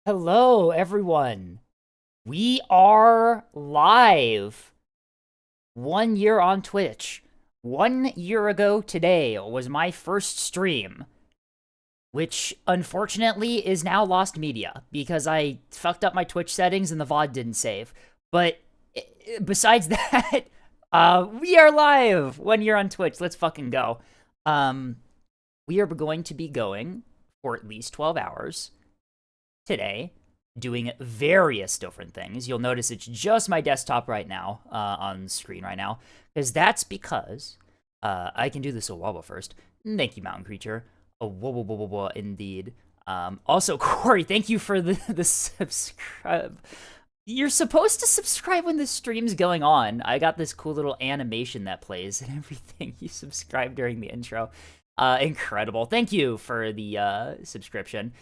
Hello, everyone. We are live. 1 year on Twitch. 1 year ago today was my first stream, which unfortunately is now lost media because I fucked up my Twitch settings and the VOD didn't save. But besides that, we are live. 1 year on Twitch. Let's fucking go. Um, we are going to be going for at least 12 hours today, doing various different things. You'll notice it's just my desktop right now, on screen right now, because I can do this a wobble first. Thank you, Mountain Creature. A wobble, indeed. Also, Corey, thank you for the subscribe. You're supposed to subscribe when the stream's going on. I got this cool little animation that plays and everything. You subscribe during the intro. Incredible. Thank you for the subscription.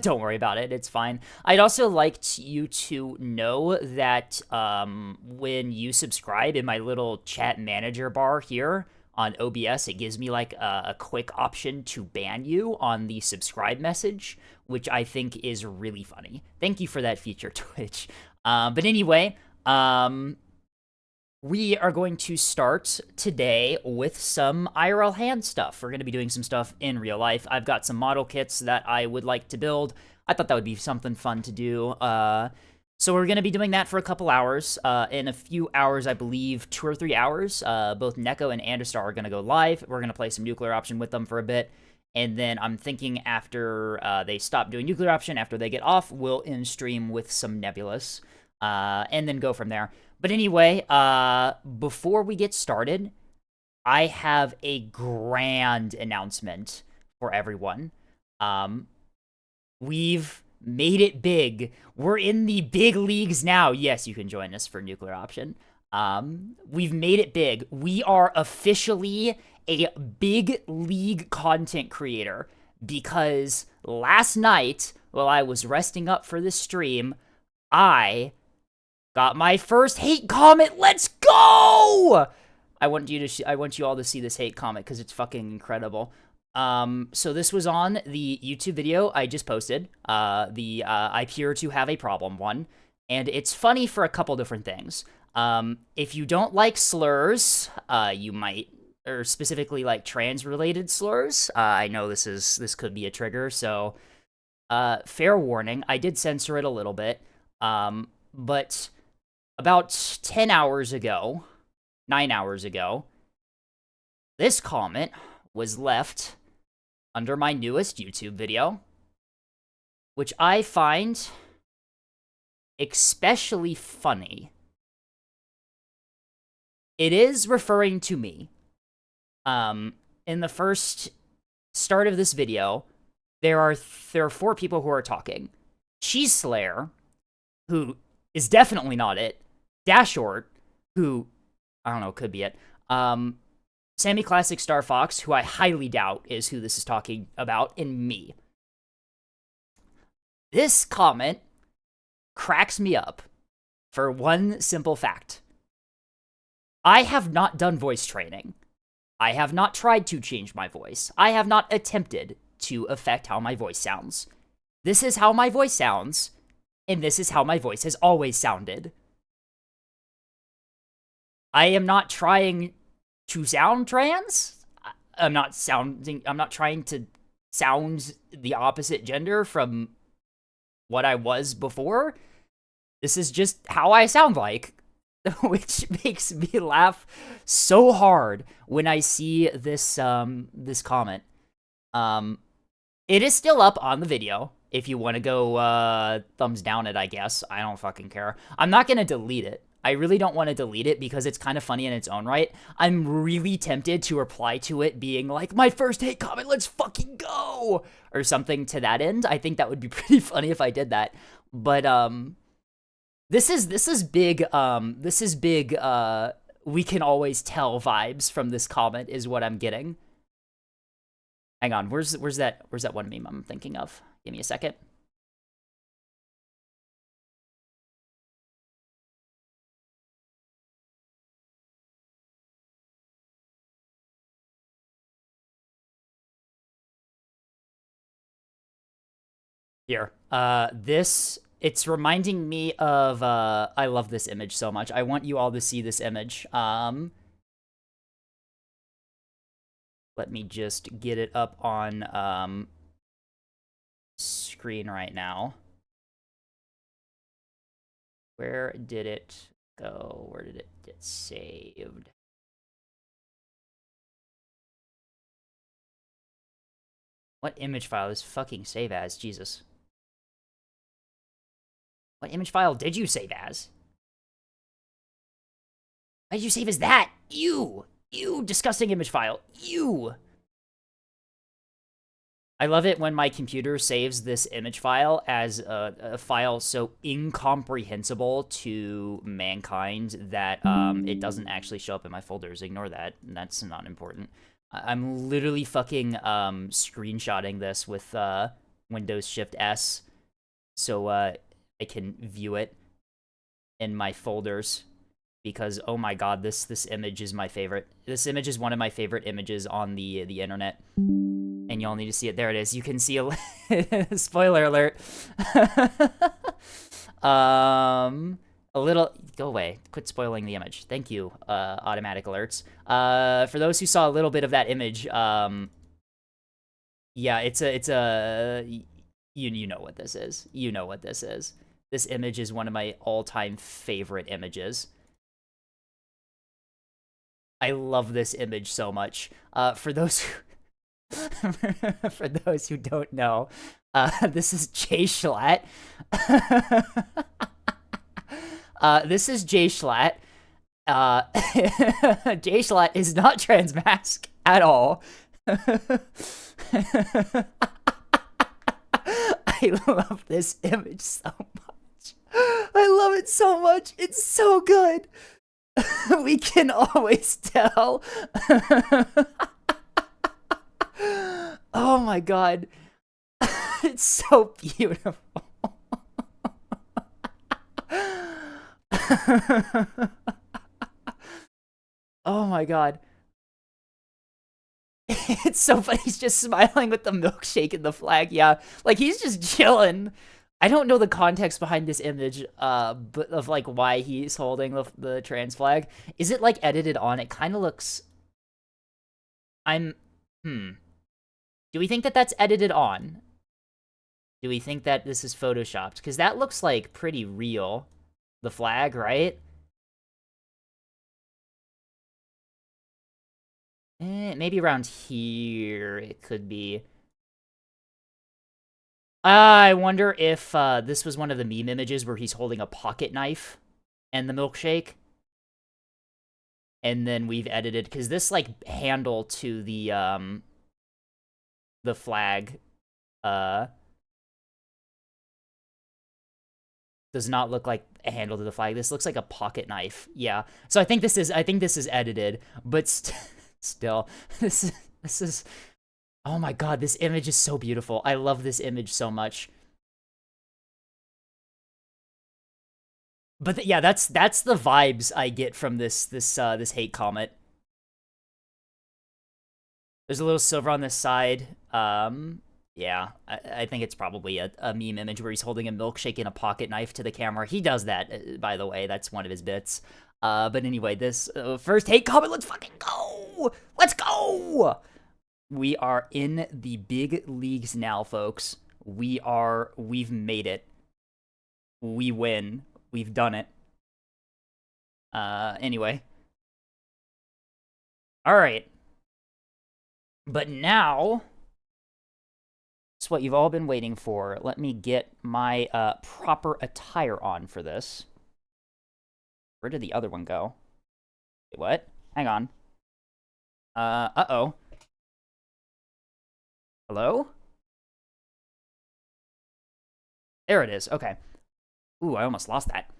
Don't worry about it. It's fine. I'd also like you to know that when you subscribe in my little chat manager bar here on OBS, it gives me like a quick option to ban you on the subscribe message, which I think is really funny. Thank you for that feature, Twitch. But anyway, we are going to start today with some IRL hand stuff. We're going to be doing some stuff in real life. I've got some model kits that I would like to build. I thought that would be something fun to do. So we're going to be doing that for a couple hours. In a few hours, I believe 2 or 3 hours, both Neko and Andestar are going to go live. We're going to play some Nuclear Option with them for a bit. And then I'm thinking after they stop doing Nuclear Option, after they get off, we'll in-stream with some Nebulous. And then go from there. But anyway, before we get started, I have a grand announcement for everyone. We've made it big. We're in the big leagues now. Yes, you can join us for Nuclear Option. We've made it big. We are officially a big league content creator because last night, while I was resting up for the stream, I got my first hate comment. Let's go! I want you all to see this hate comment because it's fucking incredible. So this was on the YouTube video I just posted. The I appear to have a problem one, and it's funny for a couple different things. If you don't like slurs, you might, or specifically like trans-related slurs. I know this could be a trigger, so fair warning. I did censor it a little bit. But about 10 hours ago, 9 hours ago, this comment was left under my newest YouTube video, which I find especially funny. It is referring to me. In the first start of this video, there are 4 people who are talking. Cheese Slayer, who is definitely not it. Dashort, who, I don't know, could be it. Sammy Classic Star Fox, who I highly doubt is who this is talking about, and me. This comment cracks me up for one simple fact. I have not done voice training. I have not tried to change my voice. I have not attempted to affect how my voice sounds. This is how my voice sounds, and this is how my voice has always sounded. I am not trying to sound trans. I'm not trying to sound the opposite gender from what I was before. This is just how I sound like, which makes me laugh so hard when I see this this comment. It is still up on the video if you want to go thumbs down it, I guess. I don't fucking care. I'm not going to delete it. I really don't want to delete it because it's kind of funny in its own right. I'm really tempted to reply to it being like, my first hate comment, let's fucking go! Or something to that end. I think that would be pretty funny if I did that. But, this is big, we can always tell vibes from this comment is what I'm getting. Hang on, where's that one meme I'm thinking of? Give me a second. Here. It's reminding me of, I love this image so much. I want you all to see this image. Let me just get it up on, screen right now. Where did it go? Where did it get saved? What image file is fucking save as? Jesus. What image file did you save as? Why did you save as that? You disgusting image file. You. I love it when my computer saves this image file as a file so incomprehensible to mankind that it doesn't actually show up in my folders. Ignore that. That's not important. I'm literally fucking screenshotting this with Windows Shift S so I can view it in my folders because oh my god, this image is my favorite. This image is one of my favorite images on the internet. And y'all need to see it. There it is. You can see a spoiler alert. A little go away. Quit spoiling the image. Thank you. Automatic alerts. For those who saw a little bit of that image, yeah, it's a you know what this is. You know what this is. This image is one of my all-time favorite images. I love this image so much. For those who for those who don't know, this is Jay Schlatt. This is Jay Schlatt. Jay Schlatt is not transmask at all. I love this image so much. I love it so much. It's so good. We can always tell. Oh my god. It's so beautiful. Oh my god. It's so funny. He's just smiling with the milkshake and the flag. Yeah, like he's just chilling. I don't know the context behind this image, but of like why he's holding the trans flag. Is it like edited on? It kind of looks. Do we think that that's edited on? Do we think that this is photoshopped? Because that looks like pretty real. The flag, right? Maybe around here it could be. I wonder if this was one of the meme images where he's holding a pocket knife and the milkshake. And then we've edited, because this, like, handle to the flag, does not look like a handle to the flag. This looks like a pocket knife. Yeah. So I think this is edited, but still, this is, oh my god, this image is so beautiful. I love this image so much. But yeah, that's the vibes I get from this hate comment. There's a little silver on this side. Yeah, I think it's probably a meme image where he's holding a milkshake and a pocket knife to the camera. He does that, by the way. That's one of his bits. But anyway, this first hate comment, let's fucking go! Let's go! We are in the big leagues now, folks. We've made it. We win. We've done it. Anyway. Alright. But now, it's what you've all been waiting for. Let me get my proper attire on for this. Where did the other one go? Wait, what? Hang on. Uh-oh. Hello? There it is. Okay. Ooh, I almost lost that.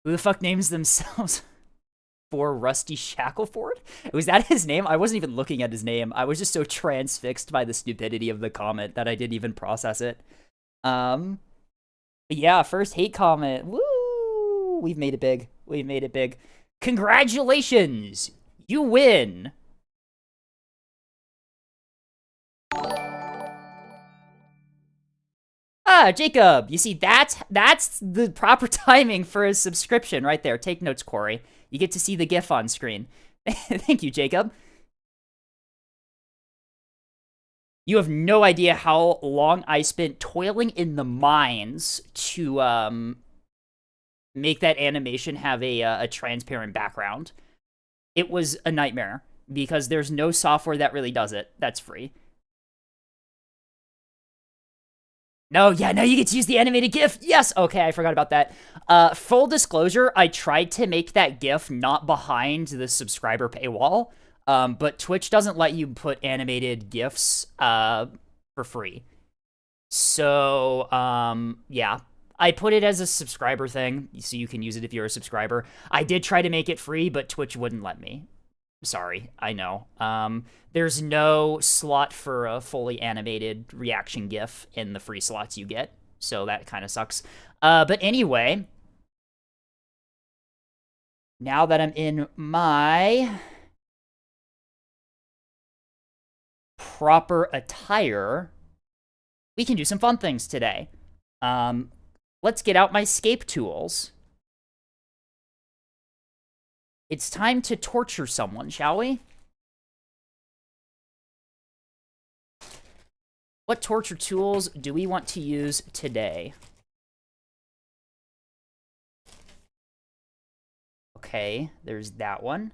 Who the fuck names themselves for Rusty Shackleford? Was that his name? I wasn't even looking at his name. I was just so transfixed by the stupidity of the comment that I didn't even process it. But yeah, first hate comment. Woo! We've made it big. We've made it big. Congratulations! You win! Ah, Jacob, you see, that's the proper timing for a subscription right there. Take notes, Corey. You get to see the GIF on screen. Thank you, Jacob. You have no idea how long I spent toiling in the mines to make that animation have a transparent background. It was a nightmare because there's no software that really does it that's free. No, yeah, now you get to use the animated GIF. Yes, okay, I forgot about that. Full disclosure, I tried to make that GIF not behind the subscriber paywall, but Twitch doesn't let you put animated GIFs for free. So, yeah, I put it as a subscriber thing, so you can use it if you're a subscriber. I did try to make it free, but Twitch wouldn't let me. Sorry, I know. There's no slot for a fully animated reaction GIF in the free slots you get, so that kind of sucks. But anyway, now that I'm in my proper attire, we can do some fun things today. Let's get out my scape tools. It's time to torture someone, shall we? What torture tools do we want to use today? Okay, there's that one.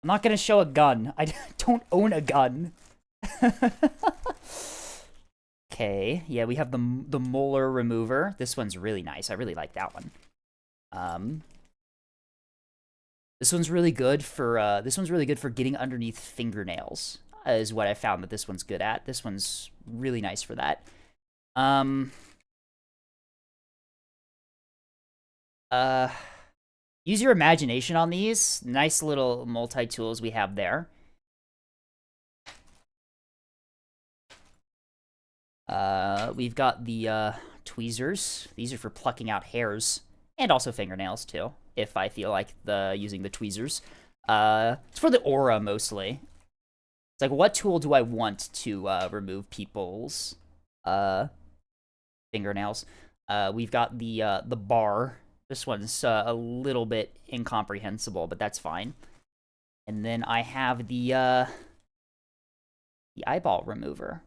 I'm not going to show a gun. I don't own a gun. Okay, yeah, we have the molar remover. This one's really nice. I really like that one. This one's really good for getting underneath fingernails, is what I found that this one's good at. This one's really nice for that. Use your imagination on these. Nice little multi-tools we have there. We've got the tweezers. These are for plucking out hairs and also fingernails too, if I feel like using the tweezers. It's for the aura mostly. It's like, what tool do I want to remove people's fingernails? We've got the bar. This one's a little bit incomprehensible, but that's fine. And then I have the eyeball remover.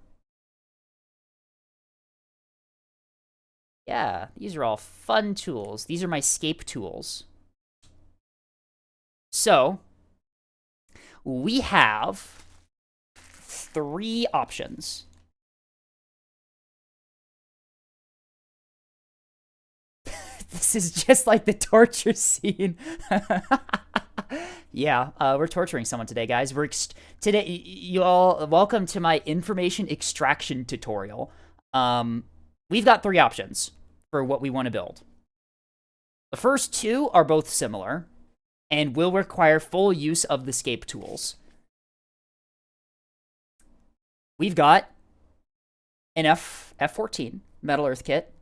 Yeah, these are all fun tools. These are my scape tools. So, we have 3 options. This is just like the torture scene. Yeah, we're torturing someone today, guys. Today, you all, welcome to my information extraction tutorial. We've got 3 options for what we want to build. The first 2 are both similar and will require full use of the scape tools. We've got an F-14 Metal Earth kit.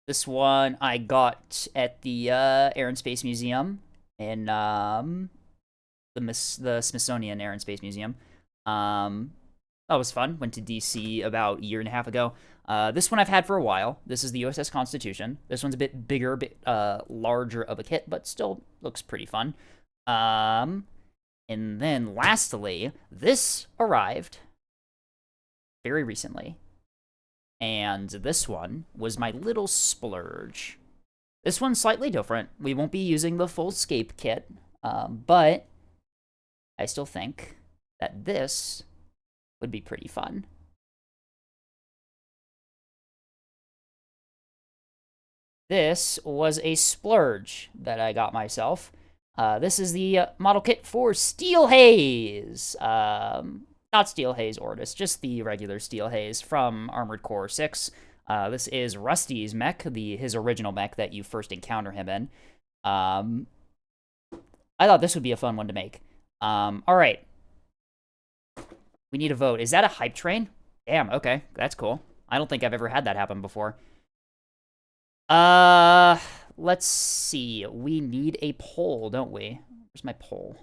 This one I got at the Air and Space Museum in the Smithsonian Air and Space Museum. That was fun. Went to DC about a year and a half ago. This one I've had for a while. This is the USS Constitution. This one's a bit bigger, a bit larger of a kit, but still looks pretty fun. And then lastly, this arrived very recently. And this one was my little splurge. This one's slightly different. We won't be using the full scape kit, but I still think that this would be pretty fun. This was a splurge that I got myself. This is the model kit for Steel Haze. Not Steel Haze Ortis, just the regular Steel Haze from Armored Core 6. This is Rusty's mech, his original mech that you first encounter him in. I thought this would be a fun one to make. All right. We need a vote. Is that a hype train? Damn, okay. That's cool. I don't think I've ever had that happen before. Let's see. We need a poll, don't we? Where's my poll?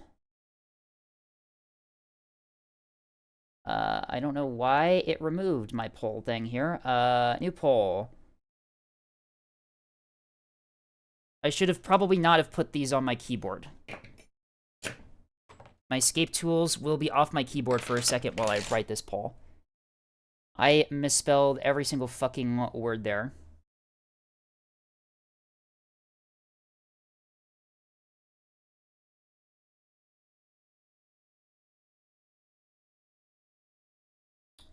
I don't know why it removed my poll thing here. New poll. I should have probably not have put these on my keyboard. My escape tools will be off my keyboard for a second while I write this poll. I misspelled every single fucking word there.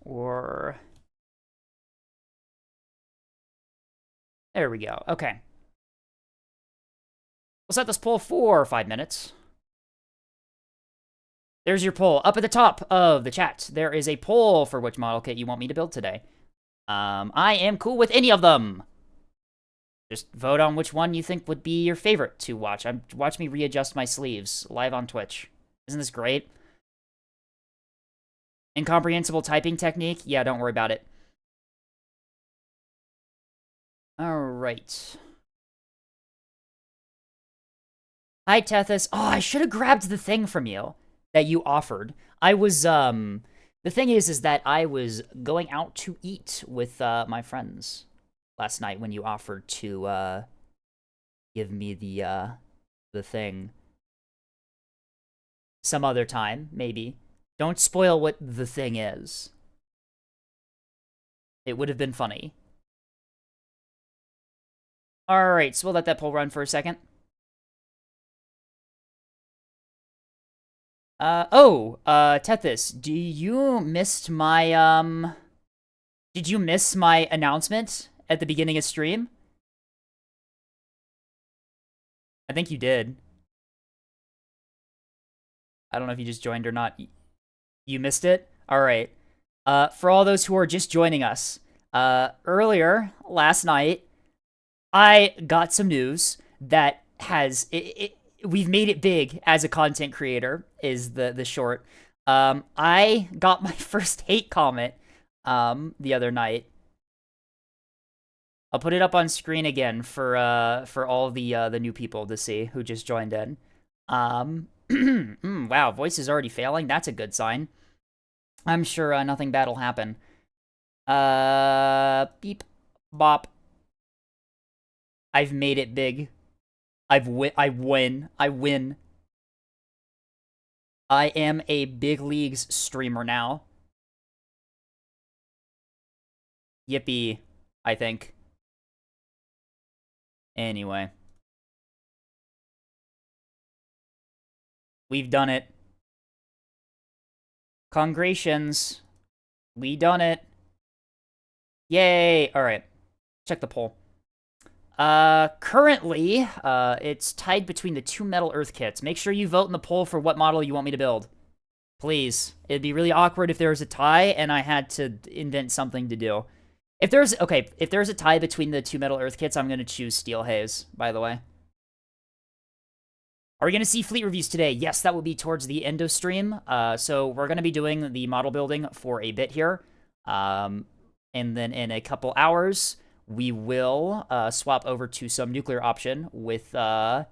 Or... There we go. Okay. We'll set this poll for 5 minutes. There's your poll. Up at the top of the chat, there is a poll for which model kit you want me to build today. I am cool with any of them. Just vote on which one you think would be your favorite to watch. Watch me readjust my sleeves live on Twitch. Isn't this great? Incomprehensible typing technique? Yeah, don't worry about it. Alright. Hi, Tethys. Oh, I should have grabbed the thing from you that you offered. I was, the thing is that I was going out to eat with, my friends last night when you offered to, give me the thing. Some other time, maybe. Don't spoil what the thing is. It would have been funny. Alright, so we'll let that poll run for a second. Tethys, do you missed my, did you miss my announcement at the beginning of stream? I think you did. I don't know if you just joined or not. You missed it? Alright. For all those who are just joining us, earlier, last night, I got some news that has... we've made it big as a content creator, is the short. I got my first hate comment the other night. I'll put it up on screen again for all the new people to see who just joined in. Wow, voice is already failing. That's a good sign. I'm sure nothing bad will happen. Beep, bop. I've made it big. I win. I am a big leagues streamer now. Yippee, I think. Anyway. We've done it. Congratulations. We done it. Yay. Alright. Check the poll. Currently, it's tied between the two metal earth kits. Make sure you vote in the poll for what model you want me to build. Please. It'd be really awkward if there was a tie and I had to invent something to do. If there's a tie between the two metal earth kits, I'm gonna choose Steel Haze, by the way. Are we gonna see fleet reviews today? Yes, that will be towards the end of stream. So we're gonna be doing the model building for a bit here. And then in a couple hours, we will swap over to some nuclear option with Neko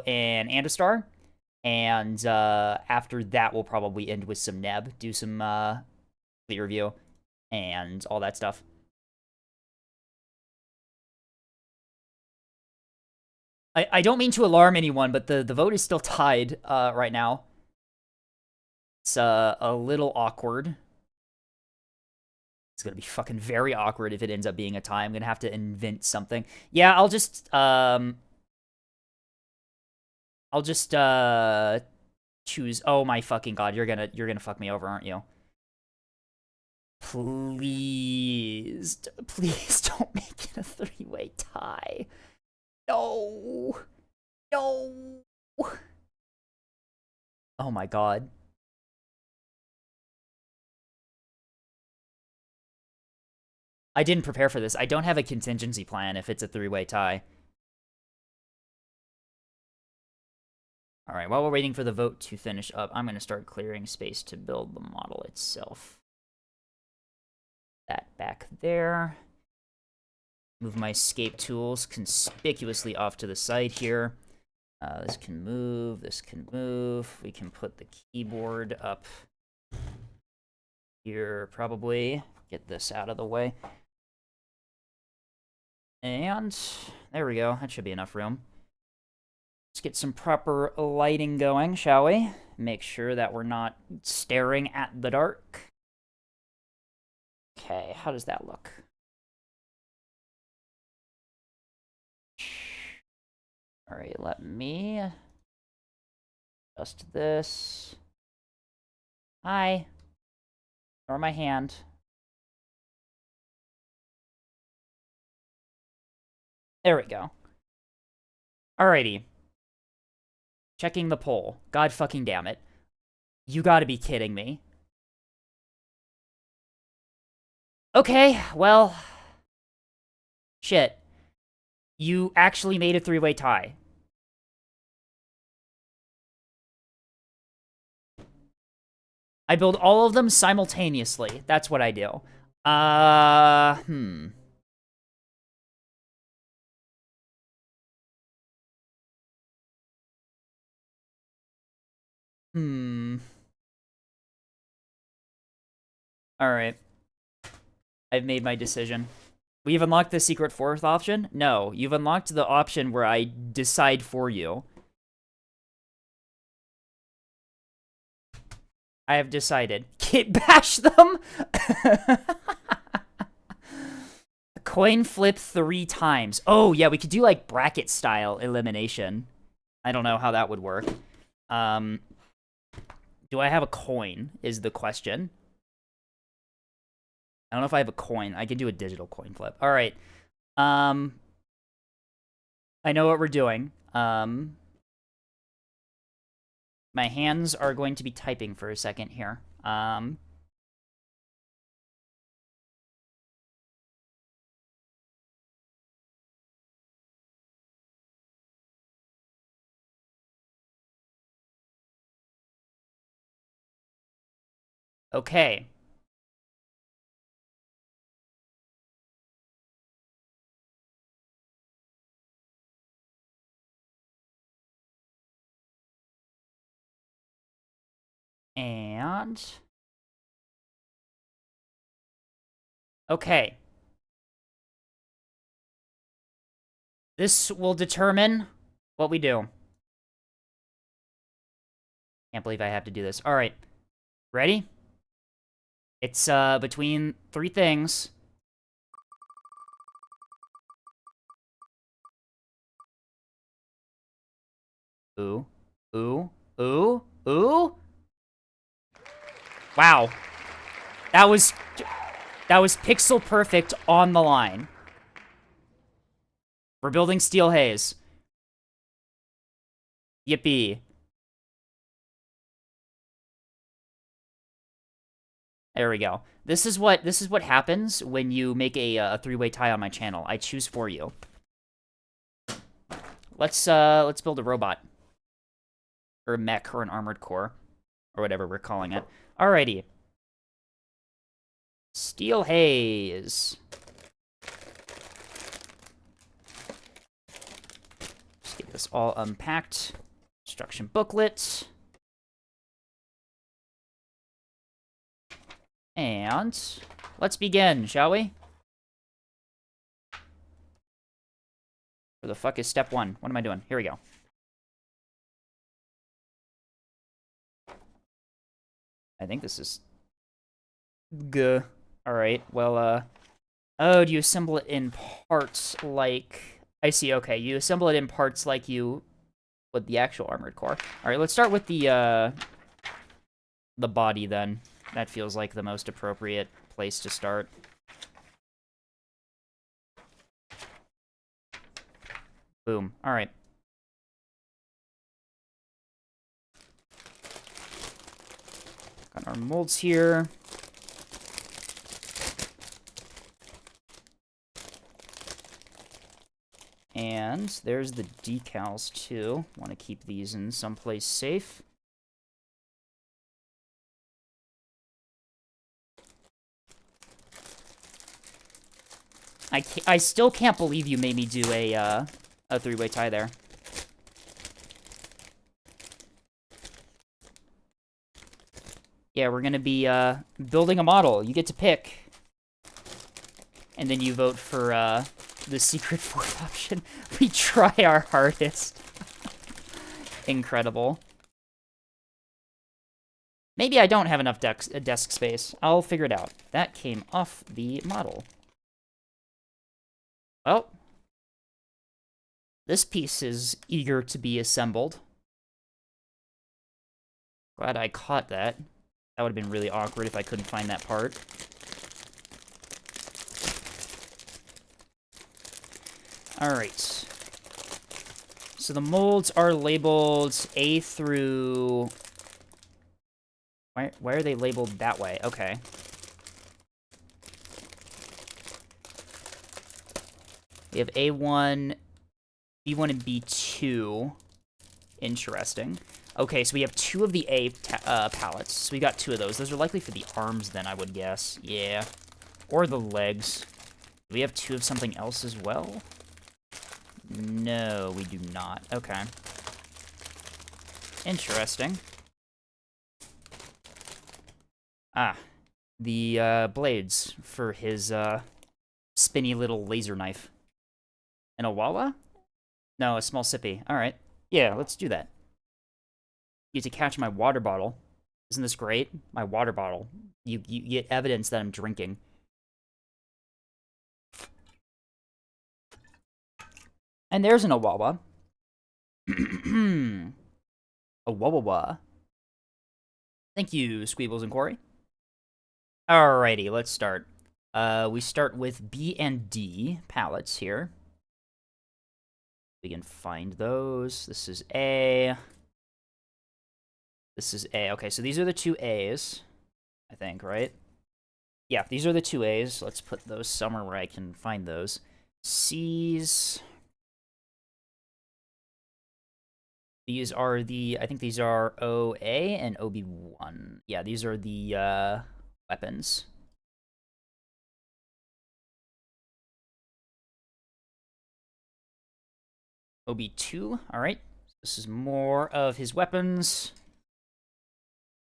and Andostar. And after that, we'll probably end with some Neb, do some fleet review, and all that stuff. I don't mean to alarm anyone, but the vote is still tied right now. It's a little awkward. It's gonna be fucking very awkward if it ends up being a tie. I'm gonna have to invent something. Yeah, I'll just choose. Oh my fucking god, you're gonna fuck me over, aren't you? Please don't make it a three-way tie. No. No. Oh my god. I didn't prepare for this. I don't have a contingency plan if it's a three-way tie. Alright, while we're waiting for the vote to finish up, I'm going to start clearing space to build the model itself. That back there. Move my escape tools conspicuously off to the side here. This can move, this can move. We can put the keyboard up here, probably. Get this out of the way. And there we go. That should be enough room. Let's get some proper lighting going, shall we? Make sure that we're not staring at the dark. Okay, how does that look? All right, let me adjust this. Hi. Or my hand. There we go. Alrighty. Checking the poll. God fucking damn it. You gotta be kidding me. Okay, well... Shit. You actually made a three-way tie. I build all of them simultaneously. That's what I do. Alright. I've made my decision. We've unlocked the secret fourth option? No, you've unlocked the option where I decide for you. I have decided. Bash them? Coin flip 3 times. Oh, yeah, we could do, like, bracket-style elimination. I don't know how that would work. Do I have a coin, is the question. I don't know if I have a coin. I can do a digital coin flip. All right. I know what we're doing. My hands are going to be typing for a second here. Okay. And... okay. This will determine what we do. Can't believe I have to do this. All right. Ready? It's between 3 things. Ooh. Ooh. Ooh. Ooh. Wow. That was pixel perfect on the line. We're building Steel Haze. Yippee. There we go. This is what happens when you make a three-way tie on my channel. I choose for you. Let's build a robot. Or a mech, or an armored core. Or whatever we're calling it. Alrighty. Steel Haze. Just get this all unpacked. Instruction booklet. And let's begin, shall we? Where the fuck is step 1? What am I doing? Here we go. I think this is... Guh. Alright, well, oh, do you assemble it in parts like... I see, okay. You assemble it in parts like you would the actual armored core. Alright, let's start with the body, then. That feels like the most appropriate place to start. Boom. Alright. Got our molds here. And there's the decals, too. Want to keep these in someplace safe. I still can't believe you made me do a three-way tie there. Yeah, we're gonna be building a model. You get to pick. And then you vote for the secret fourth option. We try our hardest. Incredible. Maybe I don't have enough desk space. I'll figure it out. That came off the model. Well, this piece is eager to be assembled. Glad I caught that. That would have been really awkward if I couldn't find that part. Alright. So the molds are labeled A through... Why are they labeled that way? Okay. We have A1, B1, and B2. Interesting. Okay, so we have 2 of the A pallets. So we got 2 of those. Those are likely for the arms, then, I would guess. Yeah. Or the legs. Do we have 2 of something else as well? No, we do not. Okay. Interesting. Ah. The blades for his spinny little laser knife. And a Wawa? No, a small sippy. Alright. Yeah, let's do that. You get to catch my water bottle. Isn't this great? My water bottle. You get evidence that I'm drinking. And there's an Awawa. Awawa. Thank you, Squeebles and Corey. Alrighty, let's start. We start with B and D pallets here. We can find those. This is A. This is A. Okay, so these are the 2 A's, I think, right? Yeah, these are the 2 A's. Let's put those somewhere where I can find those. C's. These are the, I think these are OA and OB1. Yeah, these are the weapons. OB2, all right. This is more of his weapons.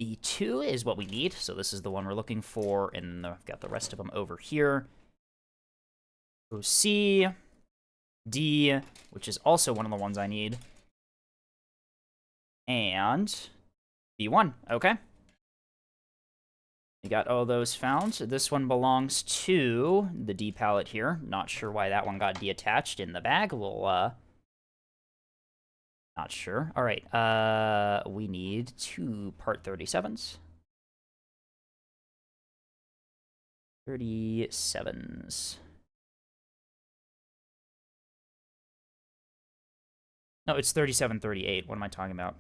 B2 is what we need, so this is the one we're looking for, and I've got the rest of them over here. OC, D, which is also one of the ones I need. And B1, okay. We got all those found. So this one belongs to the D pallet here. Not sure why that one got deattached in the bag. We'll, not sure. All right, we need 2 Part 37s. 37s. No, it's 3738. What am I talking about?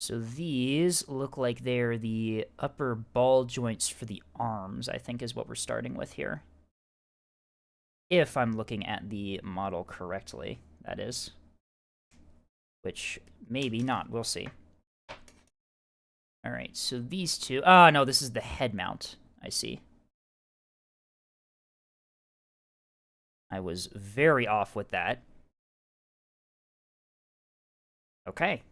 So these look like they're the upper ball joints for the arms, I think is what we're starting with here. If I'm looking at the model correctly, that is. Which, maybe not. We'll see. Alright, so these 2... Oh, no, this is the head mount. I see. I was very off with that. Okay.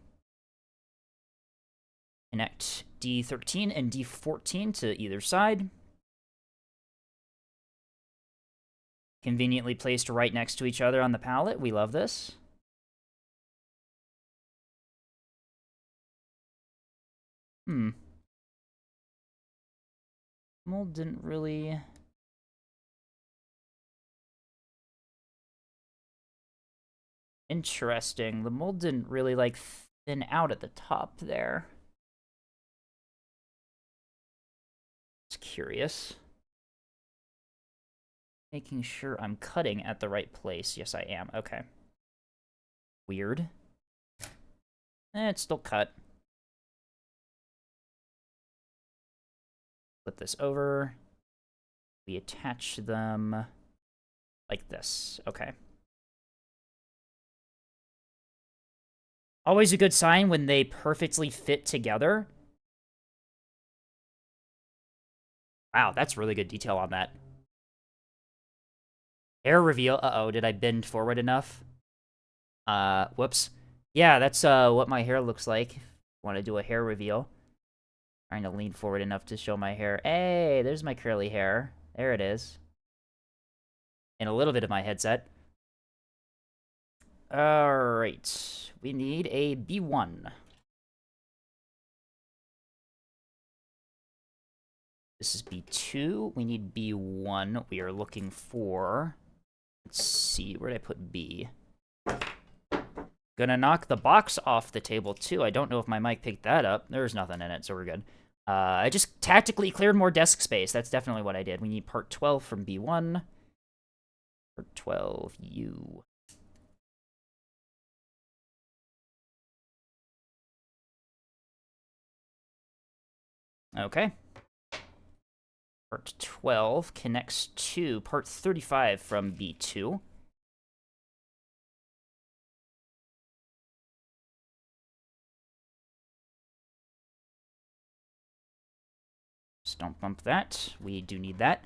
Connect D13 and D14 to either side. Conveniently placed right next to each other on the pallet. We love this. Mold didn't really... Interesting. The mold didn't really, like, thin out at the top there. It's curious. Making sure I'm cutting at the right place. Yes, I am. Okay. Weird. It's still cut. Flip this over. We attach them like this. Okay. Always a good sign when they perfectly fit together. Wow, that's really good detail on that. Hair reveal. Uh-oh, did I bend forward enough? Whoops. Yeah, that's what my hair looks like. Want to do a hair reveal. Trying to lean forward enough to show my hair. Hey, there's my curly hair. There it is. And a little bit of my headset. Alright. We need a B1. This is B2. We need B1. We are looking for... Let's see. Where did I put B? Gonna knock the box off the table, too. I don't know if my mic picked that up. There's nothing in it, so we're good. I just tactically cleared more desk space. That's definitely what I did. We need part 12 from B1. Part 12, U. Okay. Part 12 connects to part 35 from B2. Just don't bump that. We do need that.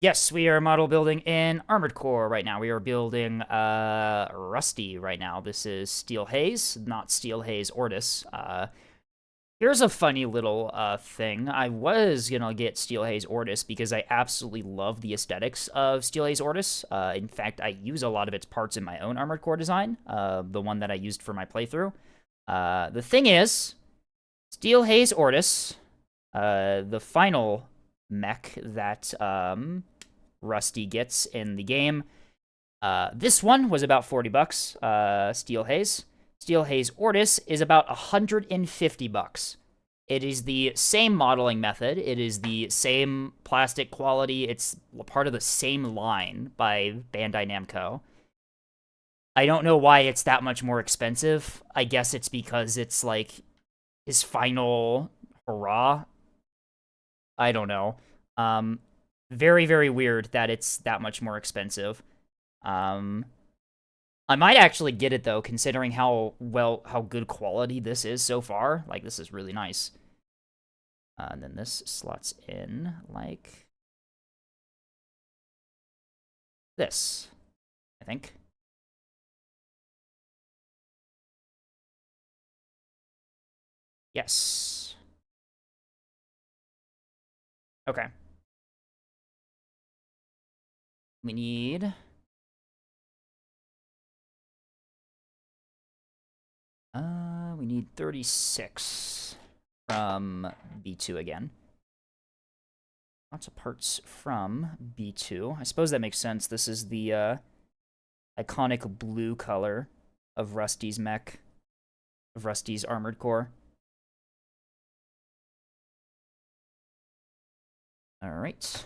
Yes, we are model building in Armored Core right now. We are building Rusty right now. This is Steel Haze, not Steel Haze Ortis. Here's a funny little thing. I was gonna get Steel Haze Ortis because I absolutely love the aesthetics of Steel Haze Ortis. In fact, I use a lot of its parts in my own Armored Core design, the one that I used for my playthrough. The thing is, Steel Haze Ortis, the final mech that Rusty gets in the game. This one was about 40 bucks, Steel Haze. Steel Haze Ortis is about 150 bucks. It is the same modeling method. It is the same plastic quality. It's part of the same line by Bandai Namco. I don't know why it's that much more expensive. I guess it's because it's like his final hurrah. I don't know. Very, very weird that it's that much more expensive. I might actually get it, though, considering how good quality this is so far. Like, this is really nice. And then this slots in like this, I think. Yes. Okay. We need... we need 36 from B2 again. Lots of parts from B2. I suppose that makes sense. This is the iconic blue color of Rusty's mech, of Rusty's Armored Core. Alright.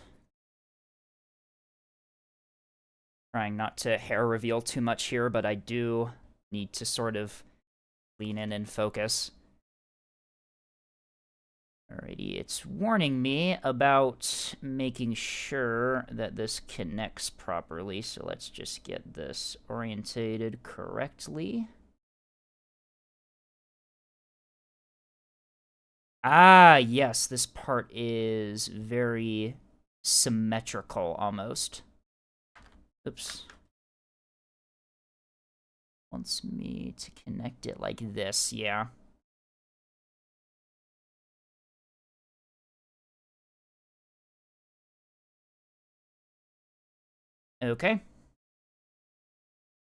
Trying not to hair reveal too much here, but I do need to sort of lean in and focus. Alrighty, it's warning me about making sure that this connects properly, so let's just get this orientated correctly. Ah, yes, this part is very symmetrical, almost. Oops. Wants me to connect it like this, yeah. Okay.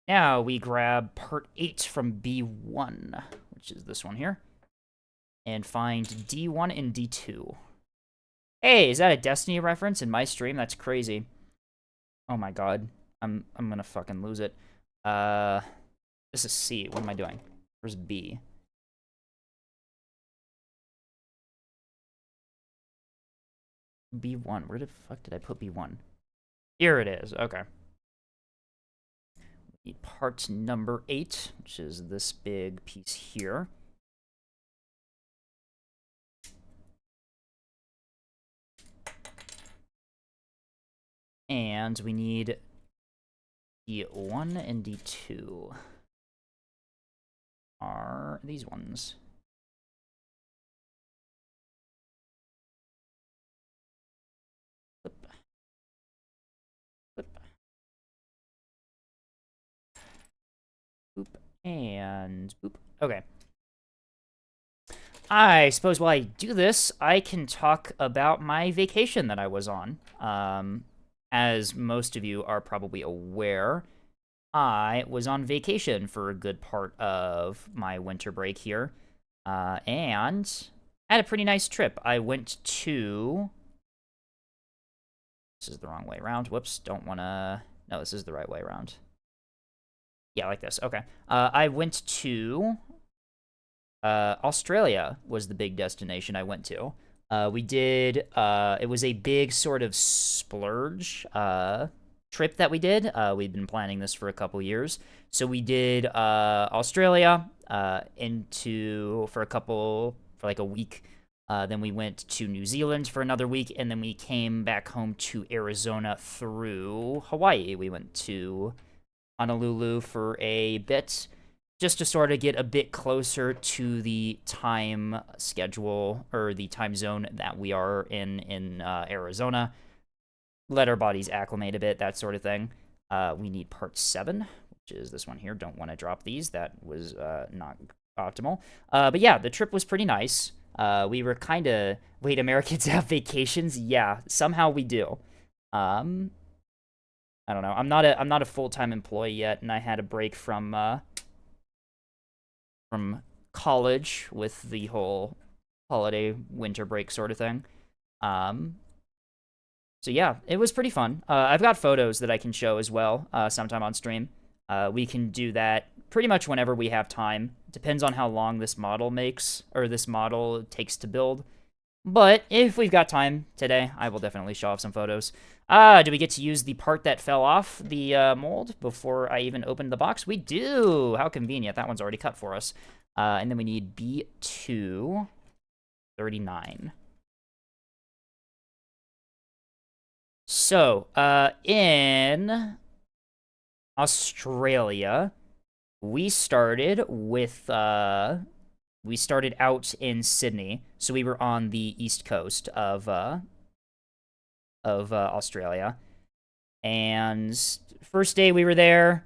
Now we grab part 8 from B1, which is this one here, and find D1 and D2. Hey, is that a Destiny reference in my stream? That's crazy. Oh my god. I'm gonna fucking lose it. This is C. What am I doing? Where's B? B1. Where the fuck did I put B1? Here it is. Okay. We need part number 8, which is this big piece here. And we need D1 and D2. Are these ones. Flip. Flip. Boop, and boop. Okay. I suppose while I do this, I can talk about my vacation that I was on. As most of you are probably aware, I was on vacation for a good part of my winter break here, and had a pretty nice trip. I went to... This is the wrong way around. Whoops, don't want to... No, this is the right way around. Yeah, like this. Okay. I went to... Australia was the big destination I went to. We did... it was a big sort of splurge trip that we did. We've been planning this for a couple years. So we did Australia for like a week. Then we went to New Zealand for another week, and then we came back home to Arizona through Hawaii. We went to Honolulu for a bit, just to sort of get a bit closer to the time schedule, or the time zone that we are in Arizona. Let our bodies acclimate a bit, that sort of thing. We need part 7, which is this one here. Don't want to drop these. That was not optimal. But yeah, the trip was pretty nice. We were kind of... Wait, Americans have vacations? Yeah, somehow we do. I don't know. I'm not a full-time employee yet, and I had a break from college with the whole holiday winter break sort of thing. So yeah, it was pretty fun. I've got photos that I can show as well sometime on stream. We can do that pretty much whenever we have time. Depends on how long this model takes to build. But if we've got time today, I will definitely show off some photos. Do we get to use the part that fell off the mold before I even opened the box? We do! How convenient. That one's already cut for us. And then we need B239. So, in Australia, we started out in Sydney, so we were on the east coast of Australia. And first day we were there,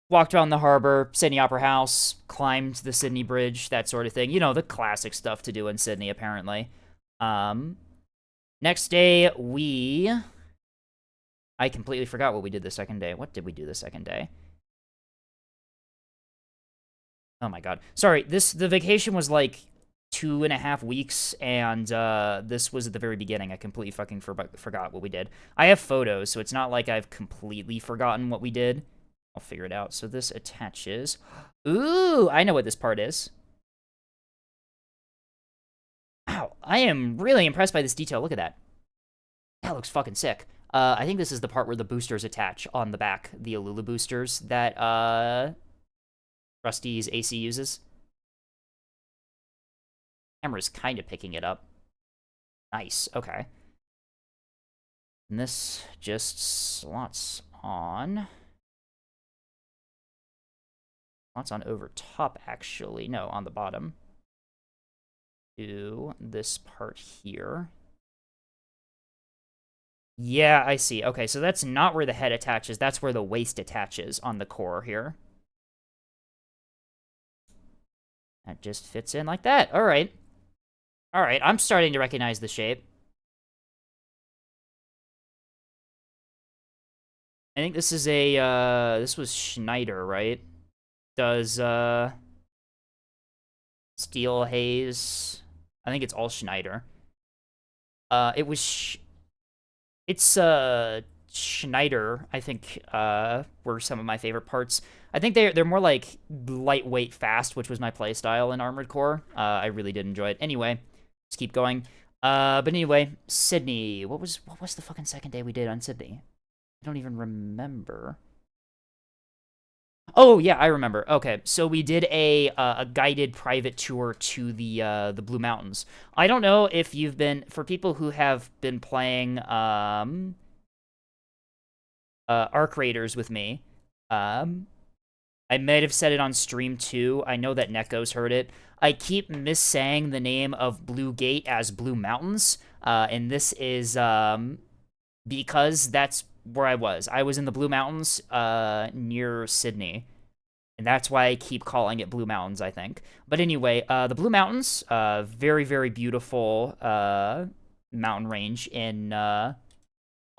walked around the harbor, Sydney Opera House, climbed the Sydney Bridge, that sort of thing. You know, the classic stuff to do in Sydney, apparently. Next day, I completely forgot what we did the second day. What did we do the second day? Oh my god. Sorry, the vacation was like 2.5 weeks, and this was at the very beginning. I completely fucking forgot what we did. I have photos, so it's not like I've completely forgotten what we did. I'll figure it out. So this attaches. Ooh, I know what this part is. Wow, I am really impressed by this detail. Look at that. That looks fucking sick. I think this is the part where the boosters attach on the back. The Alula boosters that, Rusty's AC uses. Camera's kind of picking it up. Nice, okay. And this just slots on. Slots on over top, actually. No, on the bottom. To this part here. Yeah, I see. Okay, so that's not where the head attaches. That's where the waist attaches on the core here. That just fits in like that. All right. All right, I'm starting to recognize the shape. I think this is a, this was Schneider, right? Does, Steel Haze. I think it's all Schneider. It's Schneider, I think, were some of my favorite parts. I think they're more like lightweight fast, which was my playstyle in Armored Core. I really did enjoy it. Anyway, let's keep going. But anyway, Sydney. What was the fucking second day we did on Sydney? I don't even remember. Oh yeah, I remember. Okay, so we did a guided private tour to the Blue Mountains. I don't know if you've been, for people who have been playing Arc Raiders with me. I might have said it on stream too. I know that Neko's heard it. I keep missaying the name of Blue Gate as Blue Mountains, and this is because that's where I was. I was in the Blue Mountains near Sydney. And that's why I keep calling it Blue Mountains, I think. But anyway, the Blue Mountains, very, very beautiful mountain range in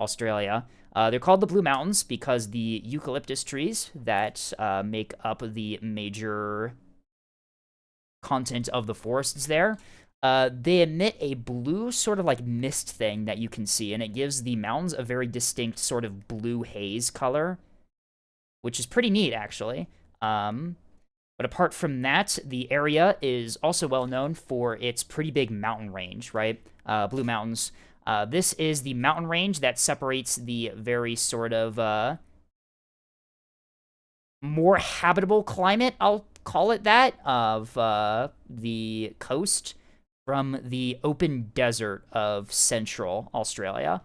Australia. They're called the Blue Mountains because the eucalyptus trees that make up the major content of the forests there, they emit a blue sort of like mist thing that you can see, and it gives the mountains a very distinct sort of blue haze color, which is pretty neat, actually. But apart from that, the area is also well known for its pretty big mountain range, right? Blue Mountains. This is the mountain range that separates the very sort of more habitable climate, I'll call it that, of the coast from the open desert of central Australia.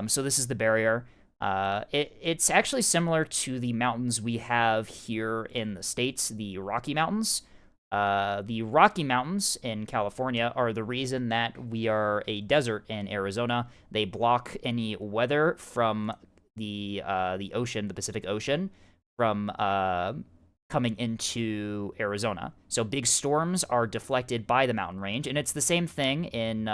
So this is the barrier. It's actually similar to the mountains we have here in the States, the Rocky Mountains. The Rocky Mountains in California are the reason that we are a desert in Arizona. They block any weather from the ocean, the Pacific Ocean, from coming into Arizona. So big storms are deflected by the mountain range, and it's the same thing in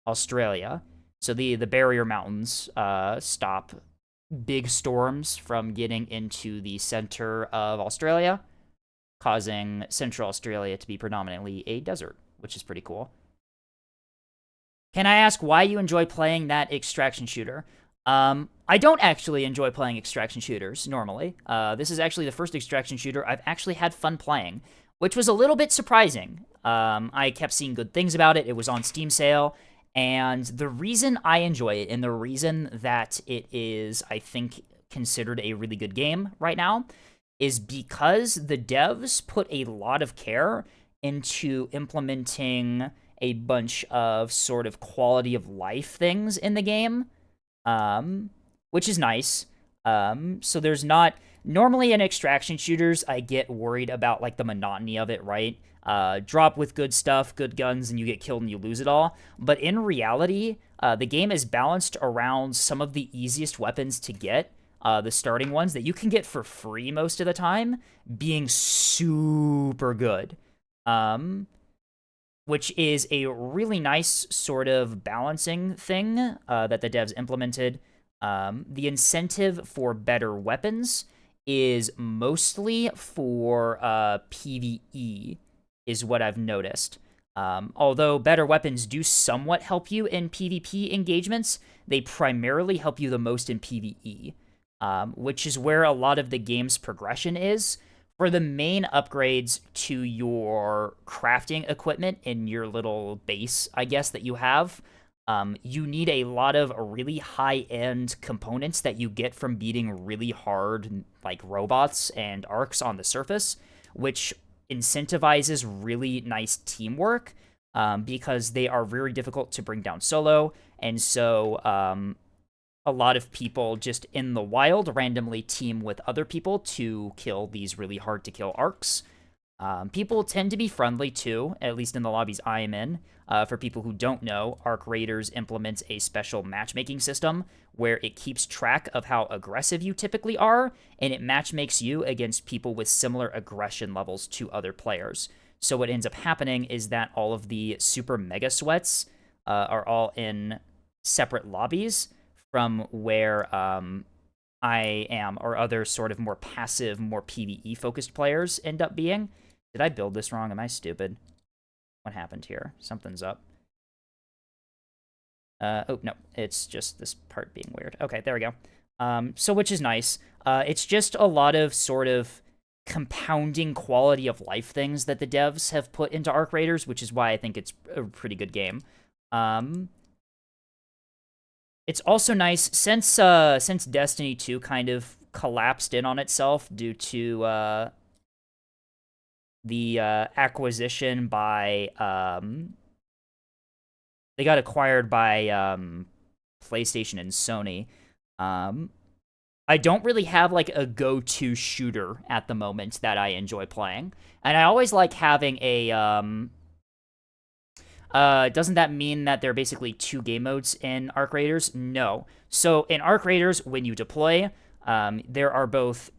Australia. So the barrier mountains stop big storms from getting into the center of Australia, causing Central Australia to be predominantly a desert, which is pretty cool. Can I ask why you enjoy playing that extraction shooter? I don't actually enjoy playing extraction shooters normally. This is actually the first extraction shooter I've actually had fun playing, which was a little bit surprising. I kept seeing good things about it. It was on Steam sale. And the reason I enjoy it, and the reason that it is, I think, considered a really good game right now, is because the devs put a lot of care into implementing a bunch of sort of quality of life things in the game, which is nice. So there's not... Normally in extraction shooters, I get worried about, like, the monotony of it, right? Drop with good stuff, good guns, and you get killed and you lose it all. But in reality, the game is balanced around some of the easiest weapons to get, the starting ones that you can get for free most of the time, being super good. Which is a really nice sort of balancing thing that the devs implemented. The incentive for better weapons is mostly for PvE, is what I've noticed. Although better weapons do somewhat help you in PvP engagements, they primarily help you the most in PvE, which is where a lot of the game's progression is. For the main upgrades to your crafting equipment in your little base, I guess, that you have, you need a lot of really high-end components that you get from beating really hard, like, robots and arcs on the surface, which incentivizes really nice teamwork, because they are very difficult to bring down solo, and so a lot of people just in the wild randomly team with other people to kill these really hard-to-kill arcs. People tend to be friendly, too, at least in the lobbies I am in. For people who don't know, Arc Raiders implements a special matchmaking system where it keeps track of how aggressive you typically are, and it matchmakes you against people with similar aggression levels to other players. So what ends up happening is that all of the super mega sweats are all in separate lobbies from where I am, or other sort of more passive, more PvE-focused players end up being. Did I build this wrong? Am I stupid? What happened here? Something's up. Oh, no. It's just this part being weird. Okay, there we go. So which is nice. It's just a lot of sort of compounding quality of life things that the devs have put into Arc Raiders, which is why I think it's a pretty good game. It's also nice, since Destiny 2 kind of collapsed in on itself due to the acquisition by... they got acquired by PlayStation and Sony. I don't really have, like, a go-to shooter at the moment that I enjoy playing. And I always like having a... doesn't that mean that there are basically two game modes in Arc Raiders? No. So in Arc Raiders, when you deploy, there are both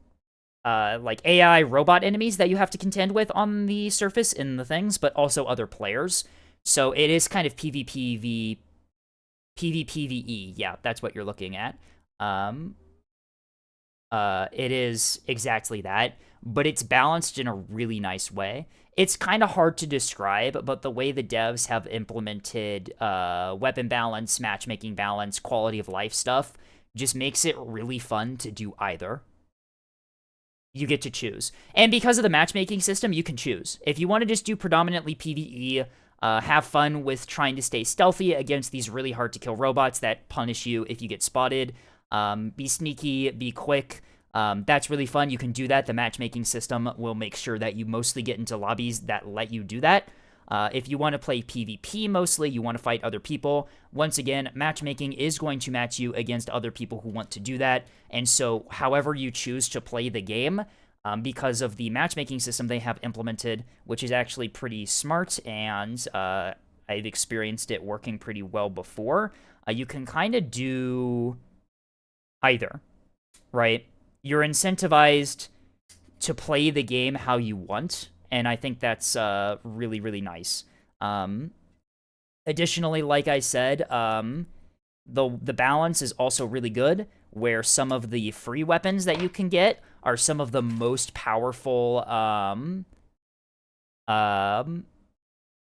like AI robot enemies that you have to contend with on the surface in the things, but also other players. So it is kind of PvPvE. Yeah, that's what you're looking at. Um, it is exactly that, but it's balanced in a really nice way. It's kind of hard to describe, but the way the devs have implemented weapon balance, matchmaking balance, quality of life stuff just makes it really fun to do either. You get to choose. And because of the matchmaking system, you can choose. If you want to just do predominantly PvE, have fun with trying to stay stealthy against these really hard to kill robots that punish you if you get spotted, be sneaky, be quick. That's really fun. You can do that. The matchmaking system will make sure that you mostly get into lobbies that let you do that. If you want to play PvP mostly, you want to fight other people, once again, matchmaking is going to match you against other people who want to do that. And so however you choose to play the game, because of the matchmaking system they have implemented, which is actually pretty smart, and I've experienced it working pretty well before, you can kind of do either, right? You're incentivized to play the game how you want, and I think that's really, really nice. Additionally, like I said, the balance is also really good, where some of the free weapons that you can get are some of the most powerful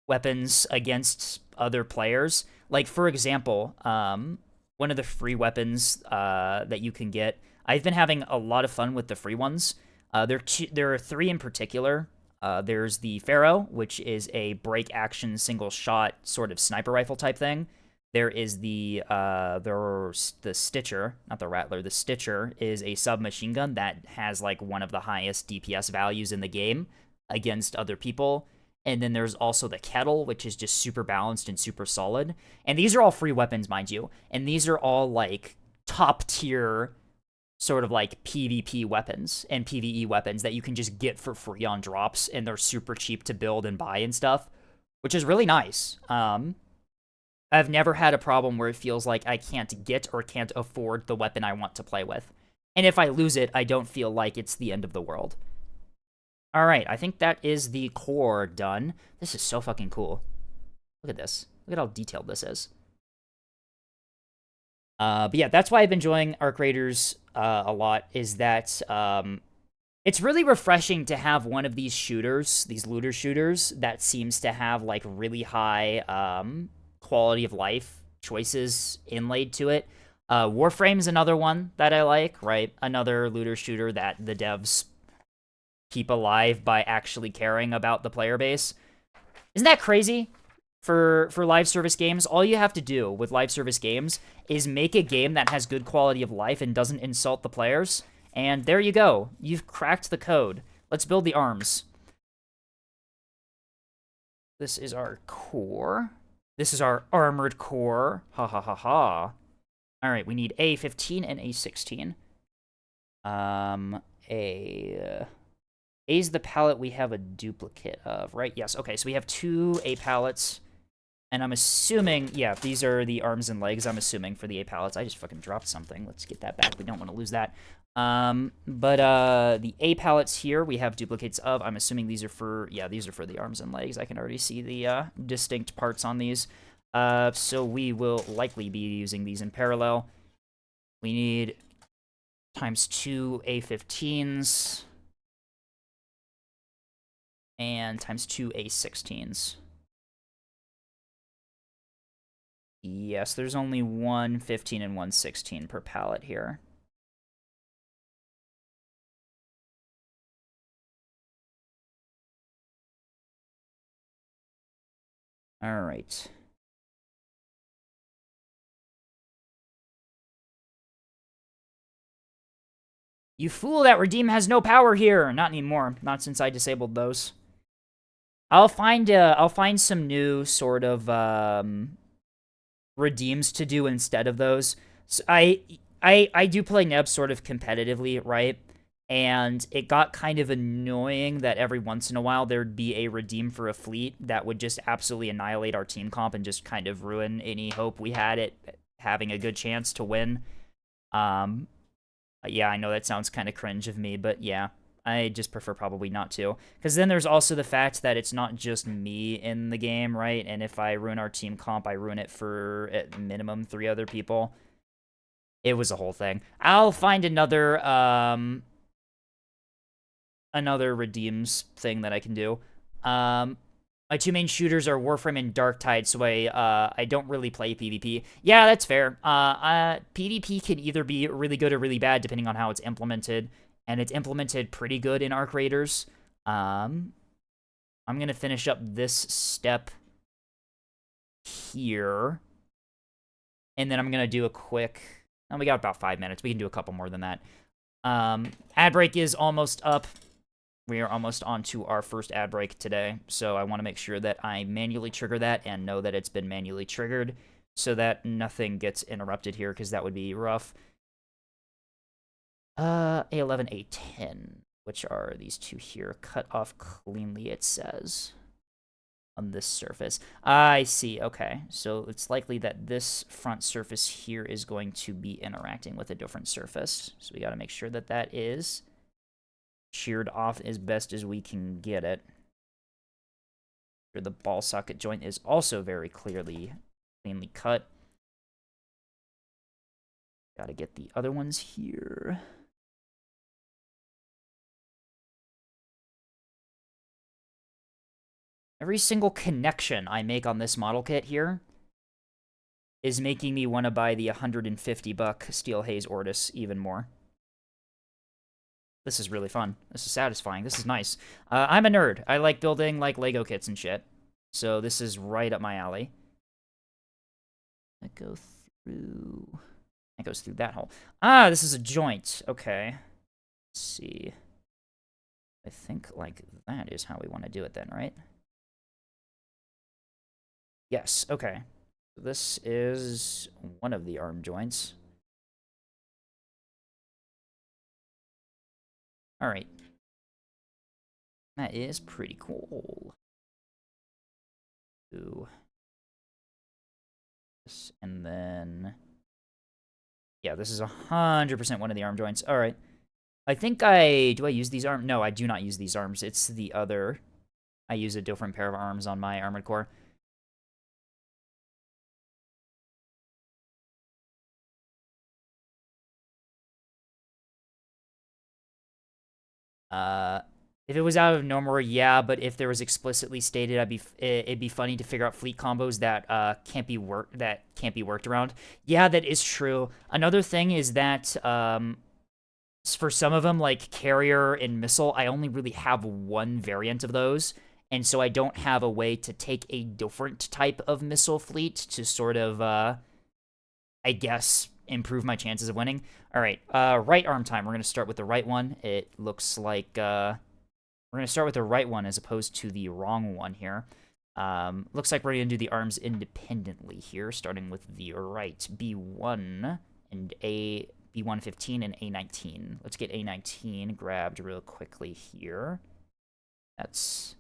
weapons against other players. Like, for example, one of the free weapons that you can get, I've been having a lot of fun with the free ones. There are three in particular. There's the Pharaoh, which is a break action single shot sort of sniper rifle type thing. There is the Stitcher, not the Rattler. The Stitcher is a submachine gun that has like one of the highest DPS values in the game against other people. And then there's also the Kettle, which is just super balanced and super solid. And these are all free weapons, mind you. And these are all like top tier sort of like PvP weapons and PvE weapons that you can just get for free on drops, and they're super cheap to build and buy and stuff, which is really nice. I've never had a problem where it feels like I can't get or can't afford the weapon I want to play with. And if I lose it, I don't feel like it's the end of the world. All right, I think that is the core done. This is so fucking cool. Look at this. Look at how detailed this is. But yeah, that's why I've been enjoying Arc Raiders a lot, is that it's really refreshing to have one of these shooters, these looter shooters, that seems to have like really high quality of life choices inlaid to it. Warframe's another one that I like, right? Another looter shooter that the devs keep alive by actually caring about the player base. Isn't that crazy? For live service games, all you have to do with live service games is make a game that has good quality of life and doesn't insult the players, and there you go. You've cracked the code. Let's build the arms. This is our core. This is our armored core. Ha ha ha ha. All right, we need A15 and A16. A's the palette we have a duplicate of, right? Yes, okay, so we have two A palettes. And I'm assuming, yeah, these are the arms and legs, I'm assuming, for the A pallets. I just fucking dropped something. Let's get that back. We don't want to lose that. The A pallets here, we have duplicates of. I'm assuming these are for, yeah, these are for the arms and legs. I can already see the distinct parts on these. So we will likely be using these in parallel. We need times 2 A15s. And times 2 A16s. Yes, there's only one 15 and one 16 per pallet here. All right. You fool, that redeem has no power here. Not anymore. Not since I disabled those. I'll find some new sort of redeems to do instead of those. So I do play Neb sort of competitively, right? And it got kind of annoying that every once in a while there'd be a redeem for a fleet that would just absolutely annihilate our team comp and just kind of ruin any hope we had at having a good chance to win. Yeah, I know that sounds kind of cringe of me, but yeah. I just prefer probably not to. Because then there's also the fact that it's not just me in the game, right? And if I ruin our team comp, I ruin it for at minimum 3 other people. It was a whole thing. I'll find another redeems thing that I can do. My 2 main shooters are Warframe and Darktide, so I don't really play PvP. Yeah, that's fair. PvP can either be really good or really bad depending on how it's implemented, and it's implemented pretty good in Arc Raiders. I'm gonna finish up this step here, and then I'm gonna do a quick. Oh, we got about 5 minutes. We can do a couple more than that. Ad break is almost up. We are almost on to our first ad break today, so I want to make sure that I manually trigger that and know that it's been manually triggered so that nothing gets interrupted here, because that would be rough. A11, A10, which are these two here, cut off cleanly, it says, on this surface. I see, okay. So it's likely that this front surface here is going to be interacting with a different surface, so we got to make sure that that is sheared off as best as we can get it. The ball socket joint is also very cleanly cut. Gotta get the other ones here. Every single connection I make on this model kit here is making me want to buy the $150 Steel Haze Ortis even more. This is really fun. This is satisfying. This is nice. I'm a nerd. I like building, like, Lego kits and shit. So this is right up my alley. That goes through that hole. Ah, this is a joint. Okay. Let's see. I think, like, that is how we want to do it then, right? Yes, okay. This is one of the arm joints. Alright. That is pretty cool. Ooh. This, and then... yeah, this is 100% one of the arm joints. Alright. I think do I use these arms? No, I do not use these arms. It's the other. I use a different pair of arms on my Armored Core. If it was out of Nomura, yeah, but if there was explicitly stated, it'd be funny to figure out fleet combos that can't be worked around. Yeah, that is true. Another thing is that for some of them, like carrier and missile, I only really have one variant of those, and so I don't have a way to take a different type of missile fleet to sort of I guess improve my chances of winning. All right, right arm time. We're gonna start with the right one. It looks like we're going to start with the right one as opposed to the wrong one here. Looks like we're going to do the arms independently here, starting with the right B1 and B115 and A19. Let's get A19 grabbed real quickly here. That's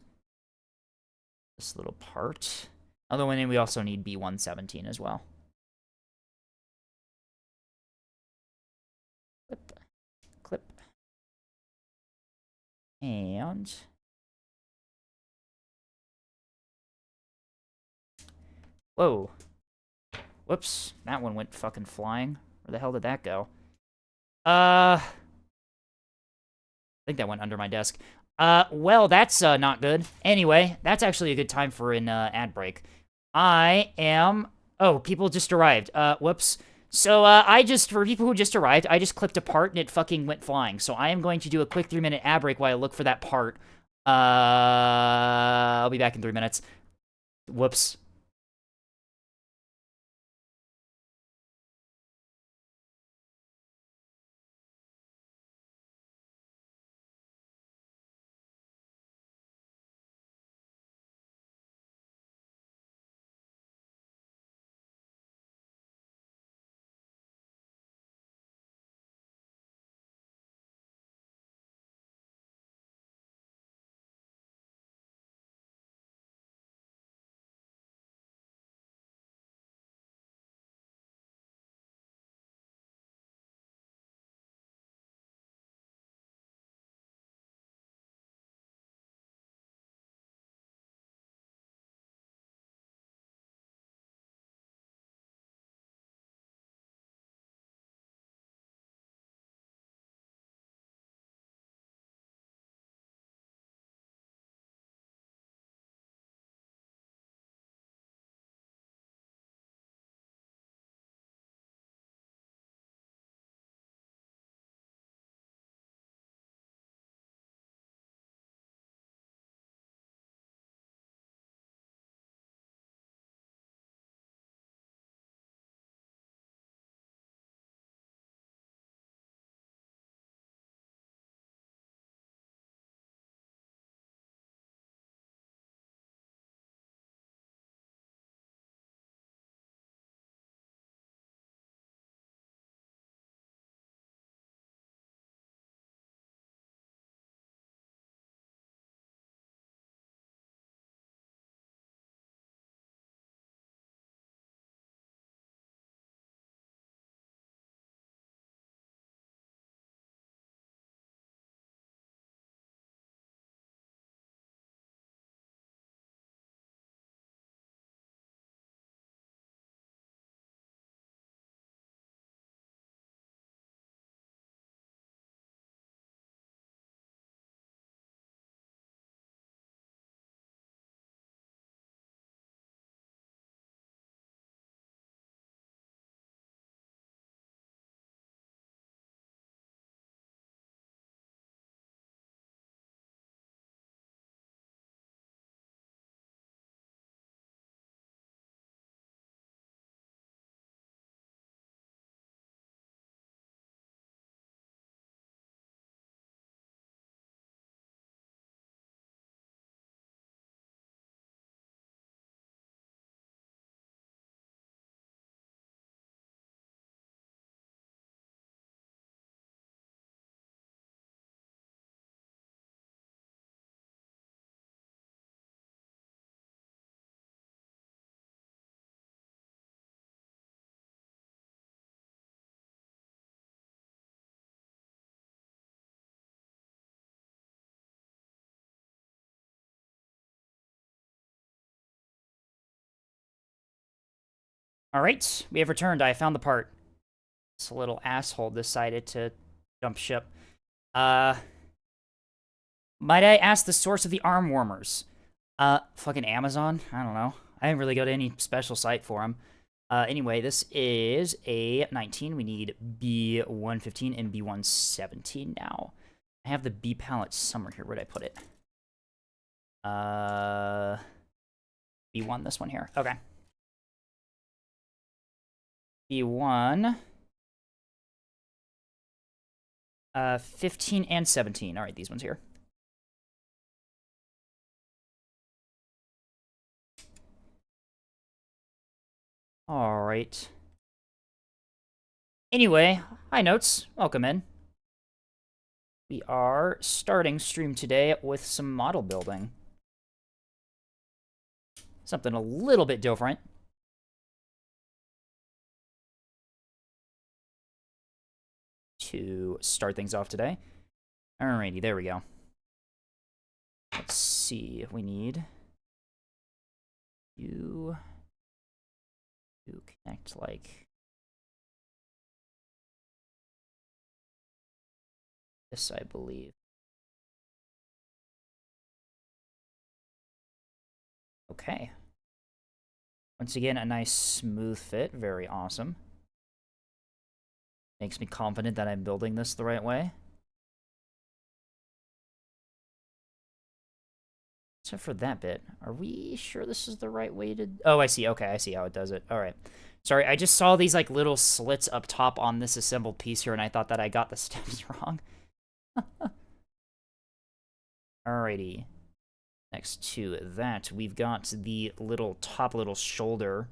this little part. Although, and then we also need B117 as well. Clip. And whoa. Whoops. That one went fucking flying. Where the hell did that go? I think that went under my desk. Well, that's not good. Anyway, that's actually a good time for an ad break. I am... oh, people just arrived. Whoops. So, for people who just arrived, I just clipped a part and it fucking went flying. So I am going to do a quick 3-minute ad break while I look for that part. I'll be back in 3 minutes. Whoops. Alright, we have returned. I found the part. This little asshole decided to jump ship. Might I ask the source of the arm warmers? Fucking Amazon? I don't know. I didn't really go to any special site for them. Anyway, this is a 19. We need B115 and B117 now. I have the B palette somewhere here. Where'd I put it? B1, this one here. Okay. B1. 15 and 17. All right, these ones here. All right. Anyway, hi notes. Welcome in. We are starting stream today with some model building. Something a little bit different. To start things off today. Alrighty, there we go. Let's see if we need you to connect like this, I believe. Okay. Once again, a nice smooth fit. Very awesome. Makes me confident that I'm building this the right way. Except for that bit. Are we sure this is the right way to... Oh, I see. Okay, I see how it does it. All right. Sorry, I just saw these like little slits up top on this assembled piece here, and I thought that I got the steps wrong. Alrighty. Next to that, we've got the top little shoulder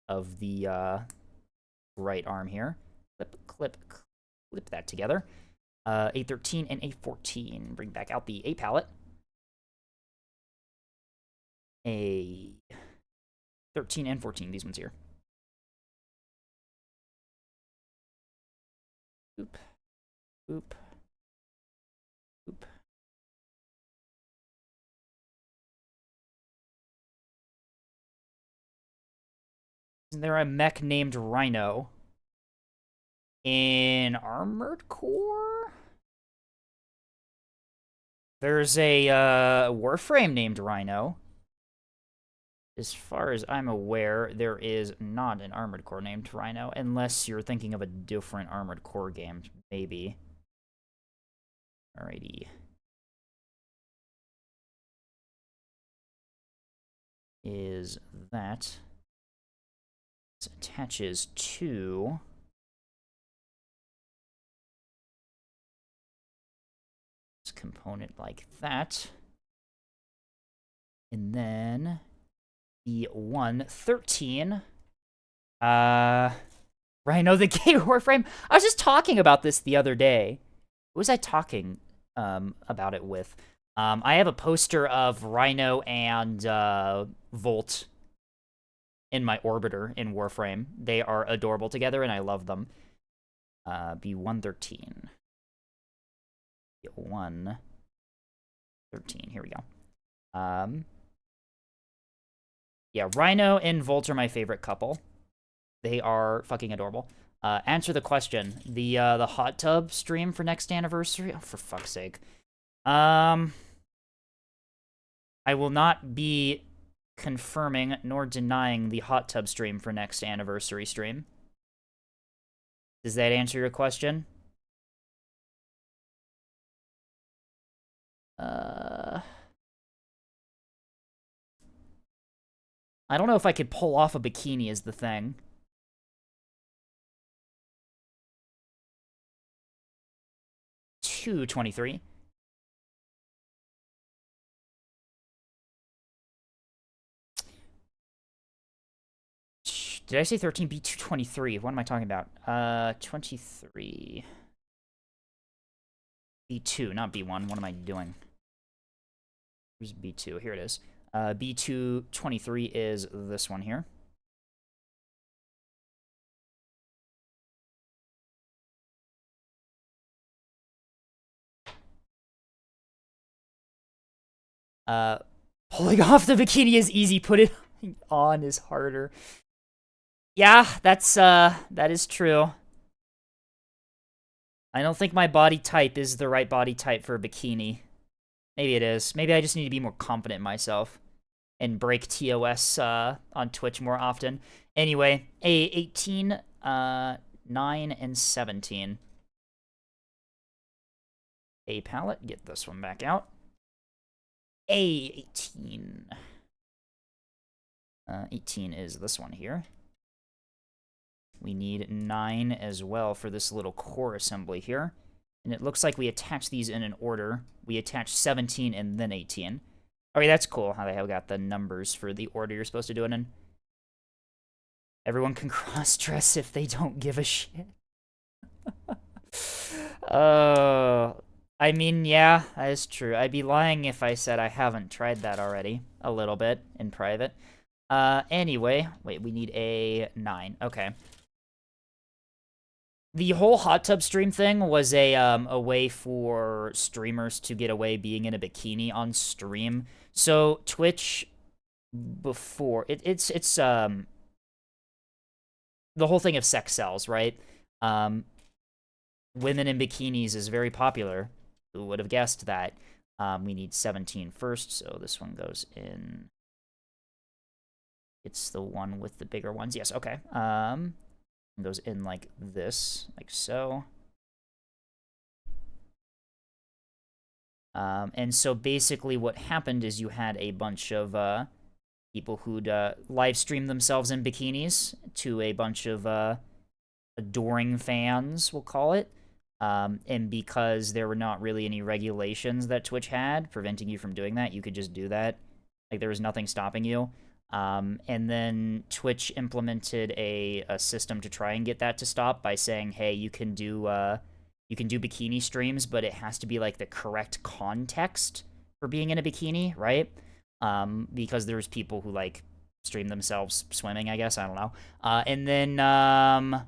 of the right arm here. Clip that together. A13 and A14. Bring back out the A palette. A13 and 14, these ones here. Oop. Oop. Oop. Isn't there a mech named Rhino in Armored Core? There's a Warframe named Rhino. As far as I'm aware, there is not an Armored Core named Rhino, unless you're thinking of a different Armored Core game, maybe. Alrighty. Is that... This attaches to... this component like that. And then... the 113. Rhino the Gay Warframe. I was just talking about this the other day. Who was I talking about it with? I have a poster of Rhino and Volt in my orbiter in Warframe. They are adorable together, and I love them. B113. B113. Here we go. Yeah, Rhino and Volt are my favorite couple. They are fucking adorable. Answer the question. The hot tub stream for next anniversary? Oh, for fuck's sake. I will not be confirming nor denying the hot tub stream for next anniversary stream. Does that answer your question? I don't know if I could pull off a bikini is the thing. $223. Did I say 13? B223. What am I talking about? 23. B2, not B1. What am I doing? Where's B2? Here it is. B223 is this one here. Pulling off the bikini is easy. Put it on is harder. Yeah, that is true. I don't think my body type is the right body type for a bikini. Maybe it is. Maybe I just need to be more confident in myself and break TOS on Twitch more often. Anyway, A18, 9, and 17. A palette, get this one back out. A18. 18 is this one here. We need 9 as well for this little core assembly here. And it looks like we attach these in an order. We attach 17 and then 18. Okay, that's cool how they have got the numbers for the order you're supposed to do it in. Everyone can cross-dress if they don't give a shit. I mean, yeah, that is true. I'd be lying if I said I haven't tried that already. A little bit in private. Anyway, wait, we need a 9. Okay. The whole hot tub stream thing was a way for streamers to get away being in a bikini on stream. So Twitch before it's the whole thing of sex sells, right? Women in bikinis is very popular. Who would have guessed that? We need 17 first, so this one goes in. It's the one with the bigger ones. Yes, okay. It goes in like this, like so. And so basically what happened is you had a bunch of people who'd live stream themselves in bikinis to a bunch of adoring fans, we'll call it. And because there were not really any regulations that Twitch had preventing you from doing that, you could just do that. Like, there was nothing stopping you. And then Twitch implemented a system to try and get that to stop by saying, hey, you can do bikini streams, but it has to be, like, the correct context for being in a bikini, right? Because there's people who, like, stream themselves swimming, I guess. I don't know. And then,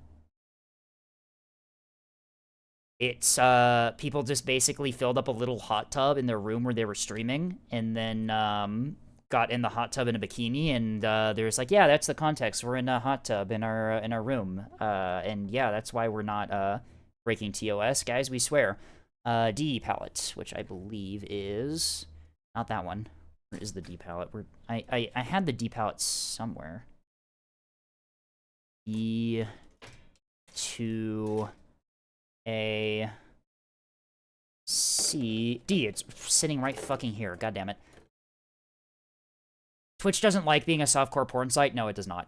it's, people just basically filled up a little hot tub in their room where they were streaming, and then, got in the hot tub in a bikini, and, they're just like, yeah, that's the context. We're in a hot tub in our room. And yeah, that's why we're not, breaking TOS, guys, we swear. D palette, which I believe is not that one. Where is the D palette? I had the D palette somewhere. E to A C D. It's sitting right fucking here. God damn it. Twitch doesn't like being a softcore porn site. No, it does not.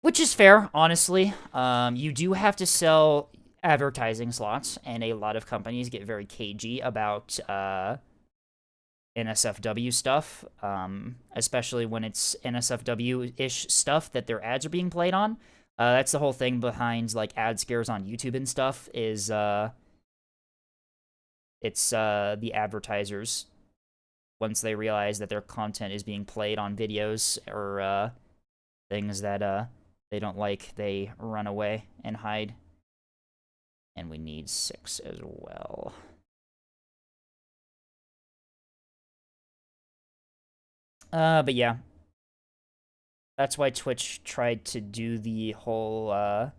Which is fair, honestly. You do have to sell advertising slots, and a lot of companies get very cagey about NSFW stuff, especially when it's NSFW-ish stuff that their ads are being played on. That's the whole thing behind, like, ad scares on YouTube and stuff, is, it's, the advertisers, once they realize that their content is being played on videos or, things that, they don't like, they run away and hide. And we need 6 as well. But yeah. That's why Twitch tried to do the whole, hot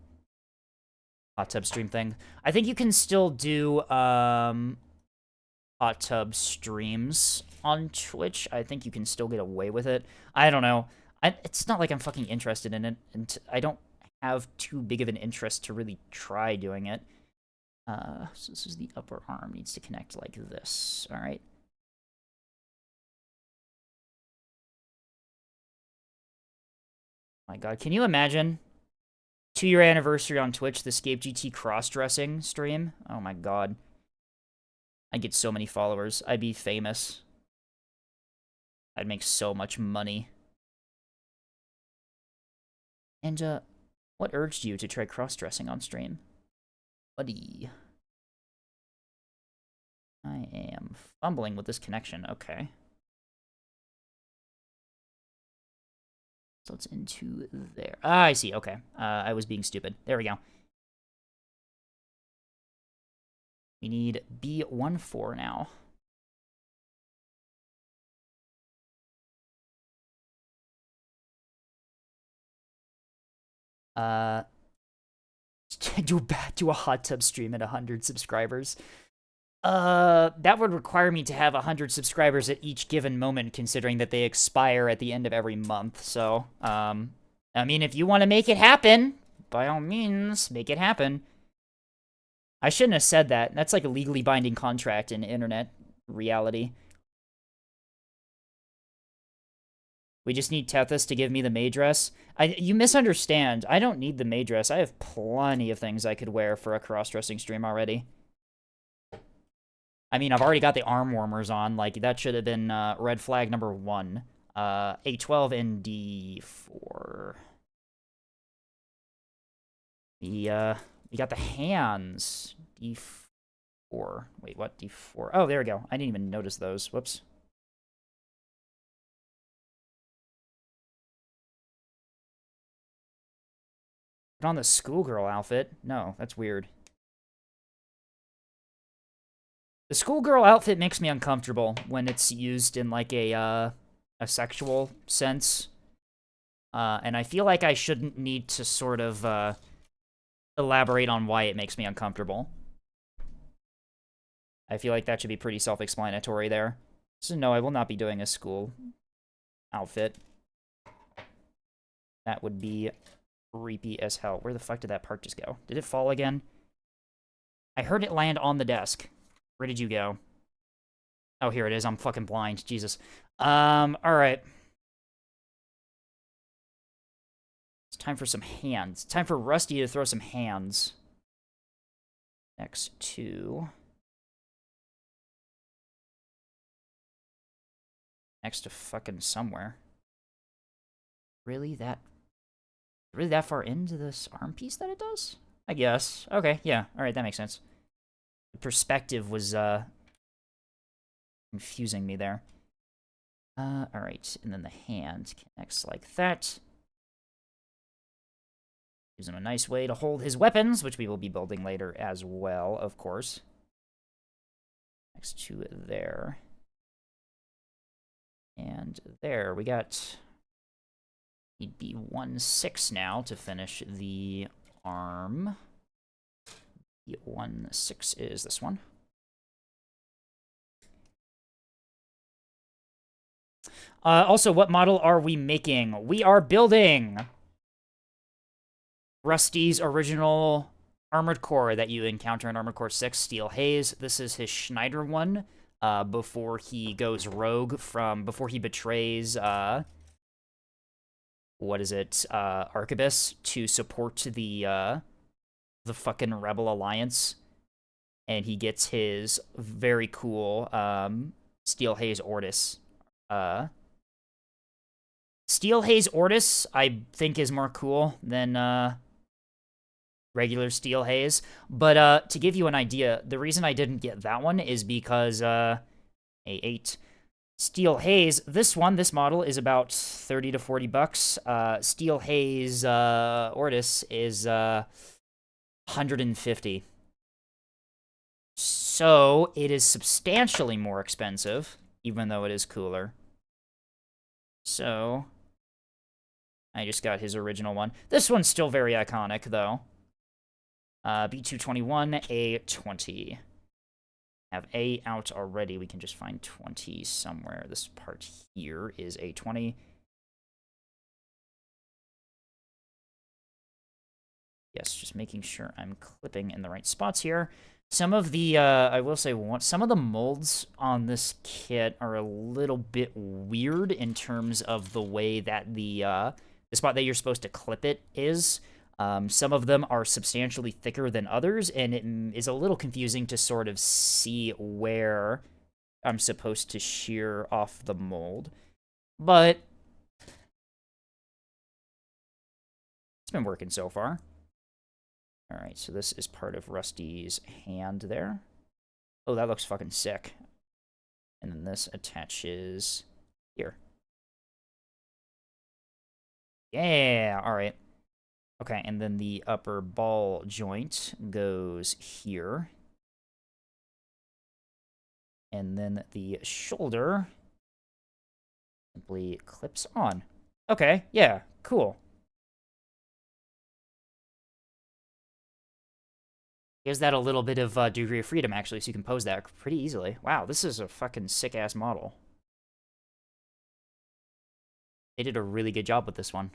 tub stream thing. I think you can still do, hot tub streams on Twitch. I think you can still get away with it. I don't know. It's not like I'm fucking interested in it, and I don't have too big of an interest to really try doing it. So this is the upper arm. Needs to connect like this. All right. My God, can you imagine 2-year anniversary on Twitch, the Scape GT cross-dressing stream? Oh my God. I'd get so many followers. I'd be famous. I'd make so much money. And, what urged you to try cross-dressing on stream? Buddy. I am fumbling with this connection. Okay. So it's into there. Ah, I see. Okay. I was being stupid. There we go. We need B14 now. Uh, do a hot tub stream at 100 subscribers. That would require me to have 100 subscribers at each given moment, considering that they expire at the end of every month. So, I mean, if you want to make it happen, by all means, make it happen. I shouldn't have said that. That's like a legally binding contract in internet reality. We just need Tethys to give me the maid dress. You misunderstand. I don't need the maid dress. I have plenty of things I could wear for a cross-dressing stream already. I mean, I've already got the arm warmers on. Like, that should have been red flag number 1. A12 and D4. We got the hands. D4. Wait, what? D4. Oh, there we go. I didn't even notice those. Whoops. Put on the schoolgirl outfit? No, that's weird. The schoolgirl outfit makes me uncomfortable when it's used in, like, a sexual sense. And I feel like I shouldn't need to sort of, elaborate on why it makes me uncomfortable. I feel like that should be pretty self-explanatory there. So no, I will not be doing a school outfit. That would be creepy as hell. Where the fuck did that part just go? Did it fall again? I heard it land on the desk. Where did you go? Oh, here it is. I'm fucking blind. Jesus. Alright. It's time for some hands. Time for Rusty to throw some hands. Next to... Next to fucking somewhere. Really that far into this arm piece that it does? I guess. Okay, yeah. Alright, that makes sense. The perspective was, confusing me there. Alright, and then the hand connects like that. Gives him a nice way to hold his weapons, which we will be building later as well, of course. Next to there. And there, we got... He'd be 1-6 now to finish the arm. The 1-6 is this one. Also, what model are we making? We are building Rusty's original Armored Core that you encounter in Armored Core 6, Steel Haze. This is his Schneider one, before he goes rogue before he betrays, what is it, Arquebus to support the fucking Rebel Alliance. And he gets his very cool, Steel Haze Ortis. Steel Haze Ortis, I think, is more cool than, regular Steel Haze. But, to give you an idea, the reason I didn't get that one is because, A8. Steel Haze, this model is about 30 to 40 bucks. Steel Haze, Ortis is, 150. So, it is substantially more expensive, even though it is cooler. So, I just got his original one. This one's still very iconic, though. B221, A20. Have A out already. We can just find 20 somewhere. This part here is A20. Yes, just making sure I'm clipping in the right spots here. Some of the, I will say, some of the molds on this kit are a little bit weird in terms of the way that the spot that you're supposed to clip it is. Some of them are substantially thicker than others, and it is a little confusing to sort of see where I'm supposed to shear off the mold. But it's been working so far. Alright, so this is part of Rusty's hand there. Oh, that looks fucking sick. And then this attaches here. Yeah, alright. Okay, and then the upper ball joint goes here. And then the shoulder simply clips on. Okay, yeah, cool. Gives that a little bit of degree of freedom, actually, so you can pose that pretty easily. Wow, this is a fucking sick-ass model. They did a really good job with this one.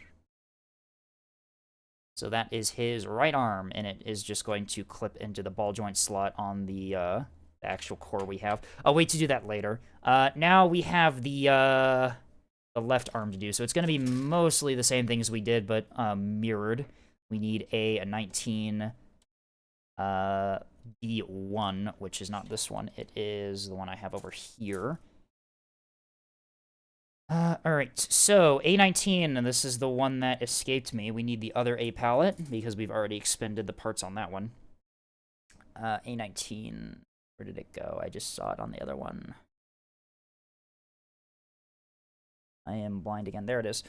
So that is his right arm, and it is just going to clip into the ball joint slot on the actual core we have. I'll wait to do that later. Now we have the left arm to do, so it's going to be mostly the same things we did, but mirrored. We need a 19 D1, which is not this one. It is the one I have over here. Alright, so A19, and this is the one that escaped me. We need the other A palette, because we've already expended the parts on that one. A19, where did it go? I just saw it on the other one. I am blind again. There it is.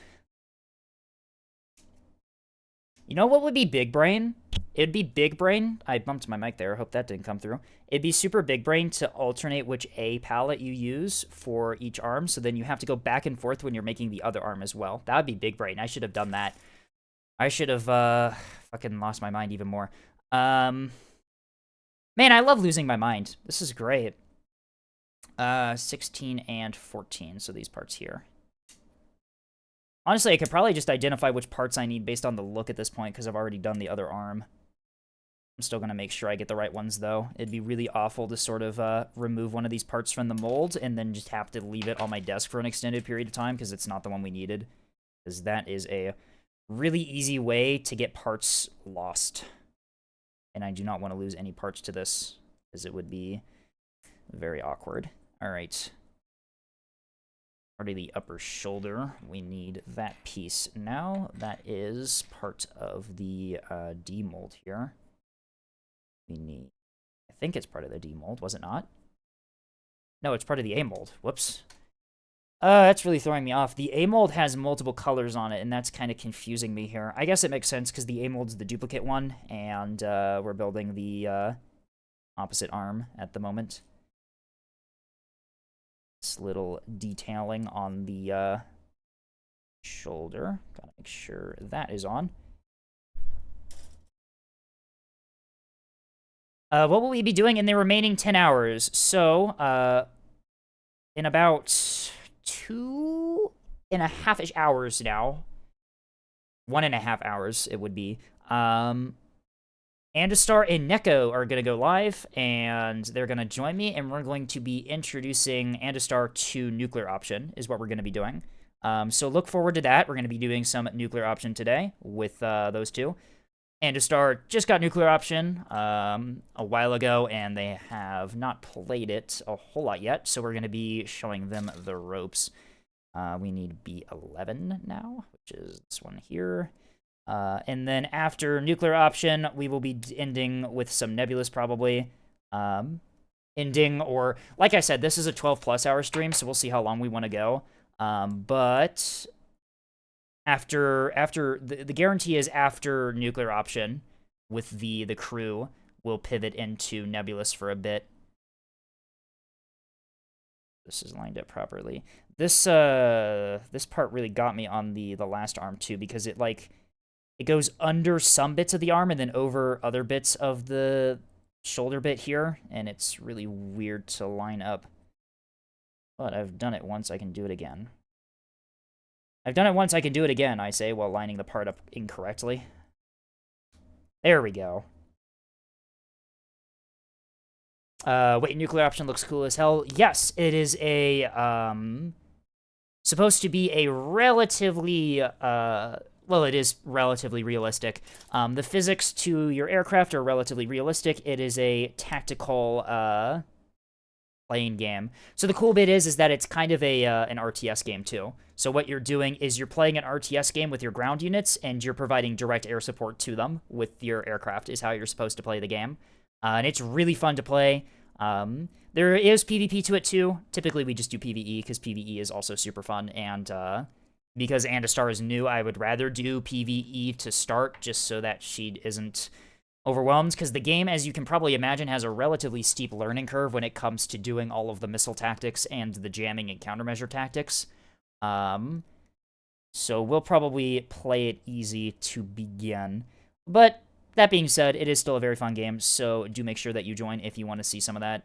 You know what would be big brain? It'd be big brain. I bumped my mic there. I hope that didn't come through. It'd be super big brain to alternate which A palette you use for each arm, so then you have to go back and forth when you're making the other arm as well. That would be big brain. I should have done that. I should have fucking lost my mind even more. Man, I love losing my mind. This is great. 16 and 14, so these parts here. Honestly, I could probably just identify which parts I need based on the look at this point, because I've already done the other arm. I'm still going to make sure I get the right ones, though. It'd be really awful to sort of remove one of these parts from the mold and then just have to leave it on my desk for an extended period of time, because it's not the one we needed. Because that is a really easy way to get parts lost. And I do not want to lose any parts to this, because it would be very awkward. All right. Part of the upper shoulder, we need that piece now. That is part of the D mold here. We need, I think it's part of the D mold, was it not? No, it's part of the A mold. Whoops. That's really throwing me off. The A mold has multiple colors on it, and that's kind of confusing me here. I guess it makes sense because the A mold's the duplicate one, and we're building the opposite arm at the moment. This little detailing on the shoulder. Gotta make sure that is on. What will we be doing in the remaining 10 hours? So, in about 2.5-ish hours now, 1.5 hours it would be, Andestar and Neko are going to go live, and they're going to join me, and we're going to be introducing Andestar to Nuclear Option, is what we're going to be doing. So look forward to that. We're going to be doing some Nuclear Option today with those two. Andestar just got Nuclear Option a while ago, and they have not played it a whole lot yet, so we're going to be showing them the ropes. We need B11 now, which is this one here. And then after Nuclear Option, we will be ending with some Nebulous, probably. Ending, or, like I said, this is a 12-plus hour stream, so we'll see how long we want to go. But after the guarantee is after Nuclear Option, with the crew, we'll pivot into Nebulous for a bit. This is lined up properly. This part really got me on the last arm, too, because it, like, it goes under some bits of the arm and then over other bits of the shoulder bit here, and it's really weird to line up. But I've done it once, I can do it again. I've done it once, I can do it again, I say, while lining the part up incorrectly. There we go. Wait, Nuclear Option looks cool as hell. Yes, it is a, supposed to be a relatively, well, it is relatively realistic. The physics to your aircraft are relatively realistic. It is a tactical playing game. So the cool bit is that it's kind of a an RTS game too. So what you're doing is you're playing an RTS game with your ground units, and you're providing direct air support to them with your aircraft is how you're supposed to play the game. And it's really fun to play. There is PvP to it too. Typically we just do PvE because PvE is also super fun, and because Andestar is new, I would rather do PvE to start, just so that she isn't overwhelmed, because the game, as you can probably imagine, has a relatively steep learning curve when it comes to doing all of the missile tactics and the jamming and countermeasure tactics. So we'll probably play it easy to begin. But that being said, it is still a very fun game, so do make sure that you join if you want to see some of that.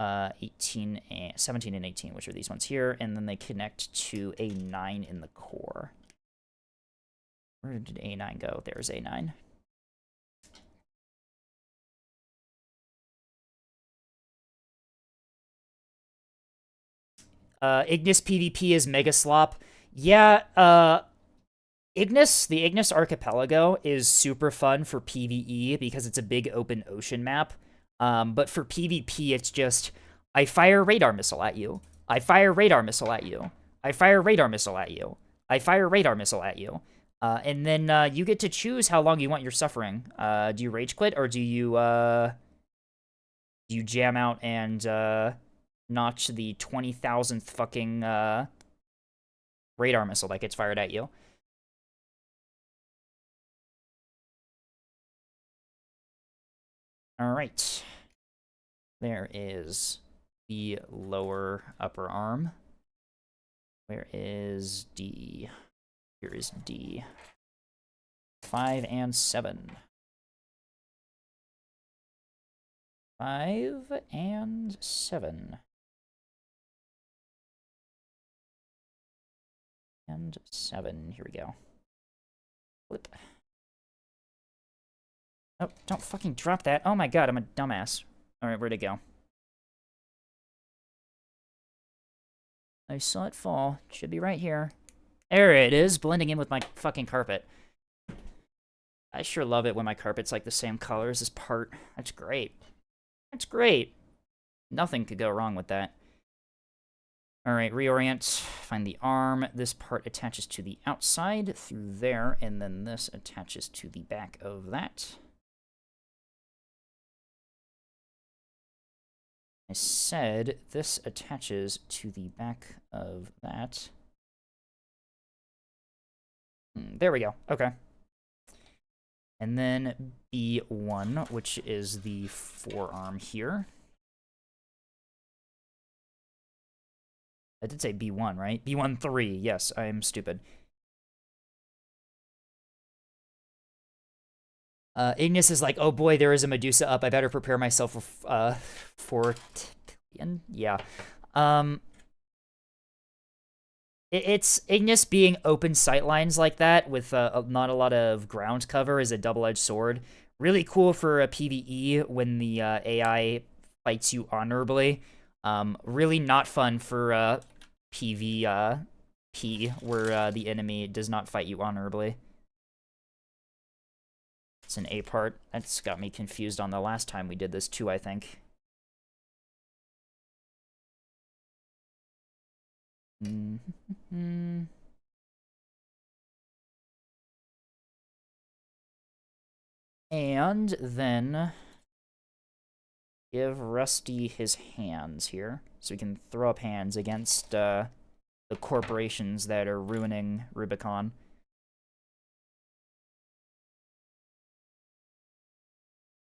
17 and 18, which are these ones here, and then they connect to A9 in the core. Where did A9 go? There's A9. Ignis PvP is Mega Slop. Yeah, Ignis, the Ignis Archipelago is super fun for PvE because it's a big open ocean map. But for PvP, it's just, I fire radar missile at you. I fire radar missile at you. I fire radar missile at you. I fire radar missile at you. And then you get to choose how long you want your suffering. Do you rage quit, or do you jam out and notch the 20,000th fucking radar missile that gets fired at you? All right. There is the lower upper arm. Where is D? Here is D. 5 and 7. 5 and 7. And 7. Here we go. Flip. Oh, don't fucking drop that. Oh my god, I'm a dumbass. Alright, where'd it go? I saw it fall. It should be right here. There it is, blending in with my fucking carpet. I sure love it when my carpet's like the same color as this part. That's great. That's great. Nothing could go wrong with that. Alright, reorient. Find the arm. This part attaches to the outside through there, and then this attaches to the back of that. I said this attaches to the back of that. There we go. Okay. And then B1, which is the forearm here. I did say B1, right? B1-3. Yes, I am stupid. Ignis is like, oh boy, there is a Medusa up. I better prepare myself for yeah. It's Ignis being open sightlines like that with not a lot of ground cover is a double-edged sword. Really cool for a PvE when the AI fights you honorably. Really not fun for PvP where the enemy does not fight you honorably. It's an A part. That's got me confused on the last time we did this too, I think. And then give Rusty his hands here, so we can throw up hands against the corporations that are ruining Rubicon.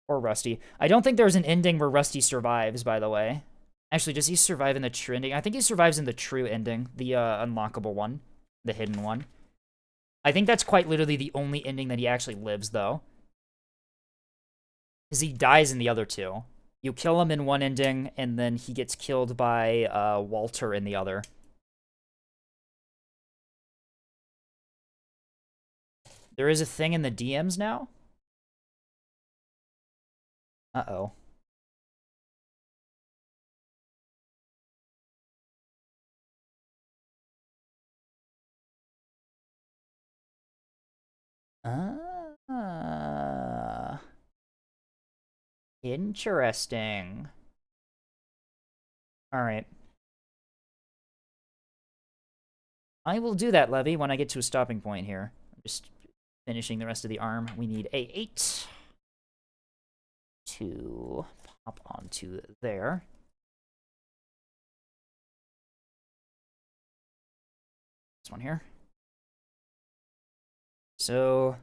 Or Rusty. I don't think there's an ending where Rusty survives, by the way. Actually, does he survive in the true ending? I think he survives in the true ending, the unlockable one, the hidden one. I think that's quite literally the only ending that he actually lives, though. Because he dies in the other two. You kill him in one ending, and then he gets killed by Walter in the other. There is a thing in the DMs now? Uh-oh. Interesting. Alright. I will do that, Levy, when I get to a stopping point here. I'm just finishing the rest of the arm. We need A8 to pop onto there. This one here. So,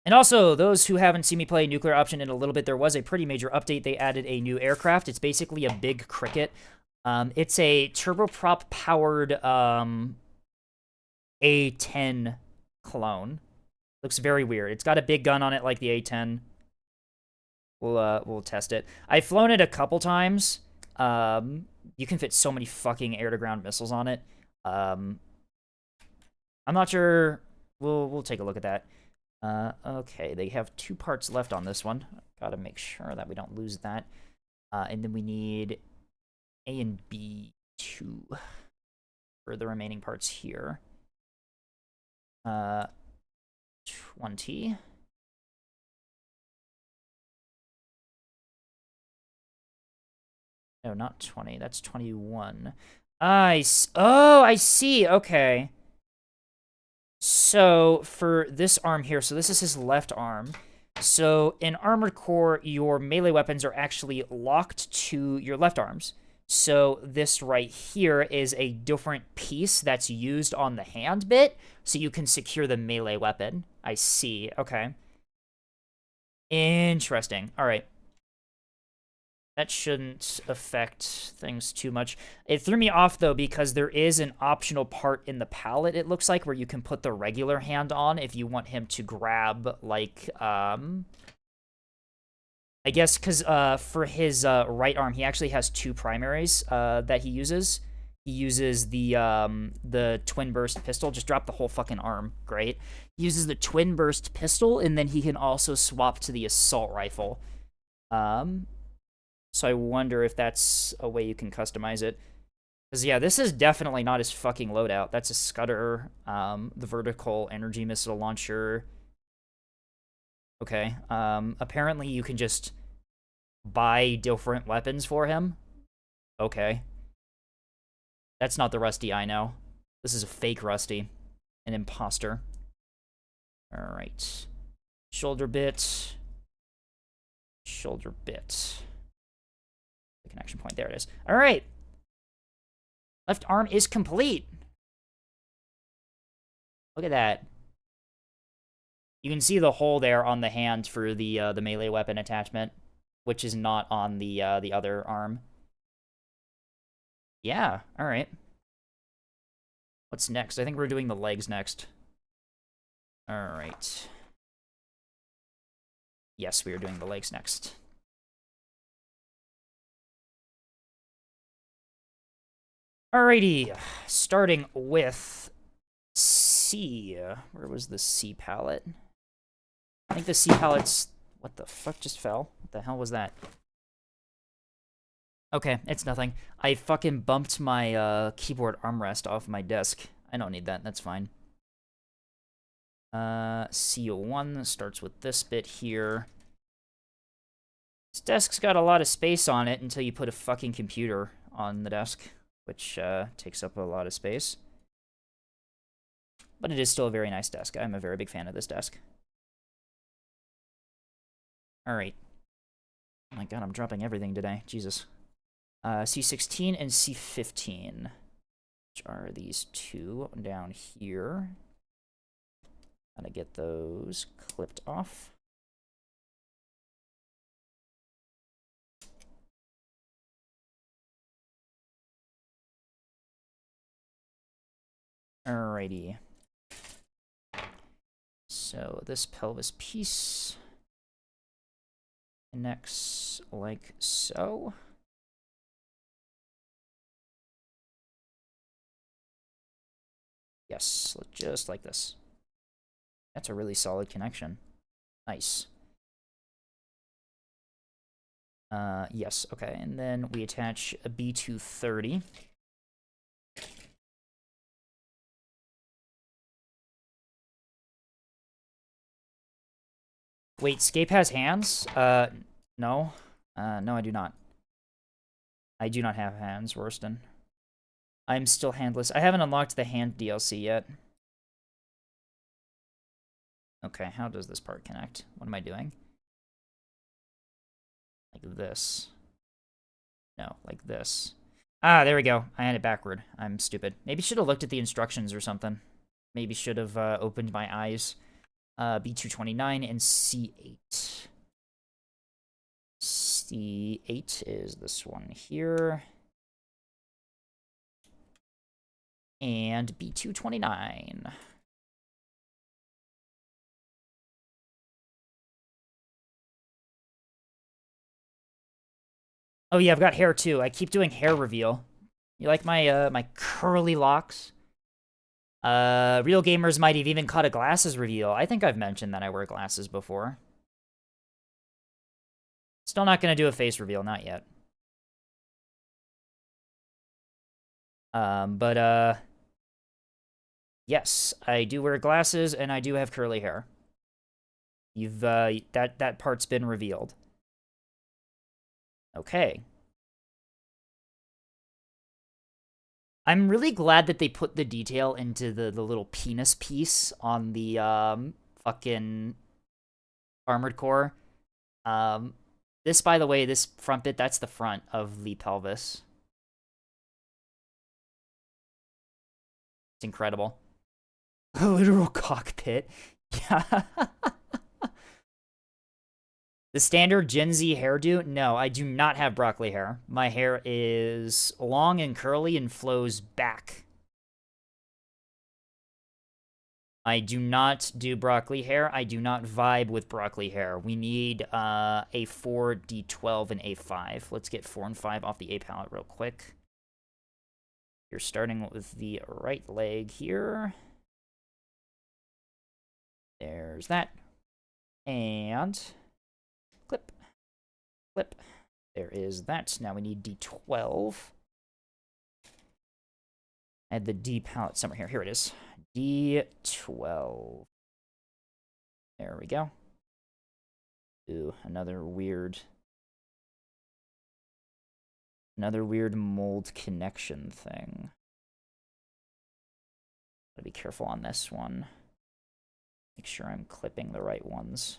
and also, those who haven't seen me play Nuclear Option in a little bit, there was a pretty major update. They added a new aircraft. It's basically a big cricket. It's a turboprop-powered A-10 clone. Looks very weird. It's got a big gun on it like the A10. We'll test it. I've flown it a couple times. You can fit so many fucking air-to-ground missiles on it. I'm not sure. We'll take a look at that. Okay, they have 2 parts left on this one. Gotta make sure that we don't lose that. And then we need A and B2 for the remaining parts here. 20. No, not 20. That's 21. Oh, I see. Okay. So, for this arm here, so this is his left arm. So, in Armored Core, your melee weapons are actually locked to your left arms. So, this right here is a different piece that's used on the hand bit, so you can secure the melee weapon. I see. Okay. Interesting. All right. That shouldn't affect things too much. It threw me off, though, because there is an optional part in the palette, it looks like, where you can put the regular hand on if you want him to grab, like, I guess because for his right arm, he actually has 2 primaries that he uses. He uses the twin burst pistol. Just drop the whole fucking arm. Great. He uses the twin burst pistol, and then he can also swap to the assault rifle. So I wonder if that's a way you can customize it. Because, yeah, this is definitely not his fucking loadout. That's a Scudder, the vertical energy missile launcher. Okay. Apparently you can just buy different weapons for him. Okay. That's not the Rusty I know. This is a fake Rusty. An imposter. Alright. Shoulder bit. Shoulder bit. The connection point. There it is. All right. Left arm is complete. Look at that. You can see the hole there on the hand for the melee weapon attachment, which is not on the other arm. Yeah. All right. What's next? I think we're doing the legs next. All right. Yes, we are doing the legs next. Alrighty, starting with C. Where was the C palette? I think the C palette's... What the fuck just fell? What the hell was that? Okay, it's nothing. I fucking bumped my keyboard armrest off my desk. I don't need that, that's fine. C01 starts with this bit here. This desk's got a lot of space on it until you put a fucking computer on the desk, which takes up a lot of space. But it is still a very nice desk. I'm a very big fan of this desk. Alright. Oh my god, I'm dropping everything today. Jesus. C16 and C15. Which are these 2 down here. Gotta get those clipped off. Alrighty. So this pelvis piece connects like so. Yes, just like this. That's a really solid connection. Nice. Yes, okay, and then we attach a B230. Wait, Scape has hands? No. No, I do not. I do not have hands, Worston. I'm still handless. I haven't unlocked the hand DLC yet. Okay, how does this part connect? What am I doing? Like this. No, like this. Ah, there we go. I had it backward. I'm stupid. Maybe should have looked at the instructions or something. Maybe should have opened my eyes. B229 and C8. C8 is this one here. And B229. Oh yeah, I've got hair too. I keep doing hair reveal. You like my my curly locks? Real gamers might have even caught a glasses reveal. I think I've mentioned that I wear glasses before. Still not gonna do a face reveal, not yet. But yes, I do wear glasses and I do have curly hair. You've that part's been revealed. Okay. I'm really glad that they put the detail into the little penis piece on the fucking armored core. This, by the way, this front bit, that's the front of the pelvis. It's incredible. A literal cockpit. Yeah. The standard Gen Z hairdo? No, I do not have broccoli hair. My hair is long and curly and flows back. I do not do broccoli hair. I do not vibe with broccoli hair. We need A4, D12, and A5. Let's get 4 and 5 off the A palette real quick. You're starting with the right leg here. There's that. And clip, clip. There is that. Now we need D12. I had the D palette somewhere here. Here it is. D12. There we go. Ooh, another weird mold connection thing. Gotta be careful on this one. Make sure I'm clipping the right ones.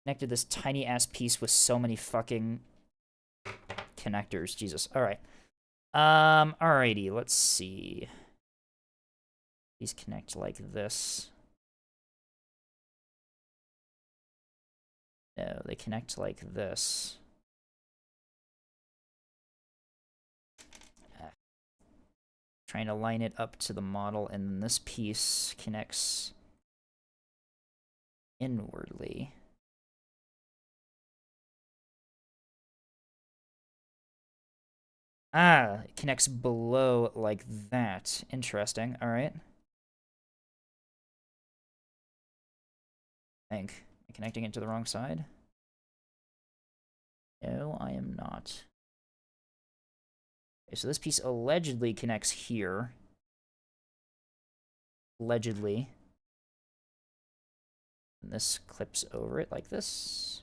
Connected this tiny ass piece with so many fucking connectors. Jesus. Alright. Alrighty, let's see. These connect like this. No, they connect like this. Trying to line it up to the model, and then this piece connects inwardly. Ah, it connects below like that. Interesting. All right. I think. Am I connecting it to the wrong side? No, I am not. Okay, so this piece allegedly connects here. Allegedly. And this clips over it like this.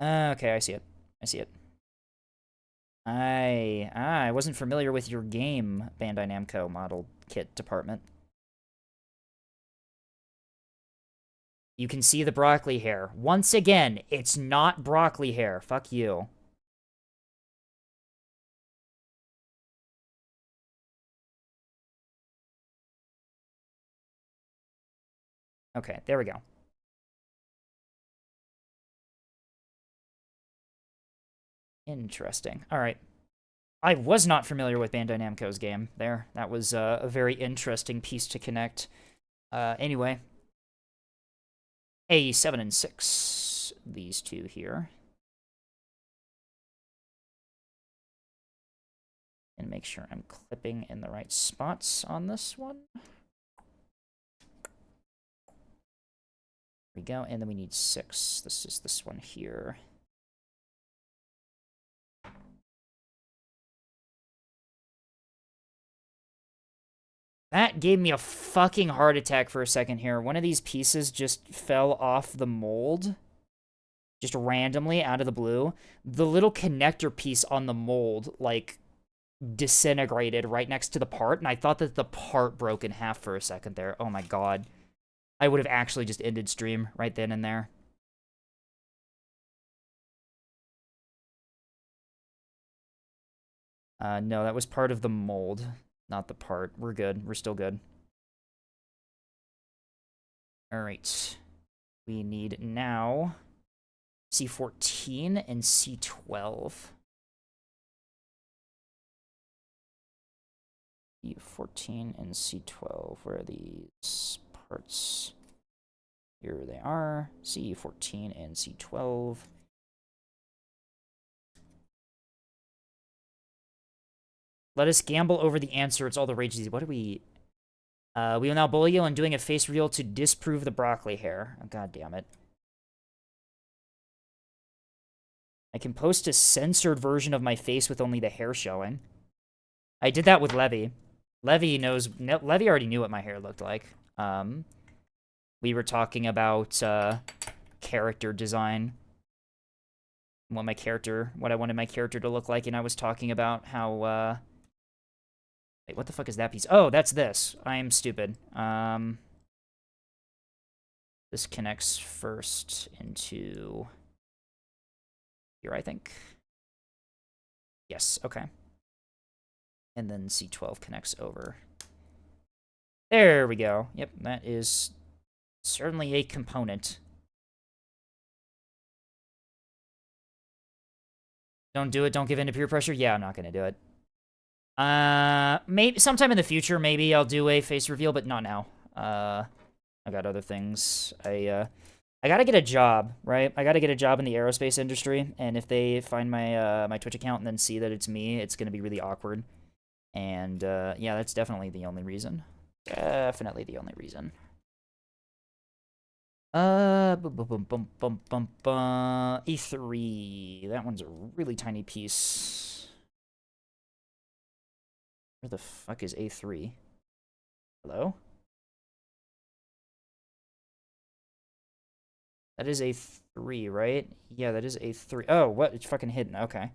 Okay, I see it. I see it. I wasn't familiar with your game, Bandai Namco model kit department. You can see the broccoli hair. Once again, it's not broccoli hair. Fuck you. Okay, there we go. Interesting. All right. I was not familiar with Bandai Namco's game there. That was a very interesting piece to connect. Anyway. A7 and 6. These two here. And make sure I'm clipping in the right spots on this one. There we go. And then we need 6. This is this one here. That gave me a fucking heart attack for a second here. One of these pieces just fell off the mold. Just randomly out of the blue. The little connector piece on the mold, like, disintegrated right next to the part. And I thought that the part broke in half for a second there. Oh my god. I would have actually just ended stream right then and there. No, that was part of the mold. Not the part. We're good. We're still good. Alright. We need now C14 and C12. C14 and C12. Where are these parts. Here they are, C14 and C12. Let us gamble over the answer. It's all the rage. What do we... we will now bully you on doing a face reveal to disprove the broccoli hair. Oh, God damn it. I can post a censored version of my face with only the hair showing. I did that with Levy. Levy already knew what my hair looked like. We were talking about character design. What I wanted my character to look like, and I was talking about how, wait, what the fuck is that piece? Oh, that's this. I am stupid. This connects first into here, I think. Yes, okay. And then C12 connects over. There we go. Yep, that is certainly a component. Don't do it. Don't give in to peer pressure. Yeah, I'm not going to do it. Maybe sometime in the future, maybe I'll do a face reveal, but not now. I got other things. I gotta get a job, right? I gotta get a job in the aerospace industry, and if they find my my Twitch account and then see that it's me, it's gonna be really awkward. And yeah, that's definitely the only reason. Definitely the only reason. E3. That one's a really tiny piece. Where the fuck is A3? Hello? That is A3, right? Yeah, that is A3. Oh, what? It's fucking hidden. Okay.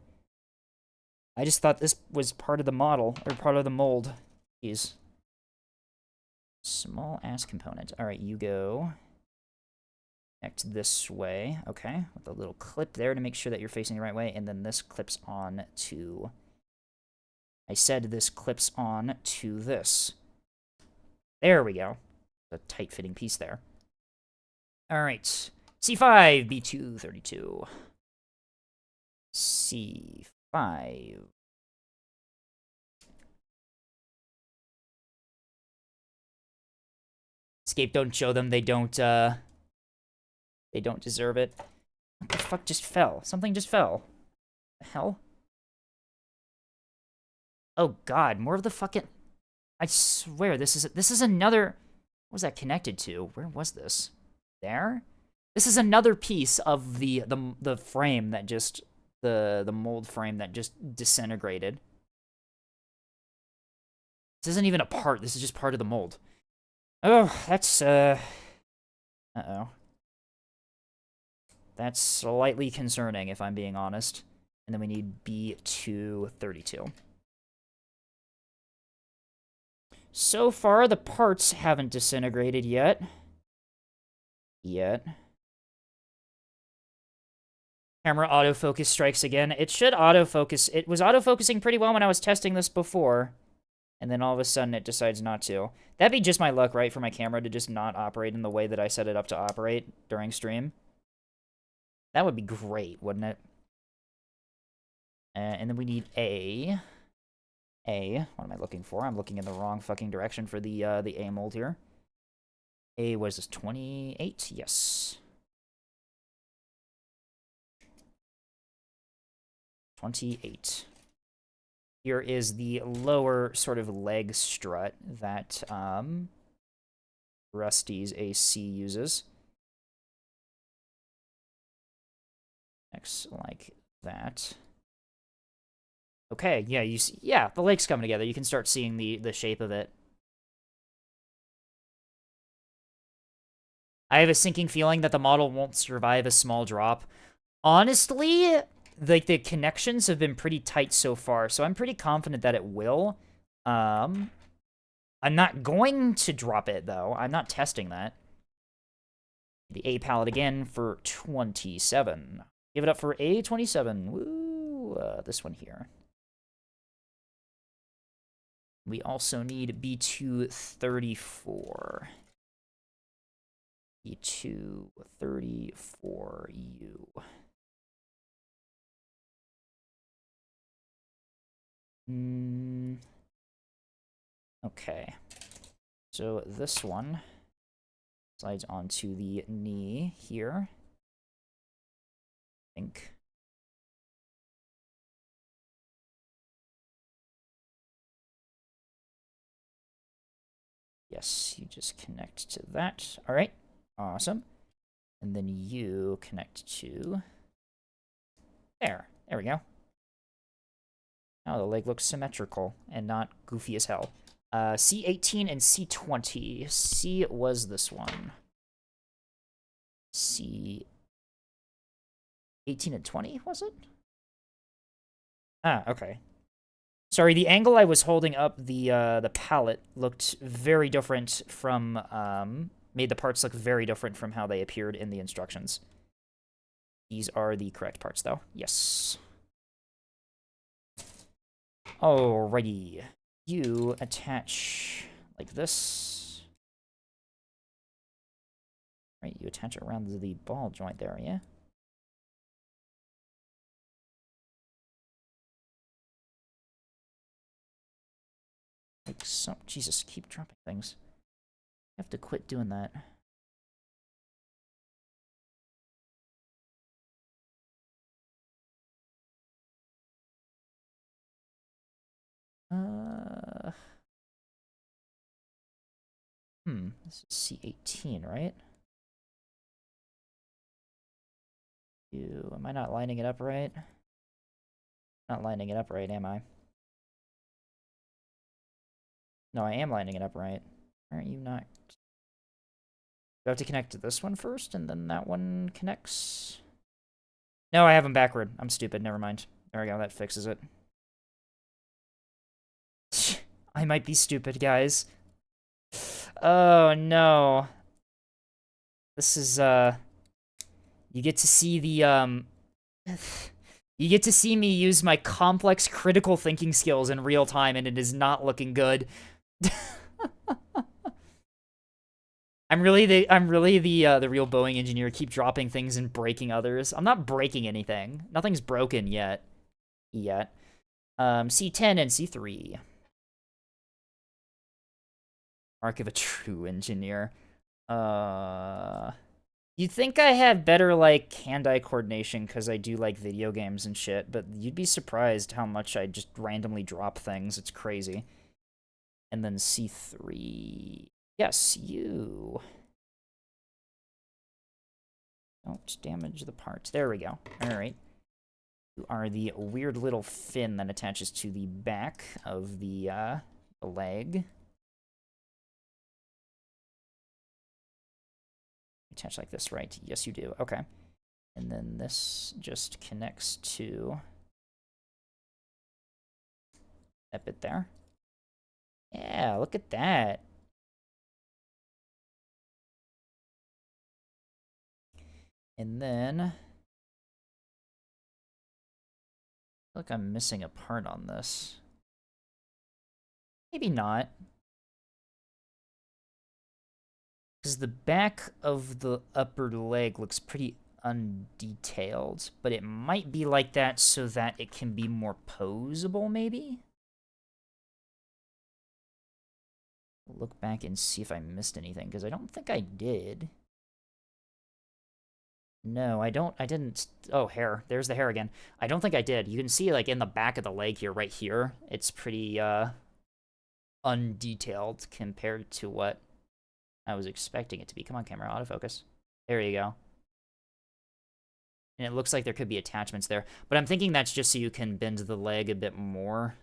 I just thought this was part of the model, or part of the mold. Jeez. Small ass component. Alright, you go. Connect this way. Okay, with a little clip there to make sure that you're facing the right way, and then this clips on to... I said this clips on to this. There we go. A tight-fitting piece there. Alright. C5, B232. C5. Escape, don't show them. They don't deserve it. What the fuck just fell? Something just fell. The hell? Oh god, more of the fucking... I swear, this is another... What was that connected to? Where was this? There? This is another piece of the frame that just... The mold frame that just disintegrated. This isn't even a part. This is just part of the mold. Oh, that's, uh-oh. That's slightly concerning, if I'm being honest. And then we need B232. So far, the parts haven't disintegrated yet. Camera autofocus strikes again. It should autofocus. It was autofocusing pretty well when I was testing this before. And then all of a sudden it decides not to. That'd be just my luck, right, for my camera to just not operate in the way that I set it up to operate during stream. That would be great, wouldn't it? And then we need A. What am I looking for? I'm looking in the wrong fucking direction for the A mold here. A was this 28? Yes. 28. Here is the lower sort of leg strut that Rusty's AC uses. Next, like that. Okay, yeah, you see, yeah, the legs coming together. You can start seeing the shape of it. I have a sinking feeling that the model won't survive a small drop. Honestly, like, the connections have been pretty tight so far, so I'm pretty confident that it will. I'm not going to drop it, though. I'm not testing that. The A palette again for 27. Give it up for A27. Woo! This one here. We also need B234. B234U. Okay. So this one Slides onto the knee here. I think. Yes, you just connect to that. All right, awesome. And then you connect to there. There we go. Now the leg looks symmetrical and not goofy as hell. C18 and C20. C was this one. C18 and 20, was it? Ah, okay. Sorry, the angle I was holding up the palette looked very different from made the parts look very different from how they appeared in the instructions. These are the correct parts though. Yes. Alrighty. You attach like this. Right, you attach it around the ball joint there, yeah? Like some Jesus, keep dropping things. I have to quit doing that. This is C18, right? Am I not lining it up right? Not lining it up right, am I? No, I am lining it up right. Aren't you not? Do I have to connect to this one first, and then that one connects? No, I have them backward. I'm stupid. Never mind. There we go. That fixes it. I might be stupid, guys. Oh, no. This is, You get to see the, You get to see me use my complex critical thinking skills in real time, and it is not looking good. I'm really the real Boeing engineer. Keep dropping things and breaking others. I'm not breaking anything. Nothing's broken yet. C10 and C3. Mark of a true engineer. You'd think I have better, like, hand-eye coordination because I do, like, video games and shit, but you'd be surprised how much I just randomly drop things. It's crazy. And then C3. Yes, you. Don't damage the parts. There we go. Alright. You are the weird little fin that attaches to the back of the leg. Attach like this, right? Yes, you do. Okay. And then this just connects to that bit there. Yeah, look at that. And then, I feel like I'm missing a part on this. Maybe not. Because the back of the upper leg looks pretty undetailed, but it might be like that so that it can be more posable, maybe? Look back and see if I missed anything, because I don't think I did. No, I didn't. Oh, hair. There's the hair again. I don't think I did. You can see, like, in the back of the leg here, right here, it's pretty, undetailed compared to what I was expecting it to be. Come on, camera, autofocus. There you go. And it looks like there could be attachments there. But I'm thinking that's just so you can bend the leg a bit more.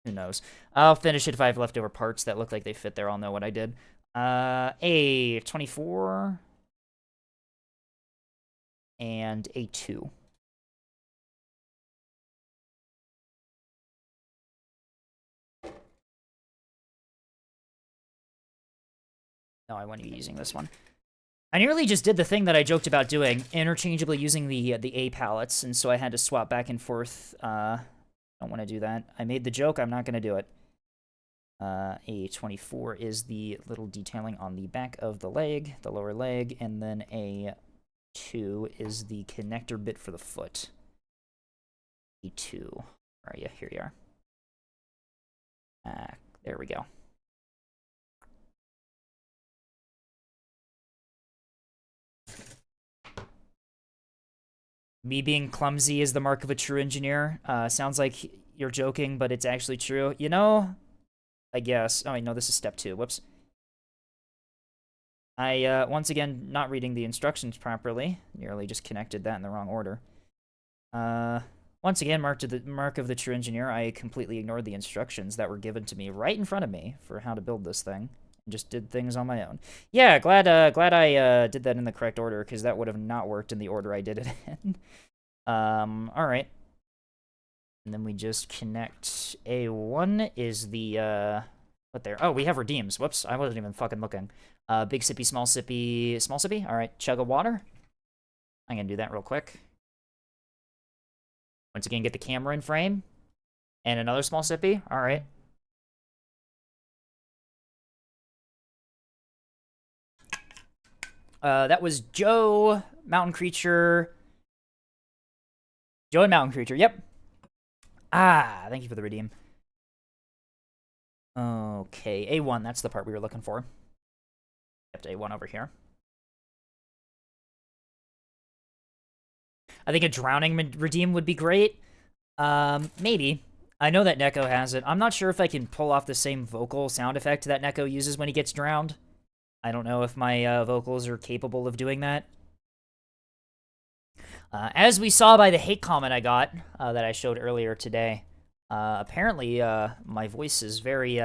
Who knows? I'll finish it if I have leftover parts that look like they fit there. I'll know what I did. A24. And A2. No, I wouldn't be using this one. I nearly just did the thing that I joked about doing, interchangeably using the A palettes, and so I had to swap back and forth. Don't want to do that. I made the joke, I'm not going to do it. A24 is the little detailing on the back of the leg, the lower leg, and then A2 is the connector bit for the foot. A2. Where are you? Here you are. There we go. Me being clumsy is the mark of a true engineer. Sounds like you're joking, but it's actually true. You know, I guess. Oh, wait, no, this is step 2. Whoops. I, once again, not reading the instructions properly. Nearly just connected that in the wrong order. Once again, mark of the true engineer, I completely ignored the instructions that were given to me right in front of me for how to build this thing. And just did things on my own. Yeah, glad I did that in the correct order, because that would have not worked in the order I did it in. Alright. And then we just connect A1 is the, what there? Oh, we have redeems. Whoops, I wasn't even fucking looking. Big sippy, small sippy, small sippy. Alright, chug of water. I'm gonna do that real quick. Once again, get the camera in frame. And another small sippy. Alright. That was Joe, Mountain Creature. Joe and Mountain Creature, yep. Ah, thank you for the redeem. Okay, A1, that's the part we were looking for. Kept A1 over here. I think a drowning redeem would be great. Maybe. I know that Neko has it. I'm not sure if I can pull off the same vocal sound effect that Neko uses when he gets drowned. I don't know if my vocals are capable of doing that. As we saw by the hate comment I got that I showed earlier today, apparently my voice is very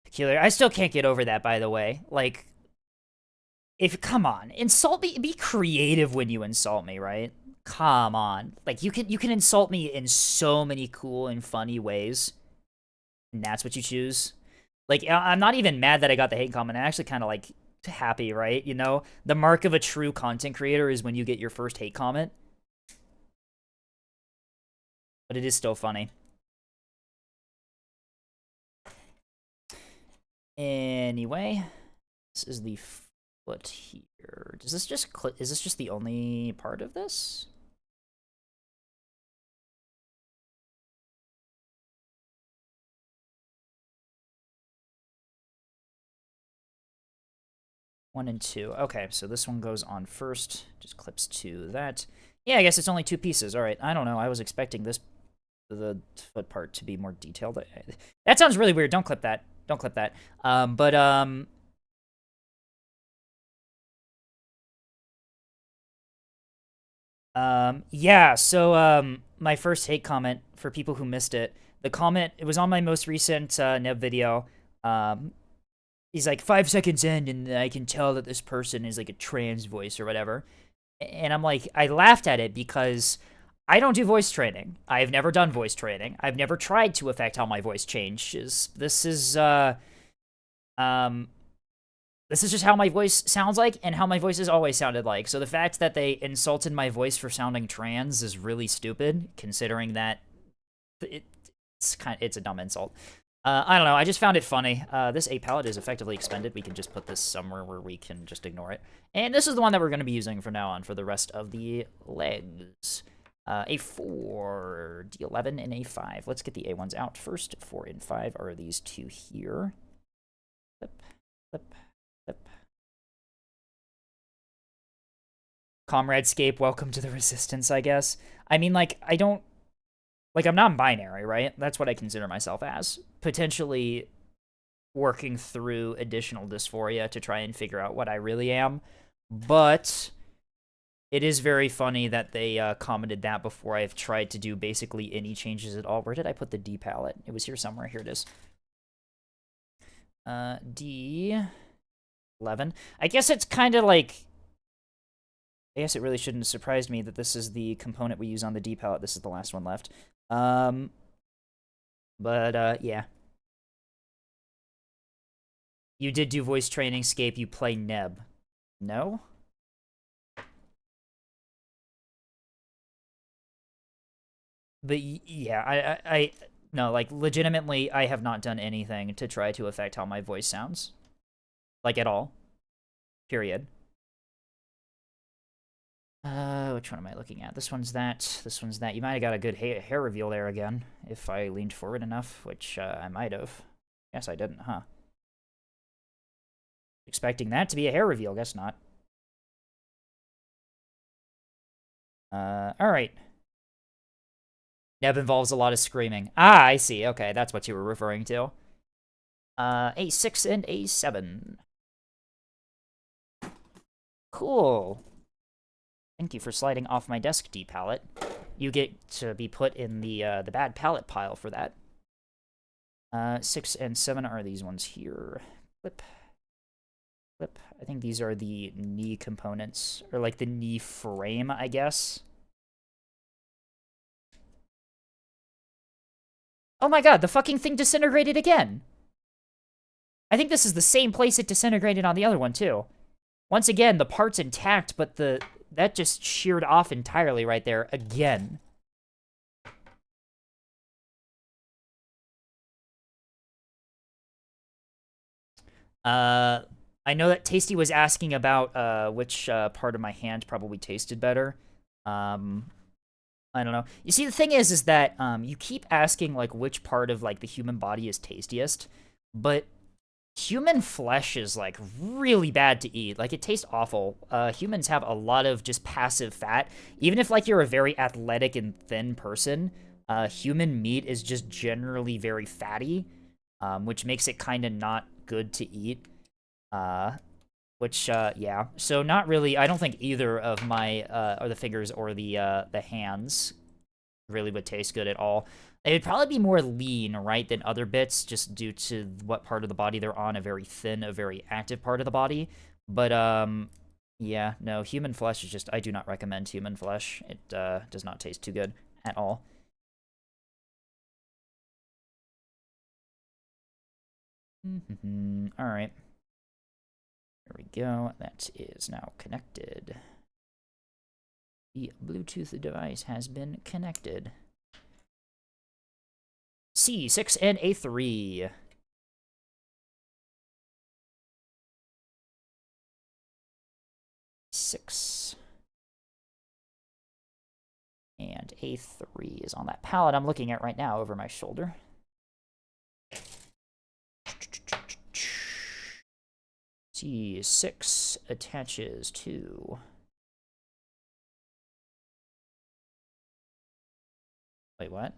peculiar. I still can't get over that, by the way. Like, come on, insult me, be creative when you insult me, right? Come on. Like, you can insult me in so many cool and funny ways, and that's what you choose. Like, I'm not even mad that I got the hate comment. I'm actually kind of, like, happy, right? You know? The mark of a true content creator is when you get your first hate comment. But it is still funny. Anyway, this is the foot here. Does this just is this just the only part of this? One and two. Okay, so this one goes on first. Just clips to that. Yeah, I guess it's only 2 pieces. All right. I don't know. I was expecting the foot part to be more detailed. That sounds really weird. Don't clip that. Don't clip that. Yeah, so, my first hate comment, for people who missed it, the comment, it was on my most recent, Neb video. He's like, 5 seconds in, and I can tell that this person is like a trans voice or whatever. And I'm like, I laughed at it because I don't do voice training. I've never done voice training. I've never tried to affect how my voice changes. This is just how my voice sounds like and how my voice has always sounded like. So the fact that they insulted my voice for sounding trans is really stupid, considering that it's a dumb insult. I don't know. I just found it funny. This A palette is effectively expended. We can just put this somewhere where we can just ignore it. And this is the one that we're going to be using from now on for the rest of the legs. A4, D11, and A5. Let's get the A1s out first. 4 and 5 are these 2 here. Flip, flip, flip. Comradescape, welcome to the resistance, I guess. I mean, like, I'm non-binary, right? That's what I consider myself as. Potentially working through additional dysphoria to try and figure out what I really am. But it is very funny that they commented that before I've tried to do basically any changes at all. Where did I put the D palette? It was here somewhere. Here it is. D11. I guess it's kind of like... I guess it really shouldn't have surprised me that this is the component we use on the D palette. This is the last one left. Yeah. You did do voice training, Scape. You play Neb. No? But yeah, no, like, legitimately, I have not done anything to try to affect how my voice sounds. Like, at all. Period. Which one am I looking at? This one's that. This one's that. You might have got a good hair reveal there again, if I leaned forward enough, which I might have. Guess I didn't, huh? Expecting that to be a hair reveal. Guess not. Alright. Neb involves a lot of screaming. Ah, I see. Okay, that's what you were referring to. A6 and A7. Cool. Thank you for sliding off my desk, D-pallet. You get to be put in the bad pallet pile for that. 6 and 7 are these ones here. Flip. Flip. I think these are the knee components, or like the knee frame, I guess. Oh my god, the fucking thing disintegrated again! I think this is the same place it disintegrated on the other one, too. Once again, the part's intact, but that just sheared off entirely right there again. I know that Tasty was asking about which part of my hand probably tasted better. I don't know. You see, the thing is that you keep asking like which part of like the human body is tastiest, but human flesh is like really bad to eat. Like it tastes awful. Humans have a lot of just passive fat. Even if like you're a very athletic and thin person, human meat is just generally very fatty, which makes it kind of not good to eat. Yeah. So not really. I don't think either of my or the fingers or the hands really would taste good at all. It'd probably be more lean, right, than other bits, just due to what part of the body they're on, a very thin, a very active part of the body. But, yeah, no, human flesh is just, I do not recommend human flesh. It, does not taste too good at all. All right. There we go. That is now connected. The Bluetooth device has been connected. C6 and A3. Six. And A3 is on that pallet I'm looking at right now over my shoulder. C6 attaches to... Wait, what?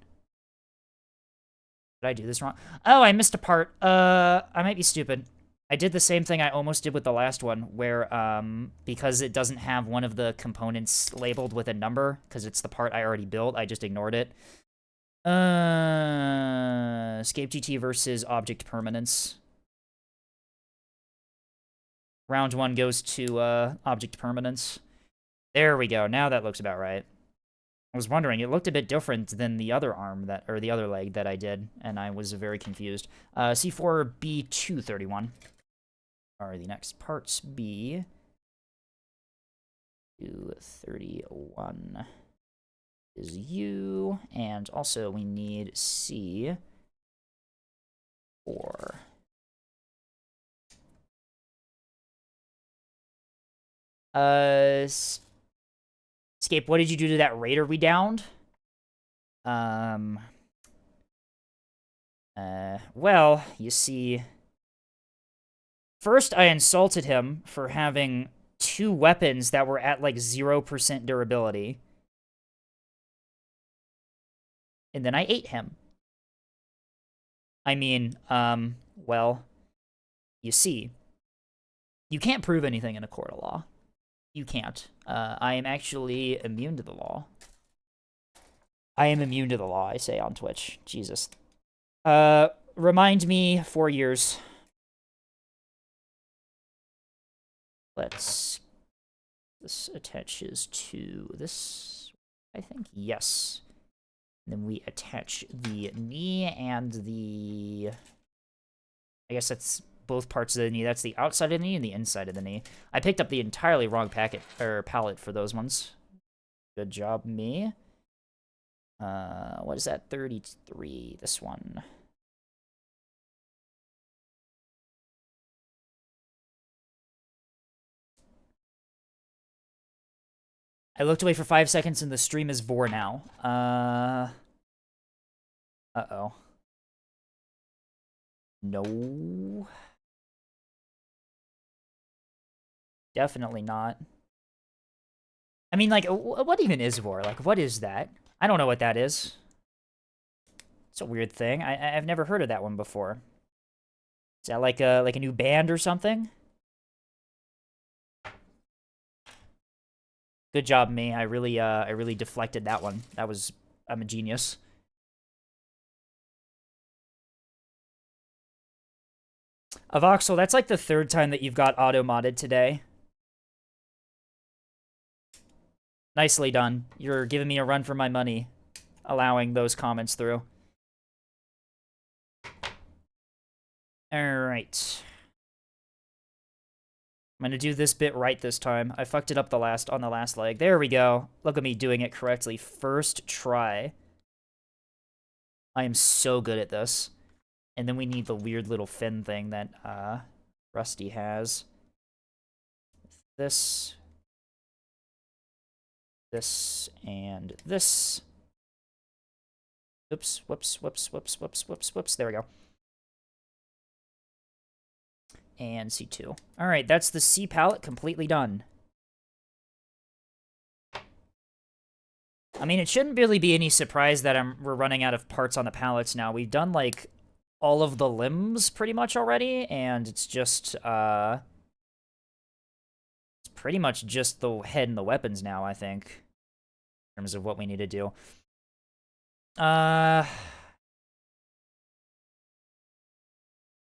Did I do this wrong? Oh, I missed a part. I might be stupid. I did the same thing I almost did with the last one, where, because it doesn't have one of the components labeled with a number, because it's the part I already built, I just ignored it. Escape GT versus Object Permanence. Round 1 goes to, Object Permanence. There we go. Now that looks about right. I was wondering, it looked a bit different than the other arm or the other leg that I did, and I was very confused. C4B231 are the next parts. B231 is U, and also we need C4. Escape, what did you do to that raider we downed? Well, you see... First, I insulted him for having 2 weapons that were at, like, 0% durability. And then I ate him. I mean, well, you see, you can't prove anything in a court of law. You can't. I am actually immune to the law. I am immune to the law, I say on Twitch. Jesus. Remind me 4 years. This attaches to this, I think. Yes. And then we attach the knee and the... I guess that's both parts of the knee. That's the outside of the knee and the inside of the knee. I picked up the entirely wrong palette for those ones. Good job, me. What is that? 33, this one. I looked away for 5 seconds and the stream is bore now. Uh-oh. No. Definitely not. I mean, like, what even is Vor? Like, what is that? I don't know what that is. It's a weird thing. I've never heard of that one before. Is that like a new band or something? Good job, me. I really deflected that one. I'm a genius. Avoxel, that's like the third time that you've got auto-modded today. Nicely done. You're giving me a run for my money, allowing those comments through. Alright. I'm gonna do this bit right this time. I fucked it up on the last leg. There we go. Look at me doing it correctly. First try. I am so good at this. And then we need the weird little fin thing that Rusty has. This, and this. Oops, whoops. There we go. And C2. All right, that's the C palette completely done. I mean, it shouldn't really be any surprise that we're running out of parts on the palettes now. We've done, like, all of the limbs pretty much already, and it's just, it's pretty much just the head and the weapons now, I think, in terms of what we need to do.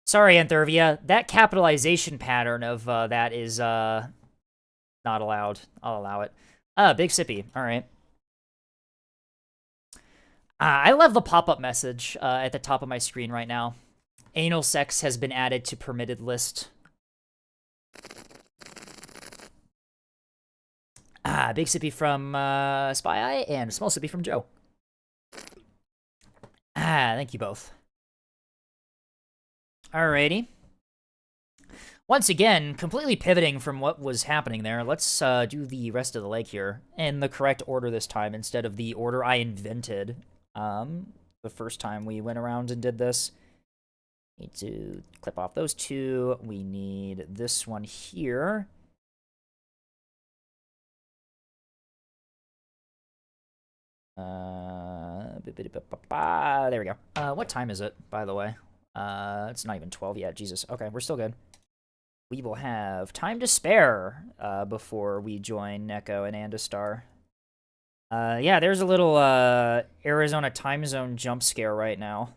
Sorry, Anthervia. That capitalization pattern of that is not allowed. I'll allow it. Big Sippy. All right. I love the pop-up message at the top of my screen right now. Anal sex has been added to permitted list. Big Sippy from Spy Eye and Small Sippy from Joe. Thank you both. Alrighty. Once again, completely pivoting from what was happening there, let's do the rest of the leg here in the correct order this time instead of the order I invented the first time we went around and did this. Need to clip off those two. We need this one here. There we go. What time is it, by the way? It's not even 12 yet. Jesus. Okay, we're still good. We will have time to spare before we join Neko and Andestar. Yeah, there's a little Arizona time zone jump scare right now.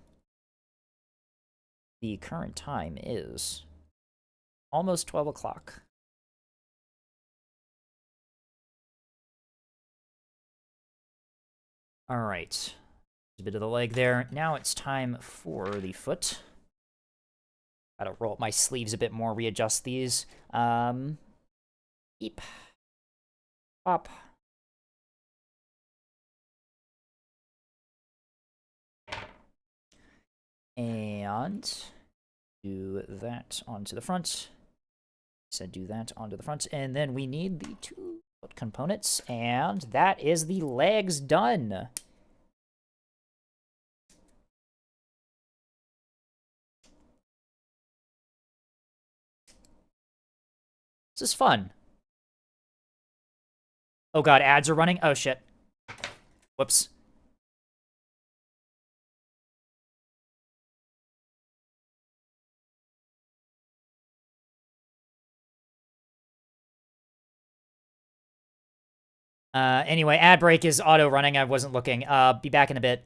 The current time is almost 12 o'clock. All right. A bit of the leg there. Now it's time for the foot. Gotta roll up my sleeves a bit more, readjust these. Eep. Pop. And do that onto the front. Said do that onto the front. And then we need the two foot components. And that is the legs done. This is fun. Oh god, ads are running? Oh shit. Whoops. Anyway, ad break is auto running. I wasn't looking. Be back in a bit.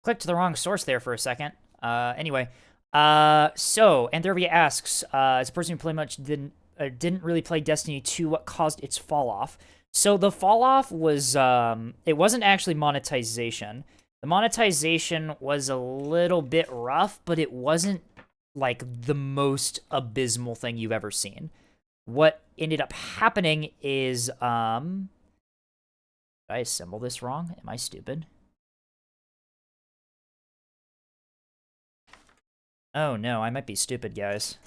Clicked the wrong source there for a second. Anyway. So Anthropia asks, as a person who pretty much didn't really play Destiny 2, what caused its fall off? So the fall off was, it wasn't actually monetization. The monetization was a little bit rough, but it wasn't like the most abysmal thing you've ever seen. What ended up happening is, did I assemble this wrong? Am I stupid? Oh no, I might be stupid, guys.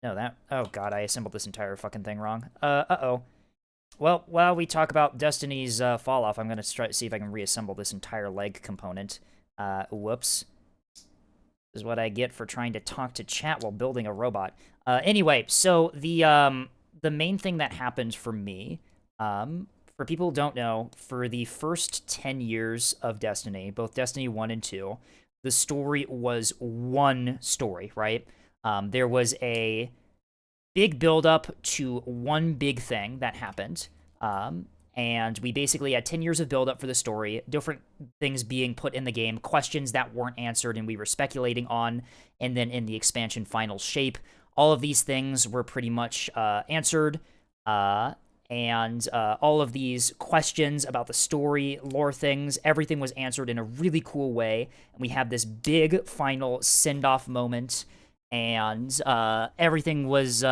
No, oh god, I assembled this entire fucking thing wrong. Uh-oh. Well, while we talk about Destiny's fall off, I'm gonna try to see if I can reassemble this entire leg component. Whoops. This is what I get for trying to talk to chat while building a robot. Anyway, so the main thing that happened for me, for people who don't know, for the first 10 years of Destiny, both Destiny 1 and 2, the story was one story, right? There was a big build-up to one big thing that happened, and we basically had 10 years of build-up for the story, different things being put in the game, questions that weren't answered and we were speculating on, and then in the expansion final shape, all of these things were pretty much answered, and all of these questions about the story, lore things, everything was answered in a really cool way. And we have this big final send-off moment, and everything was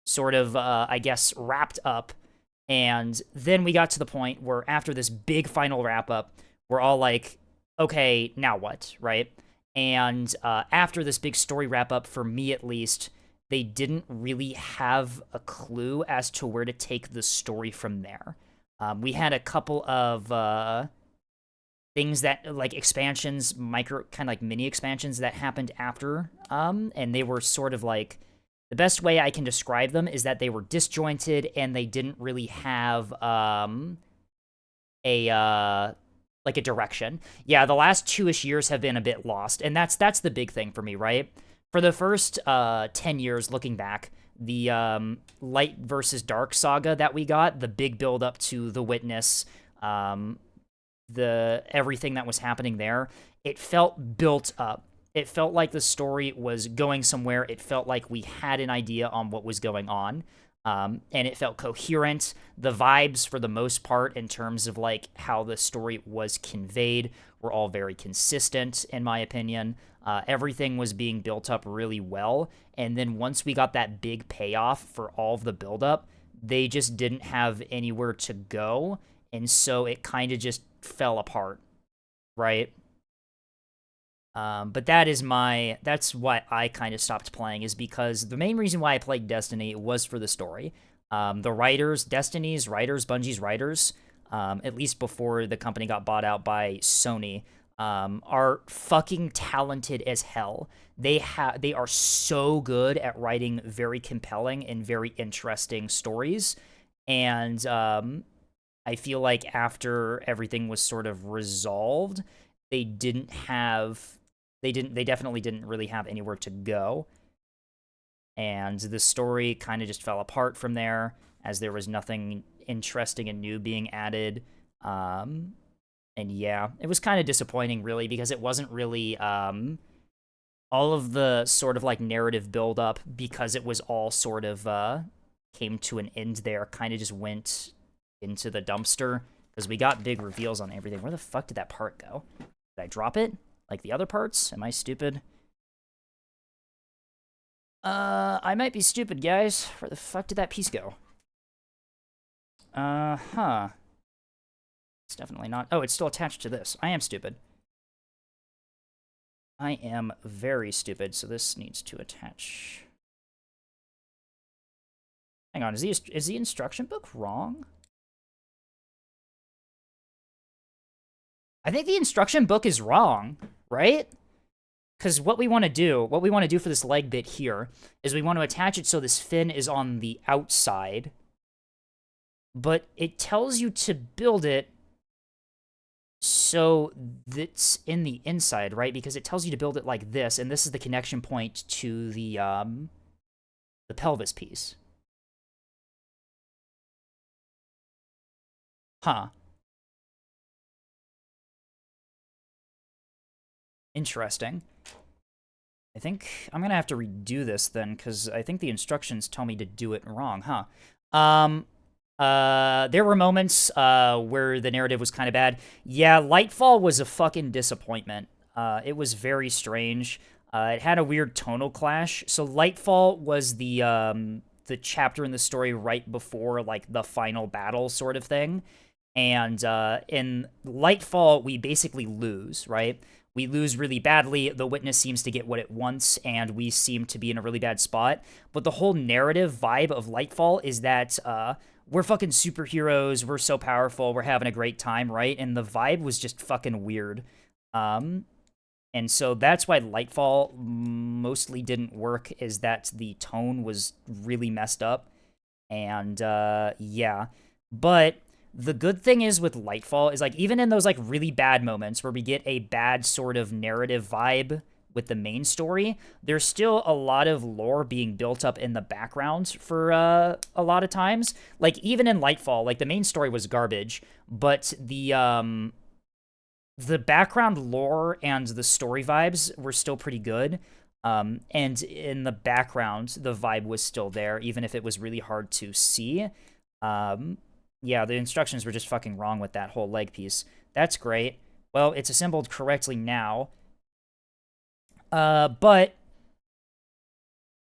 sort of, I guess, wrapped up. And then we got to the point where after this big final wrap-up, we're all like, okay, now what, right? And after this big story wrap-up, for me at least, they didn't really have a clue as to where to take the story from there. We had a couple of things that, like, expansions, kind of like mini expansions that happened after, and they were sort of like, the best way I can describe them is that they were disjointed and they didn't really have like a direction. Yeah, the last 2-ish years have been a bit lost, and that's the big thing for me, right? For the first 10 years, looking back, the Light versus Dark saga that we got, the big build up to the Witness, the everything that was happening there, it felt built up. It felt like the story was going somewhere. It felt like we had an idea on what was going on. And it felt coherent. The vibes, for the most part, in terms of like how the story was conveyed, were all very consistent, in my opinion. Everything was being built up really well. And then once we got that big payoff for all of the buildup, they just didn't have anywhere to go. And so it kind of just fell apart, right? But that's what I kind of stopped playing, is because the main reason why I played Destiny was for the story. The writers, Destiny's writers, Bungie's writers, at least before the company got bought out by Sony, are fucking talented as hell. They are so good at writing very compelling and very interesting stories. And I feel like after everything was sort of resolved, they definitely didn't really have anywhere to go. And the story kind of just fell apart from there, as there was nothing interesting and new being added. And yeah, it was kind of disappointing, really, because it wasn't really all of the sort of like narrative buildup, because it was all sort of came to an end there, kind of just went into the dumpster, because we got big reveals on everything. Where the fuck did that part go? Did I drop it? Like the other parts? Am I stupid? I might be stupid, guys. Where the fuck did that piece go? Huh. It's definitely not. Oh, it's still attached to this. I am stupid. I am very stupid, so this needs to attach. Hang on, is the instruction book wrong? I think the instruction book is wrong, right? Because what we want to do for this leg bit here, is we want to attach it so this fin is on the outside. But it tells you to build it so that's in the inside, right? Because it tells you to build it like this, and this is the connection point to the pelvis piece. Huh. Interesting. I think I'm gonna have to redo this then, because I think the instructions tell me to do it wrong, huh? There were moments where the narrative was kind of bad. Yeah, Lightfall was a fucking disappointment. It was very strange. It had a weird tonal clash. So Lightfall was the chapter in the story right before like the final battle sort of thing. And in Lightfall, we basically lose, right? We lose really badly. The Witness seems to get what it wants, and we seem to be in a really bad spot. But the whole narrative vibe of Lightfall is that we're fucking superheroes. We're so powerful. We're having a great time, right? And the vibe was just fucking weird. And so that's why Lightfall mostly didn't work, is that the tone was really messed up. And yeah. But the good thing is with Lightfall is, like, even in those, like, really bad moments where we get a bad sort of narrative vibe with the main story, there's still a lot of lore being built up in the background for a lot of times. Like, even in Lightfall, like, the main story was garbage, but the background lore and the story vibes were still pretty good. And in the background, the vibe was still there, even if it was really hard to see. Yeah, the instructions were just fucking wrong with that whole leg piece. That's great. Well, it's assembled correctly now. But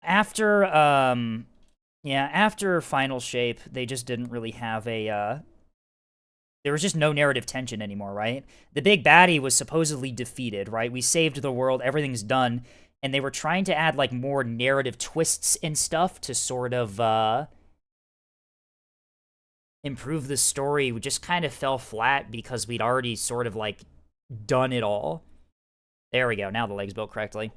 after, yeah, after Final Shape, they just didn't really have a, there was just no narrative tension anymore, right? The big baddie was supposedly defeated, right? We saved the world, everything's done, and they were trying to add, like, more narrative twists and stuff to sort of, improve the story. We just kind of fell flat because we'd already sort of, like, done it all. There we go. Now the leg's built correctly.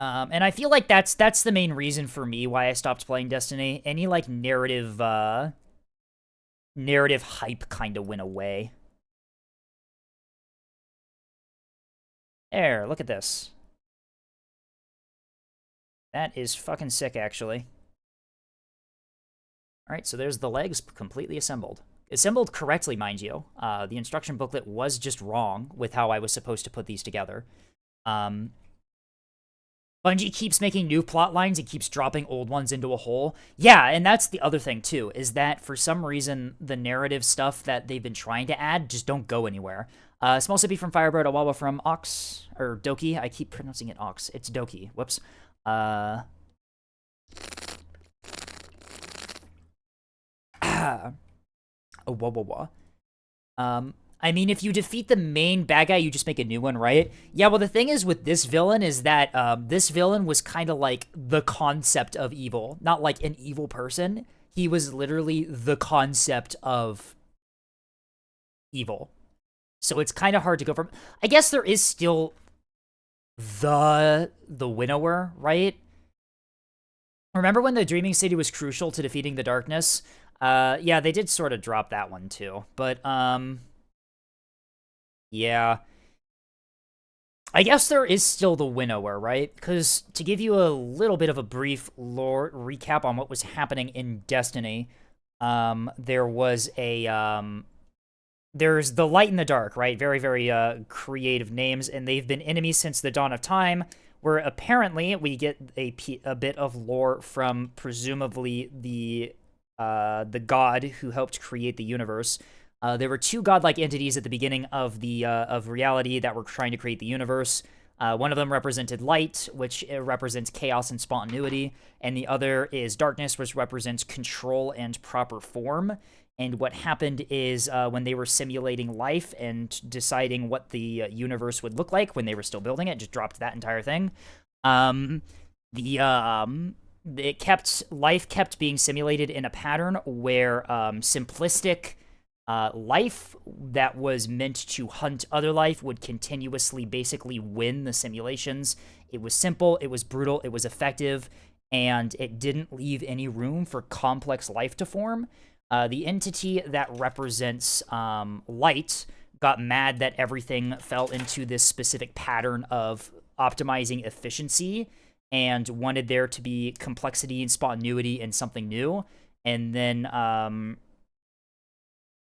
And I feel like that's the main reason for me why I stopped playing Destiny. Any, like, narrative hype kind of went away. There, look at this. That is fucking sick, actually. All right, so there's the legs completely assembled. Assembled correctly, mind you. The instruction booklet was just wrong with how I was supposed to put these together. Bungie keeps making new plot lines and keeps dropping old ones into a hole. Yeah, and that's the other thing, too, is that for some reason, the narrative stuff that they've been trying to add just don't go anywhere. Small sippy from Firebird, a Wawa from Ox, or Doki. I keep pronouncing it Ox. It's Doki. Whoops. Oh, whoa, whoa, whoa. I mean, if you defeat the main bad guy, you just make a new one, right? Yeah, well, the thing is with this villain is that this villain was kind of like the concept of evil, not like an evil person. He was literally the concept of evil. So it's kind of hard to go from. I guess there is still the winnower, right? Remember when the Dreaming City was crucial to defeating the darkness? Yeah, they did sort of drop that one too. But, yeah. I guess there is still the winnower, right? Because to give you a little bit of a brief lore recap on what was happening in Destiny, there was a, there's the Light and the Dark, right? Very, very, creative names, and they've been enemies since the dawn of time, where apparently we get a bit of lore from presumably the god who helped create the universe. There were two godlike entities at the beginning of the of reality that were trying to create the universe. One of them represented light, which represents chaos and spontaneity, and the other is darkness, which represents control and proper form. And what happened is when they were simulating life and deciding what the universe would look like when they were still building it, just dropped that entire thing. Life kept being simulated in a pattern where simplistic life that was meant to hunt other life would continuously basically win the simulations. It was simple, it was brutal, it was effective, and it didn't leave any room for complex life to form. The entity that represents light got mad that everything fell into this specific pattern of optimizing efficiency and wanted there to be complexity and spontaneity and something new. And then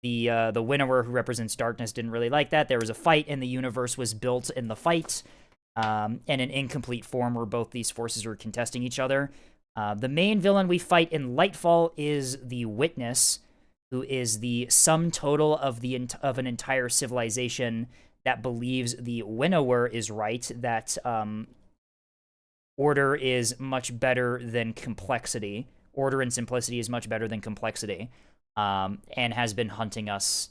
The Winnower, who represents darkness, didn't really like that. There was a fight, and the universe was built in the fight, in an incomplete form where both these forces were contesting each other. The main villain we fight in Lightfall is the Witness, who is the sum total of an entire civilization that believes the Winnower is right, that order is much better than complexity. Order and simplicity is much better than complexity, and has been hunting us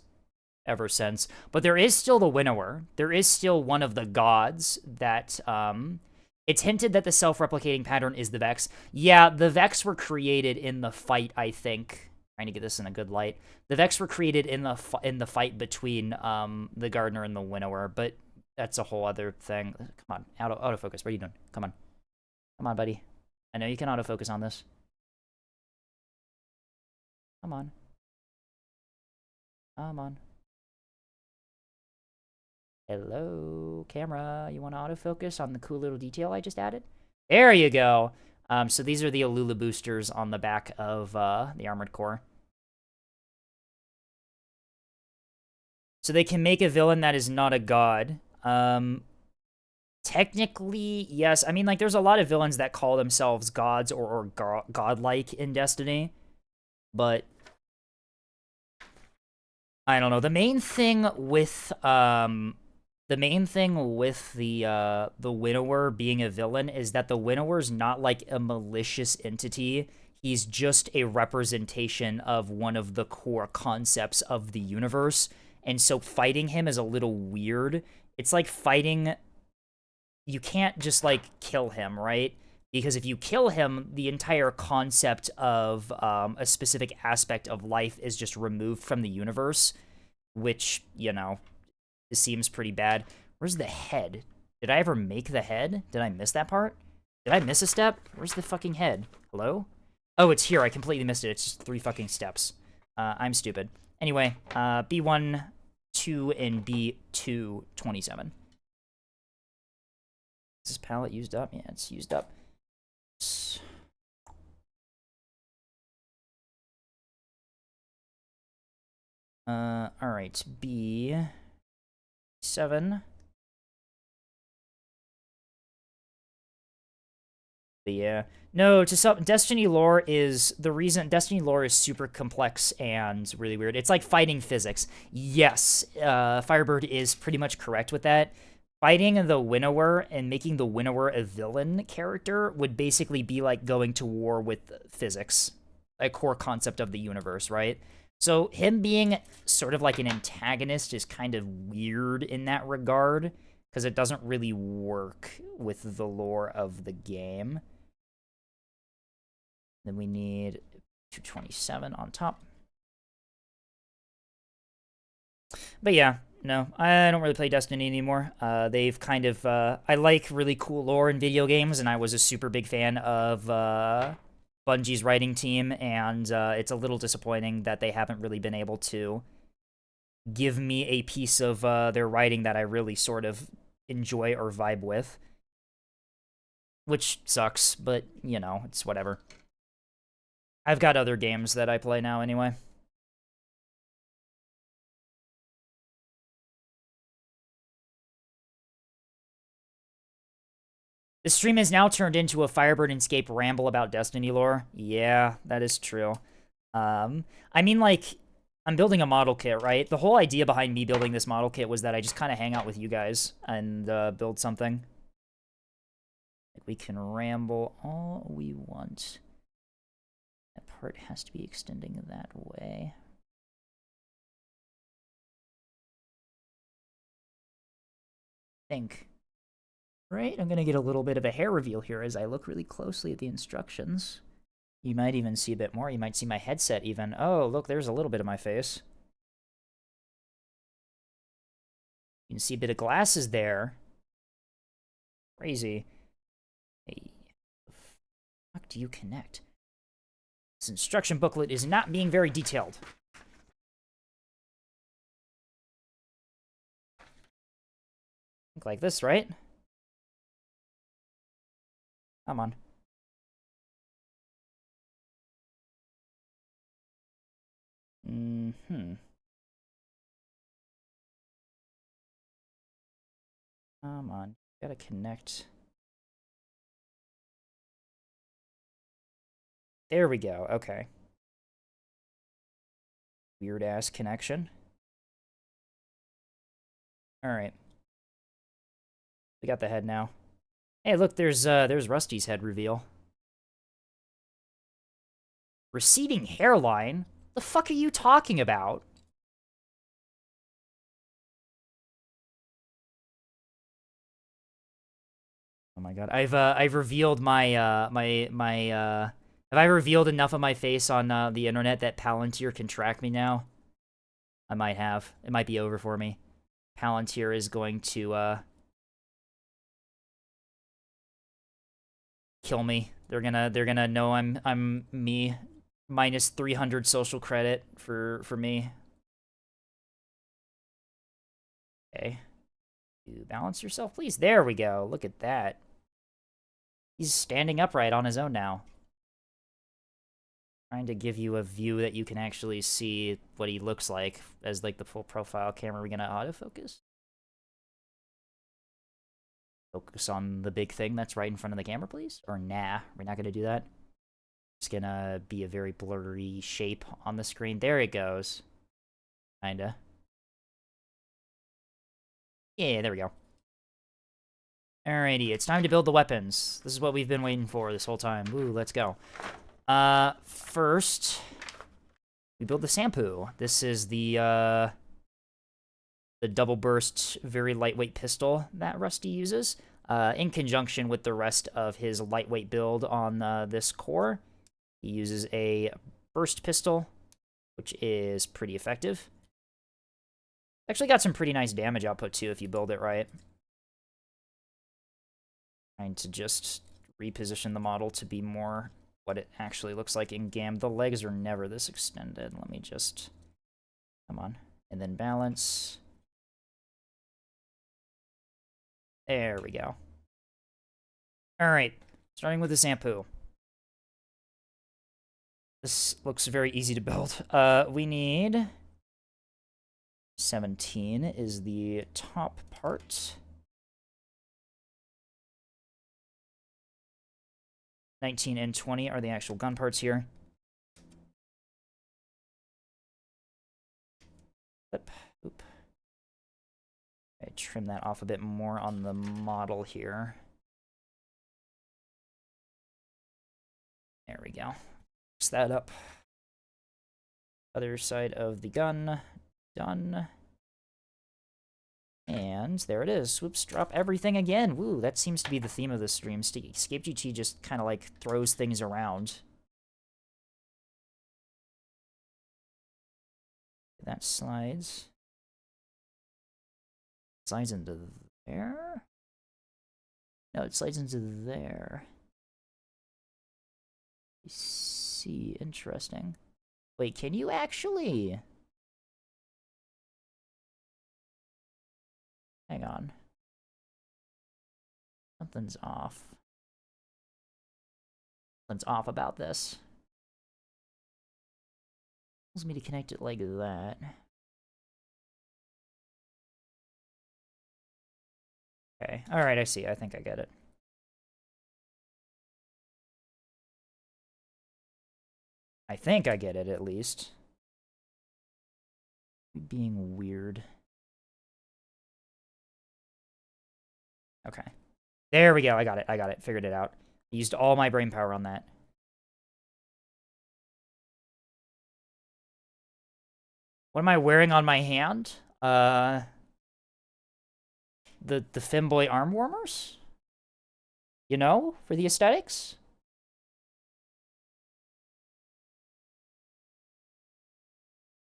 ever since. But there is still the Winnower. There is still one of the gods that, it's hinted that the self-replicating pattern is the Vex. Yeah, the Vex were created in the fight, I think. Trying to get this in a good light. The Vex were created in the fight between the Gardener and the Winnower, but that's a whole other thing. Come on, autofocus. What are you doing? Come on. Come on, buddy. I know you can autofocus on this. Come on. Come on. Hello, camera. You want to autofocus on the cool little detail I just added? There you go. So these are the Alula boosters on the back of the Armored Core. So they can make a villain that is not a god. Technically, yes. I mean, like, there's a lot of villains that call themselves gods or godlike in Destiny. But I don't know. The main thing with the Winnower being a villain is that the Winnower's not like a malicious entity. He's just a representation of one of the core concepts of the universe. And so fighting him is a little weird. It's like fighting... You can't just, like, kill him, right? Because if you kill him, the entire concept of a specific aspect of life is just removed from the universe, which, you know, seems pretty bad. Where's the head? Did I ever make the head? Did I miss that part? Did I miss a step? Where's the fucking head? Hello? Oh, it's here. I completely missed it. It's just 3 fucking steps. I'm stupid. Anyway, B1, 2, and B2, 27. Is this palette used up? Yeah, it's used up. Alright, B7. But yeah. No, Destiny lore is... The reason Destiny lore is super complex and really weird. It's like fighting physics. Yes, Firebird is pretty much correct with that. Fighting the Winnower and making the Winnower a villain character would basically be like going to war with physics, a core concept of the universe, right? So him being sort of like an antagonist is kind of weird in that regard, because it doesn't really work with the lore of the game. Then we need 227 on top. But yeah, no, I don't really play Destiny anymore. They've kind of... I like really cool lore in video games, and I was a super big fan of Bungie's writing team, and it's a little disappointing that they haven't really been able to give me a piece of their writing that I really sort of enjoy or vibe with. Which sucks, but, you know, it's whatever. I've got other games that I play now anyway. The stream has now turned into a Firebird and Escape ramble about Destiny lore. Yeah, that is true. I mean, like, I'm building a model kit, right? The whole idea behind me building this model kit was that I just kind of hang out with you guys and build something. Like, we can ramble all we want. That part has to be extending that way. Think. Right, I'm gonna get a little bit of a hair reveal here as I look really closely at the instructions. You might even see a bit more. You might see my headset even. Oh, look, there's a little bit of my face. You can see a bit of glasses there. Crazy. Hey, the fuck do you connect? This instruction booklet is not being very detailed. Look like this, right? Come on. Come on. Gotta connect. There we go. Okay. Weird ass connection. Alright. We got the head now. Hey, look, there's Rusty's head reveal. Receding hairline? The fuck are you talking about? Oh my god. I've revealed my have I revealed enough of my face on the internet that Palantir can track me now? I might have. It might be over for me. Palantir is going to kill me. They're gonna know I'm me. Minus 300 social credit for me. Okay. You balance yourself, please. There we go. Look at that. He's standing upright on his own now. Trying to give you a view that you can actually see what he looks like as like the full profile camera. Are we gonna autofocus? Focus on the big thing that's right in front of the camera, please? Or nah, we're not gonna do that. It's gonna be a very blurry shape on the screen. There it goes. Kinda. Yeah, there we go. Alrighty, it's time to build the weapons. This is what we've been waiting for this whole time. Ooh, let's go. First, we build the Sampo. This is the double burst, very lightweight pistol that Rusty uses, in conjunction with the rest of his lightweight build on this core. He uses a burst pistol, which is pretty effective. Actually got some pretty nice damage output, too, if you build it right. Trying to just reposition the model to be more what it actually looks like in GAM. The legs are never this extended. Let me just... Come on. And then balance. There we go. Alright. Starting with the Sampo. This looks very easy to build. We need... 17 is the top part. 19 and 20 are the actual gun parts here. Oop. I trim that off a bit more on the model here. There we go. Fix that up. Other side of the gun. Done. And there it is. Whoops, drop everything again. Woo, that seems to be the theme of this stream. Escape GT just kind of like throws things around. That slides. Slides into there? No, it slides into there. I see, interesting. Wait, can you actually... Hang on. Something's off. Something's off about this. Tells me to connect it like that. Okay, alright, I see. I think I get it. I think I get it, at least. Being weird. Okay. There we go. I got it. Figured it out. I used all my brain power on that. What am I wearing on my hand? The Femboy arm warmers? You know, for the aesthetics?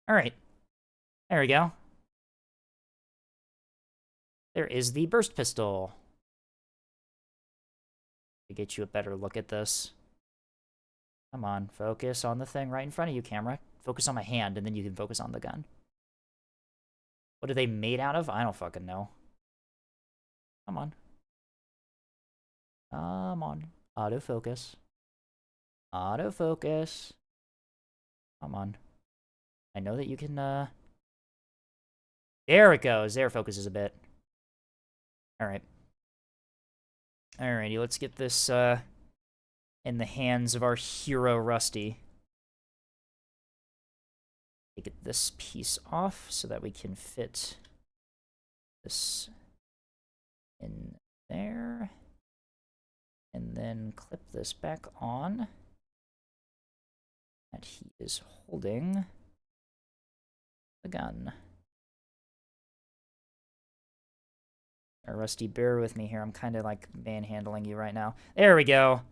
Alright. There we go. There is the burst pistol. To get you a better look at this. Come on, focus on the thing right in front of you, camera. Focus on my hand, and then you can focus on the gun. What are they made out of? I don't fucking know. Come on. Come on. Autofocus. Autofocus. Come on. I know that you can, There it goes. There it focuses a bit. Alright. Alrighty, let's get this, in the hands of our hero, Rusty. Take this piece off so that we can fit this in there. And then clip this back on. And he is holding the gun. Rusty, bear with me here. I'm kind of like manhandling you right now. There we go.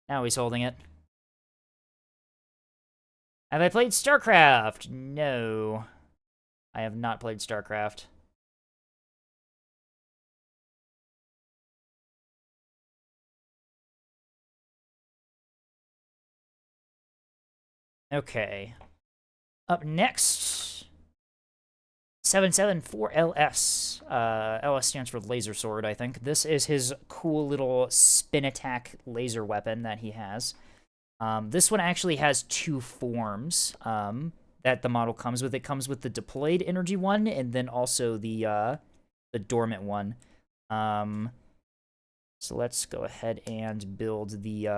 Now he's holding it. Have I played StarCraft? No. I have not played StarCraft. Okay. Up next, 774LS. LS stands for laser sword, I think. This is his cool little spin attack laser weapon that he has. This one actually has two forms that the model comes with. It comes with the deployed energy one, and then also the dormant one. So let's go ahead and build the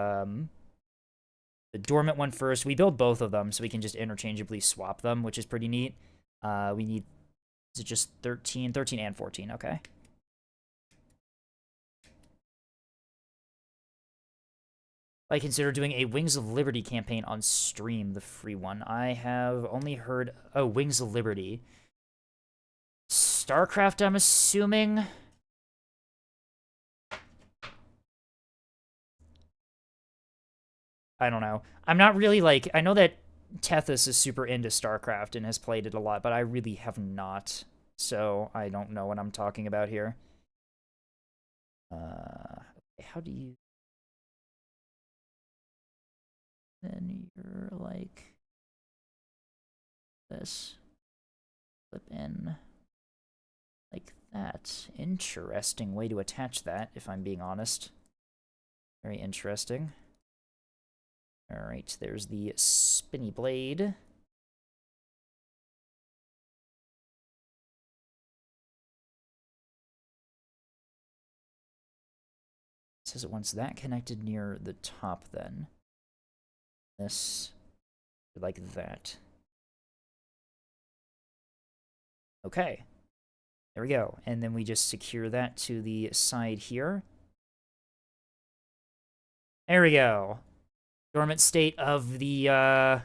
dormant one first. We build both of them so we can just interchangeably swap them, which is pretty neat. We need, is it just 13? 13 and 14, okay. I consider doing a Wings of Liberty campaign on stream, the free one. I have only heard... Oh, Wings of Liberty. StarCraft, I'm assuming? I don't know. I'm not really, like... I know that Tethys is super into StarCraft and has played it a lot, but I really have not. So, I don't know what I'm talking about here. How do you... Then you're like this. Flip in like that. Interesting way to attach that, if I'm being honest. Very interesting. Alright, there's the spinny blade. It says it wants that connected near the top then. This, like that. Okay. There we go. And then we just secure that to the side here. There we go. Dormant state of the,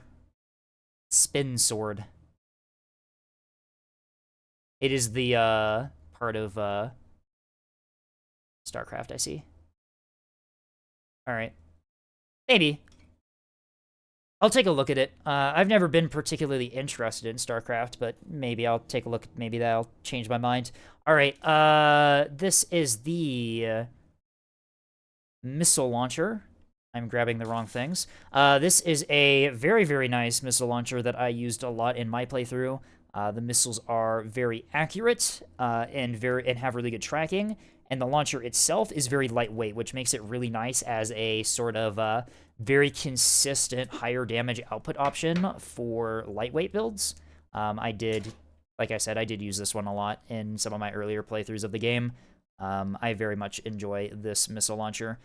spin sword. It is the, part of, StarCraft, I see. Alright. Maybe. I'll take a look at it. I've never been particularly interested in StarCraft, but maybe I'll take a look. Maybe that'll change my mind. All right, this is the missile launcher. I'm grabbing the wrong things. This is a very, very nice missile launcher that I used a lot in my playthrough. The missiles are very accurate and have really good tracking, and the launcher itself is very lightweight, which makes it really nice as a sort of very consistent higher damage output option for lightweight builds. Like I said, I did use this one a lot in some of my earlier playthroughs of the game. I very much enjoy this missile launcher.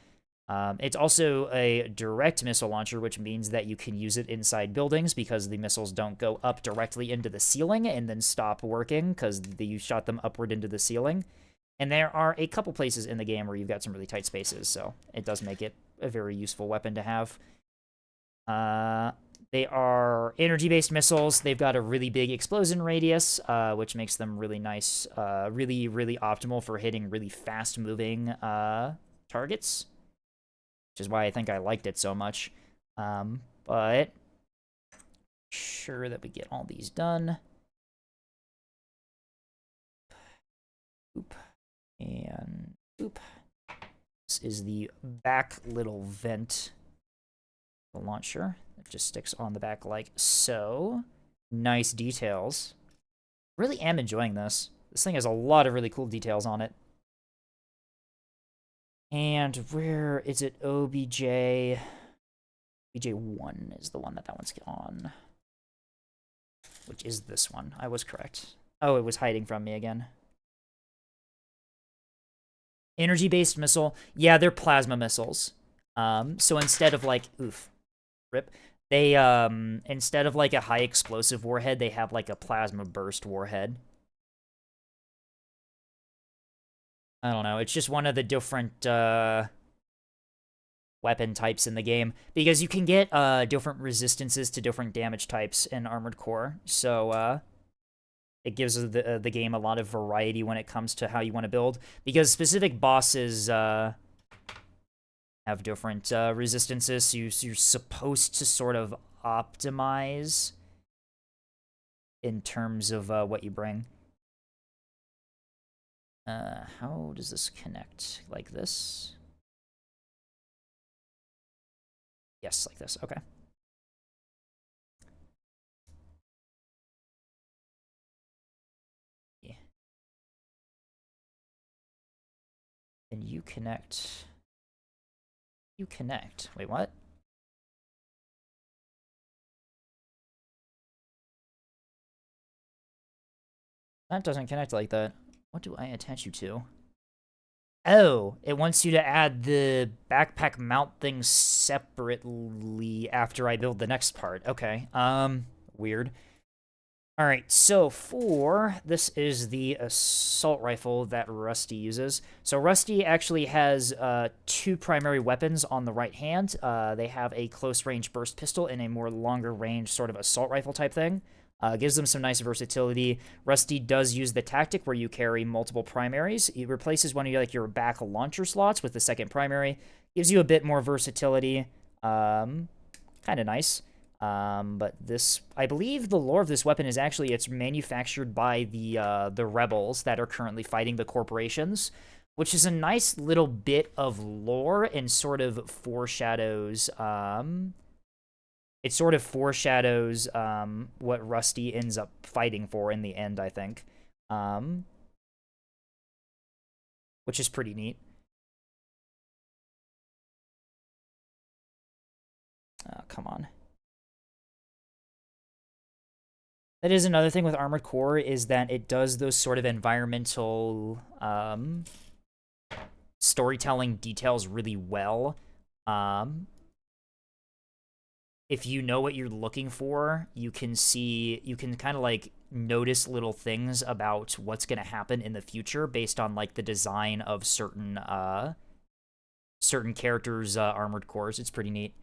It's also a direct missile launcher, which means that you can use it inside buildings because the missiles don't go up directly into the ceiling and then stop working because you shot them upward into the ceiling. And there are a couple places in the game where you've got some really tight spaces, so it does make it a very useful weapon to have. They are energy-based missiles. They've got a really big explosion radius, which makes them really nice, really, really optimal for hitting really fast-moving targets, which is why I think I liked it so much. But sure that we get all these done. Oop. And oop. This is the back little vent, the launcher. It just sticks on the back like so. Nice details. Really am enjoying this. This thing has a lot of really cool details on it. And where is it? OBJ. OBJ1 is the one that one's on. Which is this one. I was correct. Oh, it was hiding from me again. Energy-based missile. Yeah, they're plasma missiles. So instead of like, rip, they, instead of like a high explosive warhead, they have like a plasma burst warhead. I don't know. It's just one of the different, weapon types in the game, because you can get different resistances to different damage types in Armored Core. So it gives the game a lot of variety when it comes to how you want to build, because specific bosses have different resistances, so you're supposed to sort of optimize in terms of what you bring. How does this connect? Like this? Yes, like this. Okay. Yeah. And you connect. You connect. Wait, what? That doesn't connect like that. What do I attach you to? Oh, it wants you to add the backpack mount thing separately after I build the next part. Okay. Weird. All right, so this is the assault rifle that Rusty uses. So Rusty actually has two primary weapons on the right hand. They have a close-range burst pistol and a more longer-range sort of assault rifle type thing. Gives them some nice versatility. Rusty does use the tactic where you carry multiple primaries. It replaces one of your back launcher slots with the second primary. Gives you a bit more versatility. Kind of nice. But this, I believe the lore of this weapon is actually it's manufactured by the rebels that are currently fighting the corporations, which is a nice little bit of lore and sort of foreshadows what Rusty ends up fighting for in the end, I think. Which is pretty neat. Oh, come on. That is another thing with Armored Core, is that it does those sort of environmental storytelling details really well. If you know what you're looking for, you can kind of like notice little things about what's going to happen in the future based on like the design of certain characters' armored cores. It's pretty neat.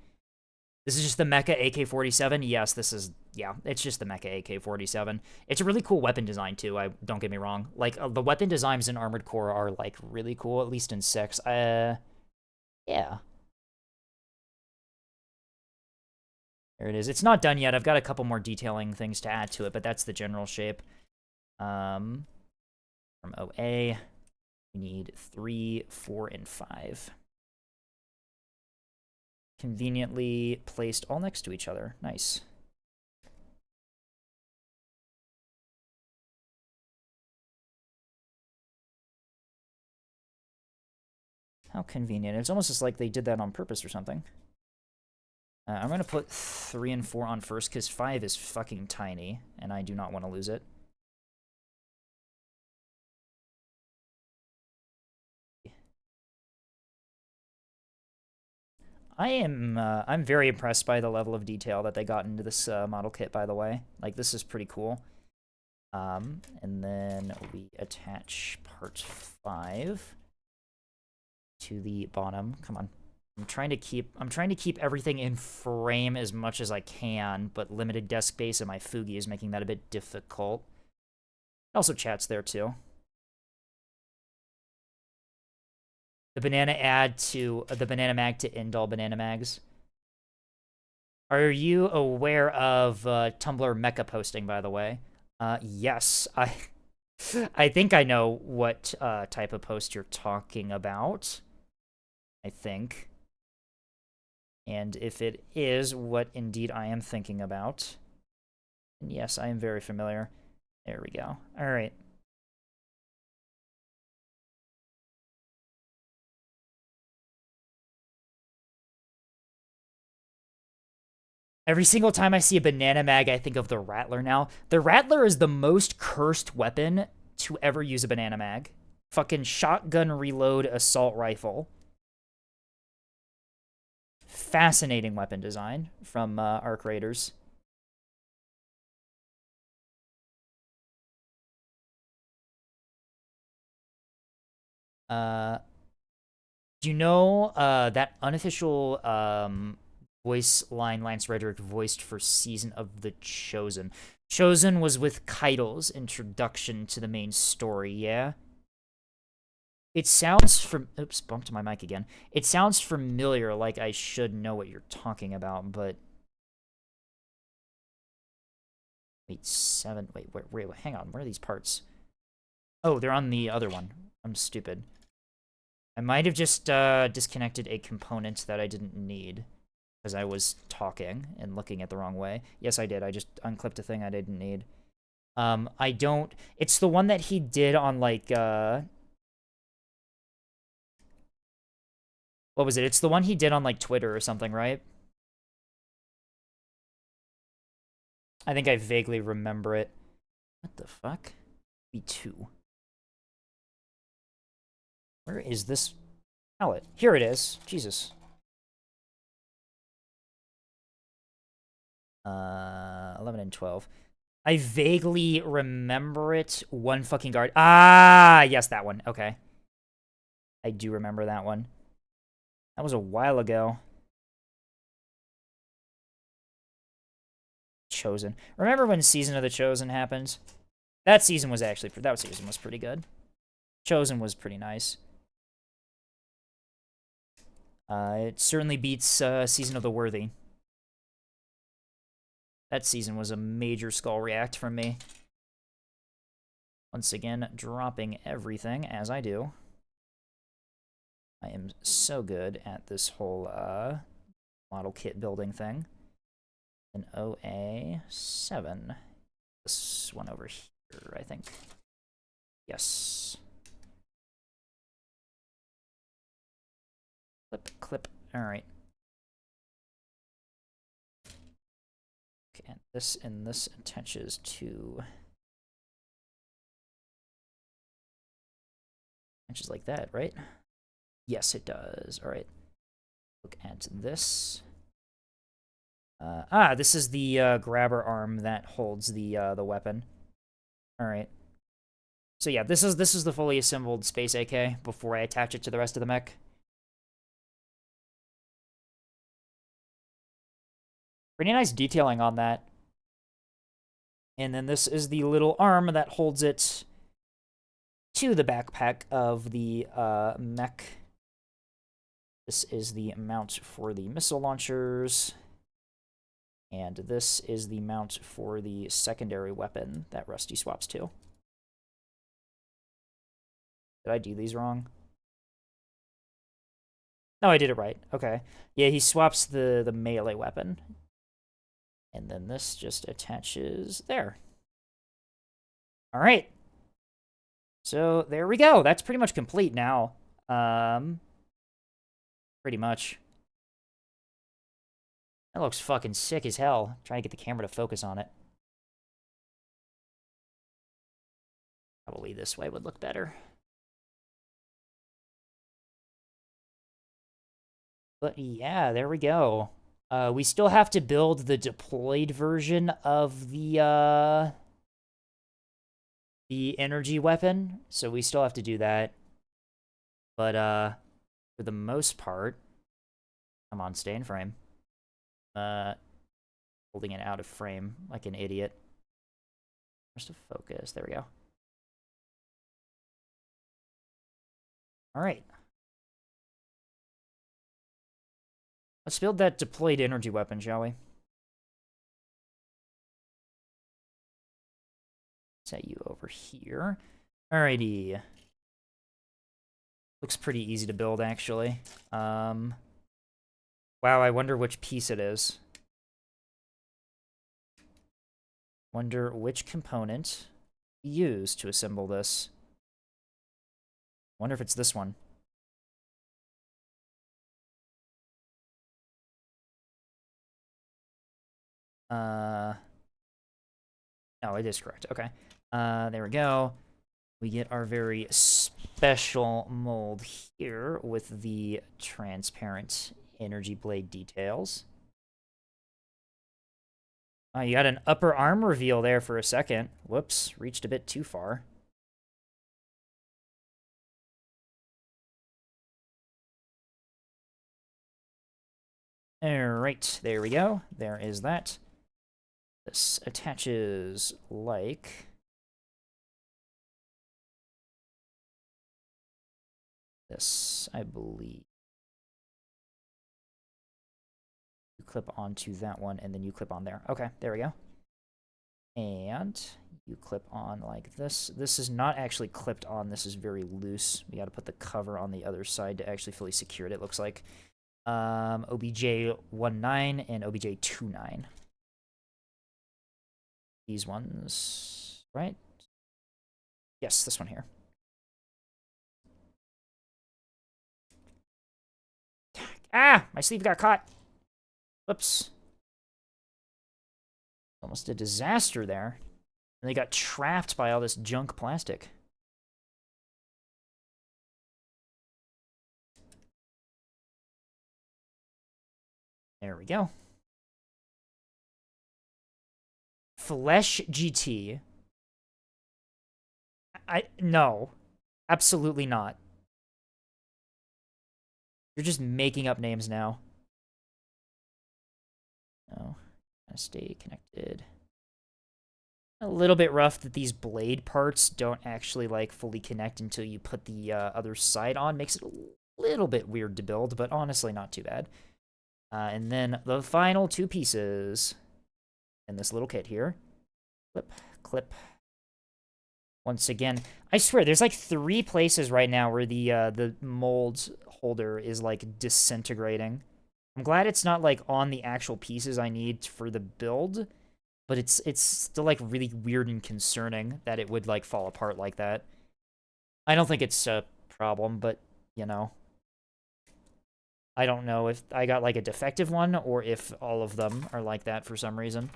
This is just the Mecha AK-47. Yes, it's just the Mecha AK-47. It's a really cool weapon design too. Don't get me wrong. Like the weapon designs in Armored Core are like really cool, at least in 6. Yeah. There it is. It's not done yet. I've got a couple more detailing things to add to it, but that's the general shape. From OA, we need 3, 4, and 5. Conveniently placed all next to each other. Nice. How convenient. It's almost just like they did that on purpose or something. I'm going to put 3 and 4 on first, because 5 is fucking tiny, and I do not want to lose it. I'm very impressed by the level of detail that they got into this model kit, by the way. Like, this is pretty cool. And then we attach part 5 to the bottom. Come on. I'm trying to keep everything in frame as much as I can, but limited desk space and my Fugi is making that a bit difficult. Also, chat's there too. The banana mag to end all banana mags. Are you aware of Tumblr mecha posting, by the way? Yes, I think I know what type of post you're talking about. I think. And if it is what indeed I am thinking about, and yes, I am very familiar. There we go. All right. Every single time I see a banana mag, I think of the Rattler now. The Rattler is the most cursed weapon to ever use a banana mag. Fucking shotgun reload assault rifle. Fascinating weapon design from our creators. Do you know that unofficial voice line Lance Reddick voiced for Season of the Chosen? Chosen was with Keitel's introduction to the main story, yeah? It sounds from... Oops, bumped my mic again. It sounds familiar, like I should know what you're talking about, but... Wait, 7... Wait, hang on. Where are these parts? Oh, they're on the other one. I'm stupid. I might have just disconnected a component that I didn't need because I was talking and looking at the wrong way. Yes, I did. I just unclipped a thing I didn't need. I don't... It's the one that he did on, like, what was it? It's the one he did on, like, Twitter or something, right? I think I vaguely remember it. What the fuck? B2. Where is this palette? Here it is. Jesus. 11 and 12. I vaguely remember it. One fucking guard. Ah, yes, that one. Okay. I do remember that one. That was a while ago. Chosen. Remember when Season of the Chosen happened? That season was actually... That season was pretty good. Chosen was pretty nice. It certainly beats Season of the Worthy. That season was a major skull react from me. Once again, dropping everything, as I do. I am so good at this whole model kit building thing. An OA7. This one over here, I think. Yes. Clip. All right. Okay, and this attaches to... Attaches like that, right? Yes, it does. All right. Look at this. This is the grabber arm that holds the weapon. All right. So yeah, this is the fully assembled Space AK before I attach it to the rest of the mech. Pretty nice detailing on that. And then this is the little arm that holds it to the backpack of the mech. This is the mount for the missile launchers. And this is the mount for the secondary weapon that Rusty swaps to. Did I do these wrong? No, I did it right. Okay. Yeah, he swaps the melee weapon. And then this just attaches there. All right. So there we go. That's pretty much complete now. Pretty much. That looks fucking sick as hell. Trying to get the camera to focus on it. Probably this way would look better. But yeah, there we go. We still have to build the deployed version of the energy weapon, so we still have to do that. But for the most part, come on, stay in frame. Holding it out of frame like an idiot. Where's the focus? There we go. All right. Let's build that deployed energy weapon, shall we? Set you over here. Alrighty. Looks pretty easy to build, actually. Wow, I wonder which piece it is. Wonder which component we use to assemble this. Wonder if it's this one. No, it is correct. Okay. There we go. we get our very special mold here with the transparent energy blade details. Oh, you got an upper arm reveal there for a second. Whoops, reached a bit too far. Alright, there we go. There is that. This attaches like this, I believe. You clip onto that one, and then you clip on there. Okay, there we go. And you clip on like this. This is not actually clipped on. This is very loose. We got to put the cover on the other side to actually fully secure it, it looks like. OBJ19 and OBJ29. These ones, right? Yes, this one here. Ah! My sleeve got caught. Whoops. Almost a disaster there. And they got trapped by all this junk plastic. There we go. Flesh GT. No. Absolutely not. You're just making up names now. No. Gotta stay connected. A little bit rough that these blade parts don't actually, like, fully connect until you put the other side on. Makes it a little bit weird to build, but honestly not too bad. And then the final two pieces in this little kit here. Clip, clip. Once again, I swear, there's like 3 places right now where the mold holder is like disintegrating. I'm glad it's not like on the actual pieces I need for the build, but it's still like really weird and concerning that it would like fall apart like that. I don't think it's a problem, but you know, I don't know if I got like a defective one or if all of them are like that for some reason.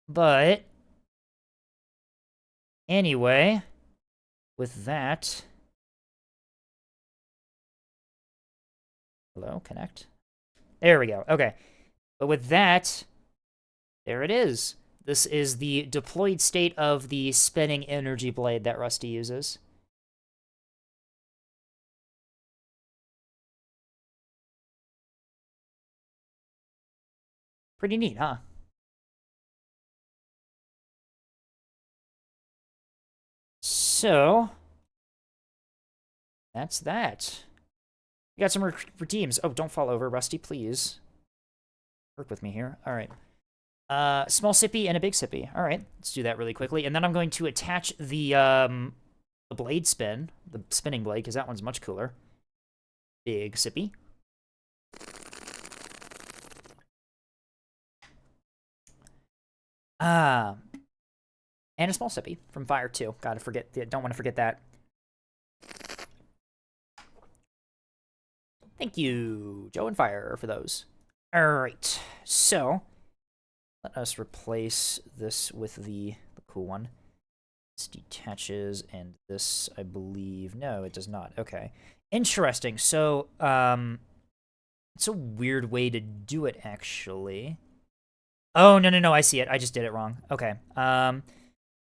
But anyway, with that, hello, connect. There we go. Okay. But with that, there it is. This is the deployed state of the spinning energy blade that Rusty uses. Pretty neat, huh? So, that's that. We got some redeems. Oh, don't fall over, Rusty, please. Work with me here. All right. Small sippy and a big sippy. All right, let's do that really quickly. And then I'm going to attach the blade spin, the spinning blade, because that one's much cooler. Big sippy. And a small sippy from Fire too. Don't want to forget that. Thank you, Joe and Fire, for those. All right, so let us replace this with the cool one. This detaches, and this, I believe, no, it does not. Okay, interesting. So, it's a weird way to do it, actually. Oh, no, I see it. I just did it wrong. Okay,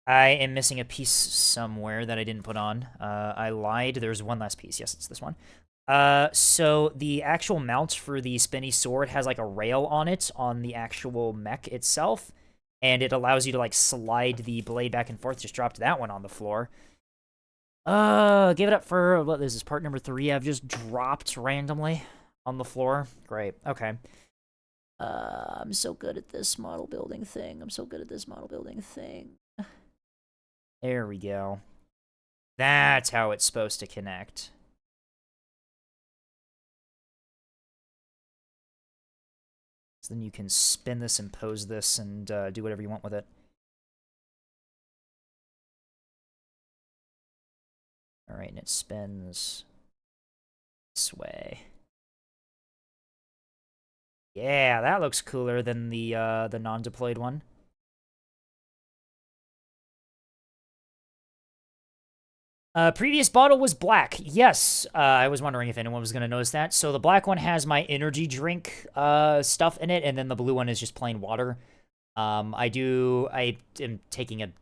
I am missing a piece somewhere that I didn't put on. I lied. There's one last piece. Yes, it's this one. So the actual mount for the spinny sword has like a rail on it on the actual mech itself, and it allows you to like slide the blade back and forth. Just dropped that one on the floor. Give it up for, what is this, part number 3 I've just dropped randomly on the floor. Great, okay. I'm so good at this model building thing. There we go. That's how it's supposed to connect. So then you can spin this and pose this and do whatever you want with it. All right, and it spins this way. Yeah, that looks cooler than the non-deployed one. Previous bottle was black. Yes, I was wondering if anyone was going to notice that. So the black one has my energy drink stuff in it, and then the blue one is just plain water. I am taking a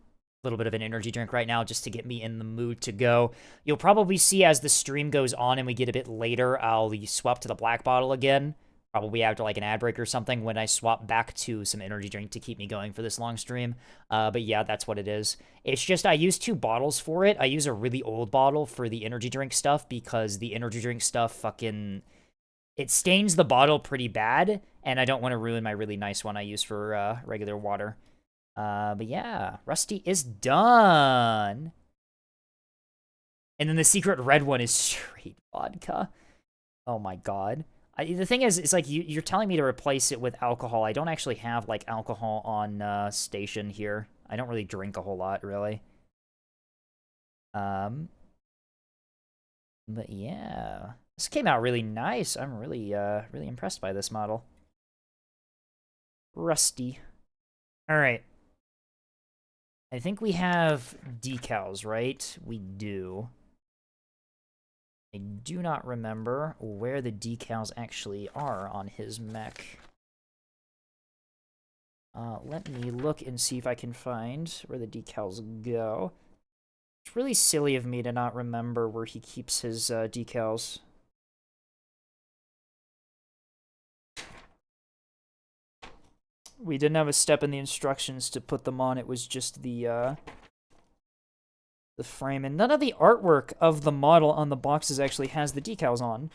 little bit of an energy drink right now just to get me in the mood to go. You'll probably see as the stream goes on and we get a bit later, I'll swap to the black bottle again. Probably after like an ad break or something when I swap back to some energy drink to keep me going for this long stream. But yeah, that's what it is. It's just I use 2 bottles for it. I use a really old bottle for the energy drink stuff because the energy drink stuff fucking... It stains the bottle pretty bad, and I don't want to ruin my really nice one I use for regular water. But yeah, Rusty is done. And then the secret red one is straight vodka. Oh my god. The thing is, it's like you're telling me to replace it with alcohol. I don't actually have like alcohol on station here. I don't really drink a whole lot, really. But yeah, this came out really nice. I'm really really impressed by this model. Rusty. All right. I think we have decals, right? We do. I do not remember where the decals actually are on his mech. Let me look and see if I can find where the decals go. It's really silly of me to not remember where he keeps his decals. We didn't have a step in the instructions to put them on. It was just the frame, and none of the artwork of the model on the boxes actually has the decals on.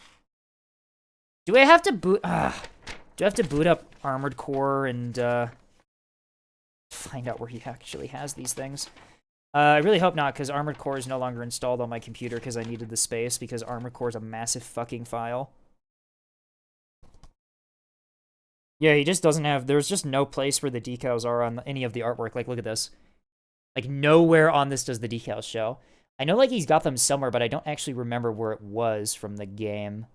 Do I have to boot? Do I have to boot up Armored Core and find out where he actually has these things? I really hope not, because Armored Core is no longer installed on my computer because I needed the space, because Armored Core is a massive fucking file. Yeah, he just doesn't have... There's just no place where the decals are on any of the artwork. Like, look at this. Like, nowhere on this does the decals show. I know, like, he's got them somewhere, but I don't actually remember where it was from the game.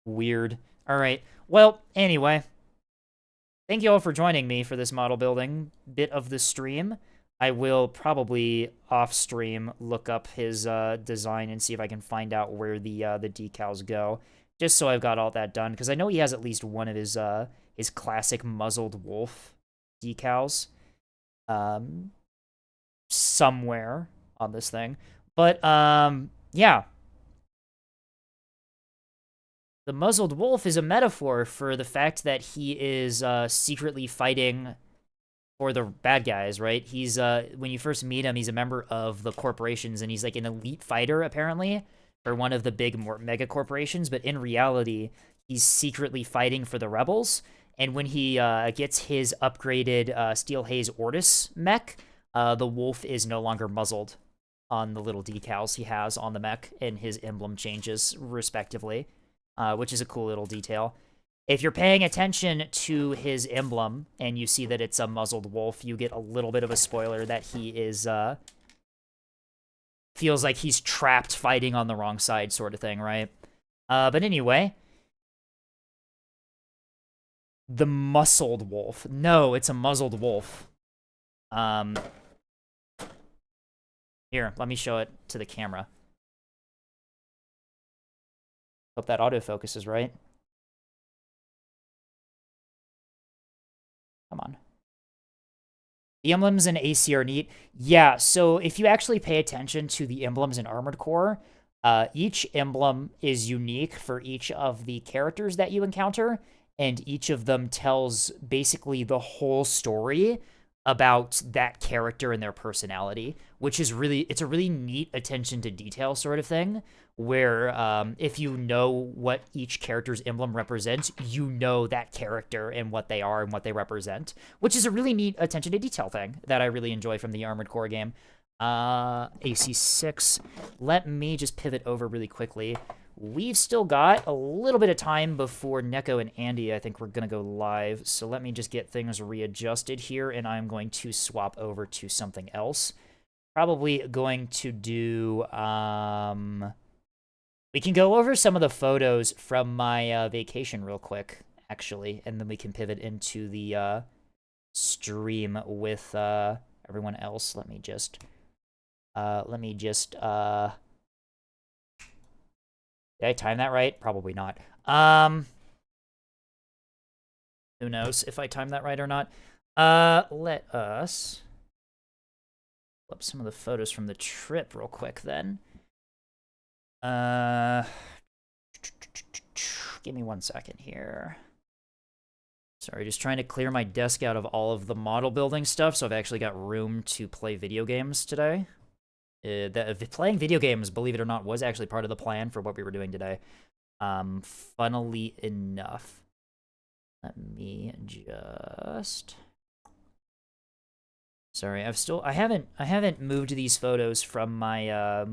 Weird. Alright. Well, anyway. Thank you all for joining me for this model building bit of the stream. I will probably, off-stream, look up his design and see if I can find out where the decals go. Just so I've got all that done, because I know he has at least one of his classic muzzled wolf decals. Somewhere on this thing. But, yeah. The muzzled wolf is a metaphor for the fact that he is secretly fighting for the bad guys, right? He's, when you first meet him, he's a member of the corporations, and he's like an elite fighter, apparently, for one of the big mega corporations, but in reality, he's secretly fighting for the rebels. And when he gets his upgraded Steel Haze Ortis mech, the wolf is no longer muzzled on the little decals he has on the mech, and his emblem changes, respectively, which is a cool little detail. If you're paying attention to his emblem, and you see that it's a muzzled wolf, you get a little bit of a spoiler that he is, feels like he's trapped fighting on the wrong side, sort of thing, right? But anyway... The muscled wolf. No, it's a muzzled wolf. Here, let me show it to the camera. Hope that autofocus is right. Come on. The emblems in AC are neat. Yeah, so if you actually pay attention to the emblems in Armored Core, each emblem is unique for each of the characters that you encounter, and each of them tells basically the whole story about that character and their personality, which is it's a really neat attention to detail sort of thing, where if you know what each character's emblem represents, you know that character and what they are and what they represent, which is a really neat attention to detail thing that I really enjoy from the Armored Core game. AC6. Let me just pivot over really quickly. We've still got a little bit of time before Neko and Andy, I think, we're going to go live. So let me just get things readjusted here, and I'm going to swap over to something else. Probably going to do... we can go over some of the photos from my vacation real quick, actually, and then we can pivot into the stream with everyone else. Let me just Let me just, did I time that right? Probably not. Who knows if I timed that right or not. Let us flip some of the photos from the trip real quick then. Give me 1 second here. Sorry, just trying to clear my desk out of all of the model building stuff, so I've actually got room to play video games today. Playing video games, believe it or not, was actually part of the plan for what we were doing today. Funnily enough. Let me just... Sorry, I haven't moved these photos from my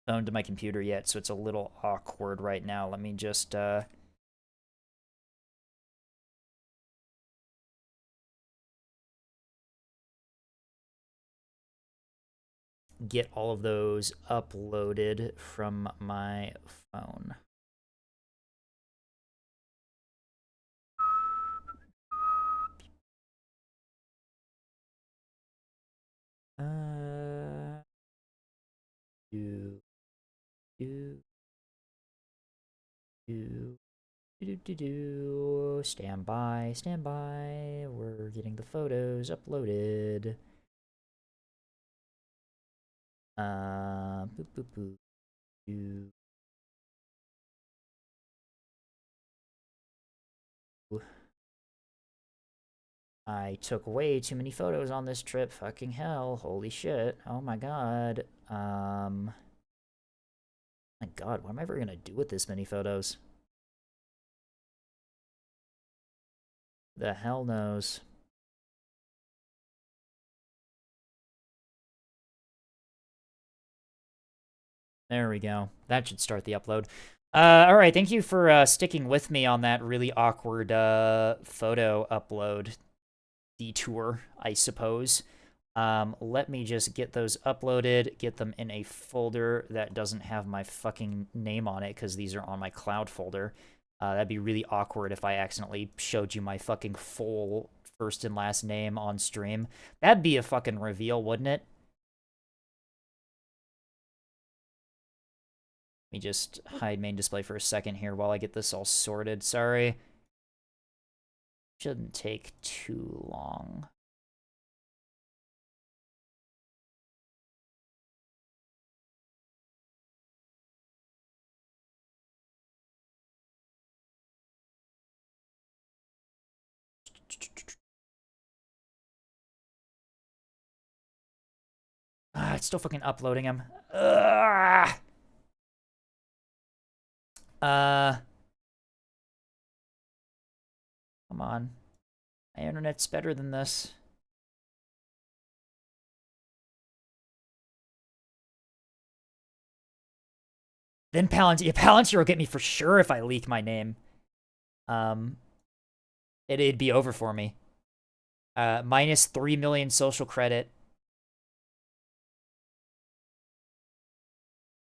phone to my computer yet, so it's a little awkward right now. Let me just get all of those uploaded from my phone. Do do do stand by, stand by. We're getting the photos uploaded. Boop boop boop. Do. I took way too many photos on this trip. Fucking hell. Holy shit. Oh my god. My god, what am I ever gonna do with this many photos? The hell knows. There we go. That should start the upload. Alright, thank you for sticking with me on that really awkward photo upload detour, I suppose. Let me just get those uploaded, get them in a folder that doesn't have my fucking name on it, because these are on my cloud folder. That'd be really awkward if I accidentally showed you my fucking full first and last name on stream. That'd be a fucking reveal, wouldn't it? Let me just hide main display for a second here while I get this all sorted. Sorry. Shouldn't take too long. It's still fucking uploading them. Ugh. Come on. My internet's better than this. Then Palantir will get me for sure if I leak my name. It'd be over for me. Minus 3 million social credit.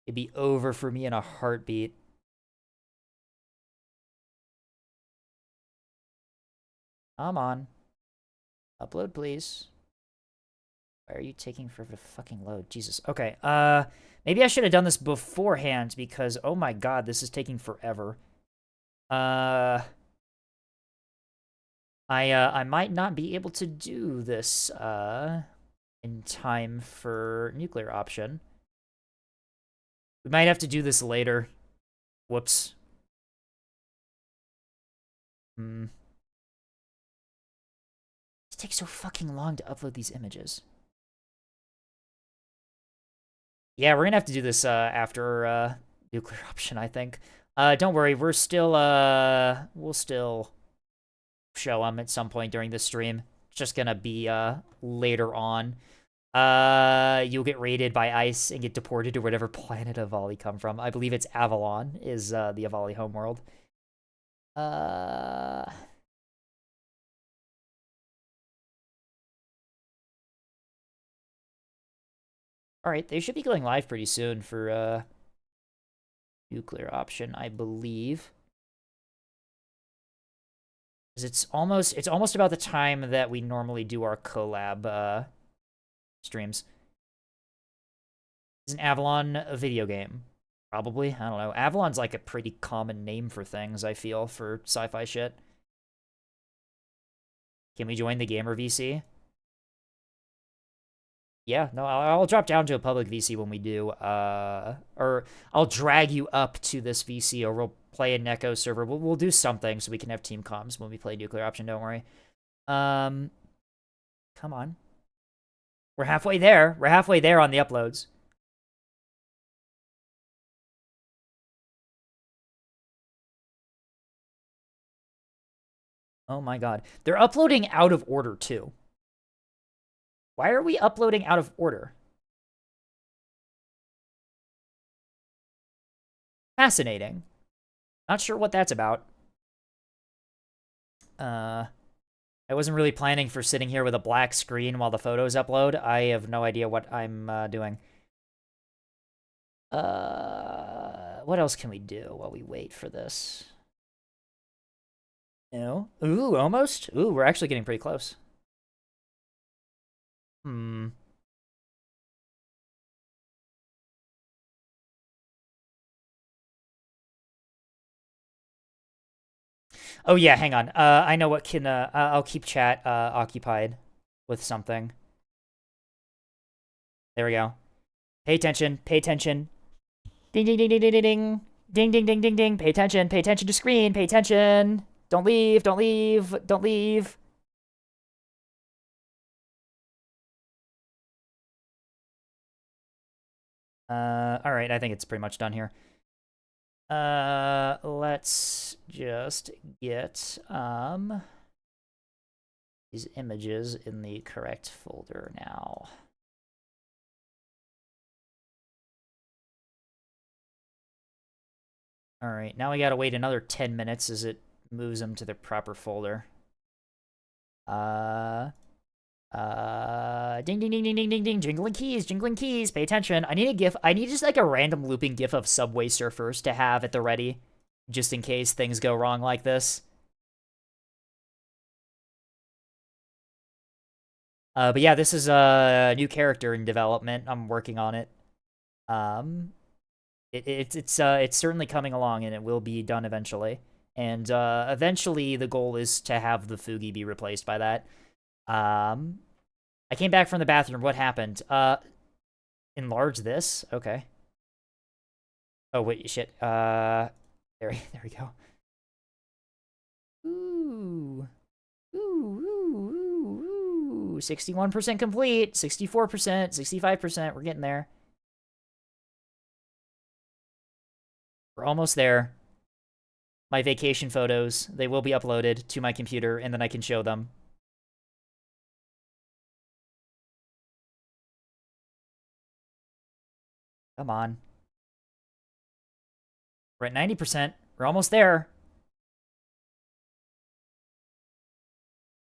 It'd be over for me in a heartbeat. Come on. Upload, please. Why are you taking forever to fucking load? Jesus. Okay, maybe I should have done this beforehand because, oh my god, this is taking forever. I might not be able to do this, in time for nuclear option. We might have to do this later. Whoops. It takes so fucking long to upload these images. Yeah, we're gonna have to do this, after, nuclear option, I think. Don't worry, we'll still show them at some point during the stream. It's just gonna be, later on. You'll get raided by ICE and get deported to whatever planet Avali come from. I believe it's Avalon is, the Avali homeworld. Alright, they should be going live pretty soon for, nuclear option, I believe. It's almost about the time that we normally do our collab, streams. Is an Avalon a video game? Probably. I don't know. Avalon's like a pretty common name for things, I feel, for sci-fi shit. Can we join the Gamer VC? Yeah, no, I'll drop down to a public VC when we do. Or I'll drag you up to this VC, or we'll play a Neko server. We'll do something so we can have team comms when we play Nuclear Option, don't worry. Come on. We're halfway there. We're halfway there on the uploads. Oh my god. They're uploading out of order, too. Why are we uploading out of order? Fascinating. Not sure what that's about. I wasn't really planning for sitting here with a black screen while the photos upload. I have no idea what I'm doing. What else can we do while we wait for this? No. Ooh, almost. Ooh, we're actually getting pretty close. Oh yeah, hang on. I know what can. I'll keep chat occupied with something. There we go. Pay attention. Pay attention. Ding ding ding ding ding ding ding ding ding ding ding ding. Pay attention. Pay attention to screen. Pay attention. Don't leave. Don't leave. Don't leave. All right. I think it's pretty much done here. Let's just get these images in the correct folder now. All right, now we gotta wait another 10 minutes as it moves them to the proper folder. Ding, ding, ding, ding, ding, ding, ding, jingling keys, pay attention. I need a GIF, I need just like a random looping GIF of Subway Surfers to have at the ready, just in case things go wrong like this. But yeah, this is a new character in development. I'm working on it. It's certainly coming along, and it will be done eventually. And eventually, the goal is to have the Fugi be replaced by that. I came back from the bathroom. What happened? Enlarge this. Okay. Oh wait, shit. There we go. Ooh. Ooh, ooh, ooh, ooh. 61% complete. 64%. 65%. We're getting there. We're almost there. My vacation photos, they will be uploaded to my computer, and then I can show them. Come on. We're at 90%. We're almost there.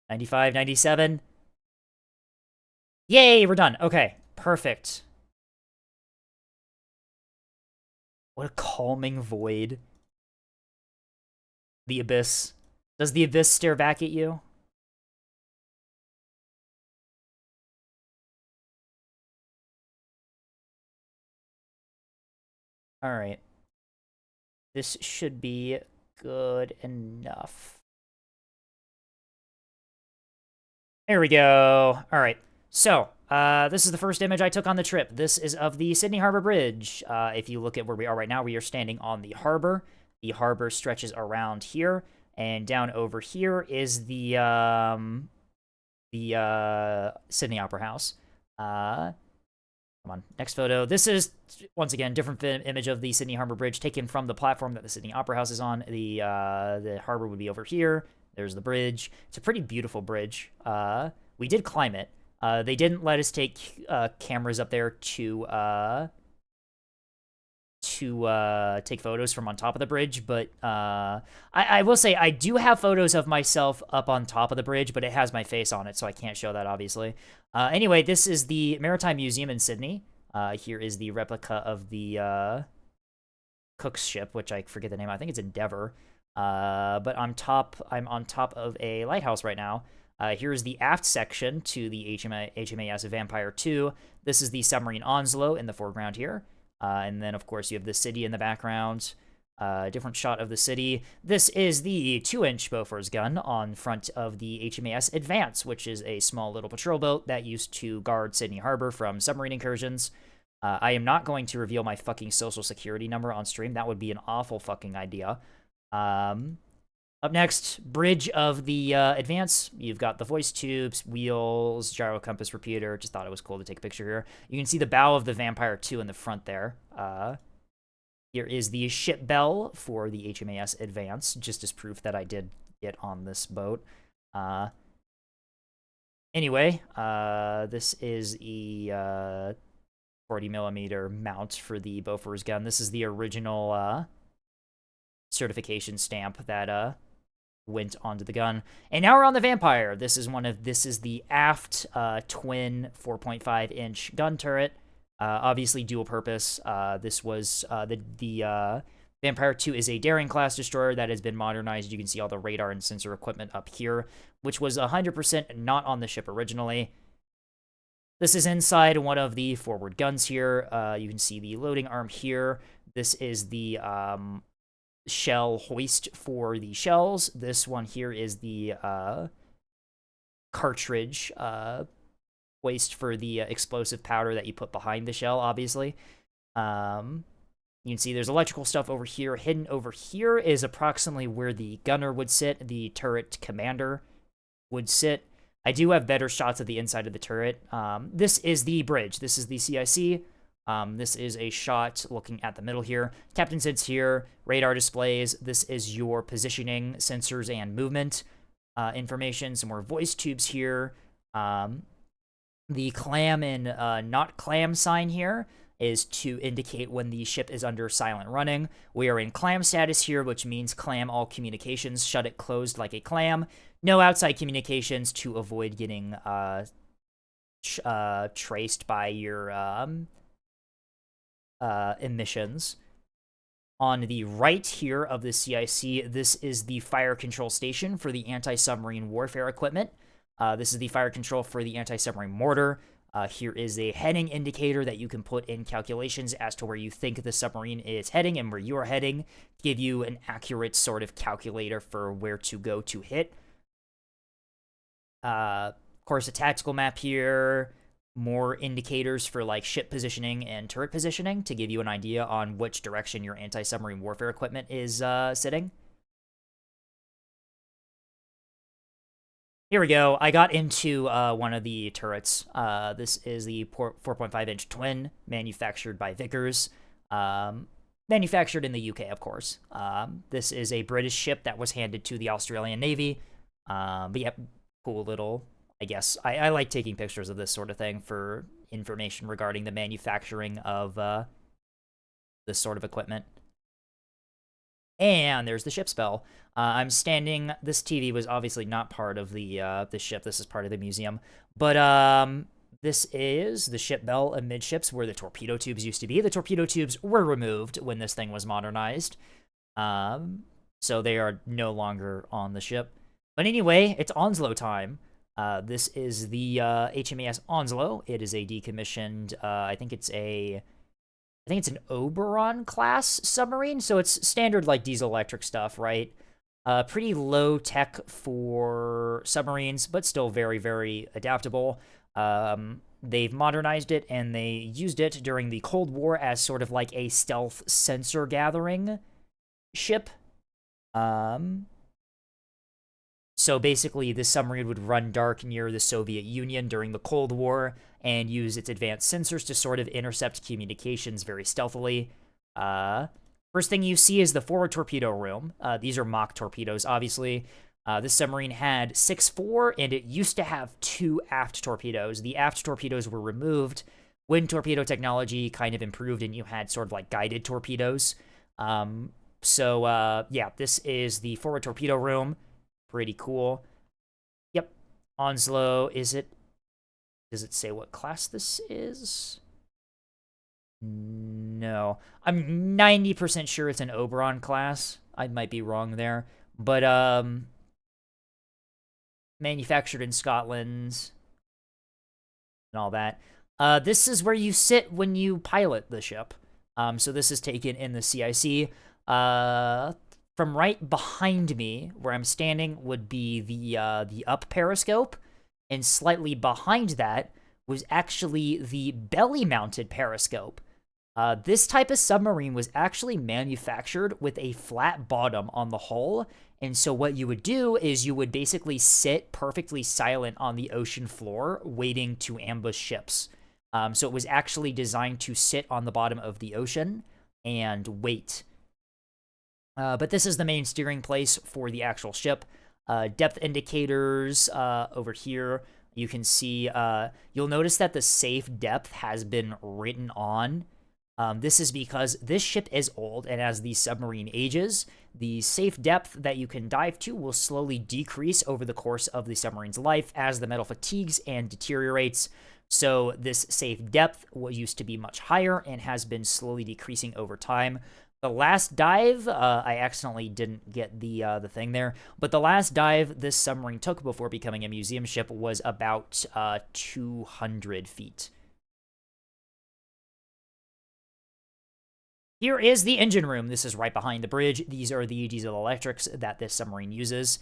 95, 97. Yay, we're done. Okay, perfect. What a calming void. The abyss. Does the abyss stare back at you? Alright. This should be good enough. There we go. Alright. So, this is the first image I took on the trip. This is of the Sydney Harbor Bridge. If you look at where we are right now, we are standing on the harbor. The harbor stretches around here, and down over here is the Sydney Opera House. Come on, next photo. This is, once again, different image of the Sydney Harbor Bridge taken from the platform that the Sydney Opera House is on. The harbor would be over here. There's the bridge. It's a pretty beautiful bridge. We did climb it. They didn't let us take cameras up there to take photos from on top of the bridge, but I will say I do have photos of myself up on top of the bridge, but it has my face on it, so I can't show that, obviously. Anyway, this is the Maritime Museum in Sydney. Here is the replica of the Cook's ship, which I forget the name. I think it's Endeavour. But I'm on top of a lighthouse right now. Here's the aft section to the HMAS Vampire 2. This is the submarine Onslow in the foreground here. And then, of course, you have the city in the background. Different shot of the city. This is the 2-inch Bofors gun on front of the HMAS Advance, which is a small little patrol boat that used to guard Sydney Harbor from submarine incursions. I am not going to reveal my fucking social security number on stream. That would be an awful fucking idea. Up next, bridge of the Advance. You've got the voice tubes, wheels, gyro compass repeater. Just thought it was cool to take a picture here. You can see the bow of the Vampire 2 in the front there. Here is the ship bell for the HMAS Advance, just as proof that I did get on this boat. Anyway, this is the 40mm mount for the Bofors gun. This is the original certification stamp that went onto the gun. And now we're on the Vampire. This is the aft twin 4.5-inch gun turret. Obviously dual purpose. This was the Vampire 2 is a Daring class destroyer that has been modernized. You can see all the radar and sensor equipment up here, which was 100% not on the ship originally. This is inside one of the forward guns here. You can see the loading arm here. This is the shell hoist for the shells. This one here is the cartridge hoist for the explosive powder that you put behind the shell, obviously. You can see there's electrical stuff over here. Hidden over here is approximately where the gunner would sit, the turret commander would sit. I do have better shots of the inside of the turret. This is the bridge. This is the CIC. This is a shot looking at the middle here. Captain sits here. Radar displays. This is your positioning, sensors, and movement information. Some more voice tubes here. The clam and not clam sign here is to indicate when the ship is under silent running. We are in clam status here, which means clam all communications. Shut it closed like a clam. No outside communications to avoid getting traced by your emissions. On the right here of the CIC, this is the fire control station for the anti-submarine warfare equipment. This is the fire control for the anti-submarine mortar. Here is a heading indicator that you can put in calculations as to where you think the submarine is heading and where you are heading, to give you an accurate sort of calculator for where to go to hit. Of course, a tactical map here. More indicators for like ship positioning and turret positioning to give you an idea on which direction your anti-submarine warfare equipment is sitting. Here we go. I got into one of the turrets. This is the 4.5-inch twin, manufactured by Vickers. Manufactured in the UK, of course. This is a British ship that was handed to the Australian Navy. But yeah, cool little, I guess. I like taking pictures of this sort of thing for information regarding the manufacturing of this sort of equipment. And there's the ship's bell. I'm standing. This TV was obviously not part of the ship. This is part of the museum. But this is the ship bell amidships where the torpedo tubes used to be. The torpedo tubes were removed when this thing was modernized. So they are no longer on the ship. But anyway, it's Onslow time. This is the HMAS Onslow. It is a decommissioned, I think it's an Oberon class submarine, so it's standard like diesel electric stuff, right? Pretty low tech for submarines, but still very, very adaptable. They've modernized it, and they used it during the Cold War as sort of like a stealth sensor gathering ship. So basically, this submarine would run dark near the Soviet Union during the Cold War and use its advanced sensors to sort of intercept communications very stealthily. First thing you see is the forward torpedo room. These are mock torpedoes, obviously. This submarine had 6.4, and it used to have 2 aft torpedoes. The aft torpedoes were removed when torpedo technology kind of improved and you had sort of like guided torpedoes. Yeah, this is the forward torpedo room. Pretty cool. Yep. Onslow, does it say what class this is? No. I'm 90% sure it's an Oberon class. I might be wrong there. But, manufactured in Scotland, and all that. This is where you sit when you pilot the ship. So this is taken in the CIC. From right behind me, where I'm standing, would be the up periscope, and slightly behind that was actually the belly-mounted periscope. This type of submarine was actually manufactured with a flat bottom on the hull, and so what you would do is you would basically sit perfectly silent on the ocean floor, waiting to ambush ships. So it was actually designed to sit on the bottom of the ocean and wait. But this is the main steering place for the actual ship. Depth indicators over here. You can see, you'll notice that the safe depth has been written on. This is because this ship is old, and as the submarine ages, the safe depth that you can dive to will slowly decrease over the course of the submarine's life as the metal fatigues and deteriorates. So this safe depth used to be much higher and has been slowly decreasing over time. The last dive, I accidentally didn't get the thing there, but the last dive this submarine took before becoming a museum ship was about 200 feet. Here is the engine room. This is right behind the bridge. These are the diesel electrics that this submarine uses.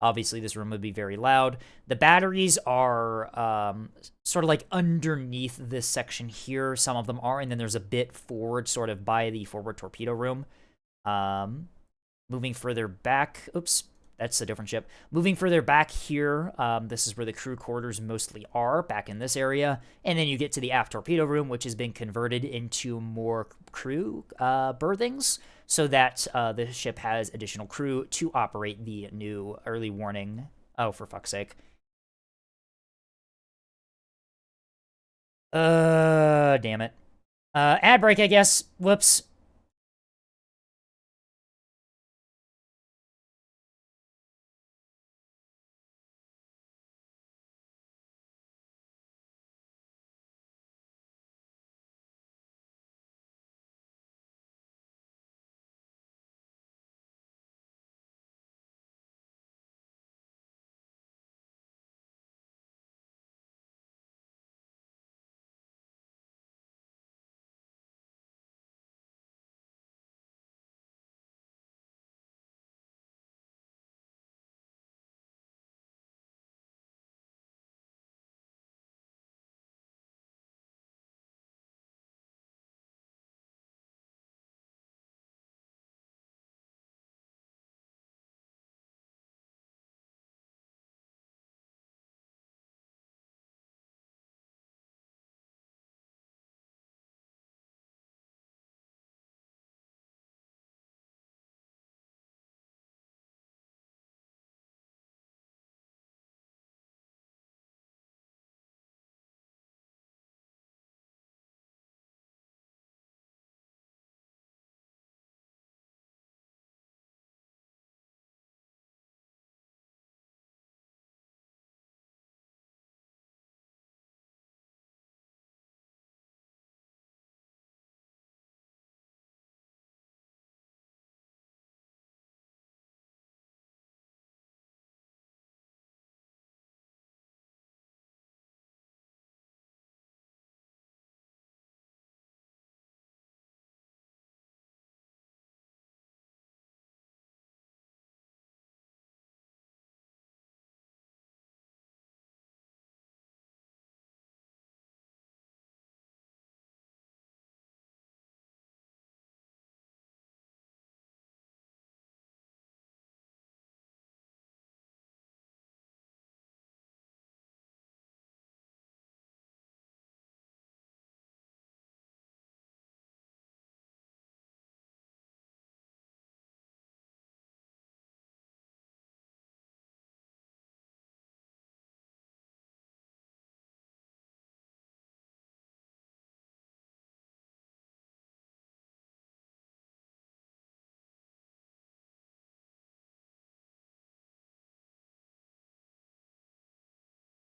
Obviously, this room would be very loud. The batteries are sort of like underneath this section here. Some of them are, and then there's a bit forward, sort of by the forward torpedo room. Moving further back, oops, that's a different ship. Moving further back here, this is where the crew quarters mostly are, back in this area. And then you get to the aft torpedo room, which has been converted into more crew berthings, so that the ship has additional crew to operate the new early warning. Oh, for fuck's sake. Damn it. Ad break, I guess. Whoops.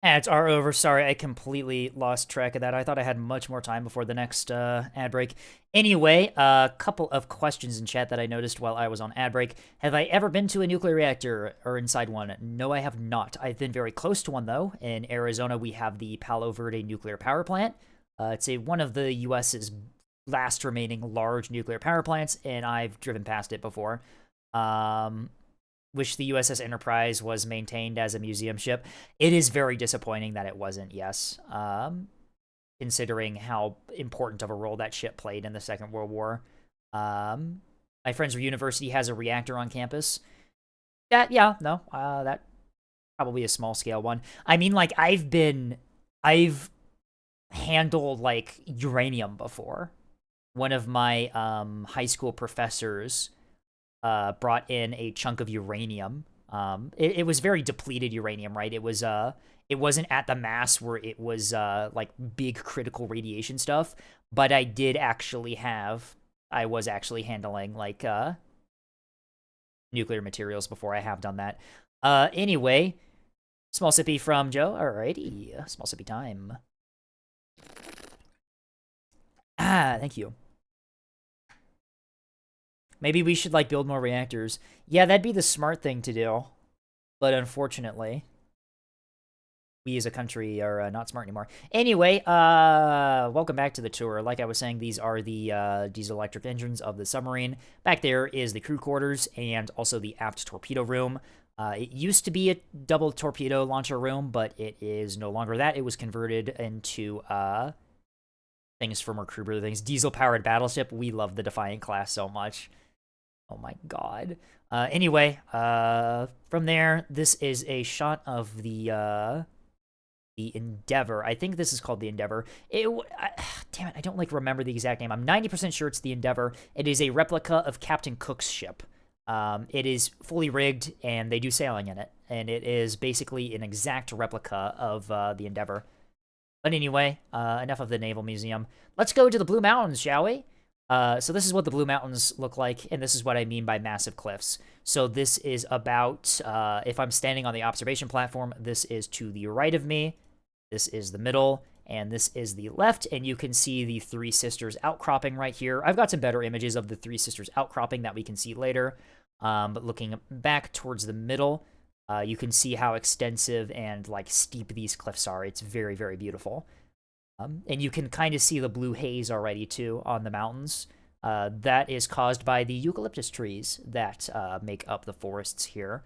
Ads are over. Sorry, I completely lost track of that. I thought I had much more time before the next ad break. Anyway, a couple of questions in chat that I noticed while I was on ad break. Have I ever been to a nuclear reactor or inside one? No, I have not. I've been very close to one, though. In Arizona, we have the Palo Verde nuclear power plant. It's one of the U.S.'s last remaining large nuclear power plants, and I've driven past it before. Wish the USS Enterprise was maintained as a museum ship. It is very disappointing that it wasn't, yes. Considering how important of a role that ship played in the Second World War. My friend's university has a reactor on campus. That probably a small scale one. I mean, like, I've handled, like, uranium before. One of my high school professors brought in a chunk of uranium. It was very depleted uranium, right? It wasn't at the mass where it was like big critical radiation stuff, but I was actually handling like nuclear materials before. I have done that. Anyway, small sippy from Joe. Alrighty, small sippy time. Thank you. Maybe we should, like, build more reactors. Yeah, that'd be the smart thing to do. But unfortunately, we as a country are not smart anymore. Anyway, welcome back to the tour. Like I was saying, these are the diesel electric engines of the submarine. Back there is the crew quarters and also the aft torpedo room. It used to be a double torpedo launcher room, but it is no longer that. It was converted into things for more crew things. Diesel-powered battleship. We love the Defiant class so much. Oh my god. Anyway, from there, this is a shot of the Endeavor. I think this is called the Endeavor. Damn it, I don't, like, remember the exact name. I'm 90% sure it's the Endeavor. It is a replica of Captain Cook's ship. It is fully rigged, and they do sailing in it. And it is basically an exact replica of the Endeavor. But anyway, enough of the Naval Museum. Let's go to the Blue Mountains, shall we? So this is what the Blue Mountains look like, and this is what I mean by massive cliffs. So this is about, if I'm standing on the observation platform, this is to the right of me, this is the middle, and this is the left, and you can see the Three Sisters outcropping right here. I've got some better images of the Three Sisters outcropping that we can see later, but looking back towards the middle, you can see how extensive and, like, steep these cliffs are. It's very, very beautiful. And you can kind of see the blue haze already, too, on the mountains. That is caused by the eucalyptus trees that make up the forests here.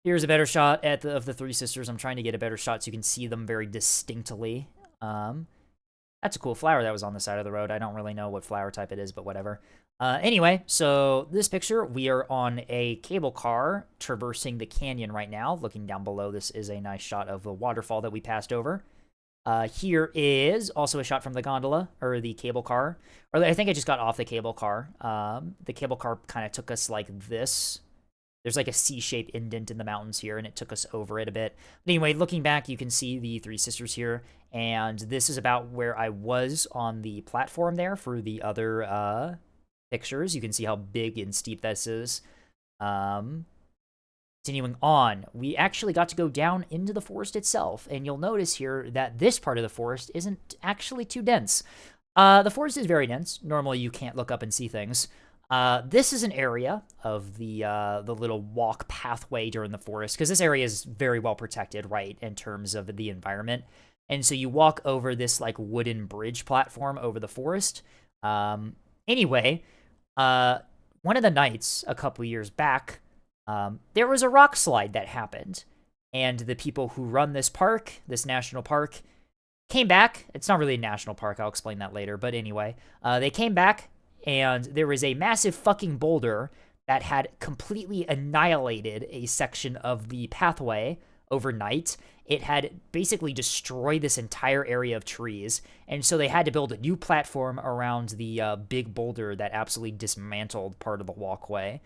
Here's a better shot of the Three Sisters. I'm trying to get a better shot so you can see them very distinctly. That's a cool flower that was on the side of the road. I don't really know what flower type it is, but whatever. Anyway, so this picture, we are on a cable car traversing the canyon right now. Looking down below, this is a nice shot of the waterfall that we passed over. Here is also a shot from the gondola, or the cable car. Or I think I just got off the cable car. The cable car kind of took us like this. There's like a C-shaped indent in the mountains here, and it took us over it a bit. But anyway, looking back, you can see the Three Sisters here, and this is about where I was on the platform there for the other pictures. You can see how big and steep this is. Continuing on, we actually got to go down into the forest itself, and you'll notice here that this part of the forest isn't actually too dense. The forest is very dense. Normally, you can't look up and see things. This is an area of the little walk pathway during the forest, because this area is very well protected, right, in terms of the environment. And so you walk over this, like, wooden bridge platform over the forest. Anyway, one of the nights a couple years back, there was a rock slide that happened. And the people who run this park, this national park, came back. It's not really a national park. I'll explain that later. But anyway, they came back, and there was a massive fucking boulder that had completely annihilated a section of the pathway overnight. It had basically destroyed this entire area of trees, and so they had to build a new platform around the big boulder that absolutely dismantled part of the walkway.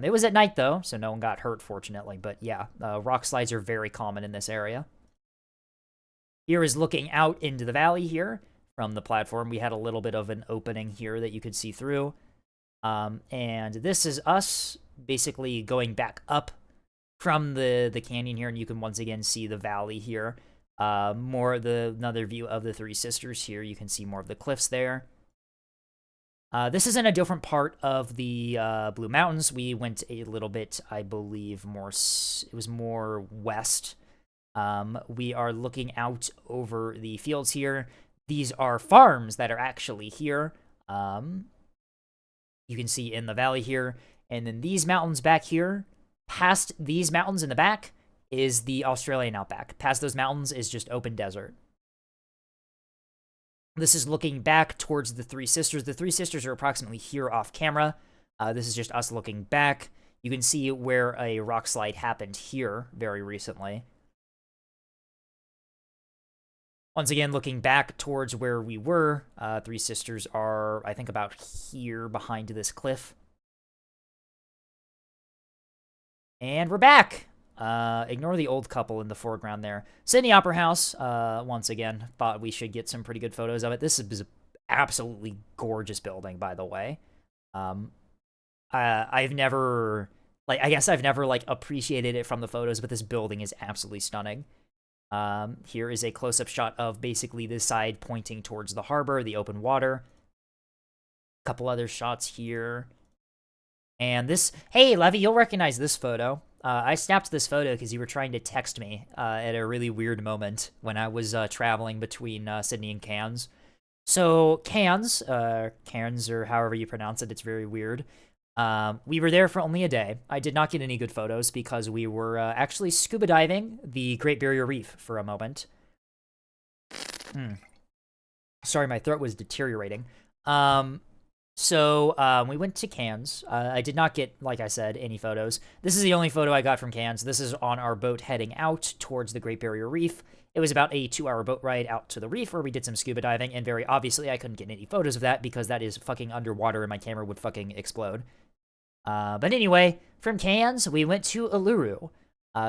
It was at night, though, so no one got hurt, fortunately, but yeah, rock slides are very common in this area. Here is looking out into the valley here from the platform. We had a little bit of an opening here that you could see through. And this is us basically going back up from the canyon here, and you can once again see the valley here. Another view of the Three Sisters here. You can see more of the cliffs there. This is in a different part of the Blue Mountains. We went a little bit, I believe, it was more west. We are looking out over the fields here. These are farms that are actually here. You can see in the valley here. And then these mountains back here, past these mountains in the back, is the Australian outback. Past those mountains is just open desert. This is looking back towards the Three Sisters. The Three Sisters are approximately here off camera. This is just us looking back. You can see where a rock slide happened here very recently. Once again, looking back towards where we were, Three Sisters are, I think, about here behind this cliff. And we're back! Ignore the old couple in the foreground there. Sydney Opera House, once again, thought we should get some pretty good photos of it. This is an absolutely gorgeous building, by the way. I've never, I guess I've never, appreciated it from the photos, but this building is absolutely stunning. Here is a close-up shot of basically this side pointing towards the harbor, the open water. A couple other shots here. And this, hey, Levy, you'll recognize this photo. I snapped this photo because you were trying to text me at a really weird moment when I was traveling between Sydney and Cairns. So Cairns, Cairns or however you pronounce it, it's very weird. We were there for only a day. I did not get any good photos because we were actually scuba diving the Great Barrier Reef for a moment. Sorry, my throat was deteriorating. So we went to Cairns. I did not get, like I said, any photos. This is the only photo I got from Cairns. This is on our boat heading out towards the Great Barrier Reef. It was about a 2-hour boat ride out to the reef where we did some scuba diving, and very obviously I couldn't get any photos of that because that is fucking underwater and my camera would fucking explode. But anyway, from Cairns, we went to Uluru.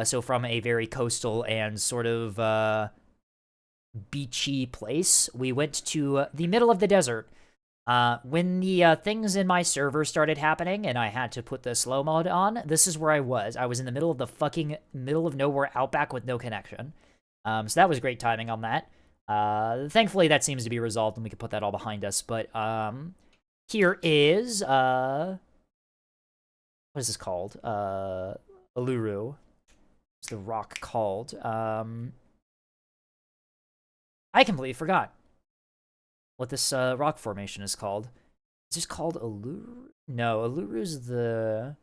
So from a very coastal and sort of beachy place, we went to the middle of the desert. When the things in my server started happening and I had to put the slow mode on, this is where I was. I was in the middle of the fucking middle of nowhere outback with no connection. So that was great timing on that. Thankfully, that seems to be resolved and we can put that all behind us. But here is, what is this called? Uluru. What's the rock called? I completely forgot what this rock formation is called. It's just called Uluru? No, Uluru's the...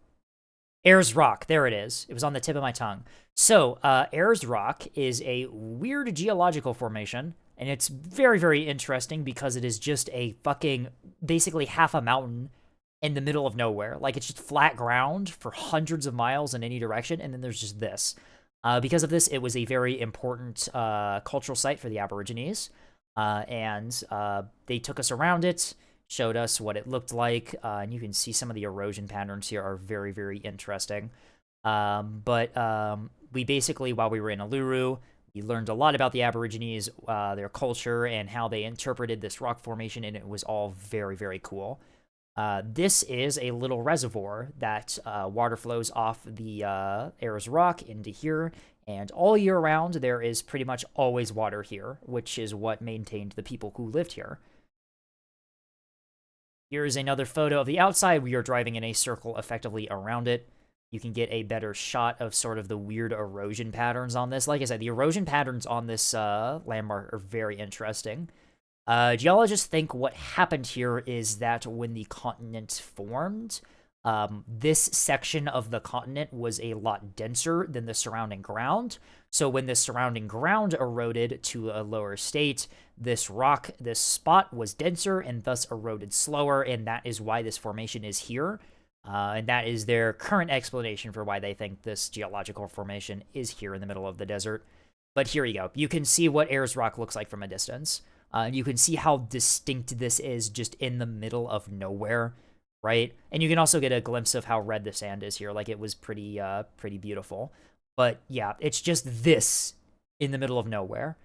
Ayers Rock. There it is. It was on the tip of my tongue. So, Ayers Rock is a weird geological formation, and it's very, very interesting because it is just a fucking, basically half a mountain in the middle of nowhere. Like, it's just flat ground for hundreds of miles in any direction, and then there's just this. Because of this, it was a very important cultural site for the Aborigines. And they took us around it, showed us what it looked like, and you can see some of the erosion patterns here are very, very interesting. But we basically, while we were in Uluru, we learned a lot about the Aborigines, their culture, and how they interpreted this rock formation, and it was all very, very cool. This is a little reservoir that water flows off the Ayers Rock into here, and all year round, there is pretty much always water here, which is what maintained the people who lived here. Here's another photo of the outside. We are driving in a circle effectively around it. You can get a better shot of sort of the weird erosion patterns on this. Like I said, the erosion patterns on this landmark are very interesting. Geologists think what happened here is that when the continent formed, this section of the continent was a lot denser than the surrounding ground. So when the surrounding ground eroded to a lower state, this spot was denser and thus eroded slower, and that is why this formation is here. And that is their current explanation for why they think this geological formation is here in the middle of the desert. But here you go. You can see what Ayers Rock looks like from a distance. And you can see how distinct this is just in the middle of nowhere, right? And you can also get a glimpse of how red the sand is here. Like, it was pretty beautiful. But yeah, it's just this in the middle of nowhere.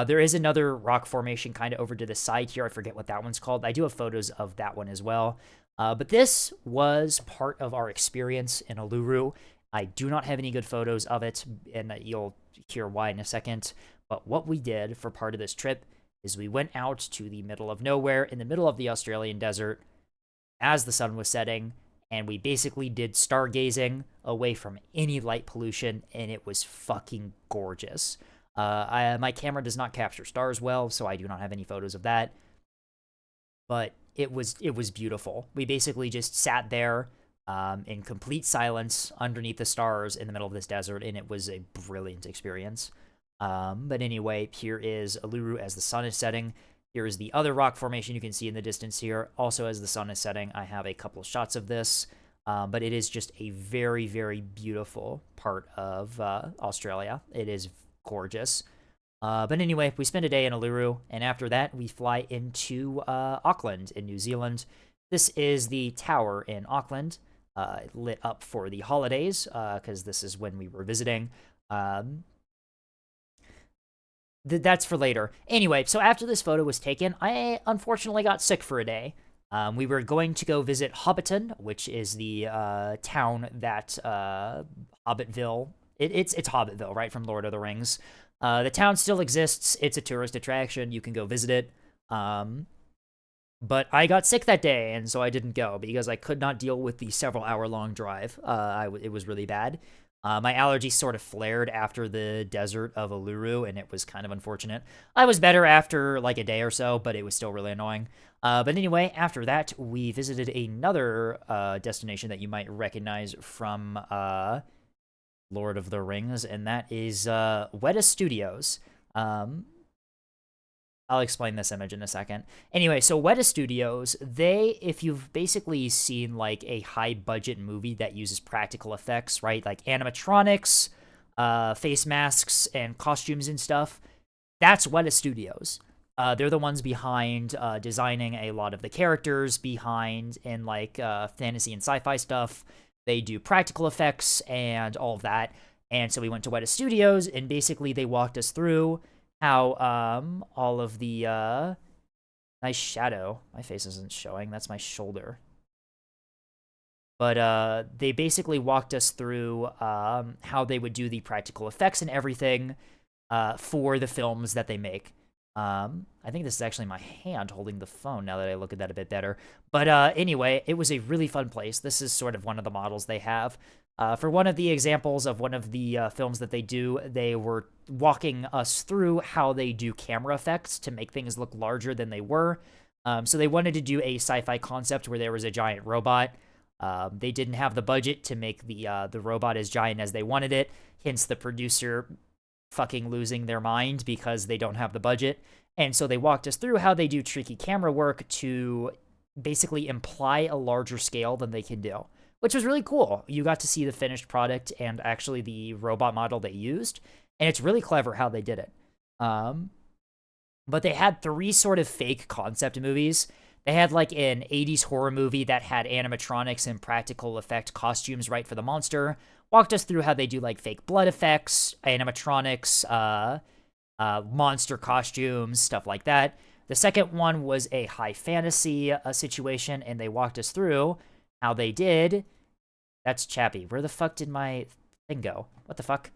There is another rock formation kind of over to the side here. I forget what that one's called. I do have photos of that one as well. But this was part of our experience in Uluru. I do not have any good photos of it, and you'll hear why in a second. But what we did for part of this trip is we went out to the middle of nowhere in the middle of the Australian desert as the sun was setting, and we basically did stargazing away from any light pollution, and it was fucking gorgeous. My camera does not capture stars well, so I do not have any photos of that. But it was beautiful. We basically just sat there in complete silence underneath the stars in the middle of this desert, and it was a brilliant experience. But anyway, here is Uluru as the sun is setting. Here is the other rock formation you can see in the distance here. Also, as the sun is setting, I have a couple of shots of this. But it is just a very, very beautiful part of Australia. It is gorgeous. But anyway, we spend a day in Uluru, and after that, we fly into Auckland in New Zealand. This is the tower in Auckland, lit up for the holidays, because this is when we were visiting. That's for later. Anyway, so after this photo was taken, I unfortunately got sick for a day. We were going to go visit Hobbiton, which is the town that Hobbitville. It's Hobbitville, right, from Lord of the Rings. The town still exists. It's a tourist attraction. You can go visit it. But I got sick that day, and so I didn't go because I could not deal with the several-hour-long drive. It was really bad. My allergies sort of flared after the desert of Uluru, and it was kind of unfortunate. I was better after like a day or so, but it was still really annoying. But anyway, after that, we visited another destination that you might recognize from Lord of the Rings, and that is Weta Studios. I'll explain this image in a second. Anyway, so Weta Studios, if you've basically seen like a high-budget movie that uses practical effects, right? Like animatronics, face masks, and costumes and stuff, that's Weta Studios. They're the ones behind designing a lot of the characters, behind in like fantasy and sci-fi stuff. They do practical effects and all of that. And so we went to Weta Studios, and basically they walked us through how all of the nice shadow. My face isn't showing. That's my shoulder. But they basically walked us through how they would do the practical effects and everything for the films that they make. I think this is actually my hand holding the phone now that I look at that a bit better. But anyway, it was a really fun place. This is sort of one of the models they have. For one of the examples of one of the films that they do, they were walking us through how they do camera effects to make things look larger than they were. So they wanted to do a sci-fi concept where there was a giant robot. They didn't have the budget to make the robot as giant as they wanted it, hence the producer fucking losing their mind because they don't have the budget. And so they walked us through how they do tricky camera work to basically imply a larger scale than they can do, which was really cool. You got to see the finished product and actually the robot model they used, and it's really clever how they did it. But they had 3 sort of fake concept movies. They had like an 80s horror movie that had animatronics and practical effect costumes right for the monster. Walked us through how they do like fake blood effects, animatronics, monster costumes, stuff like that. The second one was a high fantasy situation, and they walked us through how they did. That's Chappie. Where the fuck did my thing go? What the fuck?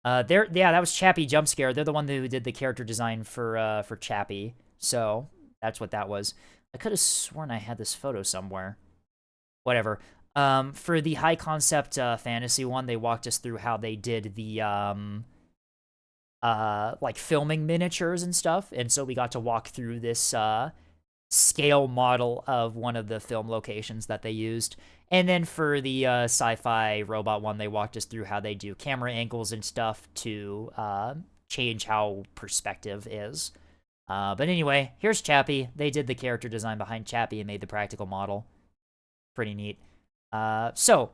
Yeah, that was Chappie Jump Scare. They're the one who did the character design for Chappie. So that's what that was. I could have sworn I had this photo somewhere. Whatever. For the high concept fantasy one, they walked us through how they did the like filming miniatures and stuff, and so we got to walk through this scale model of one of the film locations that they used. And then for the sci-fi robot one, they walked us through how they do camera angles and stuff to change how perspective is. But anyway, here's Chappie. They did the character design behind Chappie and made the practical model. Pretty neat. So,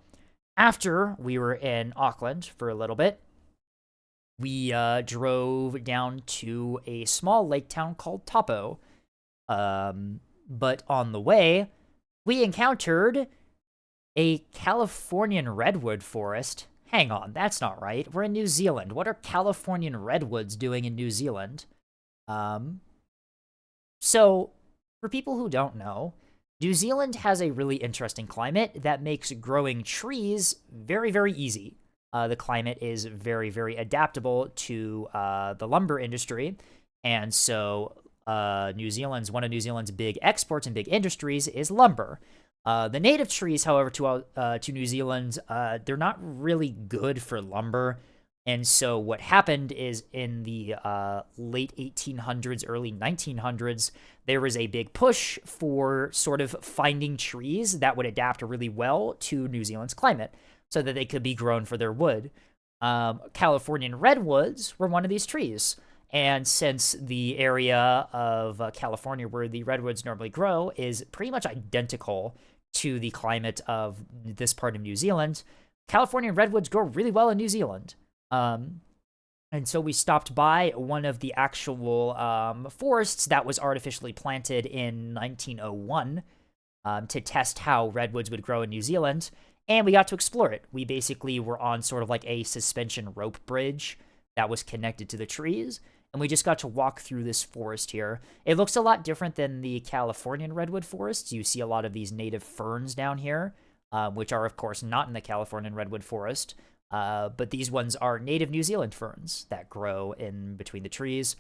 after we were in Auckland for a little bit, we drove down to a small lake town called Taupo. But on the way, we encountered a Californian redwood forest. Hang on, that's not right. We're in New Zealand. What are Californian redwoods doing in New Zealand? So, for people who don't know, New Zealand has a really interesting climate that makes growing trees very, very easy. The climate is very, very adaptable to the lumber industry. And so one of New Zealand's big exports and big industries is lumber. The native trees, however, to New Zealand, they're not really good for lumber. And so what happened is in the late 1800s, early 1900s, there was a big push for sort of finding trees that would adapt really well to New Zealand's climate so that they could be grown for their wood. Californian redwoods were one of these trees. And since the area of California where the redwoods normally grow is pretty much identical to the climate of this part of New Zealand, Californian redwoods grow really well in New Zealand. And so we stopped by one of the actual forests that was artificially planted in 1901 to test how redwoods would grow in New Zealand, and we got to explore it. We basically were on sort of like a suspension rope bridge that was connected to the trees, and we just got to walk through this forest here. It looks a lot different than the Californian redwood forests. You see a lot of these native ferns down here, which are, of course, not in the Californian redwood forest. But these ones are native New Zealand ferns that grow in between the trees.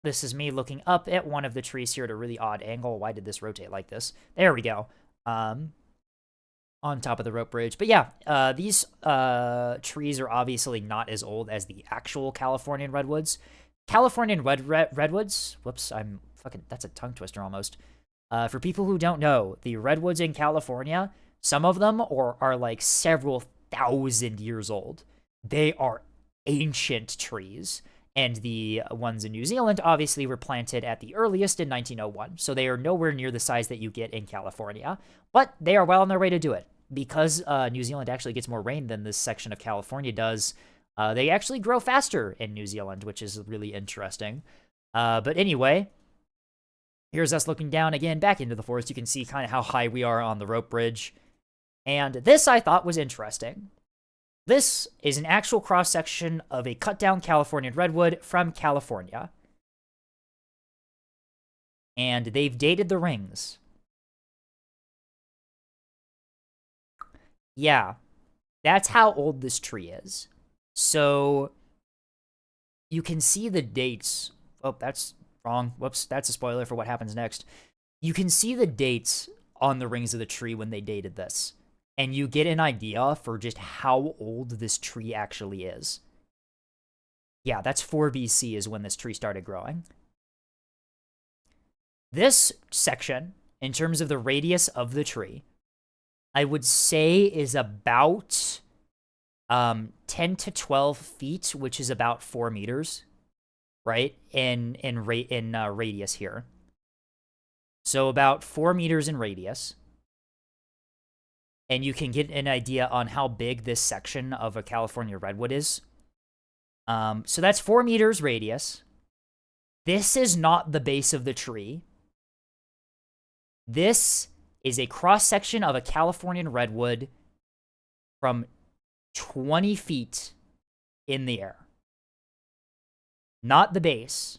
This is me looking up at one of the trees here at a really odd angle. Why did this rotate like this? There we go. On top of the rope bridge. But yeah, these trees are obviously not as old as the actual Californian redwoods. Californian redwoods, whoops, that's a tongue twister almost. For people who don't know, the redwoods in California, some of them are like several 1,000 years old. They are ancient trees, and the ones in New Zealand obviously were planted at the earliest in 1901, so they are nowhere near the size that you get in California, but they are well on their way to do it. Because New Zealand actually gets more rain than this section of California does, they actually grow faster in New Zealand, which is really interesting. But anyway, here's us looking down again back into the forest. You can see kind of how high we are on the rope bridge. And this I thought was interesting. This is an actual cross-section of a cut-down Californian redwood from California. And they've dated the rings. Yeah, that's how old this tree is. So, you can see the dates. Oh, that's wrong. Whoops, that's a spoiler for what happens next. You can see the dates on the rings of the tree when they dated this. And you get an idea for just how old this tree actually is. Yeah, that's 4 BC is when this tree started growing. This section, in terms of the radius of the tree, I would say is about 10 to 12 feet, which is about 4 meters, right? In radius here. So about 4 meters in radius. And you can get an idea on how big this section of a California redwood is. So that's 4 meters radius. This is not the base of the tree. This is a cross-section of a Californian redwood from 20 feet in the air. Not the base.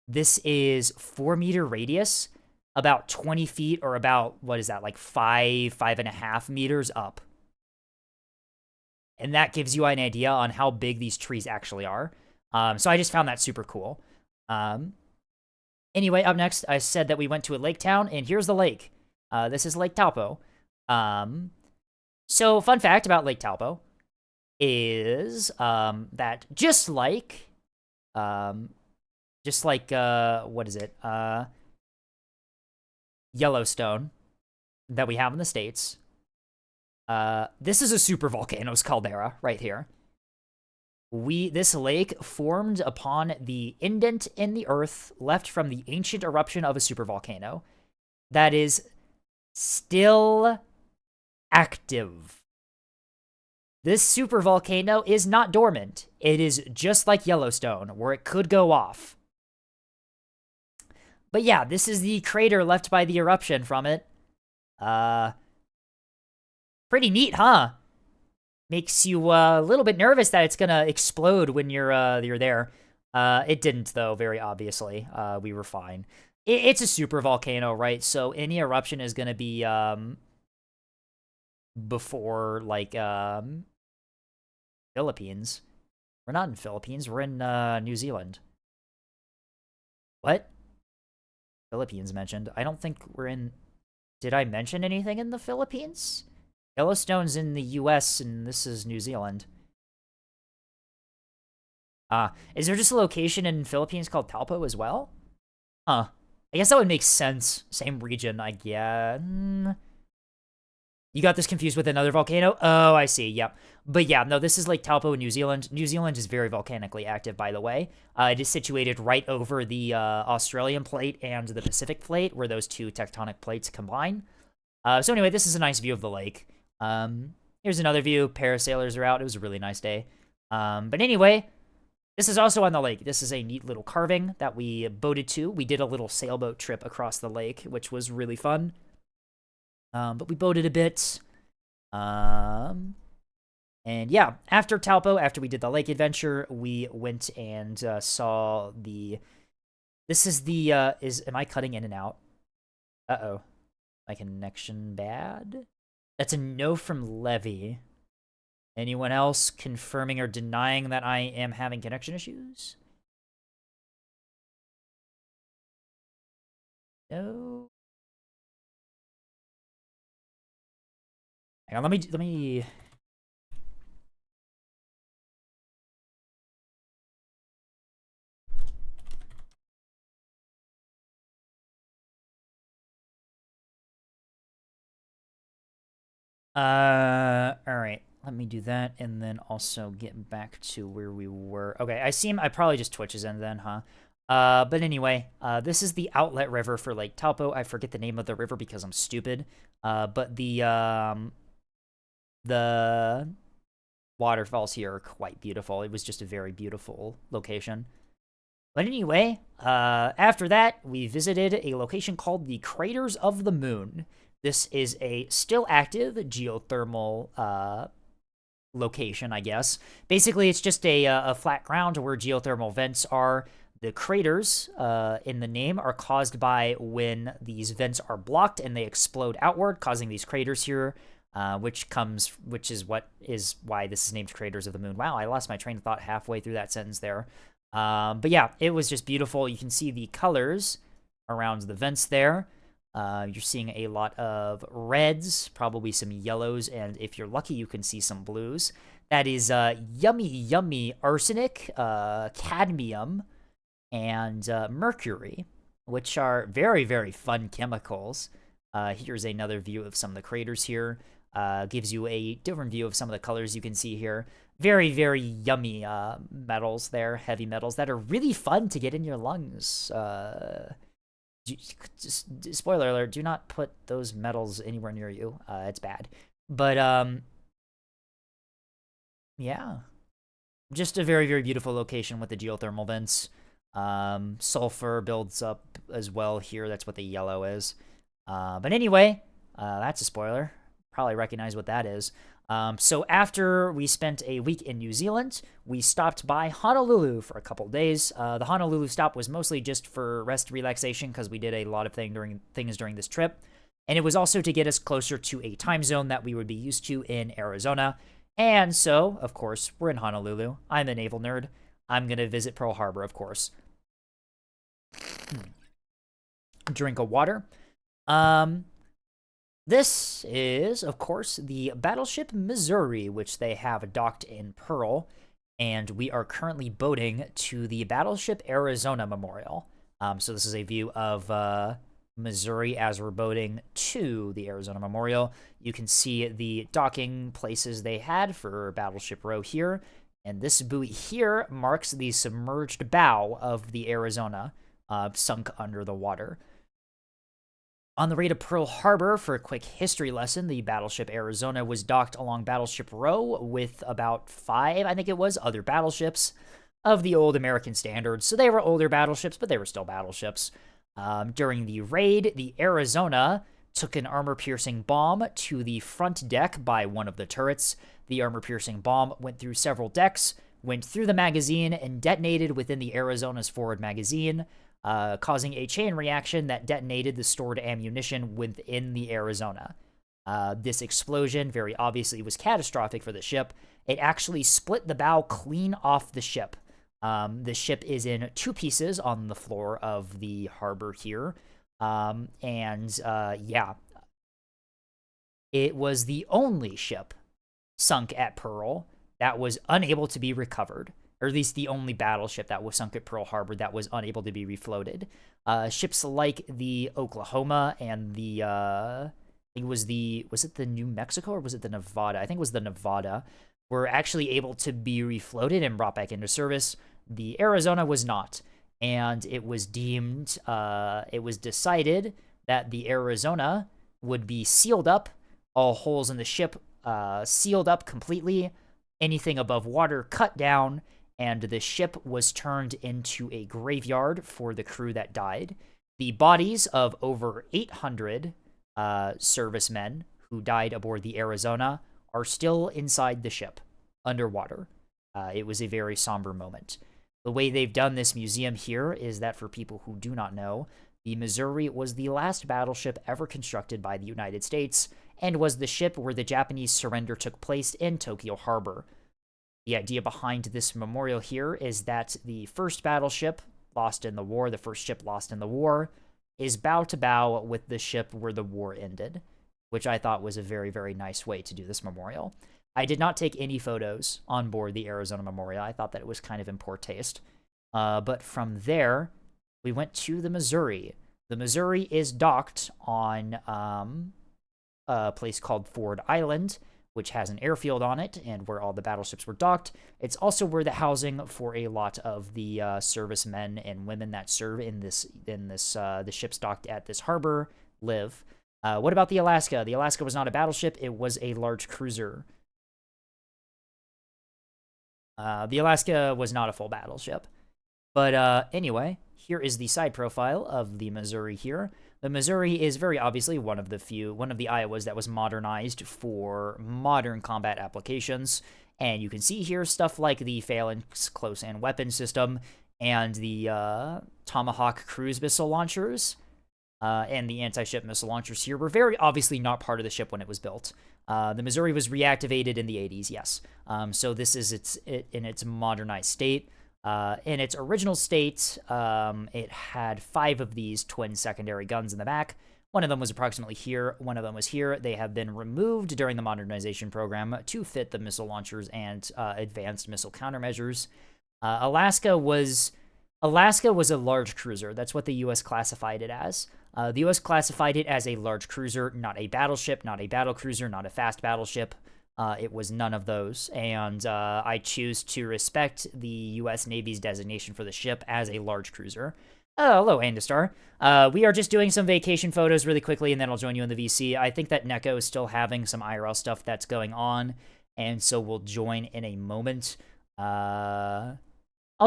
This is 4 meter radius, about 20 feet, or about, what is that, like 5.5 meters up. And that gives you an idea on how big these trees actually are. So I just found that super cool. Anyway, up next, I said that we went to a lake town, and here's the lake. This is Lake Taupo. So, fun fact about Lake Taupo is that just like, what is it? Yellowstone that we have in the States. This is a supervolcano's caldera right here. This lake formed upon the indent in the earth left from the ancient eruption of a supervolcano that is still active. This supervolcano is not dormant. It is just like Yellowstone, where it could go off. But yeah, this is the crater left by the eruption from it. Pretty neat, huh? Makes you a little bit nervous that it's gonna explode when you're there. It didn't, though, very obviously. We were fine. It's a super volcano, right? So any eruption is going to be before like Philippines. We're not in Philippines. We're in New Zealand. What? Philippines mentioned. I don't think we're in. Did I mention anything in the Philippines? Yellowstone's in the U.S. and this is New Zealand. Is there just a location in Philippines called Talpo as well? Huh. I guess that would make sense. Same region, I guess. You got this confused with another volcano? Oh, I see. Yep. But yeah, no, this is Lake Taupo in New Zealand. New Zealand is very volcanically active, by the way. It is situated right over the Australian plate and the Pacific plate, where those two tectonic plates combine. So anyway, this is a nice view of the lake. Here's another view. Parasailers are out. It was a really nice day. But anyway, this is also on the lake. This is a neat little carving that we boated to. We did a little sailboat trip across the lake, which was really fun. But we boated a bit. And yeah, after Taupo, after we did the lake adventure, we went and saw the... This is the... Am I cutting in and out? Uh-oh. My connection bad? That's a no from Levy. Anyone else confirming or denying that I am having connection issues? No. Hang on, let me... Alright. Let me do that, and then also get back to where we were. Okay, I probably just Twitch's end then, huh? But anyway, this is the outlet river for Lake Taupo. I forget the name of the river because I'm stupid. But the waterfalls here are quite beautiful. It was just a very beautiful location. But anyway, after that, we visited a location called the Craters of the Moon. This is a still active geothermal location, I guess. Basically, it's just a flat ground where geothermal vents are. The craters in the name are caused by when these vents are blocked and they explode outward, causing these craters here, which is why this is named Craters of the Moon. Wow, I lost my train of thought halfway through that sentence there. But yeah, it was just beautiful. You can see the colors around the vents there. You're seeing a lot of reds, probably some yellows, and if you're lucky, you can see some blues. That is yummy arsenic, cadmium, and mercury, which are very, very fun chemicals. Here's another view of some of the craters here. Gives you a different view of some of the colors you can see here. Very, very yummy metals there, heavy metals that are really fun to get in your lungs. Spoiler alert, do not put those metals anywhere near you. It's bad. But, yeah. Just a very, very beautiful location with the geothermal vents. Sulfur builds up as well here. That's what the yellow is. But anyway, that's a spoiler. Probably recognize what that is. So after we spent a week in New Zealand, we stopped by Honolulu for a couple days. The Honolulu stop was mostly just for rest relaxation because we did a lot of things during this trip. And it was also to get us closer to a time zone that we would be used to in Arizona. And so, of course, we're in Honolulu. I'm a naval nerd. I'm going to visit Pearl Harbor, of course. Drink of water. This is, of course, the battleship Missouri, which they have docked in Pearl, and we are currently boating to the battleship Arizona Memorial. So this is a view of Missouri as we're boating to the Arizona Memorial. You can see the docking places they had for Battleship Row here, and this buoy here marks the submerged bow of the Arizona, sunk under the water. On the way to Pearl Harbor for a quick history lesson, the Battleship Arizona was docked along Battleship Row with about 5, I think it was, other battleships of the old American standards. So they were older battleships, but they were still battleships. During the raid, the Arizona took an armor-piercing bomb to the front deck by one of the turrets. The armor-piercing bomb went through several decks, went through the magazine, and detonated within the Arizona's forward magazine. causing a chain reaction that detonated the stored ammunition within the Arizona. This explosion, very obviously, was catastrophic for the ship. It actually split the bow clean off the ship. The ship is in two pieces on the floor of the harbor here. Yeah, it was the only ship sunk at Pearl that was unable to be recovered, or at least the only battleship that was sunk at Pearl Harbor that was unable to be refloated. Ships like the Oklahoma and the, I think was it the New Mexico or was it the Nevada? I think it was the Nevada, were actually able to be refloated and brought back into service. The Arizona was not, and it was deemed, it was decided that the Arizona would be sealed up, all holes in the ship sealed up completely, anything above water cut down, and the ship was turned into a graveyard for the crew that died. The bodies of over 800 servicemen who died aboard the Arizona are still inside the ship, underwater. It was a very somber moment. The way they've done this museum here is that, for people who do not know, the Missouri was the last battleship ever constructed by the United States and was the ship where the Japanese surrender took place in Tokyo Harbor. The idea behind this memorial here is that the first battleship lost in the war, the first ship lost in the war, is bow to bow with the ship where the war ended, which I thought was a very, very nice way to do this memorial. I did not take any photos on board the Arizona Memorial. I thought that it was kind of in poor taste. But from there, we went to the Missouri. The Missouri is docked on a place called Ford Island, which has an airfield on it and where all the battleships were docked. It's also where the housing for a lot of the servicemen and women that serve in the ships docked at this harbor live. What about the Alaska? The Alaska was not a battleship. It was a large cruiser. The Alaska was not a full battleship. But anyway, here is the side profile of the Missouri here. The Missouri is very obviously one of the Iowas that was modernized for modern combat applications. And you can see here stuff like the Phalanx close-in weapon system and the Tomahawk cruise missile launchers and the anti-ship missile launchers here were very obviously not part of the ship when it was built. The Missouri was reactivated in the 80s, yes. So this is in its modernized state. In its original state, it had 5 of these twin secondary guns in the back. One of them was approximately here. One of them was here. They have been removed during the modernization program to fit the missile launchers and advanced missile countermeasures. Alaska was a large cruiser. That's what the U.S. classified it as. The U.S. classified it as a large cruiser, not a battleship, not a battlecruiser, not a fast battleship. It was none of those, and I choose to respect the U.S. Navy's designation for the ship as a large cruiser. Hello, Andestar. We are just doing some vacation photos really quickly, and then I'll join you in the VC. I think that Neko is still having some IRL stuff that's going on, and so we'll join in a moment. I'll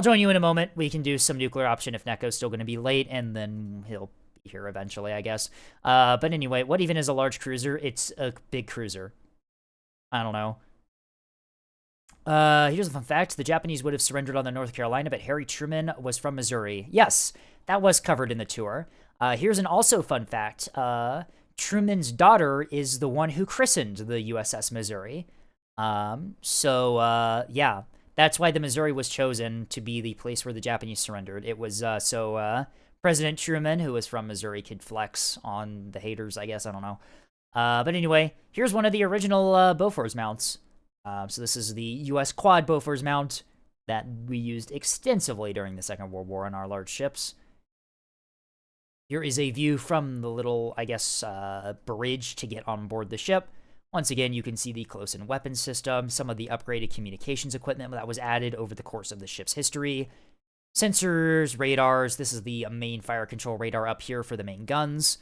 join you in a moment. We can do some nuclear option if Neko's still going to be late, and then he'll be here eventually, I guess. But anyway, what even is a large cruiser? It's a big cruiser. I don't know. Here's a fun fact. The Japanese would have surrendered on the North Carolina, but Harry Truman was from Missouri. Yes, that was covered in the tour. Here's an also fun fact. Truman's daughter is the one who christened the USS Missouri. Yeah, that's why the Missouri was chosen to be the place where the Japanese surrendered. It was so President Truman, who was from Missouri, could flex on the haters, I guess. I don't know. But anyway, here's one of the original Bofors mounts. So this is the U.S. Quad Bofors mount that we used extensively during the Second World War on our large ships. Here is a view from the little, I guess, bridge to get on board the ship. Once again, you can see the close-in weapon system, some of the upgraded communications equipment that was added over the course of the ship's history. Sensors, radars. This is the main fire control radar up here for the main guns.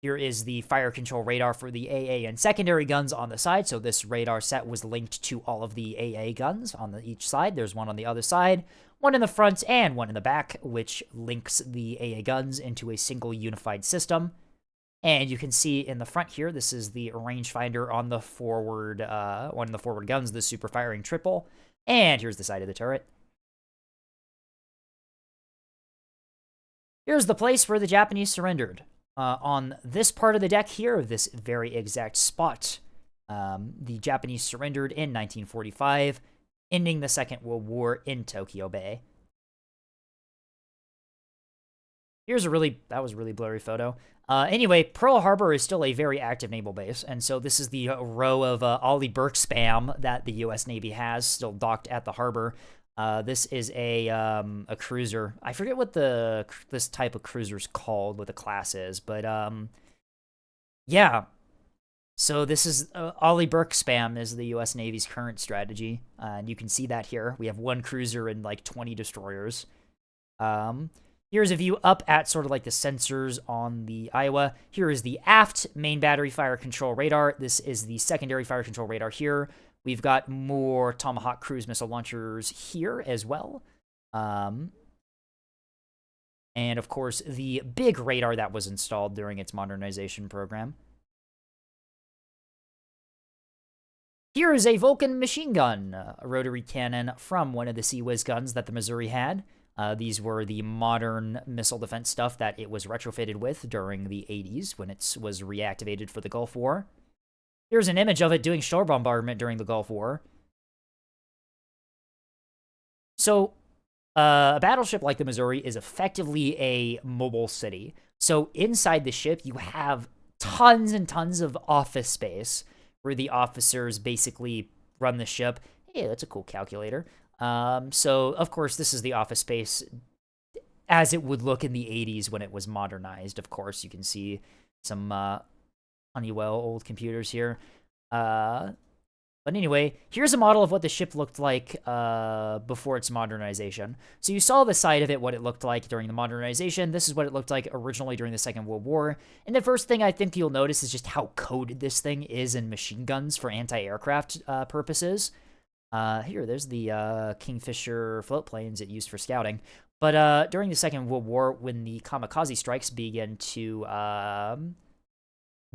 Here is the fire control radar for the AA and secondary guns on the side. So this radar set was linked to all of the AA guns on each side. There's one on the other side, one in the front, and one in the back, which links the AA guns into a single unified system. And you can see in the front here, this is the rangefinder on the forward, one of the forward guns, the super firing triple. And here's the side of the turret. Here's the place where the Japanese surrendered. On this part of the deck here, this very exact spot, the Japanese surrendered in 1945, ending the Second World War in Tokyo Bay. Here's that was a really blurry photo. Anyway, Pearl Harbor is still a very active naval base, and so this is the row of Ollie Burke spam that the U.S. Navy has still docked at the harbor. This is a cruiser. I forget what this type of cruiser's called, what the class is, but yeah. So this is Ollie Burke spam is the U.S. Navy's current strategy, and you can see that here. We have one cruiser and like 20 destroyers. Here's a view up at sort of like the sensors on the Iowa. Here is the aft main battery fire control radar. This is the secondary fire control radar here. We've got more Tomahawk cruise missile launchers here as well. And of course, the big radar that was installed during its modernization program. Here is a Vulcan machine gun, a rotary cannon from one of the Sea Whiz guns that the Missouri had. These were the modern missile defense stuff that it was retrofitted with during the 80s when it was reactivated for the Gulf War. Here's an image of it doing shore bombardment during the Gulf War. So, a battleship like the Missouri is effectively a mobile city. So, inside the ship, you have tons and tons of office space where the officers basically run the ship. Hey, that's a cool calculator. So, of course, this is the office space as it would look in the 80s when it was modernized. Of course, you can see some Honeywell old computers here. But anyway, here's a model of what the ship looked like before its modernization. So you saw the side of it, what it looked like during the modernization. This is what it looked like originally during the Second World War. And the first thing I think you'll notice is just how coded this thing is in machine guns for anti-aircraft purposes. There's the Kingfisher float planes it used for scouting. But during the Second World War, when the kamikaze strikes began to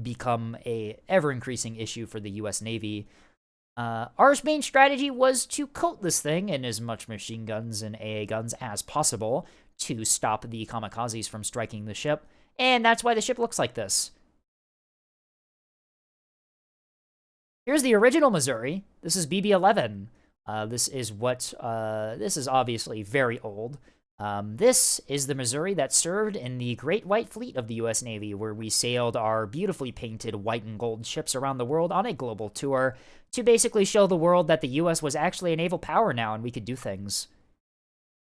become a ever-increasing issue for the U.S. Navy, our main strategy was to coat this thing in as much machine guns and AA guns as possible to stop the kamikazes from striking the ship, and that's why the ship looks like this. Here's the original Missouri. This is BB-11. This is obviously very old. This is the Missouri that served in the Great White Fleet of the U.S. Navy, where we sailed our beautifully painted white and gold ships around the world on a global tour to basically show the world that the U.S. was actually a naval power now and we could do things.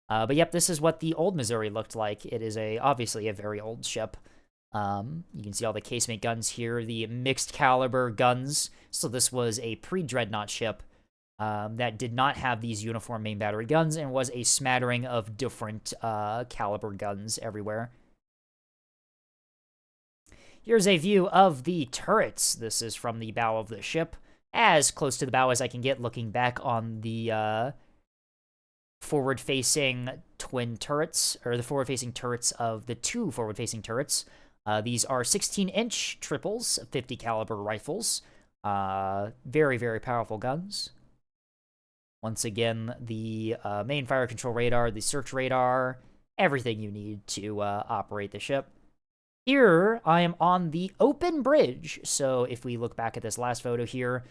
But yep, this is what the old Missouri looked like. It is obviously a very old ship. You can see all the casemate guns here, the mixed caliber guns. So this was a pre-dreadnought ship that did not have these uniform main battery guns and was a smattering of different caliber guns everywhere. Here's a view of the turrets. This is from the bow of the ship, as close to the bow as I can get, looking back on the forward-facing twin turrets, or the forward-facing turrets of the two forward-facing turrets. These are 16-inch triples, 50 caliber rifles. Very, very powerful guns. Once again, the main fire control radar, the search radar, everything you need to operate the ship. Here, I am on the open bridge. So if we look back at this last photo here,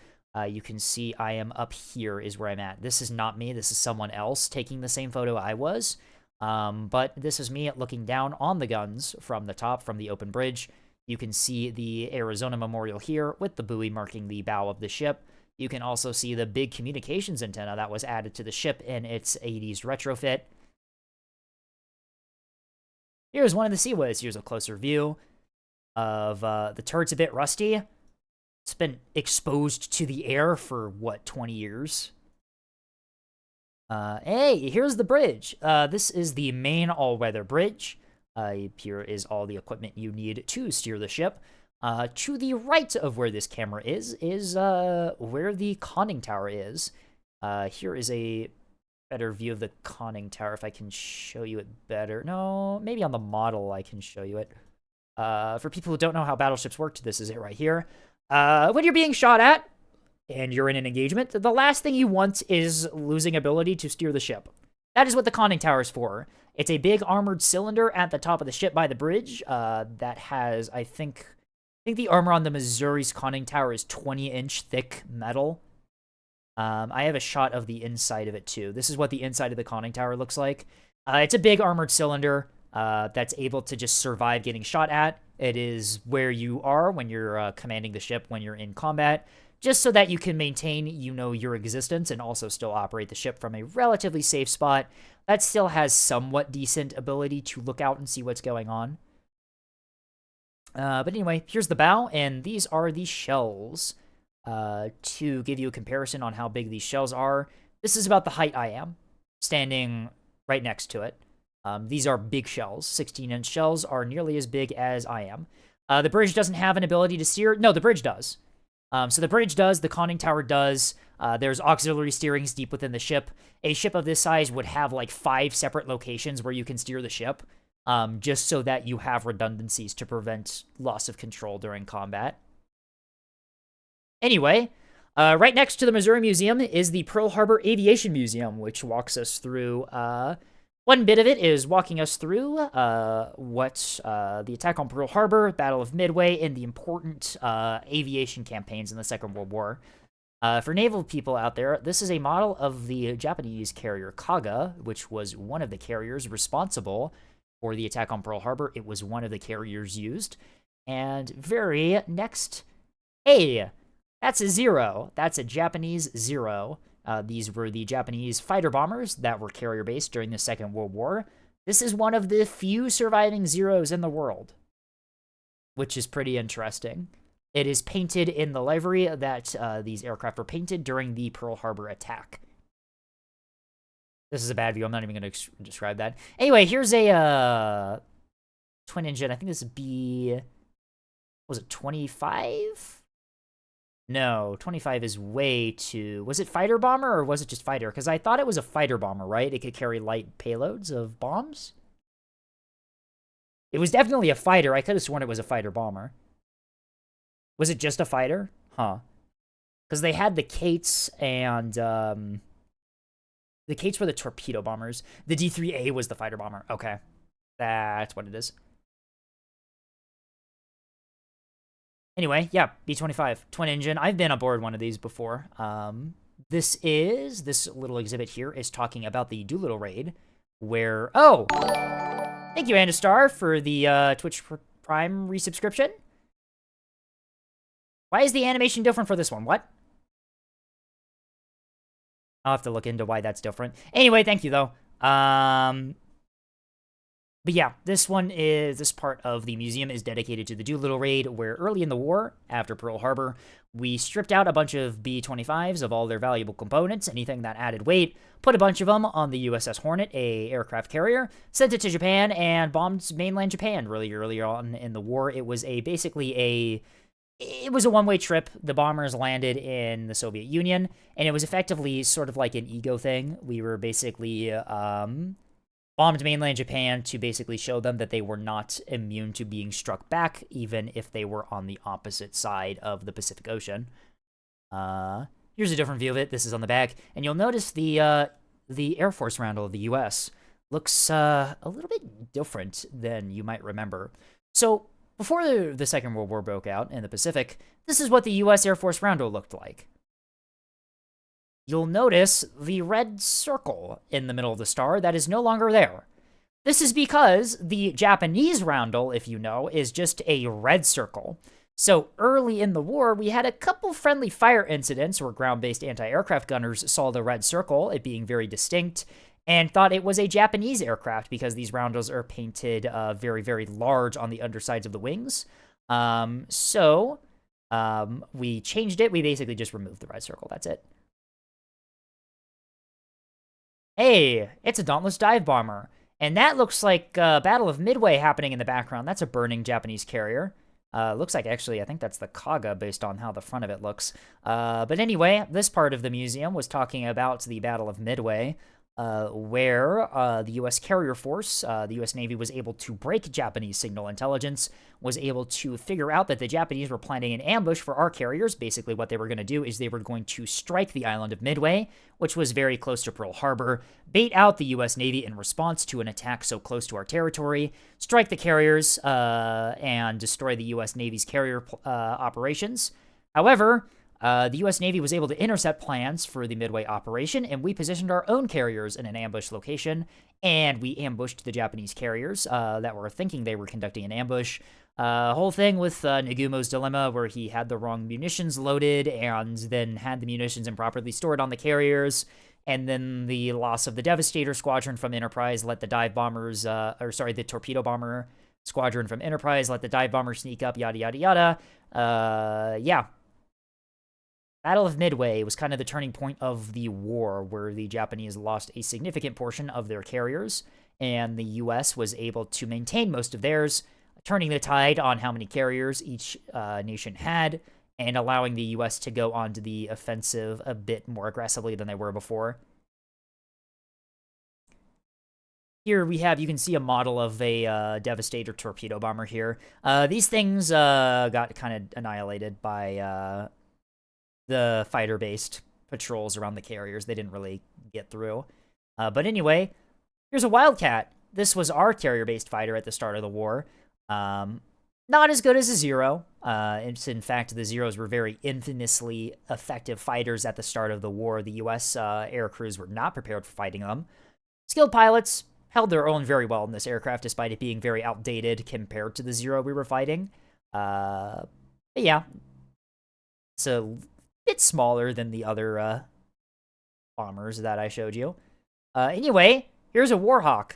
you can see I am up here is where I'm at. This is not me. This is someone else taking the same photo I was. But this is me looking down on the guns from the top, from the open bridge. You can see the Arizona Memorial here with the buoy marking the bow of the ship. You can also see the big communications antenna that was added to the ship in its 80s retrofit. Here's one of the Sea Whiz. Here's a closer view of the turret's a bit rusty. It's been exposed to the air for, what, 20 years? Hey, here's the bridge. This is the main all-weather bridge. Here is all the equipment you need to steer the ship. To the right of where this camera is where the conning tower is. Here is a better view of the conning tower, if I can show you it better. No, maybe on the model I can show you it. For people who don't know how battleships work, this is it right here. When you're being shot at, and you're in an engagement, the last thing you want is losing ability to steer the ship. That is what the conning tower is for. It's a big armored cylinder at the top of the ship by the bridge that has, I think the armor on the Missouri's conning tower is 20-inch thick metal. I have a shot of the inside of it, too. This is what the inside of the conning tower looks like. It's a big armored cylinder that's able to just survive getting shot at. It is where you are when you're commanding the ship when you're in combat, just so that you can maintain, your existence and also still operate the ship from a relatively safe spot that still has somewhat decent ability to look out and see what's going on. But anyway, here's the bow, and these are the shells. To give you a comparison on how big these shells are, this is about the height I am, standing right next to it. These are big shells. 16-inch shells are nearly as big as I am. The bridge doesn't have an ability to steer. No, the bridge does. So the bridge does, the conning tower does. There's auxiliary steerings deep within the ship. A ship of this size would have like 5 separate locations where you can steer the ship, just so that you have redundancies to prevent loss of control during combat. Anyway, right next to the Missouri Museum is the Pearl Harbor Aviation Museum, which walks us through, one bit of it is walking us through what the attack on Pearl Harbor, Battle of Midway, and the important aviation campaigns in the Second World War. For naval people out there, this is a model of the Japanese carrier Kaga, which was one of the carriers responsible for the attack on Pearl Harbor. It was one of the carriers used. And very next, hey, that's a Zero. That's a Japanese Zero. These were the Japanese fighter bombers that were carrier-based during the Second World War. This is one of the few surviving Zeros in the world, which is pretty interesting. It is painted in the livery that these aircraft were painted during the Pearl Harbor attack. This is a bad view. I'm not even going to describe that. Anyway, here's a twin engine. I think this would be, was it 25? No, 25 is way too... Was it fighter bomber or was it just fighter? Because I thought it was a fighter bomber, right? It could carry light payloads of bombs. It was definitely a fighter. I could have sworn it was a fighter bomber. Was it just a fighter? Huh. Because they had the Kates and... the Kates were the torpedo bombers. The D-3A was the fighter bomber. Okay. That's what it is. Anyway, yeah, B-25, twin engine. I've been aboard one of these before. This little exhibit here is talking about the Doolittle raid, where, oh, thank you, Andastar, for the Twitch Prime resubscription. Why is the animation different for this one? What? I'll have to look into why that's different. Anyway, thank you, though. But yeah, this part of the museum is dedicated to the Doolittle raid, where early in the war, after Pearl Harbor, we stripped out a bunch of B-25s of all their valuable components, anything that added weight, put a bunch of them on the USS Hornet, a aircraft carrier, sent it to Japan, and bombed mainland Japan really early on in the war. It was it was a one-way trip. The bombers landed in the Soviet Union, and it was effectively sort of like an ego thing. We were basically, bombed mainland Japan to basically show them that they were not immune to being struck back, even if they were on the opposite side of the Pacific Ocean. Here's a different view of it. This is on the back, and you'll notice the Air Force roundel of the U.S. looks a little bit different than you might remember. So before the Second World War broke out in the Pacific, this is what the U.S. Air Force roundel looked like. You'll notice the red circle in the middle of the star that is no longer there. This is because the Japanese roundel, if you know, is just a red circle. So early in the war, we had a couple friendly fire incidents where ground-based anti-aircraft gunners saw the red circle, it being very distinct, and thought it was a Japanese aircraft because these roundels are painted very, very large on the undersides of the wings. We changed it. We basically just removed the red circle. That's it. Hey, it's a Dauntless dive bomber. And that looks like Battle of Midway happening in the background. That's a burning Japanese carrier. Looks like, actually, I think that's the Kaga based on how the front of it looks. But anyway, this part of the museum was talking about the Battle of Midway. where the U.S. carrier force, the U.S. Navy, was able to break Japanese signal intelligence, was able to figure out that the Japanese were planning an ambush for our carriers. Basically, what they were going to do is they were going to strike the island of Midway, which was very close to Pearl Harbor, bait out the U.S. Navy in response to an attack so close to our territory, strike the carriers, and destroy the U.S. Navy's carrier operations. However, the U.S. Navy was able to intercept plans for the Midway operation, and we positioned our own carriers in an ambush location, and we ambushed the Japanese carriers that were thinking they were conducting an ambush. Whole thing with Nagumo's dilemma, where he had the wrong munitions loaded and then had the munitions improperly stored on the carriers, and then the loss of the Devastator squadron from Enterprise let the the torpedo bomber squadron from Enterprise let the dive bomber sneak up, yada, yada, yada. Yeah. Battle of Midway was kind of the turning point of the war, where the Japanese lost a significant portion of their carriers, and the U.S. was able to maintain most of theirs, turning the tide on how many carriers each nation had, and allowing the U.S. to go onto the offensive a bit more aggressively than they were before. Here we have, you can see a model of a Devastator torpedo bomber here. These things got kind of annihilated by the fighter-based patrols around the carriers. They didn't really get through. But anyway, here's a Wildcat. This was our carrier-based fighter at the start of the war. Not as good as a Zero. In fact, the Zeros were very infamously effective fighters at the start of the war. The U.S. Air crews were not prepared for fighting them. Skilled pilots held their own very well in this aircraft, despite it being very outdated compared to the Zero we were fighting. But yeah, it's a bit smaller than the other bombers that I showed you. Anyway, here's a Warhawk.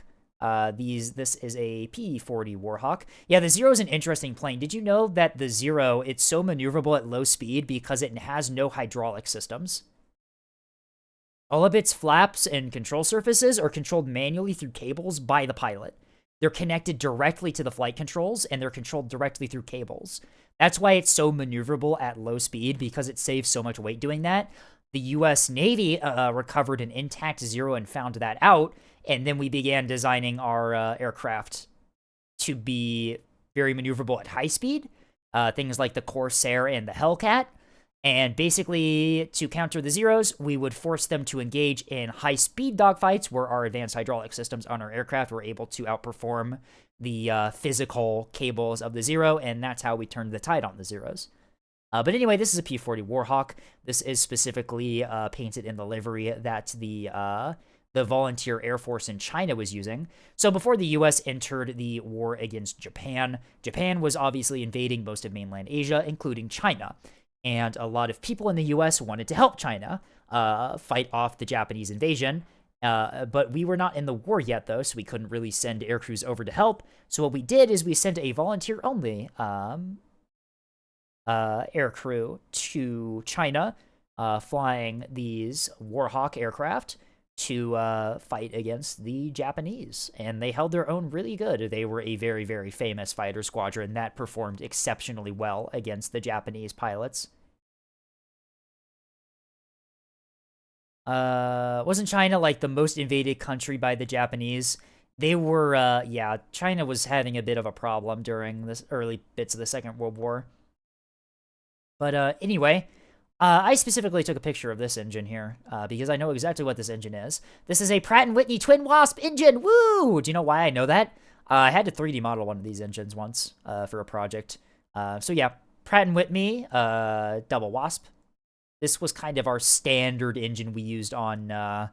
This is a P-40 Warhawk. Yeah, the Zero is an interesting plane. Did you know that the Zero, it's so maneuverable at low speed because it has no hydraulic systems? All of its flaps and control surfaces are controlled manually through cables by the pilot. They're connected directly to the flight controls, and they're controlled directly through cables. That's why it's so maneuverable at low speed, because it saves so much weight doing that. The U.S. Navy recovered an intact Zero and found that out, and then we began designing our aircraft to be very maneuverable at high speed, things like the Corsair and the Hellcat. And basically, to counter the Zeros, we would force them to engage in high-speed dogfights where our advanced hydraulic systems on our aircraft were able to outperform the physical cables of the Zero, and that's how we turned the tide on the Zeros. But anyway, this is a P-40 Warhawk. This is specifically painted in the livery that the Volunteer Air Force in China was using. So before the U.S. entered the war against Japan, Japan was obviously invading most of mainland Asia, including China. And a lot of people in the U.S. wanted to help China fight off the Japanese invasion. But we were not in the war yet, though, so we couldn't really send air crews over to help. So what we did is we sent a volunteer-only air crew to China, flying these Warhawk aircraft to fight against the Japanese. And they held their own really good. They were a very, very famous fighter squadron that performed exceptionally well against the Japanese pilots. Wasn't China like the most invaded country by the Japanese? They were, yeah, China was having a bit of a problem during this early bits of the Second World War. But anyway, I specifically took a picture of this engine here because I know exactly what this engine is. This is a Pratt & Whitney Twin Wasp engine. Woo! Do you know why I know that? I had to 3D model one of these engines once for a project. So yeah, Pratt & Whitney Double Wasp. This was kind of our standard engine we used on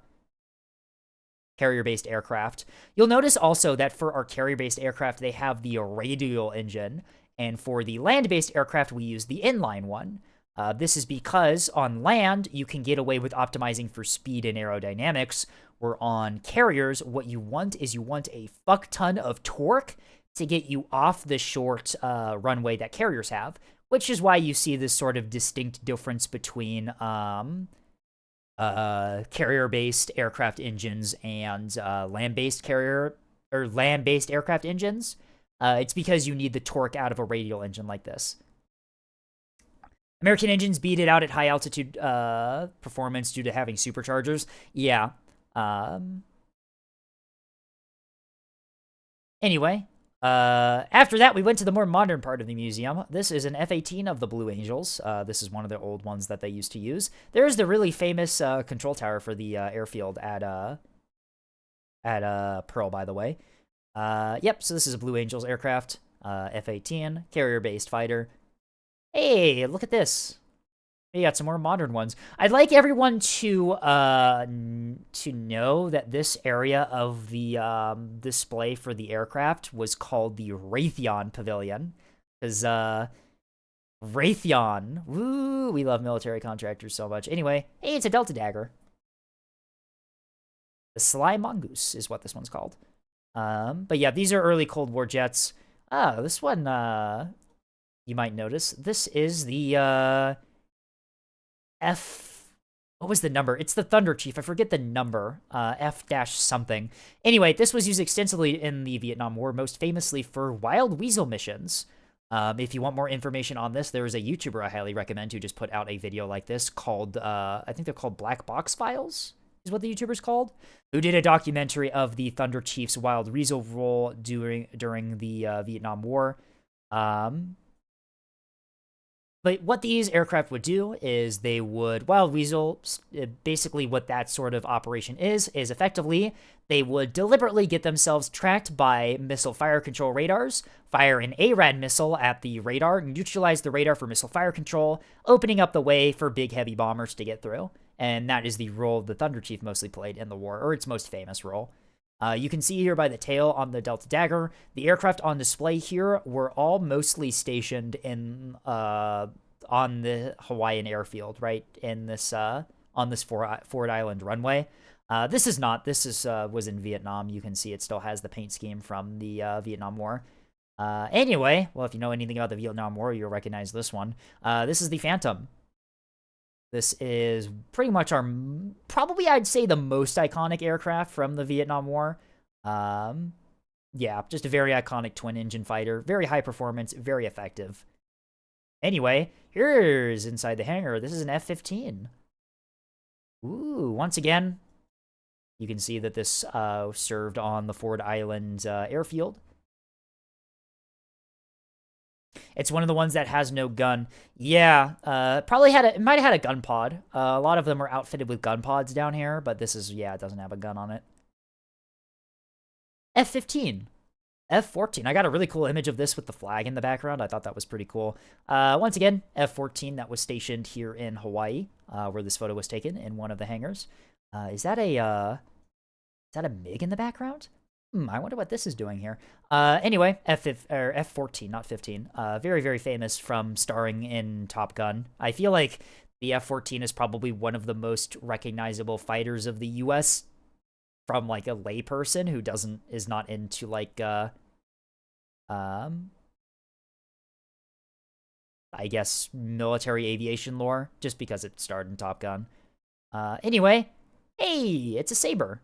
carrier-based aircraft. You'll notice also that for our carrier-based aircraft, they have the radial engine, and for the land-based aircraft, we use the inline one. This is because on land, you can get away with optimizing for speed and aerodynamics, where on carriers, what you want is you want a fuck ton of torque to get you off the short runway that carriers have, which is why you see this sort of distinct difference between carrier-based aircraft engines and land-based aircraft engines. It's because you need the torque out of a radial engine like this. American engines beat it out at high altitude performance due to having superchargers. Yeah, Anyway, after that, we went to the more modern part of the museum. This is an F-18 of the Blue Angels. This is one of the old ones that they used to use. There's the really famous control tower for the airfield at Pearl, by the way. Yep, so this is a Blue Angels aircraft, F-18, carrier-based fighter. Hey, look at this. We got some more modern ones. I'd like everyone to know that this area of the display for the aircraft was called the Raytheon Pavilion, because Raytheon, woo, we love military contractors so much. Anyway, hey, it's a Delta Dagger. The Sly Mongoose is what this one's called. But yeah, these are early Cold War jets. This one, you might notice, this is the what was the number? It's the Thunder Chief. I forget the number. F-something. Anyway, this was used extensively in the Vietnam War, most famously for Wild Weasel missions. If you want more information on this, there is a YouTuber I highly recommend who just put out a video like this called, I think they're called Black Box Files, is what the YouTuber's called, who did a documentary of the Thunder Chief's Wild Weasel role during the Vietnam War. But what these aircraft would do is they would, Wild Weasel, basically what that sort of operation is effectively they would deliberately get themselves tracked by missile fire control radars, fire an ARAD missile at the radar, neutralize the radar for missile fire control, opening up the way for big heavy bombers to get through. And that is the role the Thunder Chief mostly played in the war, or its most famous role. You can see here by the tail on the Delta Dagger, the aircraft on display here were all mostly stationed in on the Hawaiian airfield, right? In this on this Ford Island runway. This is not. This is was in Vietnam. You can see it still has the paint scheme from the Vietnam War. Anyway, well, if you know anything about the Vietnam War, you'll recognize this one. This is the Phantom. This is pretty much our, probably I'd say the most iconic aircraft from the Vietnam War. Yeah, just a very iconic twin-engine fighter. Very high performance, very effective. Anyway, here's inside the hangar. This is an F-15. Ooh, once again, you can see that this served on the Ford Island airfield. It's one of the ones that has no gun. Yeah, probably had it might have had a gun pod. A lot of them are outfitted with gun pods down here, but this is, yeah, it doesn't have a gun on it. F-15. F-14. I got a really cool image of this with the flag in the background. I thought that was pretty cool. Once again, F-14 that was stationed here in Hawaii, where this photo was taken in one of the hangars. Is that a MiG in the background? I wonder what this is doing here. Anyway, F-14, not 15. Very, very famous from starring in Top Gun. I feel like the F-14 is probably one of the most recognizable fighters of the U.S. from, like, a layperson who is not into, like, I guess, military aviation lore, just because it starred in Top Gun. Anyway, hey, it's a Sabre.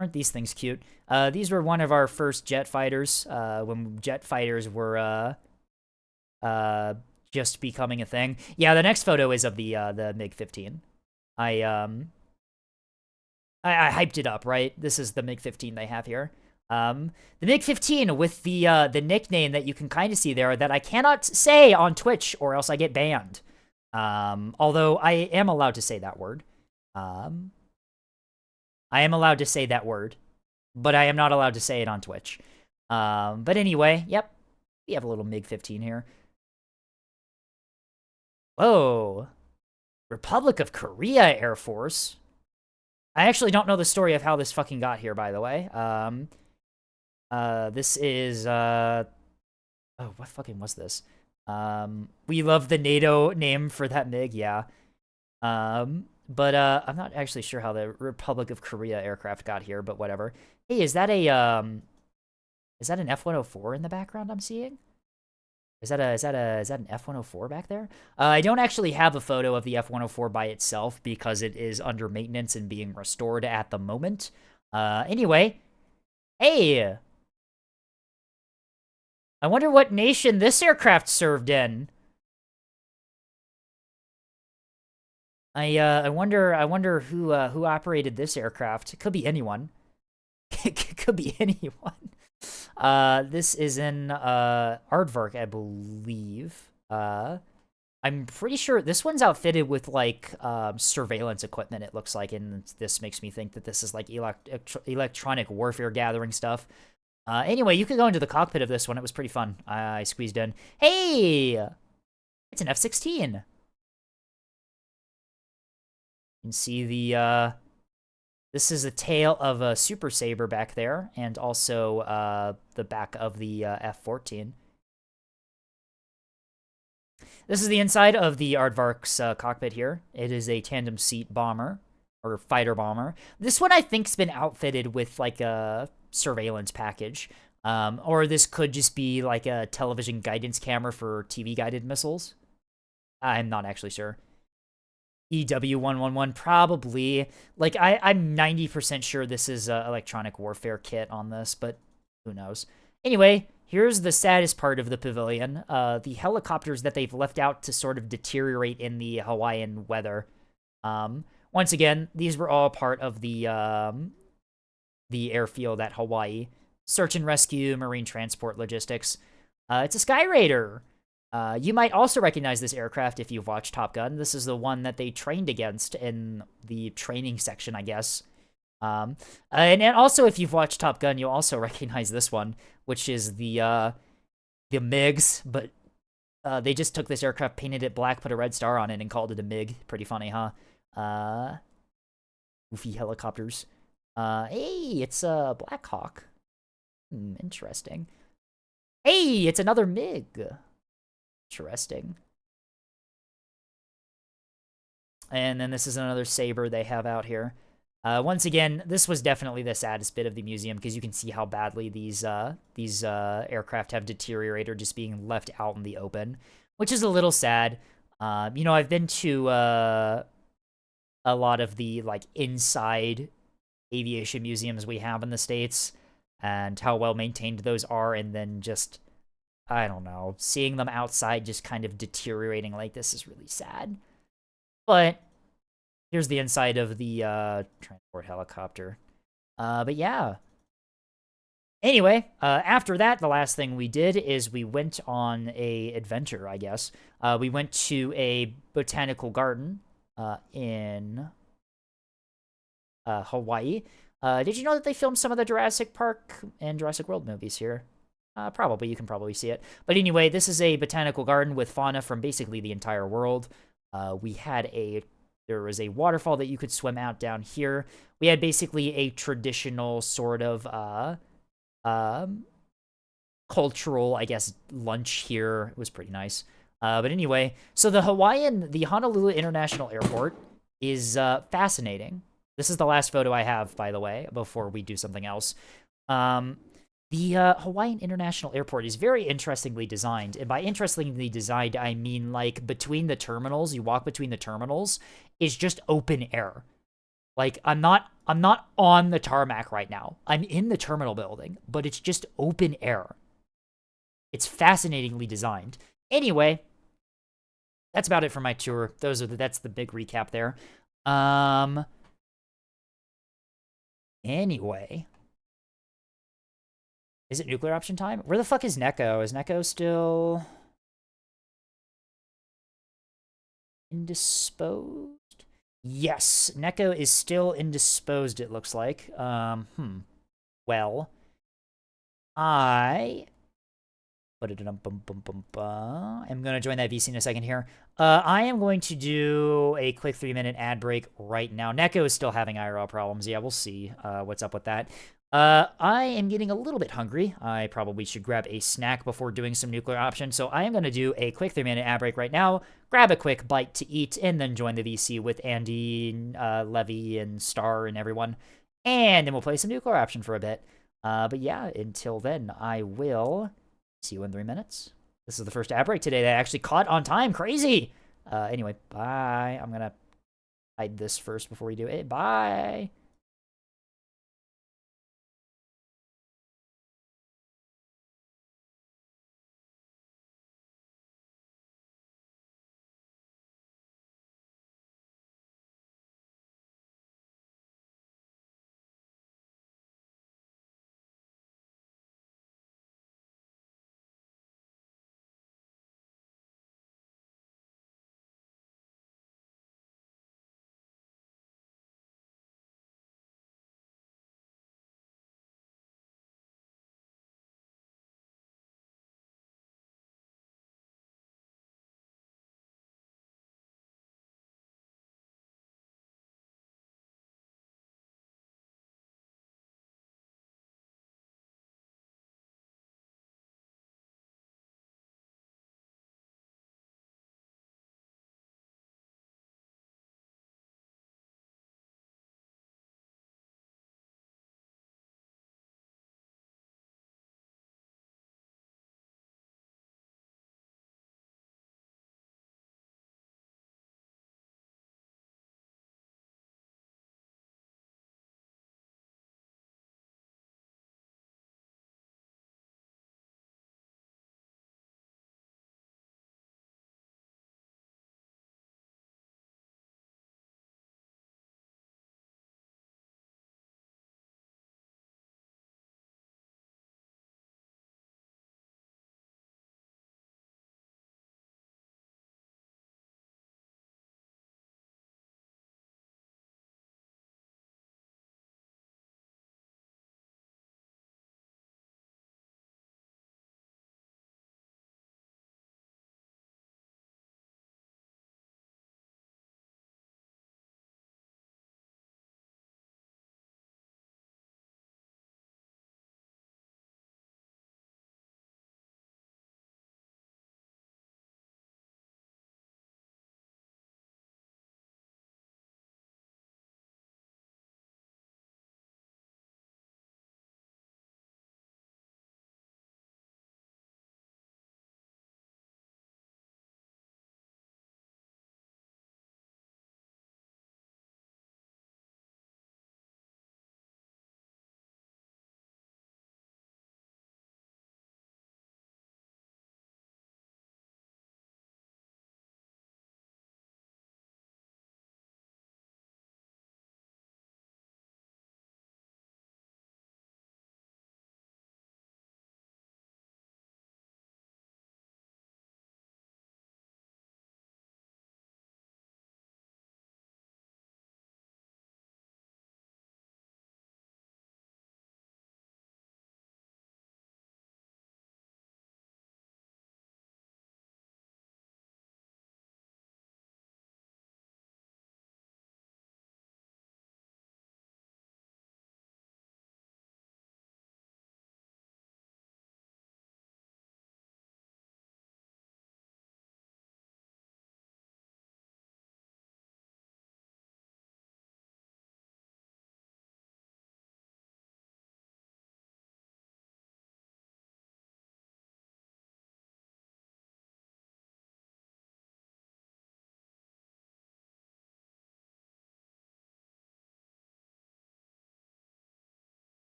Aren't these things cute? These were one of our first jet fighters, when jet fighters were, just becoming a thing. Yeah, the next photo is of the MiG-15. I hyped it up, right? This is the MiG-15 they have here. The MiG-15 with the nickname that you can kind of see there that I cannot say on Twitch or else I get banned. Although I am allowed to say that word. I am allowed to say that word, but I am not allowed to say it on Twitch. But anyway, yep, we have a little MiG-15 here. Whoa. Republic of Korea Air Force. I actually don't know the story of how this fucking got here, by the way. This is, oh, what fucking was this? We love the NATO name for that MiG, yeah. But I'm not actually sure how the Republic of Korea aircraft got here, but whatever. Hey, is that an F-104 in the background I'm seeing? Is that an F-104 back there? I don't actually have a photo of the F-104 by itself because it is under maintenance and being restored at the moment. Anyway, hey, I wonder what nation this aircraft served in. I wonder who operated this aircraft. It could be anyone. It could be anyone. This is in Aardvark, I believe. I'm pretty sure this one's outfitted with like surveillance equipment. It looks like, and this makes me think that this is like electronic warfare gathering stuff. Anyway, you could go into the cockpit of this one. It was pretty fun. I squeezed in. Hey, it's an F-16. You can see the this is the tail of a Super Saber back there, and also the back of the F-14. This is the inside of the Aardvark's cockpit here. It is a tandem seat bomber, or fighter bomber. This one I think's been outfitted with like a surveillance package. Or this could just be like a television guidance camera for TV-guided missiles. I'm not actually sure. EW-111, probably. Like, I'm 90% sure this is an electronic warfare kit on this, but who knows. Anyway, here's the saddest part of the pavilion. The helicopters that they've left out to sort of deteriorate in the Hawaiian weather. Once again, these were all part of the airfield at Hawaii. Search and rescue, marine transport, logistics. It's a Sky Raider. You might also recognize this aircraft if you've watched Top Gun. This is the one that they trained against in the training section, I guess. And also, if you've watched Top Gun, you'll also recognize this one, which is the MiGs, but they just took this aircraft, painted it black, put a red star on it, and called it a MiG. Pretty funny, huh? Goofy helicopters. Hey, it's a Black Hawk. Interesting. Hey, it's another MiG. Interesting. And then this is another Saber they have out here. Once again, this was definitely the saddest bit of the museum because you can see how badly these aircraft have deteriorated, just being left out in the open, which is a little sad. You know, I've been to a lot of the like inside aviation museums we have in the States and how well maintained those are, and then just, I don't know, seeing them outside just kind of deteriorating like this is really sad. But here's the inside of the transport helicopter. But yeah. Anyway, after that, the last thing we did is we went on a adventure, I guess. We went to a botanical garden in Hawaii. Did you know that they filmed some of the Jurassic Park and Jurassic World movies here? Probably, you can probably see it. But anyway, this is a botanical garden with fauna from basically the entire world. There was a waterfall that you could swim out down here. We had basically a traditional sort of cultural, I guess, lunch here. It was pretty nice. But anyway, so the Honolulu International Airport is fascinating. This is the last photo I have, by the way, before we do something else. The Hawaiian International Airport is very interestingly designed. And by interestingly designed, I mean, like, between the terminals, you walk between the terminals, is just open air. Like, I'm not on the tarmac right now. I'm in the terminal building, but it's just open air. It's fascinatingly designed. Anyway, that's about it for my tour. That's the big recap there. Anyway, is it nuclear option time? Where the fuck is Neko? Is Neko still indisposed? Yes, Neko is still indisposed, it looks like. Well, I'm gonna join that VC in a second here. I am going to do a quick 3-minute ad break right now. Neko is still having IRL problems. Yeah, we'll see what's up with that. I am getting a little bit hungry. I probably should grab a snack before doing some nuclear option. So I am going to do a quick 3-minute ad break right now, grab a quick bite to eat, and then join the VC with Andy, Levy, and Star, and everyone. And then we'll play some nuclear option for a bit. But yeah, until then, I will see you in 3 minutes. This is the first ad break today that I actually caught on time. Crazy! Anyway, bye. I'm going to hide this first before we do it. Bye!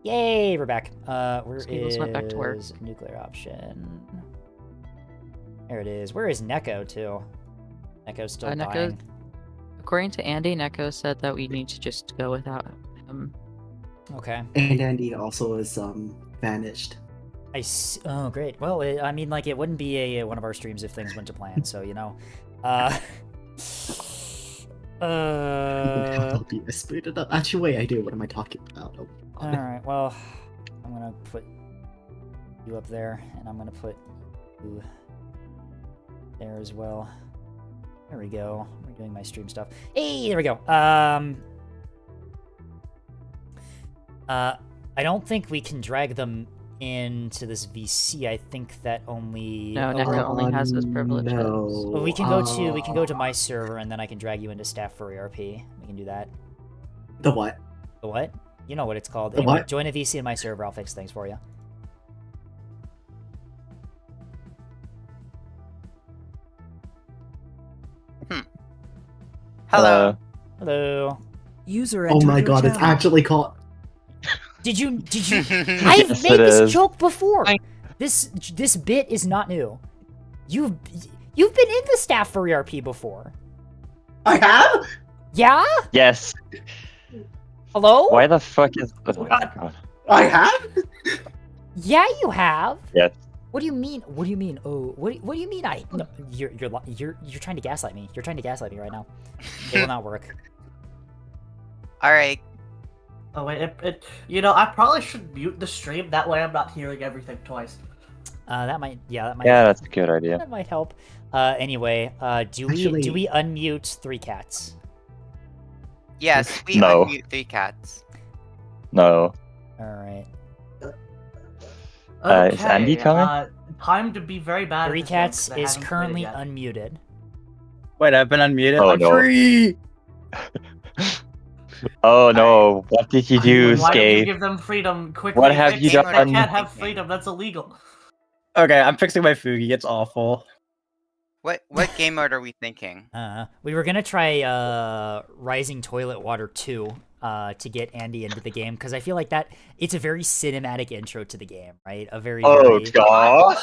Yay, we're back. Where Squiggles went back to work. is nuclear option? There it is. Where is Neko too? Neko's still Neko- dying. According to Andy, Neko said that we need to just go without him. Okay. And Andy also is vanished. Oh, great. Well, I mean, like, it wouldn't be one of our streams if things went to plan. So you know. I'll be split up. Actually, wait, I do. What am I talking about? Oh, All right. Well, I'm gonna put you up there, and I'm gonna put you there as well. There we go. We're doing my stream stuff. Hey, there we go. I don't think we can drag them into this VC. I think that only. No, Neko only has those privileges. No. Well, we can go to my server, and then I can drag you into staff for ERP. We can do that. The what? The what? You know what it's called. The Anyway, what? join a VC in my server. I'll fix things for you. Hello. Hello. User Oh my god, it's actually called. Did you? I've Yes, made it this is. joke before. I- This bit is not new. You've been in the staff for ERP before. I have? Yeah? Yes. Hello? Why the fuck is? Oh my god. I have? Yeah, you have. Yes. What do you mean? What do you mean? Oh, what do you mean? No, you're trying to gaslight me. You're trying to gaslight me right now. It will not work. All right. Oh wait, I probably should mute the stream. That way, I'm not hearing everything twice. That might. Yeah, that's a good idea. That might help. Anyway, do Actually- we unmute Three Cats? Yes, we No. unmute Three Cats. No. All right. Is Andy coming? Time to be very bad. Three at this game, Cats 'cause I is haven't played it currently yet. unmuted. Wait, I've been unmuted. Oh, I'm no. free. Oh no! What did you do, Why did you Skate? give them freedom quickly? What have fix you it. They done? can't have freedom. That's illegal. Okay, I'm fixing my Fugi. It's awful. What game mode are we thinking? We were gonna try Rising Toilet Water 2 to get Andy into the game because I feel like that it's a very cinematic intro to the game, right? A very Oh very- god!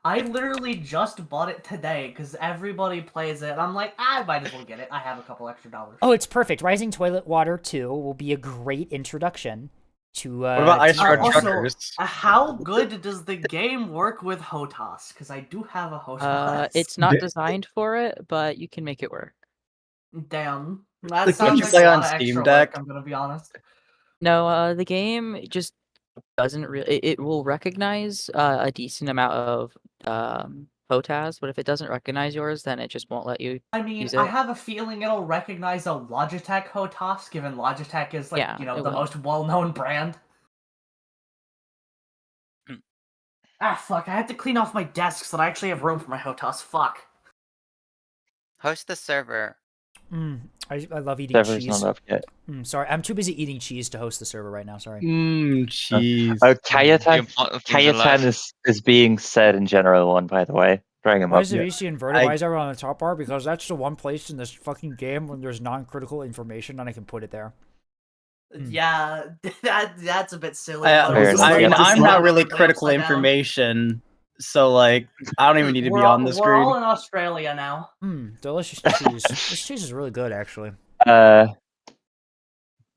I literally just bought it today because everybody plays it. And I'm like, I might as well get it. I have a couple extra dollars. Oh, it's perfect. Rising Toilet Water 2 will be a great introduction to. What about Ice to- Road also- Truckers? How good does the game work with HOTAS? Because I do have a HOTAS. It's not The- designed for it, but you can make it work. Damn. That The sounds game like play a on lot of Steam extra Deck? work, I'm gonna be honest. No, the game just doesn't really. It will recognize a decent amount of HOTAS, but if it doesn't recognize yours, then it just won't let you. I mean, Use I it. have a feeling it'll recognize a Logitech HOTAS, given Logitech is like, Yeah, you know, it the will. most well-known brand. Hmm. Ah, fuck, I had to clean off my desk so that I actually have room for my HOTAS. Fuck. Host the server. I love eating Server's cheese. not up yet. Sorry, I'm too busy eating cheese to host the server right now. Sorry. Cheese. Oh, Kayatan is being said in General 1, by the way. Drag him Why up. is the VC inverted? I- Why is everyone on the top bar? Because that's the one place in this fucking game when there's non-critical information and I can put it there. Yeah, that's a bit silly. I, but Fair also, enough. I mean, like, I'm it's not really upside critical down. information, so like, I don't even need to be on the We're all screen. in Australia now. Delicious cheese. This cheese is really good, actually.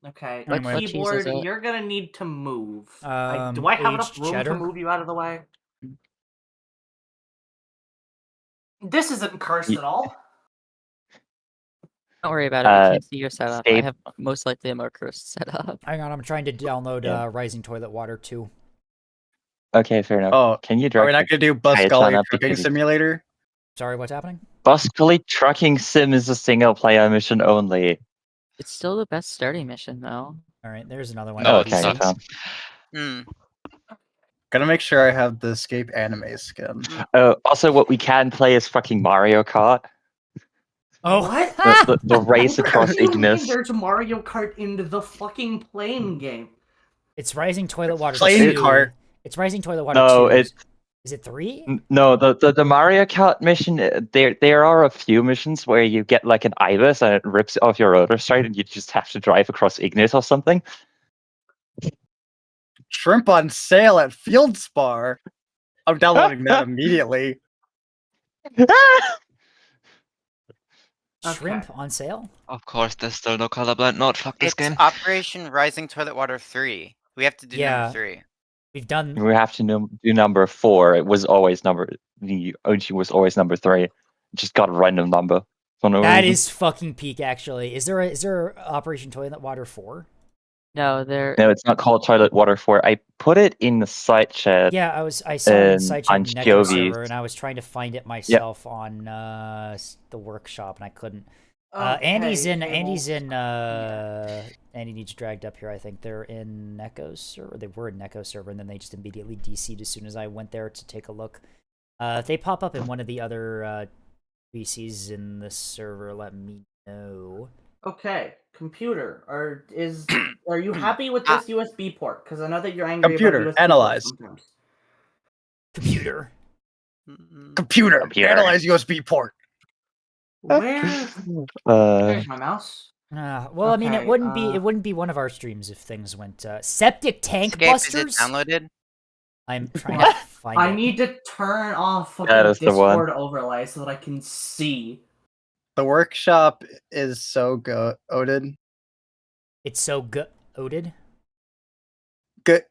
Okay, Like, what cheese keyboard, is it? you're gonna need to move. do Um, I have enough aged room cheddar? to move you out of the way? This isn't cursed Ye- at all. Don't worry about it. I Uh, can't see your setup. I Scape- have most likely a more cursed setup. Hang on, I'm trying to download Yeah. Rising Toilet Water 2. Okay, fair enough. Oh, Can you are drag we not gonna do Bus Kayatan Gully up Trucking because- Simulator? Sorry, what's happening? Bus Gully Trucking Sim is a single player mission only. It's still the best starting mission, though. All right, there's another one. Oh, on it PC. sucks. Kayatan. Hmm. Gotta make sure I have the Escape anime skin. Also, what we can play is fucking Mario Kart. Oh, What? The race across What do you mean Ignis. There's Mario Kart in the fucking plane game. It's Rising Toilet Water Plane 2. cart. It's Rising Toilet Water No, 2. it Is it 3? no the Mario Kart mission. There are a few missions where you get like an ibis and it rips off your rotor straight, and you just have to drive across Ignis or something. shrimp on sale at Field Spar. I'm downloading that immediately. Shrimp on sale? Of course, there's still no colorblind node. Fuck this It's game. Operation Rising Toilet Water 3. We have to do Yeah. number 3. We've done. We have to do number 4. It was always the OG was always number 3. It just got a random number. For no That reason. is fucking peak, actually. Is there Operation Toilet Water 4? No, they're No, it's not called Toilet Water 4. I put it in the side chat. Yeah, I saw it in on SideChat Neko Jovies. server, and I was trying to find it myself on the workshop, and I couldn't. Andy's in. Andy needs dragged up here. I think they're in Neko's server. They were in Neko's server, and then they just immediately DC'd as soon as I went there to take a look. If they pop up in one of the other VCs in the server, let me know. Okay, computer. Are you happy with this USB port? Because I know that you're angry. Computer, about USB analyze. ports sometimes. Computer. Computer, Computer. analyze USB port. Where's Uh, my mouse? Well, I mean, it Okay, wouldn't be one of our streams if things went septic tank Escape, is it busters. downloaded? I'm trying to find I it. need to turn off fucking That is the one. Discord overlay so that I can see. The workshop is so goated. It's so good. Good.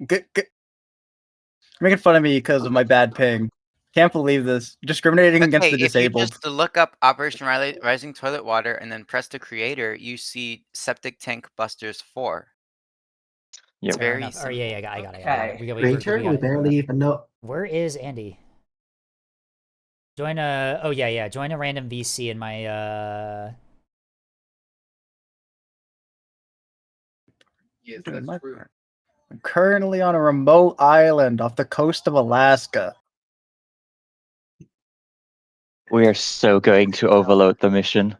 Making fun of me because of my bad ping. Can't believe this. Discriminating against the if you disabled. just look up Operation Rising Toilet Water and then press the creator, you see Septic Tank Busters 4. yeah. It's very All right, yeah, I got it. Okay. We got Ranger, we it. barely even know. Where is Andy? Join a. Oh yeah. Join a random VC in my. I'm currently on a remote island off the coast of Alaska. We are so going to overload the mission.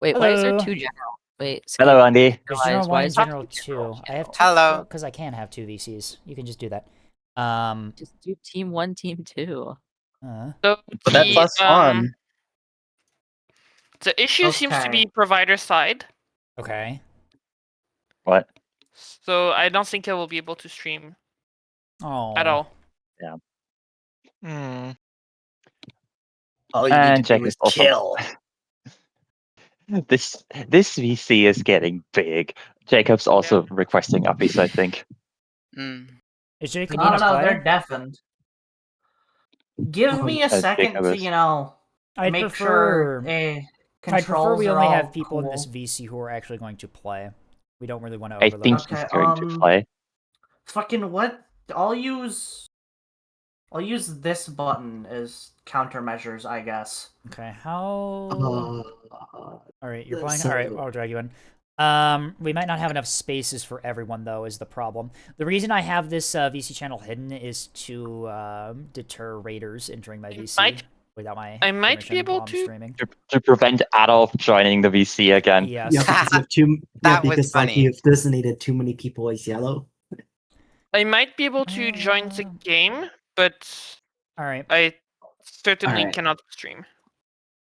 wait. Why is there Hello. 2 general? Wait. Hello, Andy. There's Realize, general why 1 and is there general two 2. generals? I have 2. Hello. Because I can have 2 VCs. You can just do that. Just do team 1, team 2. So But that's the, less fun. the issue seems to Okay. be provider side, Okay. What? so I don't think I will be able to stream Oh. at all. Hmm. All you And need to Jack do is is also- kill. This VC is getting big. Jacob's also requesting uppies, I think. Mm. Is Jake I Cadena don't know. play? They're deafened. Give me a second to, Jacobus. I'd make prefer. sure I'd controls prefer we are only all have people in cool. this VC who are actually going to play. We don't really want to I overload. think Okay, he's going to play. Fucking what? I'll use this button as countermeasures, I guess. Okay, how? All right, you're playing. so- All right, I'll drag you in. We might not have enough spaces for everyone, though, is the problem. The reason I have this VC channel hidden is to deter raiders entering my VC without my. I might be permission able while I'm to- streaming. To prevent Adolf joining the VC again. Yes. Yeah, because you have too. That yeah, was because like funny. you've designated too many people as yellow. I might be able to join the game, but All right. I certainly Alright. cannot stream.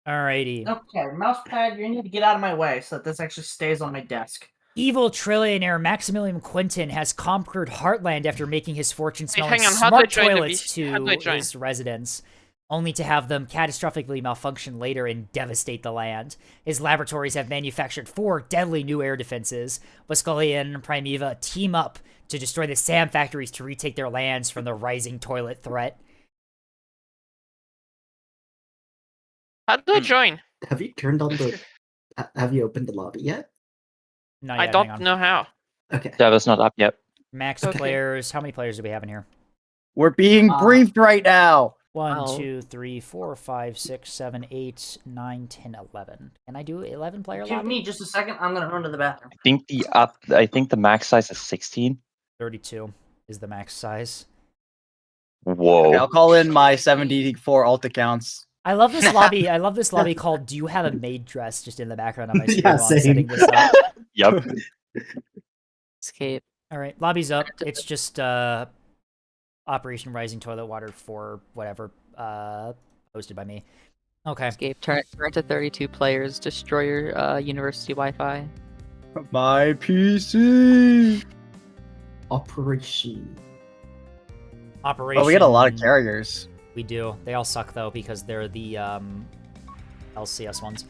Alrighty. Okay, mousepad, you need to get out of my way so that this actually stays on my desk. Evil trillionaire Maximilian Quinton has conquered Heartland after making his fortune smelling hang on, how do I smart join the toilets VC? How do I to join? his residence, only to have them catastrophically malfunction later and devastate the land. His laboratories have manufactured 4 deadly new air defenses. Buscalian and Primeva team up to destroy the SAM factories to retake their lands from the rising toilet threat. How do I join? Have you turned on the? Have you opened the lobby yet? Not I yet, hang don't on. know how. Okay. Java's not up yet. Max Okay. players. How many players do we have in here? We're being briefed right now. 1, Wow. 2, 3, 4, 5, 6, 7, 8, 9, 10, 11. Can I do 11 player Give lobby? me just a second. I'm gonna run to the bathroom. I think the max size is 16. 32 is the max size. Whoa. Okay, I'll call in my 74 alt accounts. I love this lobby. I love this lobby called "Do you have a maid dress?" just in the background on my screen Yeah, while I'm same. setting this up. Yep. Escape. All right, lobby's up. It's just Operation Rising Toilet Water for whatever hosted by me. Okay. Escape. Turn to 32 players. Destroy your university Wi-Fi. My PC. Operation. Operation. Oh, we get a lot of carriers. We do. They all suck though because they're the LCS ones.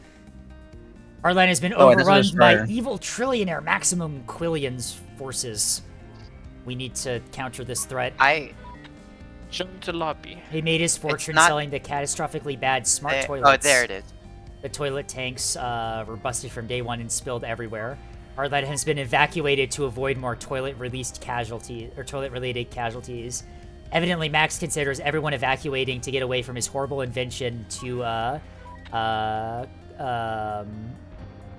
Our land has been Oh, it is a overrun by destroyer. evil trillionaire Maximum Quillion's forces. We need to counter this threat. Join the lobby. He made his fortune not- selling the catastrophically bad smart Oh, toilets. there it is. The toilet tanks were busted from day one and spilled everywhere. Arlet has been evacuated to avoid more toilet-related casualties. Evidently, Max considers everyone evacuating to get away from his horrible invention to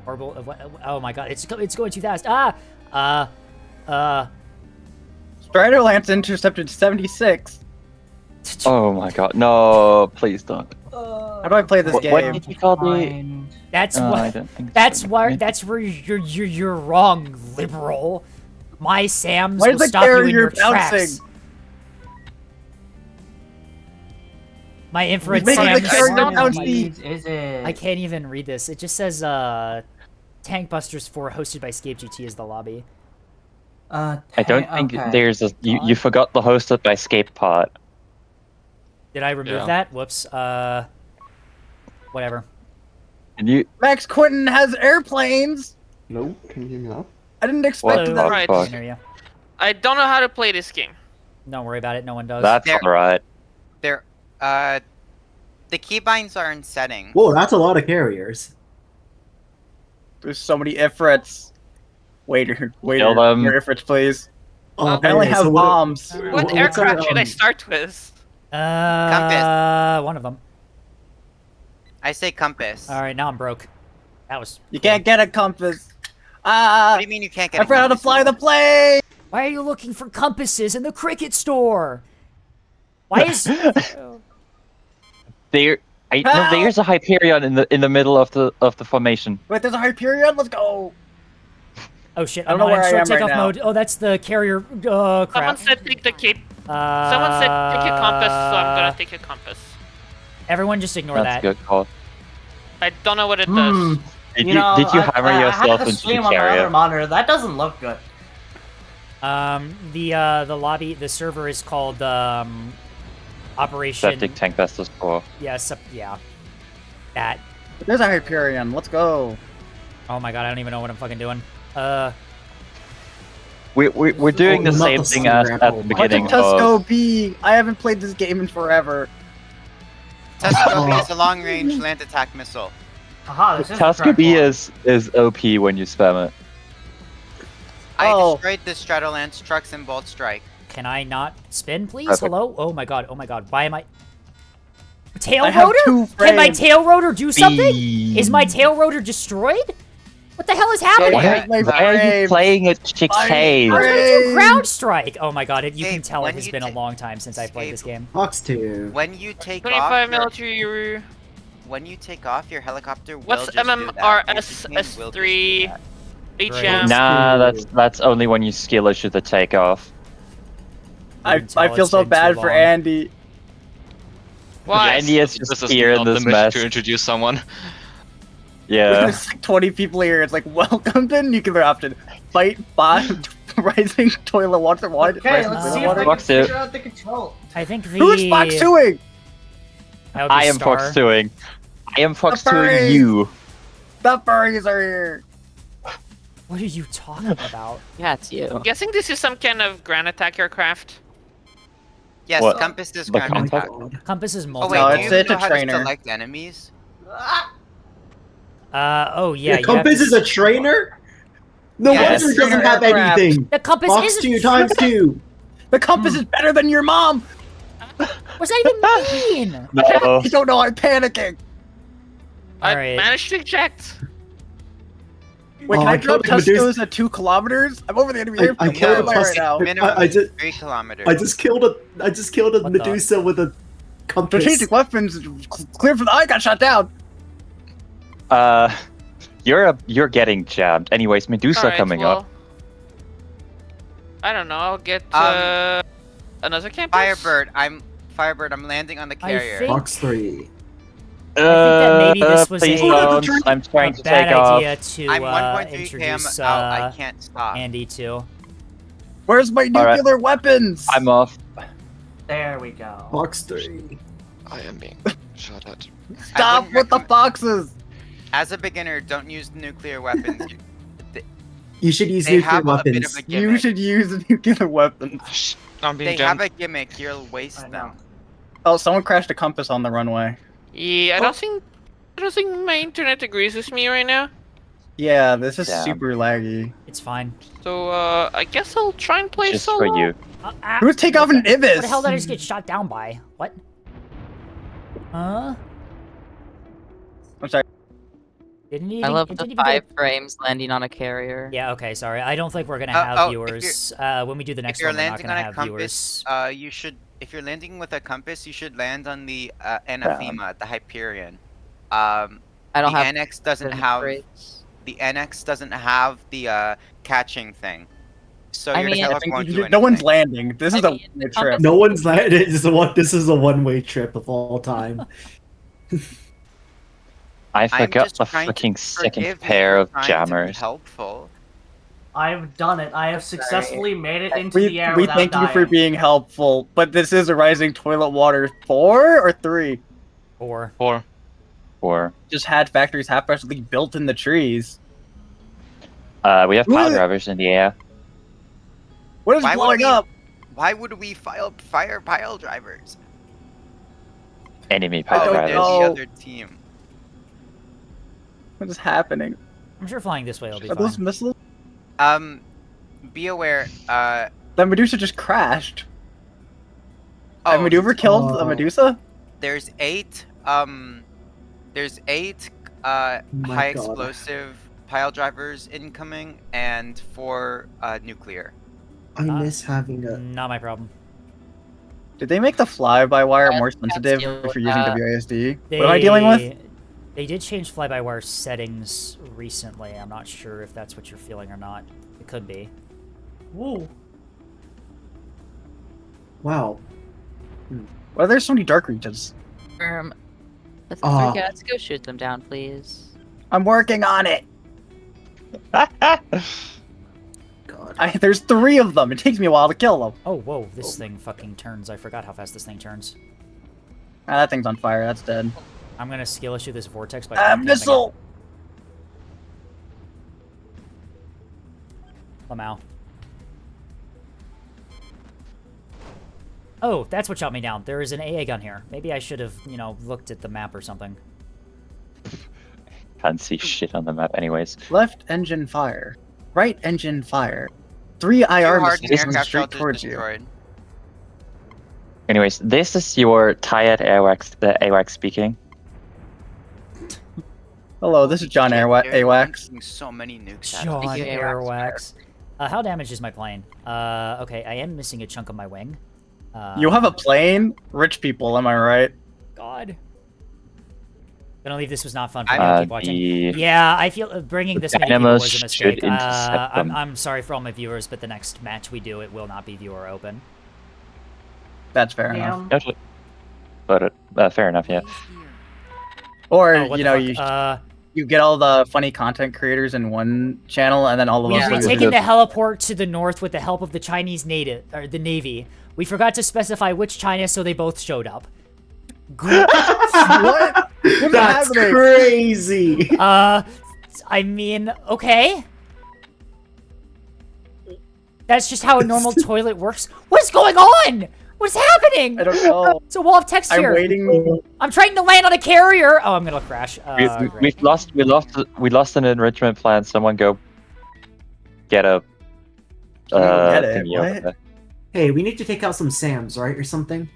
horrible. Oh my God! It's going too fast. Striderlance intercepted 76. Oh my god, no, please don't. How do I play this What game? did you call the? That's I what. don't think That's so. why. That's where you're wrong, liberal. My Sams Why will is the stop you in your carrier tracks. bouncing? My infrared making the Sams. carrier don't bounce. Is it? I can't even read this. It just says Tank Busters 4 hosted by Scape GT is the lobby. I don't think okay. there's a. You forgot the hosted by Scape part. Did I remove Yeah. that? Whoops. Whatever. And you. Max Quentin has airplanes. No, can you hear me now? I didn't expect What the that. Right. fuck? There you. I don't know how to play this game. Don't worry about it. No one does. That's There- alright. There, the keybinds are in settings. Whoa, that's a lot of carriers. There's so many Ifrits. Waiter, Kill them. more Ifrits, please. Oh, I I only okay, have so bombs. What what's aircraft our, should I start with? One of them. I say compass. All right, now I'm broke. That was. You can't get a compass. What do you mean you can't get? I forgot how to fly the plane. Why are you looking for compasses in the cricket store? Why is? There. No, there's a Hyperion in the middle of the formation. Wait, there's a Hyperion. Let's go. Oh shit! I don't I'm know not where in I short am right takeoff now. mode. Oh, that's the carrier. Oh crap. Someone said take the cape. Someone Someone said take a compass, so I'm gonna take a compass. Everyone, just ignore That's that. a good call. I don't know what it Hmm. does. Did You you, know, did you I hammer had yourself the into stream the on my other carrier? monitor. That doesn't look good. The lobby, the server is called Operation. Septic Tank Busters 4. Yeah, yeah. That. There's a Hyperion. Let's go. Oh my god, I don't even know what I'm fucking doing. We're doing the not same the thing sun as grab at hole. the What's a beginning of. Tusco B? I haven't played this game in forever. Tuscany is a long-range land attack missile. Aha, this is the Tusker correct B one. is OP when you spam it. I Oh. destroyed the Stratolance trucks in Bolt Strike. Can I not spin, please? Perfect. Hello? Oh my god, oh my god. Why am I... Tail I have rotor? 2 Can my frames. tail rotor do something? Is my tail rotor destroyed? What the hell is happening? Yeah, Why, my why are you frames. playing at 6K? I was gonna do frames. ground strike! Oh my god, you can Escape, tell it when has you been a ta- long time since I played Escape. this game. Fox 2. When you take 25 off, military. when you take off, your helicopter will What's just do that. Your MMRS plane will just do S3 that. HM? Nah, that's only when you skill issue the takeoff. I Until feel it's so been too bad for long. Andy. Why? Andy is just This is here in not this the mission mess. to introduce someone. Yeah. There's like 20 people here. It's like, welcome to nuclear option. Fight bot rising toilet water. Okay, let's see if I can Fox two. figure out the control. I think the... Who's Fox 2ing? I am Fox 2ing. I am Fox 2ing furry. you. The furries are here. What are you talking about? Yeah, it's you. I'm guessing this is some kind of ground attack aircraft. Yes, What? compass is The ground compass? attack. Compass is Oh multi. wait, No, do it's- you it's know a how trainer. to select enemies? Oh yeah, The you compass have is to... a trainer? No Yes. wonder it doesn't have Aircraft. anything. The compass Fox is 2 times 2. The compass is better than your mom. What's that even mean? No. You don't know I'm panicking. I Alright. managed to eject. Wait, can Oh, I I drop killed the Tuscos at 2 kilometers? I'm over the enemy airfield. I Where killed am I a right now? Minimum I just- 3 kilometers. I just killed a What the- Medusa with a compass. Strategic weapons clear for the eye. Got shot down. You're getting jabbed. Anyways, Medusa Alright, coming well, up. I don't know. I'll get another campus. Firebird, I'm landing on the carrier. think- Fox 3. that maybe this was please a- don't. I'm trying A to bad take off. idea to I'm 1.3 km introduce out. I can't stop. Andy to. Where's my All right. nuclear weapons? I'm off. There we go. Box 3. I am being shot at. Stop wouldn't with the recommend- boxes. As a beginner, don't use nuclear weapons. You should use They nuclear have a bit weapons. of a You gimmick. should use nuclear weapons. Shh, I'm being They jammed. have a gimmick. You'll waste I know. them. Oh, someone crashed a compass on the runway. Yeah, I don't think my internet agrees with me right now. Yeah, this is Damn. super laggy. It's fine. So I guess I'll try and play Just solo. for you. Who's take off an Ibis? What the hell did I just get shot down by? What? Huh? I'm sorry. Didn't even, I love it the didn't even get 5 frames landing on a carrier. Yeah, okay, sorry. I don't think we're gonna Oh, have oh, if viewers. When we do the If next you're one, we're not landing gonna on a have compass, viewers. you should. If you're landing with a compass, you should land on the Anathema, the Hyperion. I don't the have Annex doesn't the have rates. the Annex doesn't have the catching thing. So I your mean, I teleporter won't do No one's anything. landing. This is I a mean, one-way the trip. compass- No one's this is a one-way trip of all time. I forgot just the trying to fucking second Forgive me pair for of trying to be jammers. helpful. I've done it. I have successfully made it into We, the air we without thank dying. you for being helpful, but this is a Rising Toilet Water 4 or 3? Or 4. Or Just had factories haphazardly built in the trees. we have pile Ooh. drivers in the air. What is Why would blowing we- up? Why would we fire pile drivers? Enemy I pile don't They're drivers. know. the other team. What is happening? I'm sure flying this way will be Are those fine. missiles? Be aware. The Medusa just crashed. Oh, Have Medusa killed a Oh. Medusa? there's 8. There's 8 high My God. explosive pile drivers incoming and 4 nuclear. I miss having a. Not my problem. Did they make the fly-by-wire Yeah, more I can't sensitive deal if with you're using that. WASD? What am I dealing with? They did change fly-by-wire settings recently. I'm not sure if that's what you're feeling or not. It could be. Woo. Wow. Why are there so many dark regions? Let's Ah. let's go shoot them down, please. I'm working on it. God. There's 3 of them. It takes me a while to kill them. Oh, whoa, this thing fucking turns. I forgot how fast this thing turns. Ah, that thing's on fire. That's dead. I'm gonna skill issue this vortex by Ah, time camping it. missile! Lamau. Oh, that's what shot me down. There is an AA gun here. Maybe I should have, looked at the map or something. Can't see shit on the map, anyways. Left engine fire. Right engine fire. 3 IR Two hardened missiles aircraft straight shelters towards you. destroyed. Anyways, this is your tired AWACS speaking. Hello, this is John Shit, AWACS. they're launching so many nukes at us. John Thank you, Airwax. How damaged is my plane? Okay, I am missing a chunk of my wing. You have a plane? Rich people, am I right? God. Gonna leave. This was not fun for me. I- Keep watching. The Yeah, I feel bringing this many people Dynamos was a should mistake. intercept them. I'm sorry for all my viewers, but the next match we do, it will not be viewer open. That's fair enough. Damn. but fair enough, yeah. Or, Oh, what you the know, fuck? you get all the funny content creators in one channel, and then all of We've us been lose taking it. the heliport to the north with the help of the Chinese the Navy. We forgot to specify which China, so they both showed up. What? What is That's happening? crazy. I mean, okay. That's just how a normal toilet works. What's going on? What's happening? I don't know. It's a wall of text I'm here. waiting. I'm trying to land on a carrier. Oh, I'm gonna crash. Great. We lost an enrichment plan. Someone go get a Get it, thingy over what? there. Hey, we need to take out some Sams, right, or something?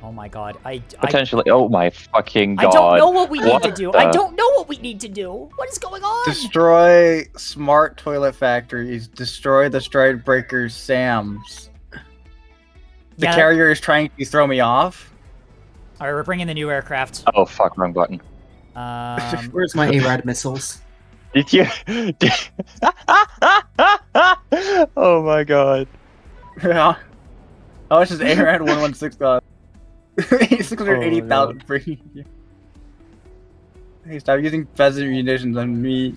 Oh my god. I Potentially. Oh my fucking I god. don't know what we need to What do. the- I don't know what we need to do. What is going on? Destroy smart toilet factories. Destroy the stride breakers, Sams. The Yeah. carrier is trying to throw me off. All right, we're bringing the new aircraft. Oh fuck! Wrong button. Where's my ARAD missiles? Did you? Oh my god. Yeah. How much is ARAD 116 cost? 680,000 for you. Hey, stop using pheasant munitions on me.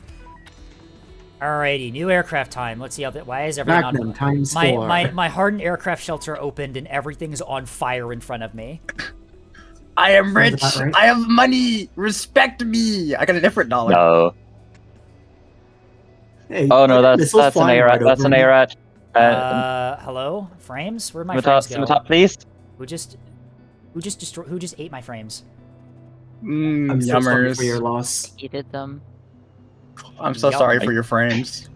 Alrighty, new aircraft time. Let's see how that. Why is everything Magnum on? times My 4. my hardened aircraft shelter opened and everything's on fire in front of me. I am Sounds rich. about right. I have money. Respect me. I got a different dollar. No. Hey, Oh no, that's missiles an flying ARAT. right That's over an me. ARAT. Hello, frames. Where'd my Scimitar, frames go? Scimitar, please. Who just Who just ate my frames? I'm so sorry for your Yummers. loss. Eated them. I'm so Yum. sorry for your frames.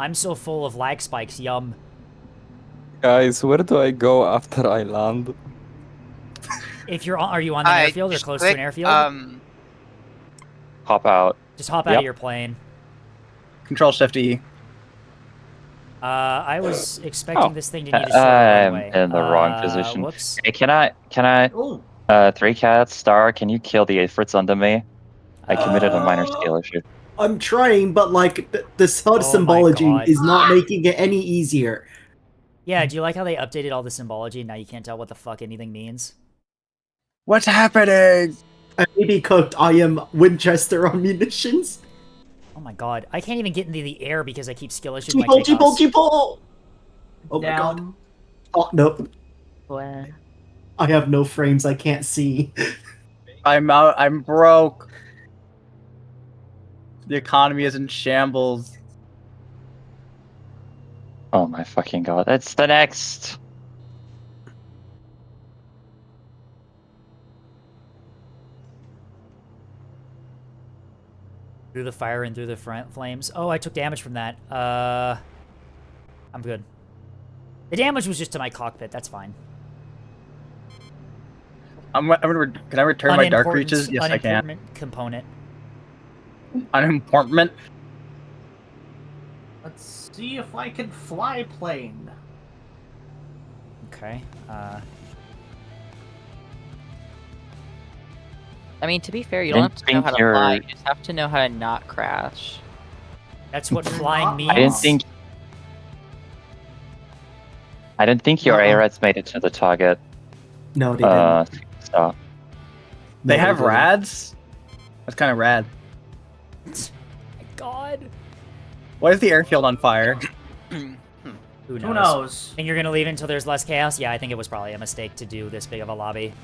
I'm so full of lag spikes. Yum. Guys, where do I go after I land? If you're on, are you on the airfield or just close click, to an airfield? Hop out. Just hop out yep. of your plane. Control Shift E. I was expecting Oh, this thing to need a shorter I'm runway. in the wrong position. Whoops. Hey, can I? Oh, 3 Cats Star, can you kill the Ifrits under me? I committed a minor skill issue. I'm trying, but like the HUD Oh my symbology God. is not making it any easier. Yeah, do you like how they updated all the symbology and now you can't tell what the fuck anything means? What's happening? I may be cooked. I am Winchester on munitions. Oh my god. I can't even get into the air because I keep skill issuing my Jeeple, takeoffs. jeeple! Oh my god. down. Oh, no. Well, I have no frames. I can't see. I'm out. I'm broke. The economy is in shambles. Oh my fucking god. It's the next. Through the fire and through the front flames. Oh, I took damage from that. I'm good. The damage was just to my cockpit. That's fine. Can I return my dark reaches? Yes, I can. Unimportant component. Unimportant. Let's see if I can fly plane. Okay. I mean, to be fair, you I don't didn't have to know how think to fly. you're- You just have to know how to not crash. That's what flying means. I didn't think your Uh-oh. ARATs made it to the target. No, they didn't. So They No, have didn't. rads? That's kind of rad. My god. Why is the airfield on fire? Who knows? Who knows? And you're gonna leave it until there's less chaos? Yeah, I think it was probably a mistake to do this big of a lobby.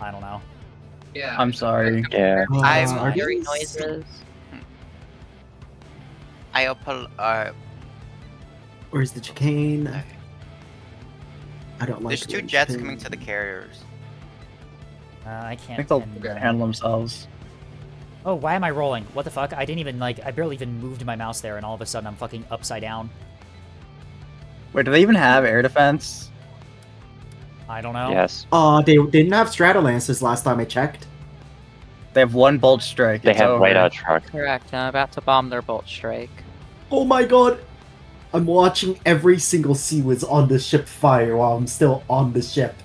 I don't know. Yeah. I'm sorry. yeah. I'm- Are Hearing these- noises. Where's the chicane? I don't like There's the 2 jets chicane. coming to the carriers. I I can't. think they'll pin, handle themselves. Oh, why am I rolling? What the fuck? I didn't even, like, I barely even moved my mouse there, and all of a sudden I'm fucking upside down. Wait, do they even have air defense? I don't know. Yes. They didn't have Stratolances last time I checked. They have 1 bolt strike. They It's have over. radar truck. Correct. I'm about to bomb their bolt strike. Oh my god! I'm watching every single Seawiz on the ship fire while I'm still on the ship.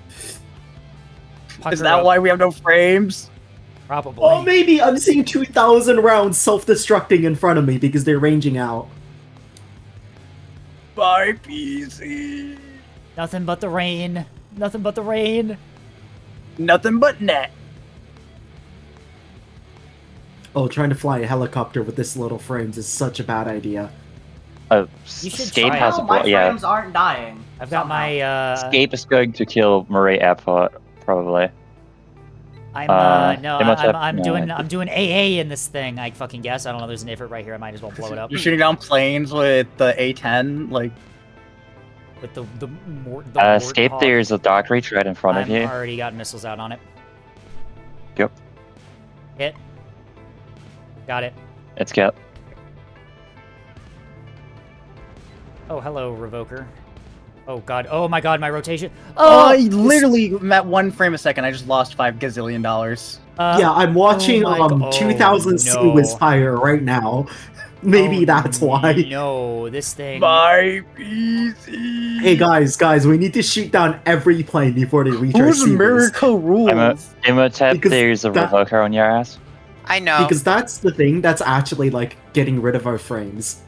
Pucker Is that up, why we have no frames? Probably. Oh, maybe I'm seeing 2,000 rounds self-destructing in front of me because they're ranging out. Bye, PC. Nothing but the rain. Nothing but the rain. Nothing but net. Oh, trying to fly a helicopter with this little frames is such a bad idea. You should Escape try has it. a my yeah. frames aren't dying. I've got somehow. my, Escape is going to kill Murray Airport probably. I'm, no, they must have- I'm no, doing, I I'm doing AA in this thing, I fucking guess. I don't know, there's an ifrit right here, I might as well blow it up. You're shooting down planes with the A10, like With the Escape, Warthog. there's a dark reach right in front of I'm you. already got missiles out on it. Yep. Hit. Got it. It's get. Oh, hello, Revoker. Oh god. Oh my god, my rotation. oh, Oh, I literally at 1 frame a second. I just lost $5 gazillion. Yeah, I'm watching oh my 2,000 no. Seawiz fire right now. Maybe Oh, that's why. No, this thing. My PC. Hey guys, we need to shoot down every plane before they reach our Who's Seawiz. America rules? Imhotep, Because there's a that- revoker on your ass. I know. Because that's the thing that's actually like getting rid of our frames.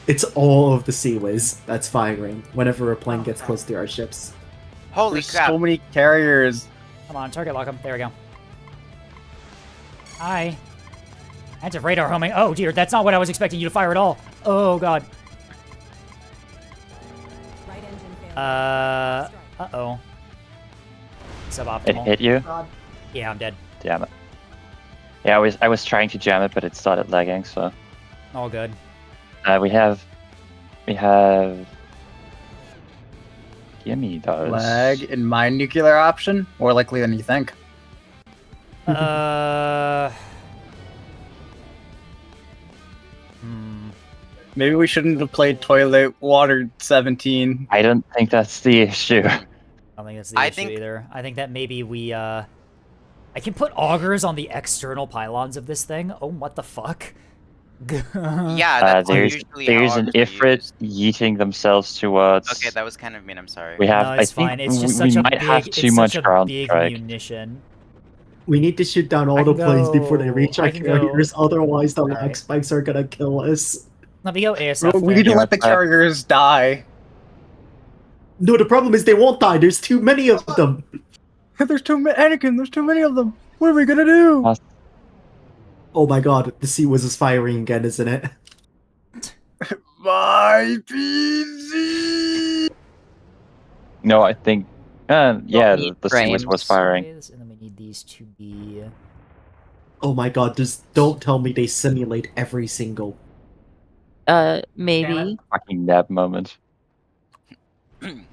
It's all of the Seawiz that's firing whenever a plane gets close to our ships. Holy There's crap. so many carriers. Come on, target lock him. There we go. Hi. Active radar homing. Oh dear, that's not what I was expecting you to fire at all. Oh god. Uh-oh. It Suboptimal. hit you? God. Yeah, I'm dead. Damn it. Yeah, I was trying to jam it, but it started lagging, so... All good. We have... Gimme those. Lag in my nuclear option? More likely than you think. Maybe we shouldn't have played Toilet Water 17. I don't think that's the issue. I don't think that's the I issue think- either. I think that maybe we, I can put augers on the external pylons of this thing. Oh, what the fuck? Yeah, that's usually there's how an ours are Ifrit used. yeeting themselves towards... Okay, that was kind of mean. I'm sorry. We have, No, I it's think fine. It's just we such a might big, have too it's much such a ground big strike. munition. We need to shoot down all I the can planes before they go- reach our I can go- carriers, otherwise the lag Alright. spikes are gonna kill us. Let me go ASF. We need to then. let the carriers die. No, the problem is they won't die. There's too many of them. There's too many, Anakin. There's too many of them. What are we gonna do? Oh my god, the Sea Whiz is firing again, isn't it? My PZ. No, I think... yeah, the Sea Whiz was frames. firing. And then we need these to be... Oh my god, just don't tell me they simulate every single. Maybe. Fucking nab moment.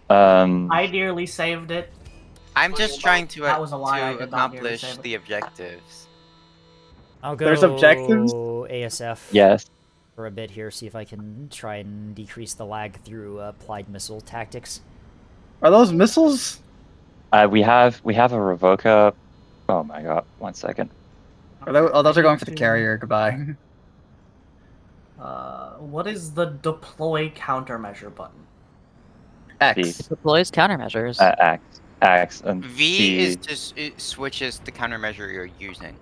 I nearly saved it. I'm just trying to, That was a lie, I to did not nearly accomplish save it. the objectives. I'll go There's objectives? ASF Yes. for a bit here, see if I can try and decrease the lag through applied missile tactics. Are those missiles? We have a Revoca... Oh my god, 1 second. Those are going for the carrier. Goodbye. What is the deploy countermeasure button? X. It deploys countermeasures. X, and V C. is just it switches the countermeasure you're using.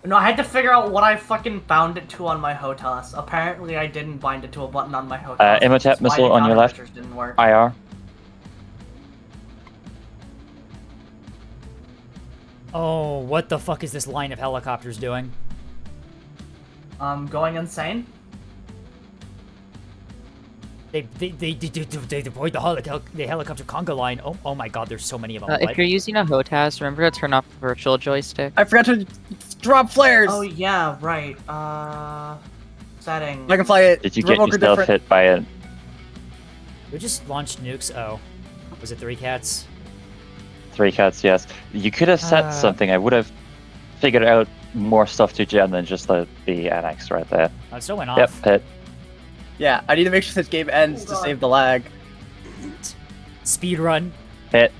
No, I had to figure out what I fucking bound it to on my HOTAS. Apparently, I didn't bind it to a button on my HOTAS. Imhotep which is why missile the on your left. countermeasures Didn't work. IR. Oh, what the fuck is this line of helicopters doing? Going insane. They deployed the helicopter conga line. Oh my god, there's so many of them. If you're using a HOTAS, remember to turn off the virtual joystick. I forgot to drop flares. Oh yeah, right. Settings. I can fly it. Did you get Revoker yourself different. hit by it? We just launched nukes. Oh, was it 3 cats? 3 cats, yes. You could have set something. I would have figured out more stuff to jam than just the annex right there. Oh, it still went Yep, off. hit. Yeah, I need to make sure this game ends to save the lag. Speed run. Hit.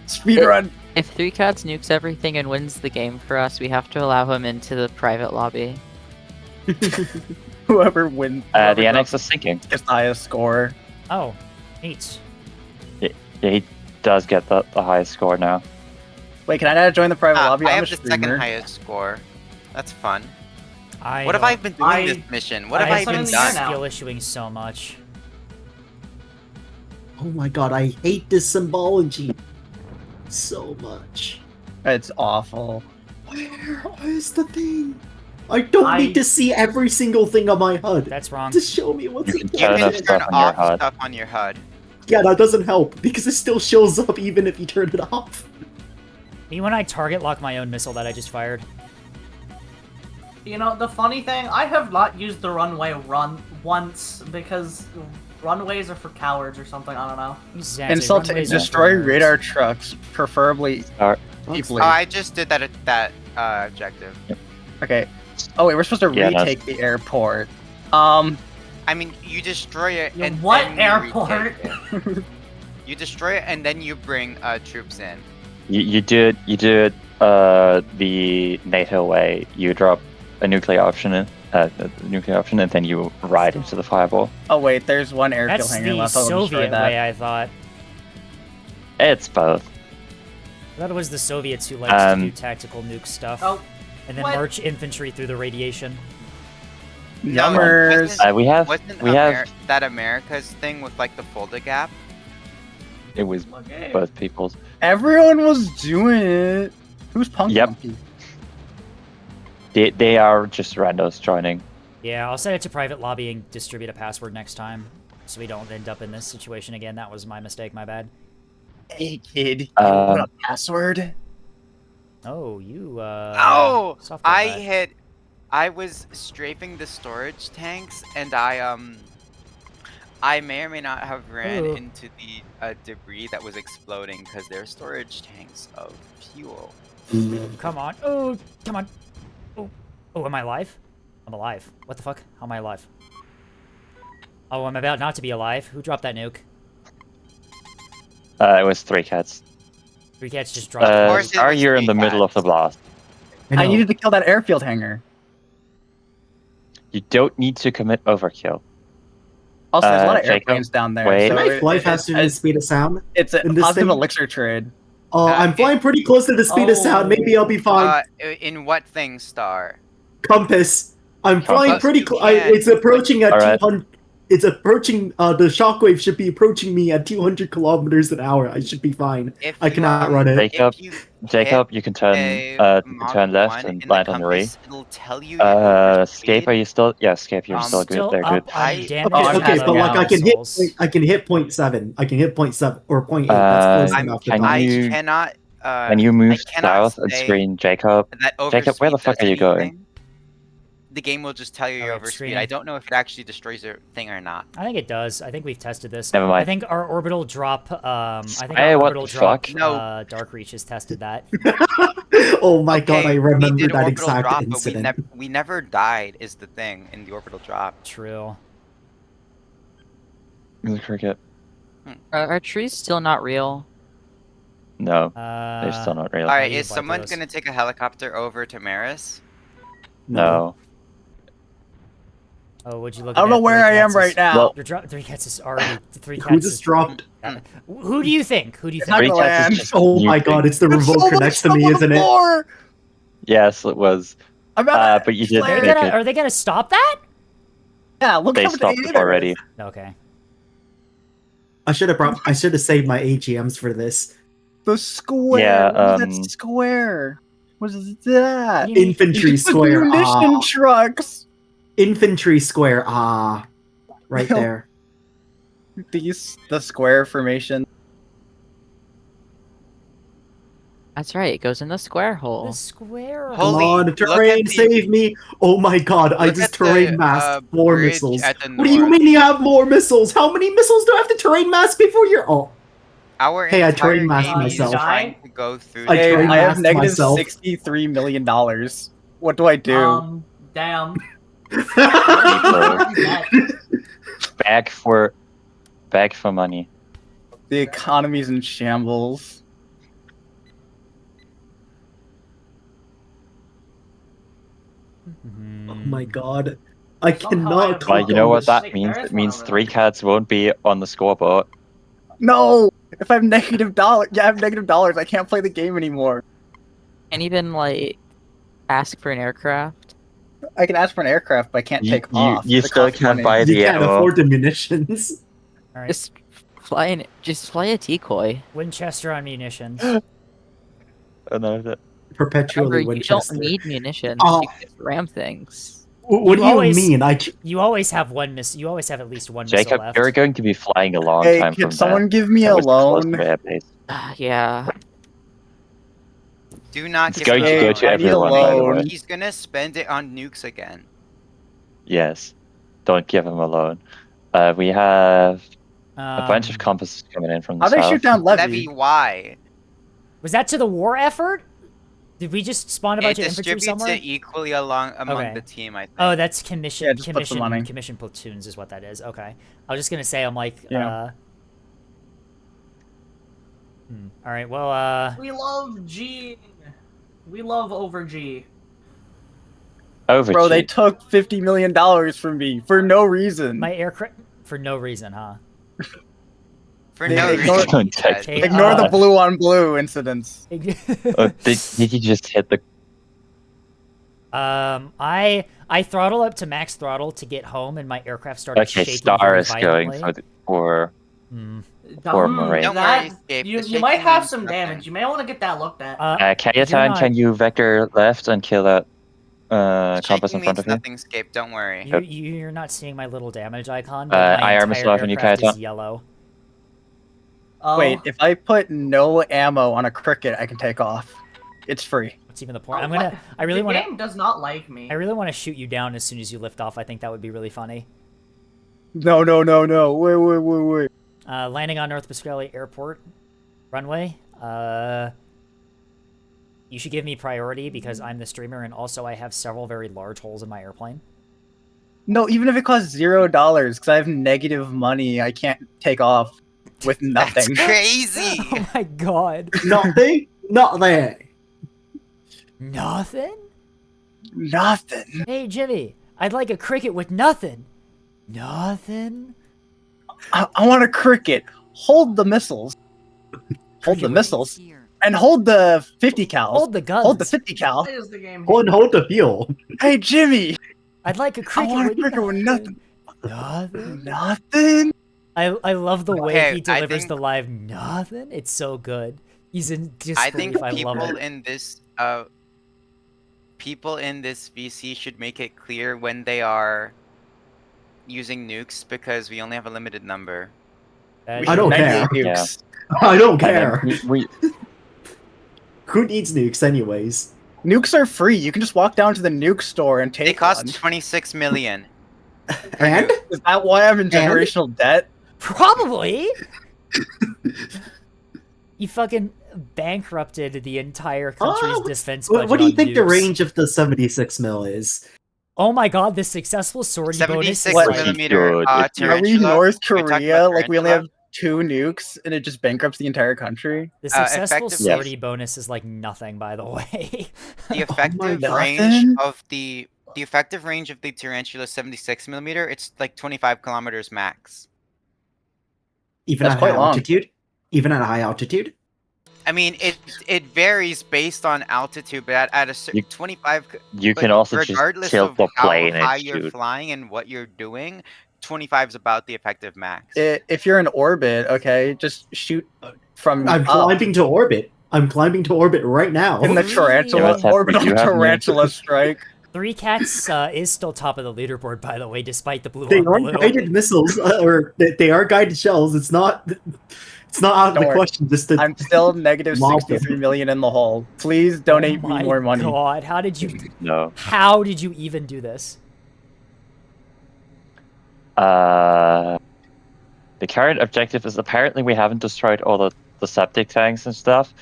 Speedrun. If 3 cats nukes everything and wins the game for us, we have to allow him into the private lobby. Whoever wins. The annex is sinking. Gets the highest score. Oh, neat. Yeah, he does get the highest score now. Wait, can I not join the private lobby? I I'm have a the streamer. second highest score. That's fun. I What have I been doing this mission? What have I put even in the air done? now. skill issuing so much. Oh my god, I hate this symbology so much. It's awful. Where is the thing? I don't need to see every single thing on my HUD. That's wrong. Just show me what's You in can You turn can off turn stuff on your off HUD. stuff on your HUD. Yeah, that doesn't help because it still shows up even if you turn it off. Me when I target lock my own missile that I just fired. You know, the funny thing, I have not used the runway once because runways are for cowards or something. I don't know. Exactly. Insult to runways are destroy for nerds. radar trucks, preferably Start. deeply. Oh, I just did that objective. Okay. Oh wait, we're supposed to Yeah, no. retake the airport. I mean, you destroy it You and what then you airport? retake it. You destroy it and then you bring troops in. You do it the NATO way. You drop a nuclear option in, and then you ride into the fireball. Oh wait, there's one airfield That's hangar the left. I'll destroy Soviet that. way, I thought. It's both. I thought it was the Soviets who liked to do Um, tactical nuke stuff. Oh, and then what? march infantry through the radiation. Numbers. We have that America's thing with like the folder gap. it was okay. both people's. Everyone was doing it. Who's punk Yep. monkey? They are just randos joining. Yeah, I'll set it to private lobby and distribute a password next time, so we don't end up in this situation again. That was my mistake. My bad. Hey kid, you want a password? Oh, you. Oh! software bot. I was strafing the storage tanks, and I may or may not have ran Ooh. into the debris that was exploding because they're storage tanks of fuel. Come on. Oh, come on. Oh, am I alive? I'm alive. What the fuck? How am I alive? Oh, I'm about not to be alive. Who dropped that nuke? It was 3 cats. 3 cats just dropped the nuke. Star, you're in the middle of the blast. I needed to kill that airfield hangar. You don't need to commit overkill. Also, there's a lot of Jacob, airplanes down there. wait. So Can I fly faster than the speed of sound? It's a in this positive thing? elixir trade. Oh, I'm flying pretty close to the speed of sound. Maybe I'll be fine. In what thing, Star? Compass. I'm flying Compass, pretty you close. can't. It's approaching at Alright. 200. It's approaching. The shockwave should be approaching me at 200 kilometers an hour. I should be fine. If I you, cannot run it. Jacob, you can turn left and land on the re. It'll tell you your Scape, are you still? Yeah, Scape, you're still good. Still They're up good. on damage. Okay, but like I can hit. missiles. I can hit 0.7. I can hit 0.7 or 0.8. That's close enough. Can I you- cannot. Can you move I cannot south and say screen Jacob? that Jacob, where the overspeed fuck does are you going? anything. The game will just tell you your Alright, overspeed. screening. I don't know if it actually destroys your thing or not. I think it does. I think we've tested this. Never mind. I think our orbital drop. I think Hey, our what orbital the drop. fuck? No. Dark Reach has tested that. Oh my god, I we remember did that orbital exact drop, but incident. we never died. Is the thing in the orbital drop? True. The cricket. Are trees still not real? No, they're still not real. All right, leave is like someone those. gonna take a helicopter over to Maris? No. Oh, would you look? I don't know where I am right now. Well- Your drop 3 cats is already 3 cats. Who is- just dropped? Who do you think? Who do you Not think? gonna land. Oh my god, it's the revoker next to me, isn't it? Floor! Yes, it was. I'm about But you did They're make gonna, it. are they gonna stop that? Yeah, look They how stopped it already. Okay. I should have saved my AGMs for this. The square. Yeah, What is that square? What is that? Infantry square. Munition trucks. Infantry square. Right No. there. The square formation. That's right. It goes in the square hole. The square. Come Holy- on, look at terrain, the- save me! Oh my god, I Look just at the, terrain masked 4 bridge missiles. at the What do you north. mean you have more missiles? How many missiles do I have to terrain mask before you're... Oh, Our Hey, I entire terrain masked game is myself. trying to go through. I the Hey, terrain I have masked negative myself. $63 million. What do I do? Damn. Bag for money. The economy's in shambles. oh my god. I Somehow I cannot have Well, you know what that There means? is It one means over 3 there. cats won't be on the scoreboard. No! If I have negative dollars, I have negative dollars. I can't play the game anymore. Can't even like ask for an aircraft. I can ask for an aircraft, but I can't take You off. you It still costs can't money. buy You the can't ammo. afford the munitions. All right. Just fly a decoy. Winchester on munitions. Oh, no, that- Perpetually Remember, you Winchester. don't need munitions. Oh. You can just ram things. What do you always- mean? You always have one miss. You always have at least one missile Jacob, left. you're going to be flying a long Hey, time can from someone there. give me That a was close to loan? their base. Yeah. Do not It's give going him to a go loan. to I need a everyone, by the way. loan. He's gonna spend it on nukes again. Yes. Don't give him a loan. We have a bunch of Um, compasses coming in from the How do they south. shoot down Levy, Levy? why? Was that to the war effort? Did we just spawn a It bunch of infantry distributes somewhere? it equally among Okay. the team, I think. Oh, that's commission. Yeah, just put some money. Commission platoons is what that is. Okay, I was just gonna say I'm like. Yeah. All right. Well. We love G. We love over G. Over Bro, to they you. took $50 million from me for no reason. My aircraft for no reason, huh? For They no ignore- reason. Don't he said. text Okay, Ignore the uh, blue on blue incidents. Did you just hit the... I throttle up to max throttle to get home, and my aircraft started Okay, shaking Star very is going violently. for Poor Marie. Don't That, worry, Escape. you The might shaking have means some nothing. damage. You may want to get that looked at. You're Kayetan, not- can you vector left and kill that compass Shaking in front of means you. nothing escape. Don't worry. You're not seeing my little damage icon, but my IR missile entire on you, aircraft is Kaito. yellow. Oh, Wait, if I put no ammo on a cricket, I can take off. It's free. What's even the point? I really the want game does not like me. I really want to shoot you down as soon as you lift off. I think that would be really funny. No, no, no, no. Wait. Landing on North Biscayne Airport runway. You should give me priority because I'm the streamer, and also I have several very large holes in my airplane. No, even if it costs $0, because I have negative money, I can't take off with nothing. That's crazy. Oh my god. Nothing? Not there. Nothing? Nothing. Hey, Jimmy, I'd like a cricket with nothing. Nothing? I want a cricket. Hold the missiles. Hold the missiles. And hold the 50 cal. Hold the guns. Hold the 50 cal. Why is the game Hold the fuel. Hey, Jimmy. I'd like a I cricket want a with cricket with nothing. Nothing? Nothing. I love the way Okay, he I delivers think- the live nothing. It's so good. He's in I think disbelief. I love people it. in this people in this VC should make it clear when they are using nukes because we only have a limited number. I don't care. 98 Yeah. nukes. I don't And then care. we Who needs nukes anyways? Nukes are free. You can just walk down to the nuke store and take They cost one. 26 million. And? Is that why I'm in generational debt? Probably. You fucking bankrupted the entire country's defense budget. What do you on think the nukes. range of the 76 mil is? Oh my god, the successful sortie bonus is 76 What? like, millimeter Good. Are we tarantula. North We talked about Korea? Like we only tarantula. have 2 nukes and it just bankrupts the entire country? the successful effective- sortie bonus is like nothing, by the way. The effective God. range Nothing? of the effective range of the tarantula 76 millimeter. It's like 25 kilometers max. Even That's at quite high long. altitude? Even at high altitude? I mean, it varies based on altitude, but at a certain You- 25. you but can also just regardless tilt of the how plane high and you're shoot. flying and what you're doing, 25 is about the effective max. If you're in orbit, okay, just shoot from I'm up. climbing to orbit. I'm climbing to orbit right now. In the Really? tarantula, Yeah, we orbital do have tarantula strike. 3 Cats is still top of the leaderboard, by the way, despite the blue They on are blue. guided missiles, or they are guided shells. It's not out of Don't the worry. question. Just to I'm still negative Mob them. 63 million in the hole. Please donate Oh me my more money. god, how did you No. how did you even do this? The current objective is apparently we haven't destroyed all the septic tanks and stuff,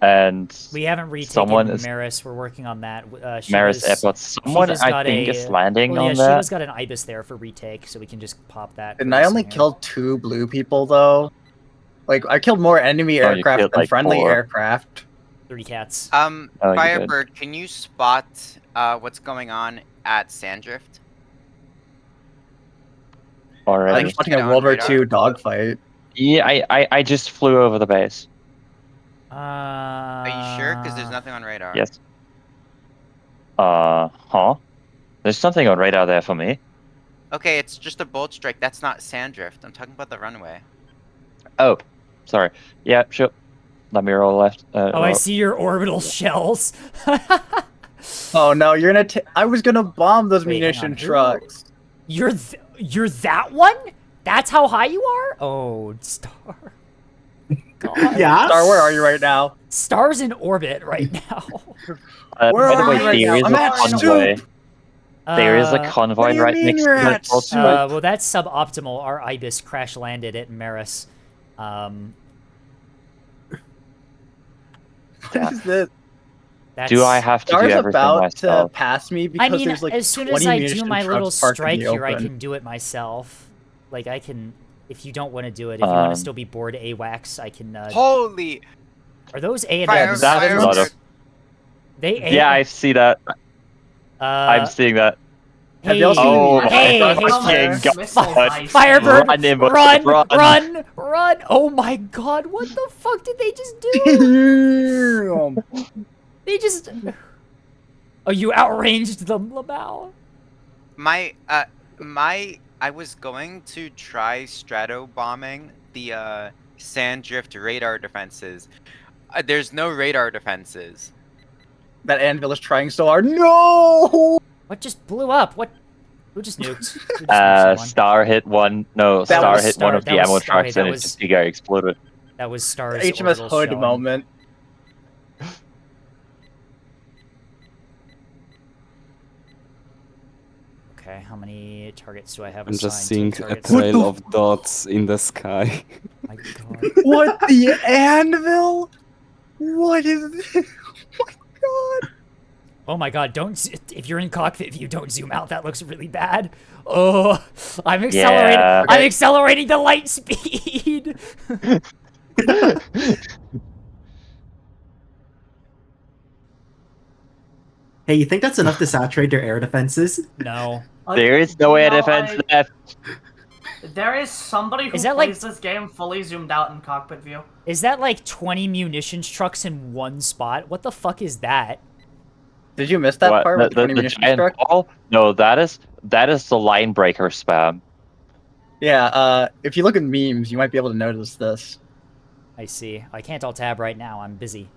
and We haven't retaken someone is Maris. We're working on that. Maris Shiva's- Airport. Someone Shiva's I got think a- is landing well, yeah, on Shiva's that. got an Ibis there for retake, so we can just pop that. And pretty I only soon here. killed 2 blue people though. Like I killed more enemy Oh, you aircraft killed, than like, friendly 4. aircraft. 3 Cats. Oh, you did. Firebird, can you spot what's going on at Sandrift? Already. I'm Like, watching get a on World War radar. II dogfight. Yeah, I just flew over the base. Are you sure? Because there's nothing on radar. Yes. Huh? There's something on radar there for me. Okay, it's just a bolt strike. That's not Sandrift. I'm talking about the runway. Oh, sorry. Yeah, sure. Let me roll left. Oh, I see your orbital shells. Oh no, you're gonna. I was gonna bomb those Wait, hang munition on. trucks. You're that one? That's how high you are? Oh, Star. God. yeah. Star, where are you right now? Star's in orbit right now. Where By the are way, you right there now? is I'm a at convoy. Stoop. There is a convoy what do you right mean next you're to the at Cold Stoop? Strike. Well, that's suboptimal. Our Ibis crash landed at Maris. What is this? That's, Do I have to do Star's everything about myself? to pass me because I mean, there's like as soon 20 as I do munition my little trucks parked in strike the here, I open. can do it myself. Like, I can... If you don't want to do it, if you want to Um, still be bored AWACS, I can... Holy! Are those A and Fire, Ms? That's fire, a lot of. They A Yeah, I see that. I'm uh, seeing that. Have y'all hey, seen- Oh my hey, fucking hey, god. Firebird, Run, Nimble, run, run. run! Oh my god, what the fuck did they just do? They just... Oh, you outranged them, Lamau. I was going to try strato bombing the Sandrift radar defenses. There's no radar defenses. That anvil is trying so hard. No! What just blew up? What? Who just nuked? Who just nuked someone? Star hit one. No, That Star was hit Star- one of that the was ammo Star- trucks that and it was- just got exploded. That was Star's HMS orbital Hood showing. moment. Okay, how many targets do I have I'm just assigned? seeing Two a targets. trail of dots in the sky. My God. What the anvil? What is this? Oh my god! Oh my God! If you're in cockpit view, don't zoom out. That looks really bad. Oh, I'm accelerating. Yeah. I'm accelerating the light speed. Hey, you think that's enough to saturate their air defenses? No. There is no air You know, defense left. There is somebody who Is that like- plays this game fully zoomed out in cockpit view. Is that like 20 munitions trucks in one spot? What the fuck is that? Did you miss that What, part with the 20 the munitions giant truck? ball? No, that is the line breaker spam. Yeah, if you look at memes, you might be able to notice this. I see. I can't alt tab right now. I'm busy.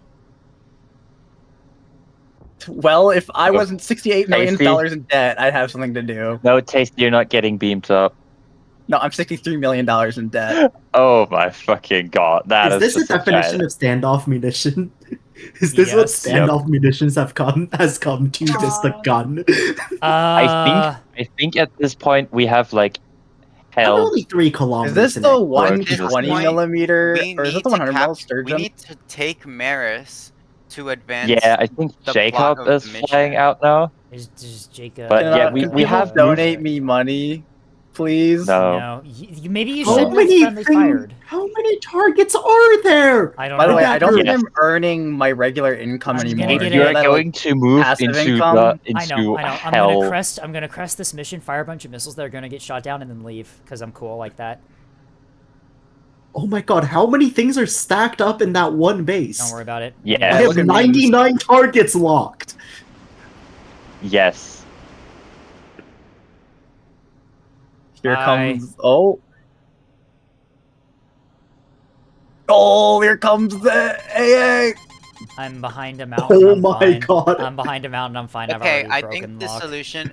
Well, if I wasn't $68 million Tasty. in debt, I'd have something to do. No, Tasty, you're not getting beamed up. No, I'm $63 million in debt. Oh my fucking god, that Is this just the definition giant- of standoff munition? Is this what Yes. standoff munitions have come to just a gun? I think at this point we have like I'm hell. only 3 kilometers. Is this in the it. 120 point, millimeter, We or is need it the to 100 mil sturgeon? We need to take Maris to advance. Yeah, I think the Jacob plot of is the mission. flying out now. There's Jacob. But yeah, Can we people have donate me money, please. No. No, maybe you How should many have friendly fired. How many targets are there? I don't By know. the way, I don't think Yes. I'm earning my regular income I'm anymore. gonna get You're it. That, going to move passive into income? the I into know. hell. I'm gonna crest this mission, fire a bunch of missiles that are gonna get shot down, and then leave because I'm cool like that. Oh my god, how many things are stacked up in that one base? Don't worry about it. Yeah. I Anyway, look have at memes. 99 targets locked. Yes. Here Hi. comes. Oh, here comes the AA. I'm behind a mountain. Oh I'm my fine. god. I'm behind a mountain. I'm fine. I've Okay, already I broken think the lock. solution.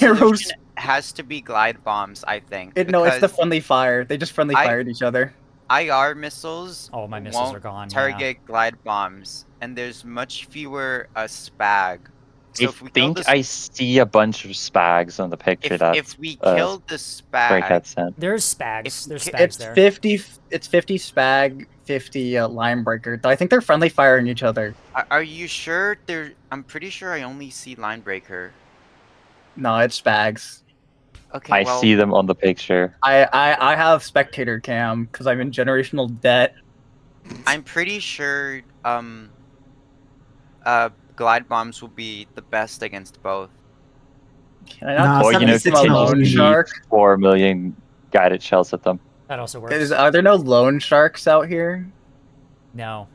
Arrows. Has to be glide bombs. I think. No, it's the because friendly fire. They just friendly fired each other. IR missiles. Oh, my missiles won't are gone. Target glide bombs, and there's much fewer spag. So I if we kill think the I see a bunch of spags on the picture that if we uh, kill the spag, Breakhead sent. There's spags. If- There's spags It's there. 50. It's 50 spag, 50 line breaker. Though I think they're friendly firing each other. are you sure? I'm pretty sure I only see line breaker. No, it's spags. Okay, I well, see them on the picture. I have spectator cam because I'm in generational debt. I'm pretty sure glide bombs will be the best against both. Can I not Nah, Or, you know, 76 continue now. lone continue to shark? shoot 4 million guided shells at them. That also works. Are there no loan sharks out here? No.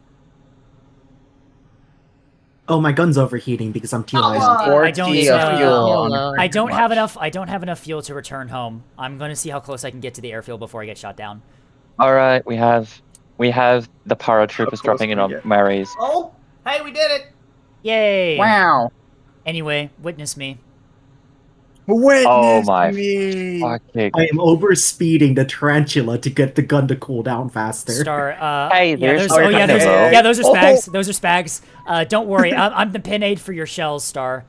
Oh, my gun's overheating because I'm TLing. I don't, Hello. I don't have enough. I don't have enough fuel to return home. I'm gonna see how close I can get to the airfield before I get shot down. All right, we have the paratroopers close dropping in can on we get? Mary's. Oh, hey, we did it! Yay! Wow. Anyway, witness me. Witness Oh my me. fucking. I am overspeeding the tarantula to get the gun to cool down faster. Star. Hey, yeah, there's oh yeah, Arcano. yeah, those are Oh. spags. Those are spags. Don't worry, I'm the pin aid for your shells, Star.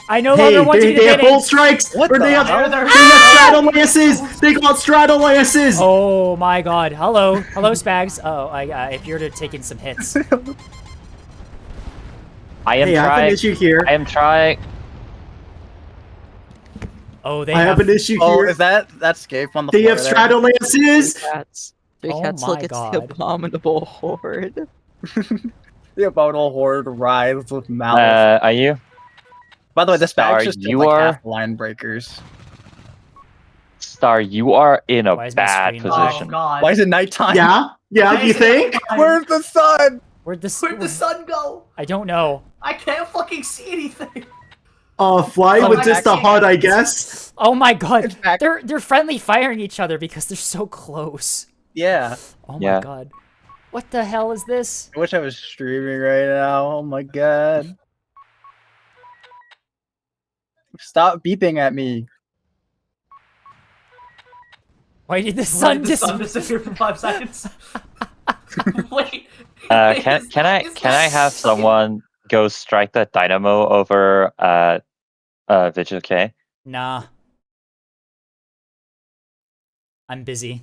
I no Hey, longer want to they be the have pin full aid. strikes! What Or the they have, hell? they have straddle lances! They got straddle lances! Oh my God! Hello, spags. Oh, I appear to have taken some hits. I am Hey, I have an trying. issue here. I am trying. Oh, they I have an issue Oh, here. is that Scape on the They floor have there? straddle lances! Cats. Three Oh cats my look at God. the abominable horde. The abominable horde writhes with malice. Are you? By the way, this Star, bag's just you like are- half line breakers. Star, you are in a Why is my bad screen Oh position. god. Why is it nighttime? Yeah? Yeah, Why you is it think? nighttime? Where's the sun? Where'd this? Where'd the sun go? I don't know. I can't fucking see anything. Fly Oh, with my just a God. HUD, I guess. Oh my God! It's back. They're friendly firing each other because they're so close. Yeah. Oh my Yeah. God! What the hell is this? I wish I was streaming right now. Oh my god. Stop beeping at me. Why did the Why sun did the sun disappear? disappear for 5 seconds? Wait. Can is- can I is can I this have fucking- someone go strike the dynamo over Vigil K? Nah. I'm busy.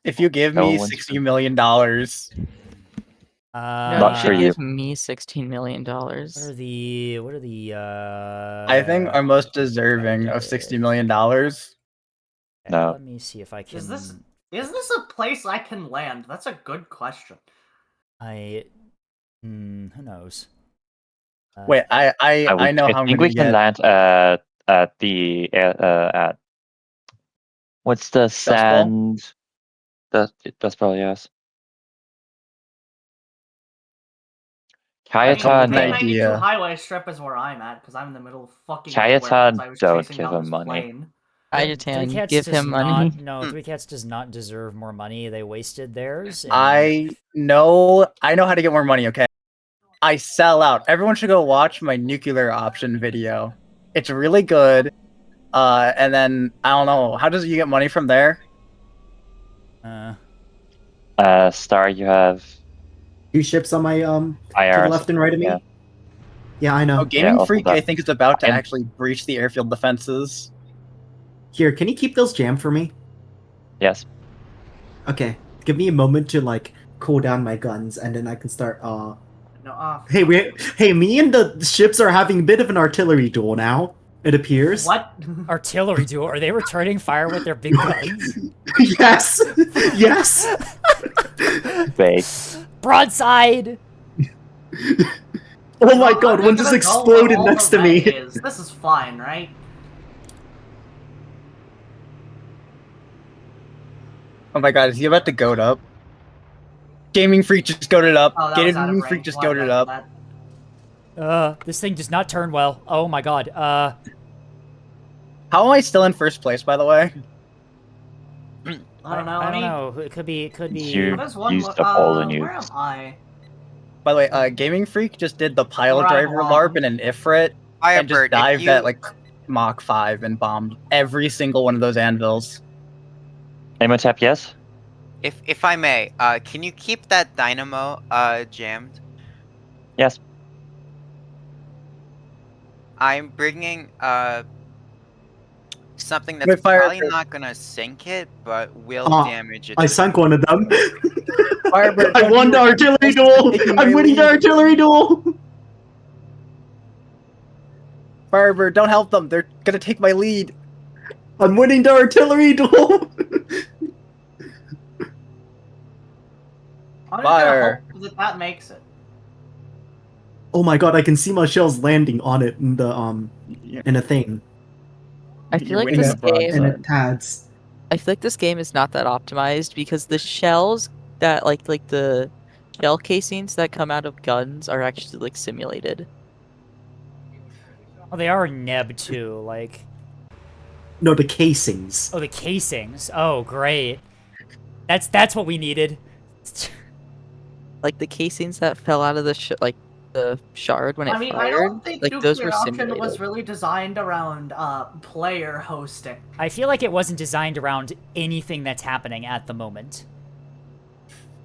If you give No me one's $60 million, I Uh, Not you sure should you- give me $16 million. What are the think are most deserving of $60 million. okay, No. Let me see if I can. Is this a place I can land? That's a good question. who knows? Wait, I know how I'm think gonna we can get. land at the at what's the Bowl? sand? That's probably yes. I Kayaton, have an K92 idea. Highway Strip is where I'm at because I'm in the middle of fucking Kayaton nowhere because I was don't chasing give down him this money. plane. Three Ayatan, Cats give does him money. not. No, Three Cats does not deserve more money. They wasted theirs. and- I know how to get more money, okay? I sell out. Everyone should go watch my nuclear option video. It's really good. And then I don't know, how does you get money from there? Star, you have 2 ships on my to IR. the left and right of me. Yeah. Yeah, I know. Oh, Gaming also Freak, that- I think, is about to and- actually breach the airfield defenses. Here, can you keep those jammed for me? Yes. Okay, give me a moment to like cool down my guns, and then I can start. No, Hey, me and the ships are having a bit of an artillery duel now. It appears. What? Artillery duel. Are they returning fire with their big guns? Yes, yes. Wait. Broadside. Oh my I'm god! One just gonna go exploded where all next the to me. red is. This is fine, right? Oh my god, is he about to goat up? Gaming Freak just goated up. Oh, that was out of Gaming range. Freak just Why did goated I up. do that? This thing does not turn well. Oh my god. How am I still in first place, by the way? I don't know. I don't mean, know. It could be. You what is one? used up all the Where am nukes. I? By the way, Gaming Freak just did the pile Where I driver belong. LARP in an Ifrit and just Firebird, if dived you, at like Mach 5 and bombed every single one of those anvils. Imhotep, yes. if I may, can you keep that dynamo jammed? Yes. I'm bringing something that's Wait, fire- probably not gonna sink it, but will Ah, damage it. I sunk one of them. Firebird, I don't won you- the artillery duel. taking I'm my winning the lead. artillery duel. Firebird, don't help them. They're gonna take my lead. I'm winning the artillery duel. I'm just Fire. gonna hope that makes it. Oh my god! I can see my shells landing on it in the in a thing I feel You're like winning this that broadside. in game. it tads. I feel like this game is not that optimized because the shells that like the shell casings that come out of guns are actually like simulated. Oh, they are neb too. Like. No, the casings. Oh, the casings. Oh, great. That's what we needed. Like the casings that fell out of the the shard when it I mean, fired. I don't think like those nuclear were option simulated. was really designed around player hosting. I feel like it wasn't designed around anything that's happening at the moment.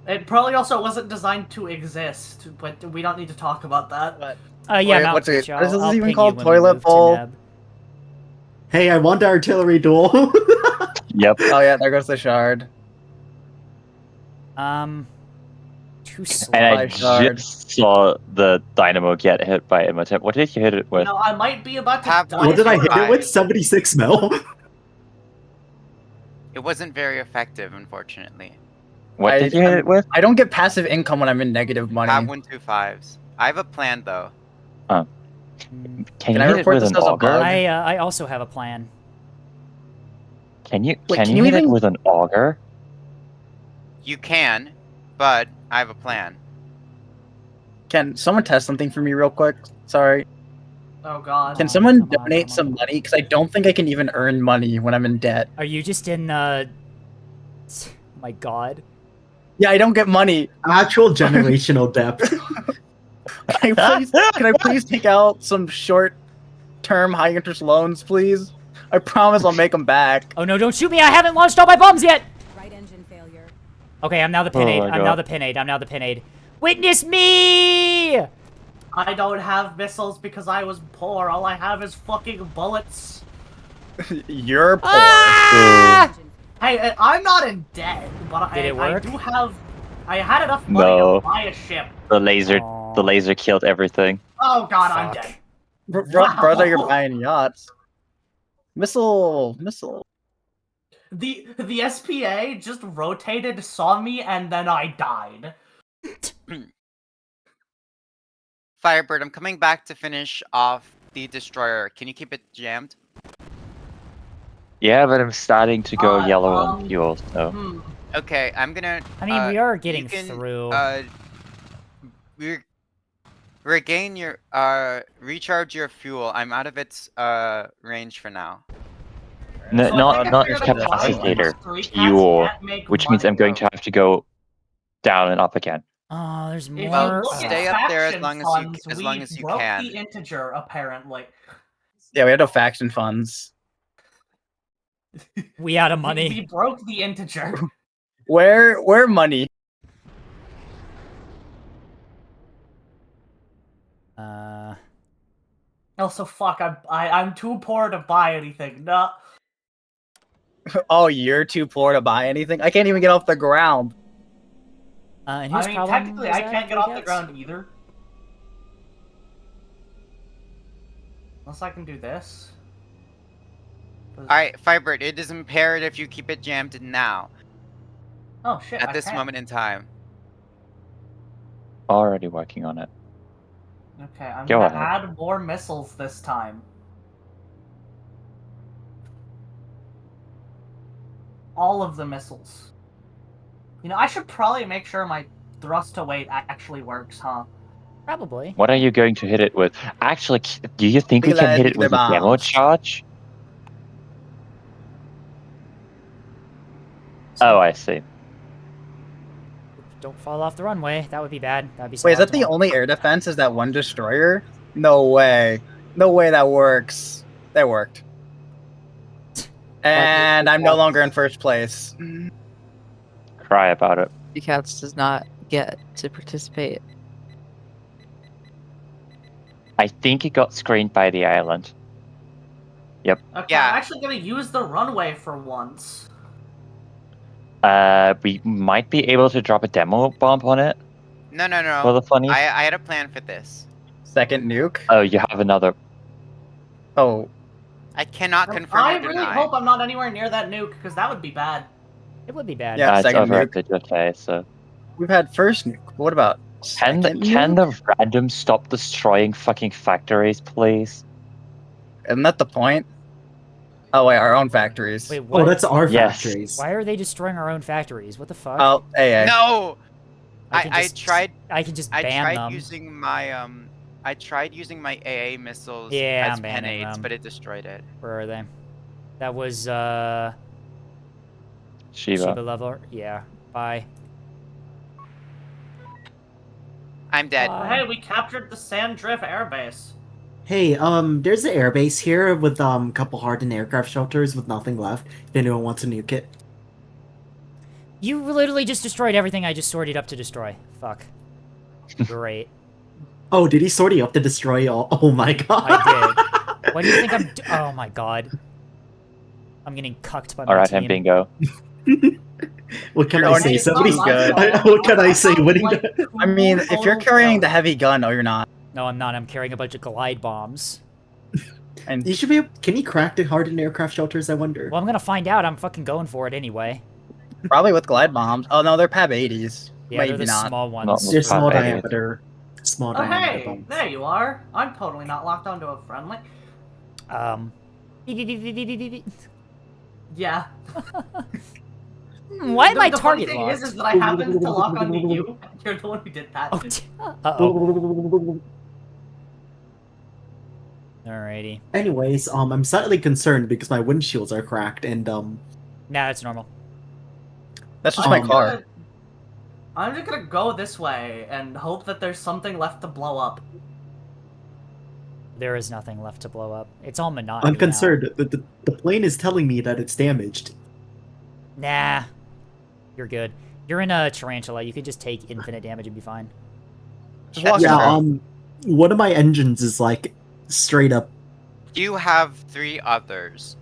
It probably also wasn't designed to exist, but we don't need to talk about that. But Yeah, Wait, Mount what's it- Pitch, what is I'll- this I'll even ping called? you when we Toilet move to bowl? Neb. Hey, I won the artillery duel. Yep. oh yeah, there goes the shard. Too slow. And I By shard. just saw the dynamo get hit by Imhotep. What did you hit it You with? know, I might be about to Have die. one What did I hit it Fire. with? 76 mil. It wasn't very effective, unfortunately. What did you hit it with? I don't get passive income when I'm in negative money. Have 125s. I have a plan though. Mm, Can Can you I hit it report with this an as a auger? bug? I also have a plan. Can you Wait, can can you you hit it even- with an auger? You can, but I have a plan. Can someone test something for me real quick? Sorry. Oh god. Can on, someone come on, donate come some on. money? Because I don't think I can even earn money when I'm in debt. Are you just in, my god. Yeah, I don't get money. Actual generational depth. Can I please take out some short-term high-interest loans, please? I promise I'll make them back. Oh no, don't shoot me! I haven't launched all my bombs yet! Right engine failure. Okay, I'm now the pin aid. my I'm now God. the pin aid. I'm now the pin aid. Witness me! I don't have missiles because I was poor. All I have is fucking bullets. You're poor. Ah! Hey, I'm not in debt, but Did it work? I do have. I had enough money No. to buy a ship. The laser killed everything. Oh god, I'm Fuck. dead. Brother, you're buying yachts. Missile. The SPA just rotated, saw me, and then I died. Firebird, I'm coming back to finish off the destroyer. Can you keep it jammed? Yeah, but I'm starting to go yellow on um, fuel, so. Okay, I'm gonna. I mean, we are getting you can, through. Regain your recharge your fuel. I'm out of its range for now. No, So I not think not I its figured out capacitor. why street Fuel, cats can't make which means money, I'm going to though. have to go down and up again. Oh, there's If more. you Well, look at stay up there as faction long funds, as we long as you broke can. the integer, apparently. Yeah, we had no faction funds. We out of We money. broke the integer. Where money? Also, fuck, I'm too poor to buy anything. No. Oh, you're too poor to buy anything? I can't even get off the ground. And I whose mean, problem technically, was I that, can't get off the Cats? ground either. Unless I can do this. Alright, Firebird, it is imperative you keep it jammed now. Oh shit! At I this can. moment in time. Already working on it. Okay, I'm Go gonna ahead. add more missiles this time. All of the missiles. You know, I should probably make sure my thrust to weight actually works, huh? Probably. What are you going to hit it with? Actually, do you think we Look at can that hit it with a nuclear demo bombs. charge? Oh, I see. Don't fall off the runway. That would be bad. That'd be Wait, is that the suboptimal. only air defense? Is that one destroyer? No way. No way that works. That worked. And I'm no longer in first place. Cry about it. Cats does not get to participate. I think it got screened by the island. Yep. Okay, Yeah. I'm actually gonna use the runway for once. We might be able to drop a demo bomb on it No, no, for no. the funny. I had a plan for this. Second nuke? Oh, you have another. Oh, I cannot confirm I or really deny. hope I'm not anywhere near that nuke, because that would be bad. It would be bad. Yeah. It's second over nuke. at the JK, so. we've had first nuke. What about Can second can nuke? the random stop destroying fucking factories, please? Isn't that the point? Oh wait, our own factories. Wait, what? Oh, that's our Yes. factories. Why are they destroying our own factories? What the fuck? Oh, AA. No! can I just- tried I can just I ban tried them. using my I tried using my AA missiles Yeah, as I'm banning penades, them. but it destroyed it. Where are they? That was Shiva. Shiba level. Yeah. Bye. I'm dead. Bye. Hey, we captured the Sandrift airbase. Hey, there's an airbase here with a couple hardened aircraft shelters with nothing left. If anyone wants to nuke it. You literally just destroyed everything I just sorted up to destroy. Fuck. Great. Oh, did he sort you up to destroy all? Oh my god. I did. What do you think I'm? Oh my god. I'm getting cucked by my Alright, team. and bingo. What can You're I already say? It's not Somebody's my good. fault. What can I say? have, Winning like, the- I mean, if you're total carrying the kills. heavy gun, no, you're not. No, I'm not. I'm carrying a bunch of glide bombs. And You should be. Can he crack the hardened aircraft shelters? I wonder. Well, I'm gonna find out. I'm fucking going for it anyway. probably with glide bombs. Oh no, they're PAB 80s. Yeah, Maybe they're the not. small ones. Not They're with small Fat Eddie. diameter. Small Oh, diameter hey, bombs. there you are. I'm totally not locked onto a friendly. Beep, beep, beep, beep, beep, beep, beep. Yeah. Why am I the target funny thing locked? is that I happened to lock onto you. You're the one who did that. Oh, uh-oh. Alrighty. Anyways, I'm slightly concerned because my windshields are cracked and Nah, that's normal. That's just my Oh, car. I'm just gonna go this way and hope that there's something left to blow up. There is nothing left to blow up. It's all monotony I'm now. concerned. The plane is telling me that it's damaged. Nah. You're good. You're in a tarantula. You could just take infinite damage and be fine. Just walk Yeah, through. one of my engines is like straight up. You have 3 others.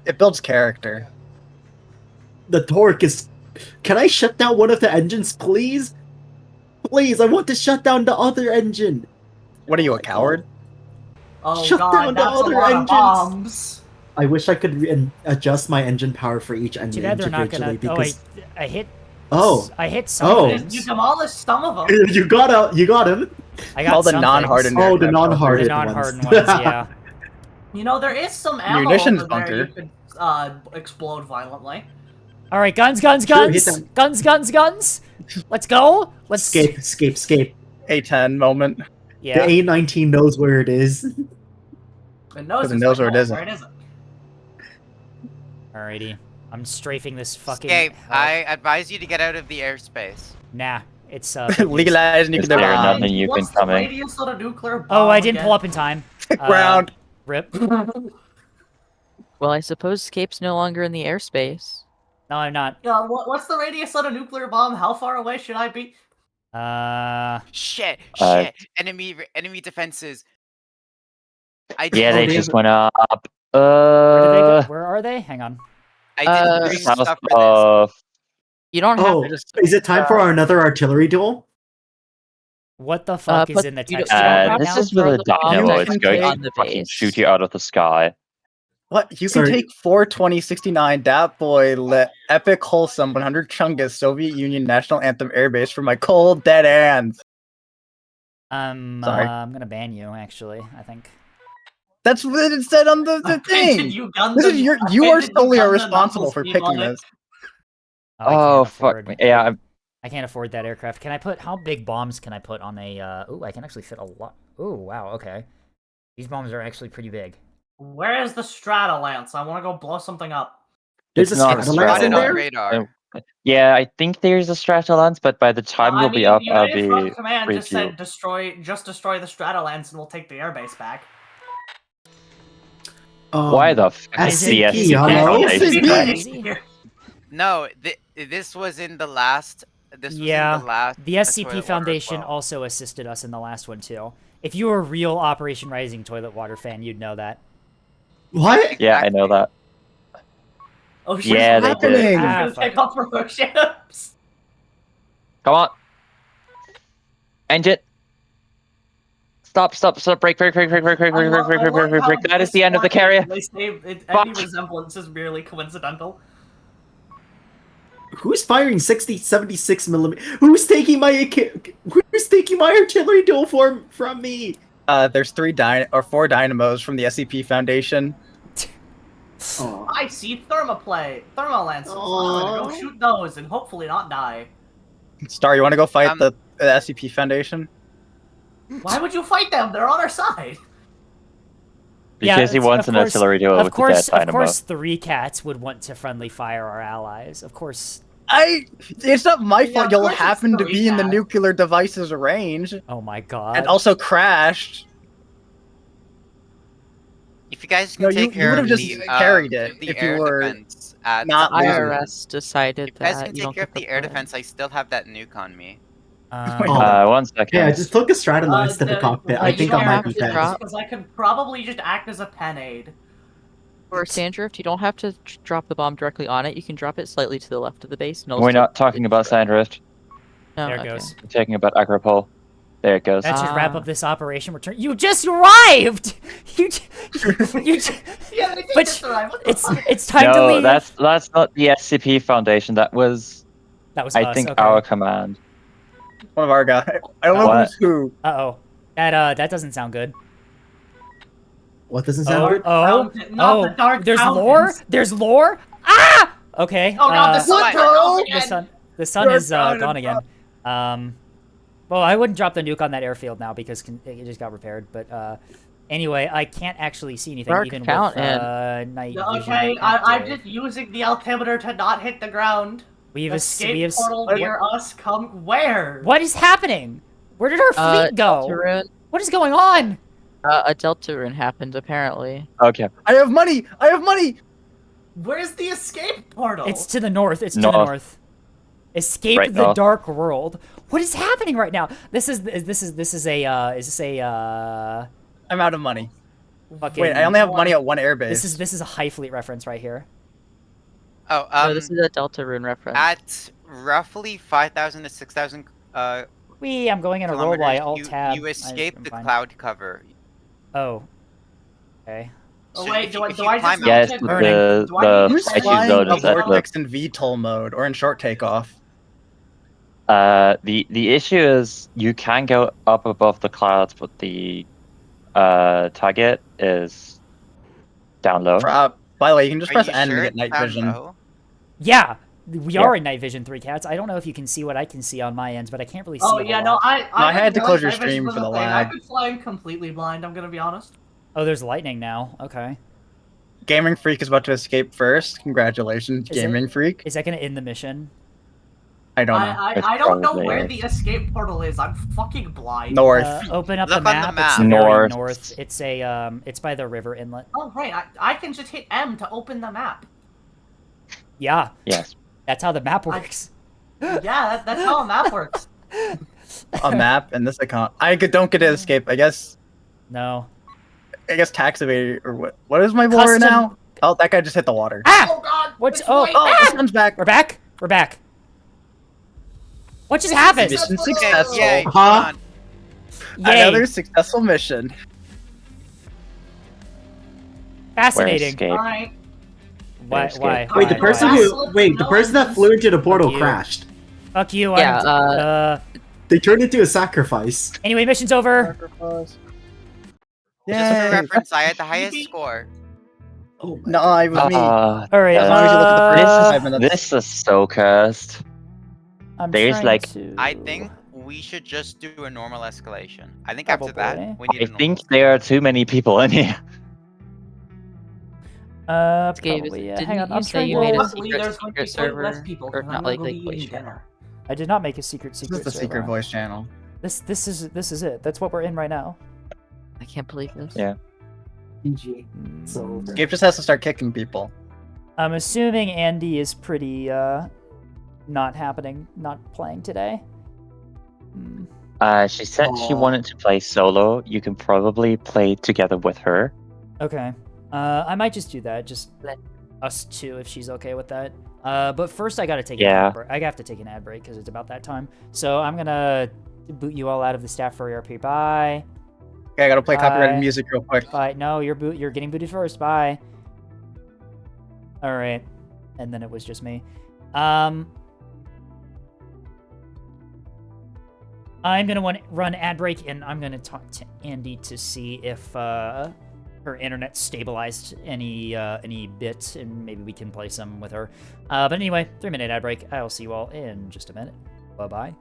It builds character. The torque is. Can I shut down one of the engines, please? Please, I want to shut down the other engine. What are you, a coward? Oh Shut god, down the that's a other lot of engines. bombs. I wish I could adjust my engine power for each engine Too bad they're not gonna. individually Oh, because I hit. Oh. I hit some Oh. things. You demolished some of them. you got him. I got All the some non-hardened things. Oh, the aircraft non-hardened The non-hardened ones. ones. Yeah. You know, there is some ammo Munitions over there bunker. you could explode violently. All right, guns, guns, Sure, hit guns, them. guns, guns, guns. Let's go. Let's Escape. A10 moment. Yeah. The A19 knows where it is. It knows, Because it knows where it isn't. Where it isn't. Alrighty. I'm strafing this fucking. Escape. hell. I advise you to get out of the airspace. Nah, it's Legalize Is nuclear there bomb. nothing you can What's the come in? radius of the nuclear bomb Oh, I didn't again? pull up in time. Ground. Rip. Well, I suppose Escape's no longer in the airspace. No, I'm not. What's the radius of the nuclear bomb? How far away should I be? Shit! Uh, Shit! Enemy defenses. Yeah, Oh, they they just have- went up. Where did they go? Where are they? Hang on. I didn't bring South stuff for of. You don't have Oh, to just. is it time for another artillery duel? What the fuck is but in the you don't- text? you don't right have now? This is throw with a the bomb dino. It's technically going on to the fucking base. shoot you out of the sky. What? You Sorry. can take 42069 Dat Boy Lit Epic Wholesome 100 Chungus Soviet Union National Anthem Airbase from my cold dead hands. Sorry. I'm gonna ban you. Actually, I think. That's what it said on the Did thing. you gun This the- is you are did you solely gun the responsible knuckles for team picking on it? this. I Oh can't fuck afford- me. Yeah, I can't afford that aircraft. Can I put how big bombs can I put on a? Ooh, I can actually fit a lot. Ooh, wow. Okay, these bombs are actually pretty big. Where is the Stratolance? I want to go blow something up. There's a It's not a Stratolance Spotted in on there? radar. yeah. I think there's a Stratolance, but by the time I you'll mean, be up, I'll United Front be Command just review. said destroy the Stratolance and we'll take the airbase back. Why the fuck is the SCP, SCP hello? Foundation SCP. back? Crazy? No, this was in the last. This was Yeah, in the last. The SCP Toilet Water Foundation as well. also assisted us in the last one too. If you were a real Operation Rising Toilet Water fan, you'd know that. What? Yeah, I know that. Oh shit! Yeah, what's they did. happening? Ah, We're gonna take off from our ships. Come on. Engine. Stop, break. That is the end of the carrier. They say any Fuck. resemblance is merely coincidental. Who's firing 76 millimeter? Who's taking my artillery duel from me? There's 4 dynamos from the SCP Foundation. Oh. I see thermoplanes. I'm gonna go Aw. shoot those and hopefully not die. Star, you want to go fight Um, the SCP Foundation? Why would you fight them? They're on our side. Because he it's- wants of an course- artillery duel with the dead Of dynamo. course, 3 cats would want to friendly fire our allies. Of course. It's not my Yeah, fault. of You'll course it's happen to three be in the cats. nuclear device's range, Oh my god. and also crashed. If you guys can No, you- take you care would've of just the, carried it the if you air were defense at not losing. IRS decided If you guys that can you take don't care of get the air play. defense, I still have that nuke on me. Oh. 1 second. Yeah, I just took a Stratolance to the cockpit. I you think don't I might have be to dead. drop- Because I could probably just act as a pen aid. For Sandrift, you don't have to drop the bomb directly on it. You can drop it slightly to the left of the base. And it'll We're still not talking about Sandrift. No, There it okay. goes. We're talking about Agropole. There it goes. That should wrap Ah. up this operation. You just arrived! You Yeah, they did But just arrive. What the fuck? it's time to No, leave. that's not the SCP Foundation. That was, That was I us, think, okay. our command. One of our guys. I don't know What? who's who. Uh-oh. That doesn't sound good. What doesn't sound Oh, good? Not the dark there's fountains. lore? There's lore? Ah! Okay. Oh god, the sun what turned off the again. the sun You're is down gone and again. Well, I wouldn't drop the nuke on that airfield now because it just got repaired. But anyway, I can't actually see anything Dark even Fountain. with night vision. Okay, I'm just using the altimeter to not hit the ground. We have Escape portal near us. Come where? What is happening? Where did our fleet go? Deltarune, What is going on? a Deltarune happened apparently. Okay. I have money! I have money! Where's the escape portal? It's to the north. It's to the North. north. Escape Right the north. dark world. What is happening right now? This is a I'm out of money. fucking Wait, I only have money at one airbase. this is a High Fleet reference right here. Oh, No, this is a Deltarune reference. at roughly 5,000 to 6,000 I'm going in a roll kilometers, while Alt you, tab. you escape I'm the fine. cloud cover. Oh. Okay. Oh So wait, if do you- I if do you I climb just out- Yes, check the Burning. Do I need Who's to I check choose flying those a at the- vortex in VTOL mode or in short takeoff? The issue is you can go up above the clouds, but the target is down low. By the way, you can just Are press you N sure to get it's night down vision. low? Yeah, we Yeah. are in night vision 3 cats. I don't know if you can see what I can see on my ends, but I can't really see. Oh a yeah, whole no, lot. I had to didn't close your realize night vision stream was for a the thing. lag. I've been flying completely blind. I'm gonna be honest. Oh, there's lightning now. Okay. Gaming Freak is about to escape first. Congratulations, Is it- Gaming Freak. Is that gonna end the mission? I don't know. I don't know probably where is. the escape portal is. I'm fucking blind. North. Open up Look the on the map. It's map. the very North. north. It's a it's by the river inlet. Oh right, I can just hit M to open the map. Yeah, Yes. that's how the map works. Yeah, that's how a map works. A map and this account. Don't get to escape. I guess No. tax evader or what? What is my lore Custom- now? Oh, that guy just hit the water. Ah! Oh god! What's it's oh? white. Oh, the sun's back. We're back. We're back. What just happened? Mission Okay, successful. Yay, Huh? hold on. Yay! Another successful mission. Where Fascinating. escape? Alright. Why? Escape. Why? Wait, the why, person why? who the person that flew into the portal you. crashed. Fuck you. Yeah, They turned into a sacrifice. Anyway, mission's over. Just for Yay. reference, I had the highest score. Oh my No, it was me. All right. As long as you look at the first 5 minutes. This is so cursed. I'm there's trying like- to... I think we should just do a normal escalation. I think after Probably. that, we need I a normal think there are too many people in here. Gabe, Probably. Yeah. didn't Hang on. you I'm say trying you to... made a Luckily, secret there's going to be secret way less server? people Or because not I'm like going to be voice eating chat? dinner. I did not make a secret This is the server. secret voice channel. This is it. That's what we're in right now. I can't believe this. Yeah. GG. So over. Gabe just has to start kicking people. I'm assuming Andy is pretty not playing today. She said she Aw. wanted to play solo. You can probably play together with her. Okay. I might just do that. Just let us two if she's okay with that. But first I gotta take an Yeah. ad break. I have to take an ad break because it's about that time. So I'm gonna boot you all out of the staff for ERP. Bye. Okay, I gotta play copyrighted Bye. music real quick. Bye. No, you're getting booted first. Bye. All right. And then it was just me. I'm gonna run ad break, and I'm gonna talk to Andy to see if her internet stabilized any bit, and maybe we can play some with her. But anyway, 3-minute ad break. I'll see you all in just a minute. Bye bye.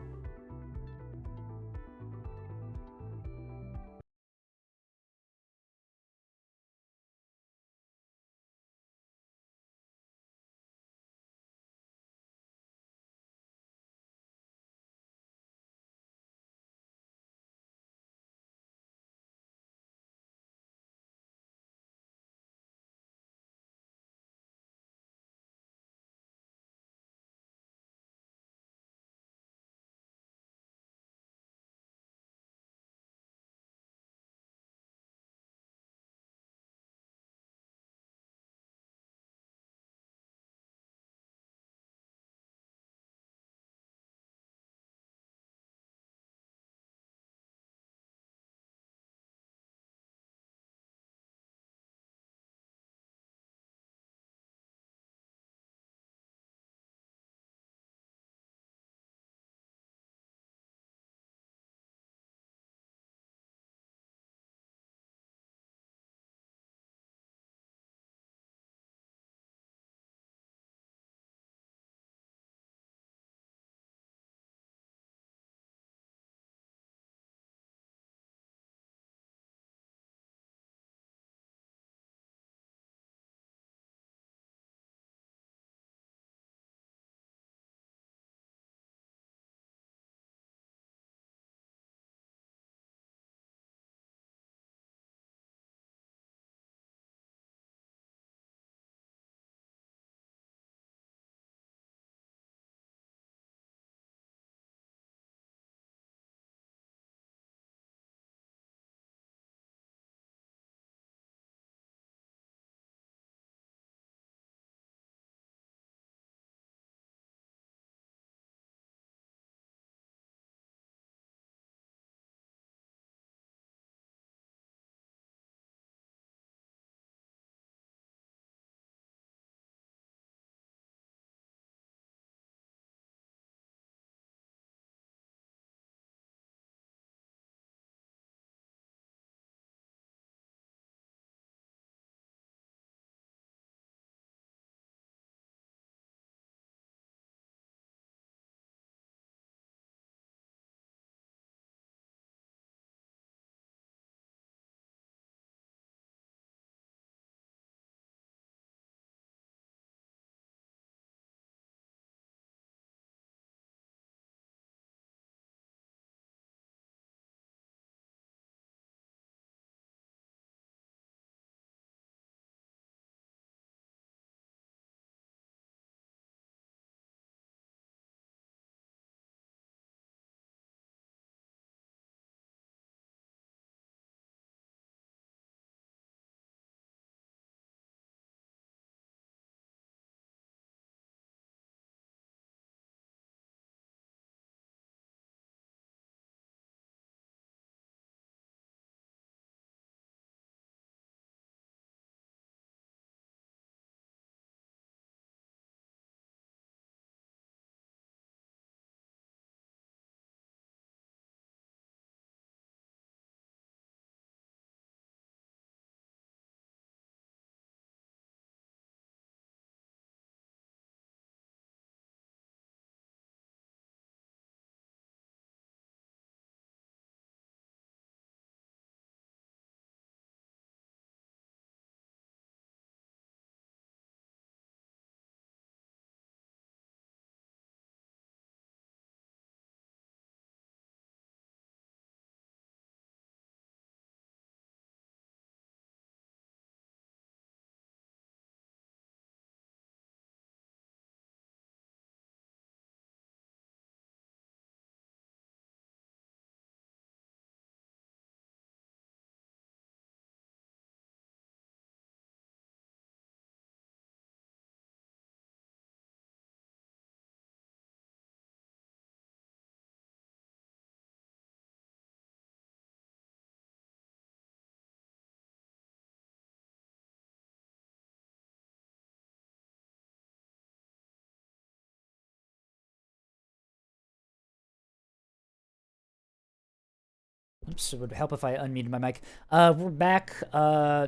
Oops, it would help if I unmuted my mic. We're back.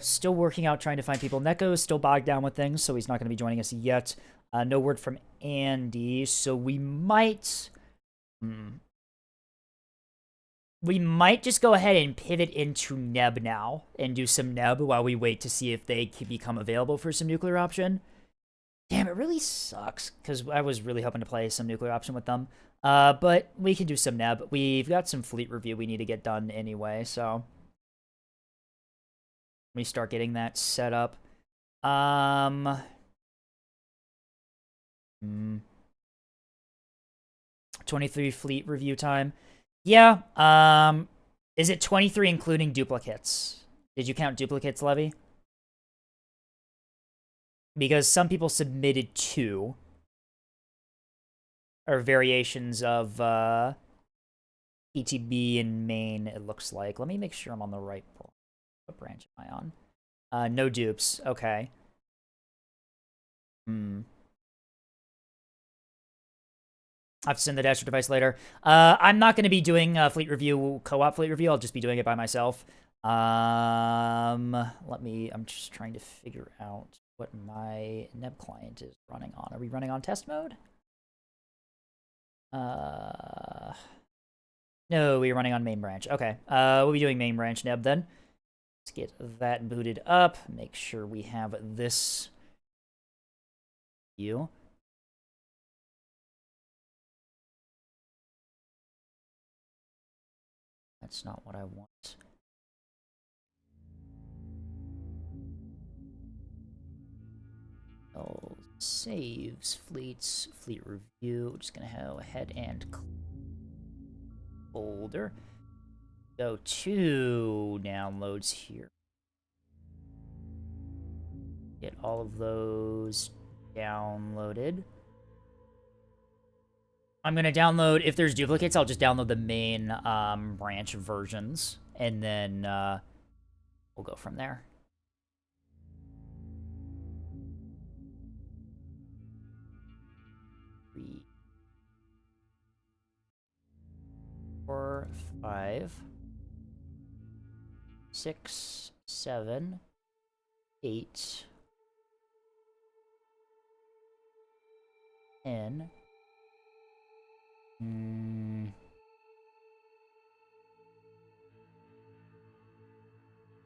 Still working out, trying to find people. Neko is still bogged down with things, so he's not going to be joining us yet. No word from Andy, so we might... We might just go ahead and pivot into Neb now and do some Neb while we wait to see if they can become available for some nuclear option. Damn, it really sucks, because I was really hoping to play some nuclear option with them. But we can do some Neb. We've got some fleet review we need to get done anyway, so... Let me start getting that set up. 23 fleet review time. Yeah, is it 23 including duplicates? Did you count duplicates, Levy? Because some people submitted 2. Or variations of, ETB and main, it looks like. Let me make sure I'm on the right pool. What branch am I on? No dupes. Okay. I have to send the Dasher device later. I'm not going to be doing fleet review, co-op fleet review. I'll just be doing it by myself. I'm just trying to figure out what my Neb client is running on. Are we running on test mode? No, we're running on main branch. Okay. We'll be doing main branch Neb then. Let's get that booted up. Make sure we have this view. That's not what I want. Oh, saves, fleets, fleet review. Just gonna go ahead and folder. Go to downloads here. Get all of those downloaded. I'm going to download, if there's duplicates, I'll just download the main branch versions, and then we'll go from there. 3, 4, 5, 6, 7, 8, 10.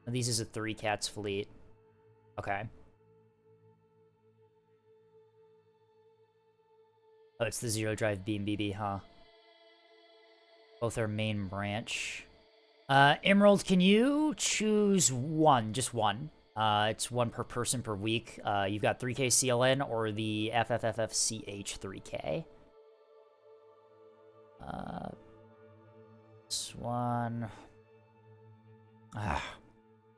These is a 3 cats fleet. Okay. Oh, it's the Zero Drive Beam BB, huh? Both are main branch. Emerald, can you choose one? Just one. It's 1 per person per week. You've got 3K CLN or the FFFFCH 3K. This one.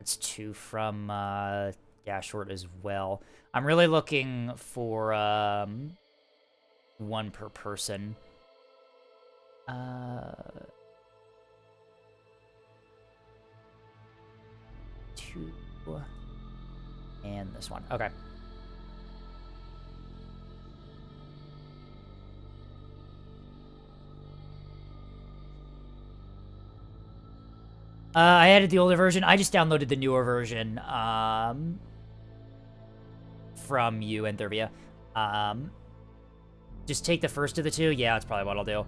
It's 2 from Dashort as well. I'm really looking for 1 per person. 2 and this one. Okay. I added the older version. I just downloaded the newer version from you and Thervia. Just take the first of the 2. Yeah, that's probably what I'll do.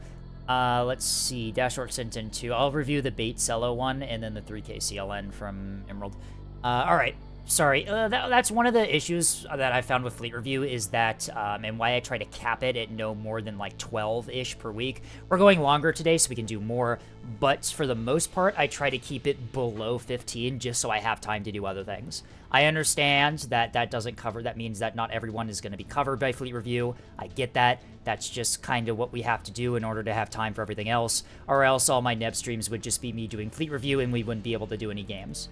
Let's see. Dashort sent in 2. I'll review the Bait Cello one and then the 3K CLN from Emerald. All right. Sorry. That's one of the issues that I found with Fleet Review is that, and why I try to cap it at no more than like 12-ish per week. We're going longer today, so we can do more. But for the most part, I try to keep it below 15 just so I have time to do other things. I understand that that doesn't cover, that means that not everyone is going to be covered by Fleet Review. I get that. That's just kind of what we have to do in order to have time for everything else. Or else all my Neb streams would just be me doing Fleet Review and we wouldn't be able to do any games.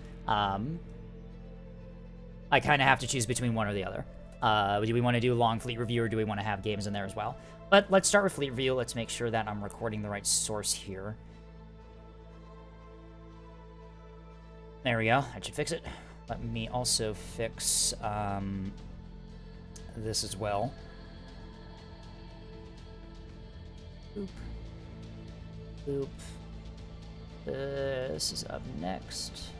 I kind of have to choose between one or the other. Do we want to do long Fleet Review or do we want to have games in there as well? But let's start with Fleet Review. Let's make sure that I'm recording the right source here. There we go. That should fix it. Let me also fix this as well. Boop. Boop. This is up next.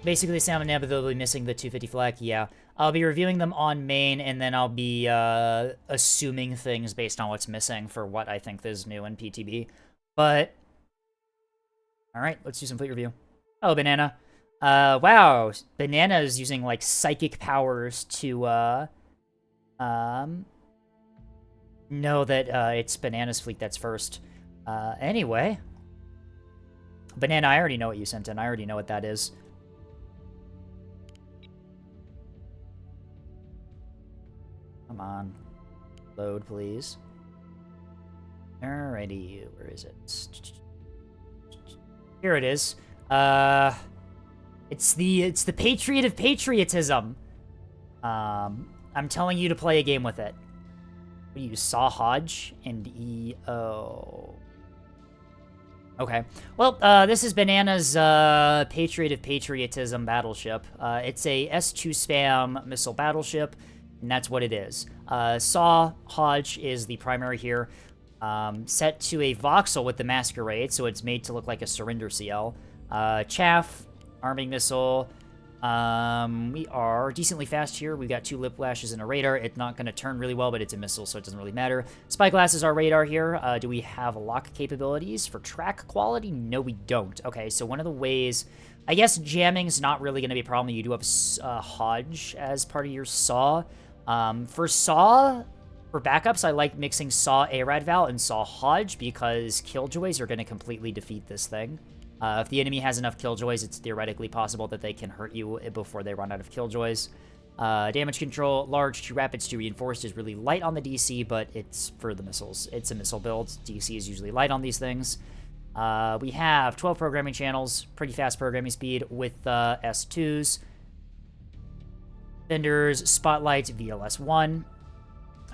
Basically, Sam and Neb will be missing the 250 flag. Yeah. I'll be reviewing them on main, and then I'll be assuming things based on what's missing for what I think is new in PTB. But, alright, let's do some fleet review. Oh, Banana. Wow, Banana is using, like, psychic powers to, know that, it's Banana's fleet that's first. Anyway. Banana, I already know what you sent in. I already know what that is. Come on. Load, please. Alrighty, where is it? Here it is. It's the Patriot of Patriotism. I'm telling you to play a game with it. What do you Saw Hodge and EO? Okay. Well, this is Banana's Patriot of Patriotism battleship. It's a S2 spam missile battleship, and that's what it is. Saw Hodge is the primary here. Set to a voxel with the Masquerade, so it's made to look like a surrender CL. Chaff, arming missile. We are decently fast here. We've got 2 lip lashes and a radar. It's not going to turn really well, but it's a missile, so it doesn't really matter. Spyglass is our radar here. Do we have lock capabilities for track quality? No, we don't. Okay, so one of the ways... I guess jamming's not really going to be a problem. You do have Hodge as part of your Saw. For Saw, for backups, I like mixing Saw Arad Val and Saw Hodge because Killjoys are going to completely defeat this thing. If the enemy has enough Killjoys, it's theoretically possible that they can hurt you before they run out of Killjoys. Damage control, large, 2 rapids, 2 reinforced is really light on the DC, but it's for the missiles. It's a missile build. DC is usually light on these things. We have 12 programming channels, pretty fast programming speed with S2s. Vendors, Spotlight, VLS1.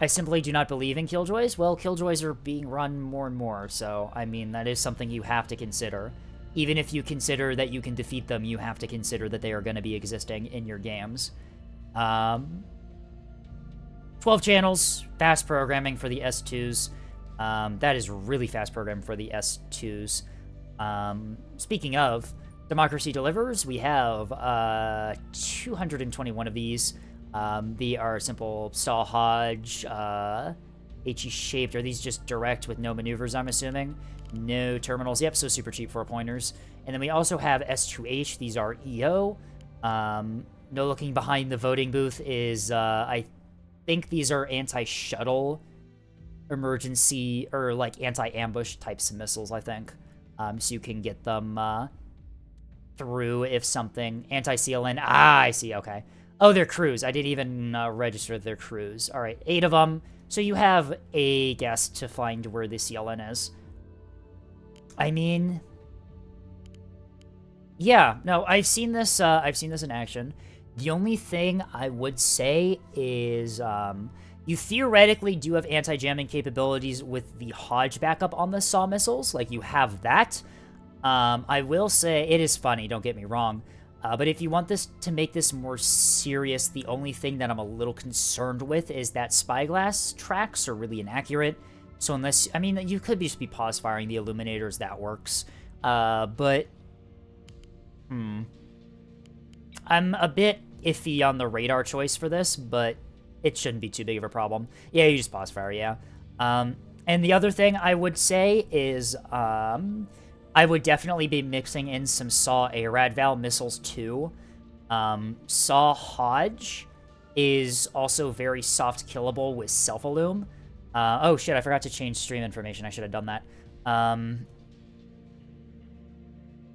I simply do not believe in Killjoys. Well, Killjoys are being run more and more, so, I mean, that is something you have to consider. Even if you consider that you can defeat them, you have to consider that they are going to be existing in your games. 12 channels, fast programming for the S2s. That is really fast programming for the S2s. Speaking of Democracy Delivers, we have 221 of these. They are simple Saw Hodge, HE-shaped. Are these just direct with no maneuvers, I'm assuming? No terminals. Yep, so super cheap 4-pointers. And then we also have S2H. These are EO. No looking behind the voting booth is, I think these are anti-shuttle emergency, or like anti-ambush types of missiles, I think. So you can get them through if something... Anti-CLN. Ah, I see, okay. Oh, they're crews. I didn't even register their crews. All right, 8 of them. So you have a guess to find where the CLN is. I mean, yeah, no, I've seen this in action. The only thing I would say is, you theoretically do have anti-jamming capabilities with the Hodge backup on the Saw missiles. Like, you have that. I will say, it is funny, don't get me wrong. But if you want this to make this more serious, the only thing that I'm a little concerned with is that Spyglass tracks are really inaccurate. So unless, I mean, you could just be pause firing the Illuminators, that works. But, I'm a bit iffy on the radar choice for this, but it shouldn't be too big of a problem. Yeah, you just pause fire, yeah. And the other thing I would say is, I would definitely be mixing in some Saw Arad Val missiles too. Saw Hodge is also very soft killable with self-illum. Oh shit, I forgot to change stream information. I should have done that.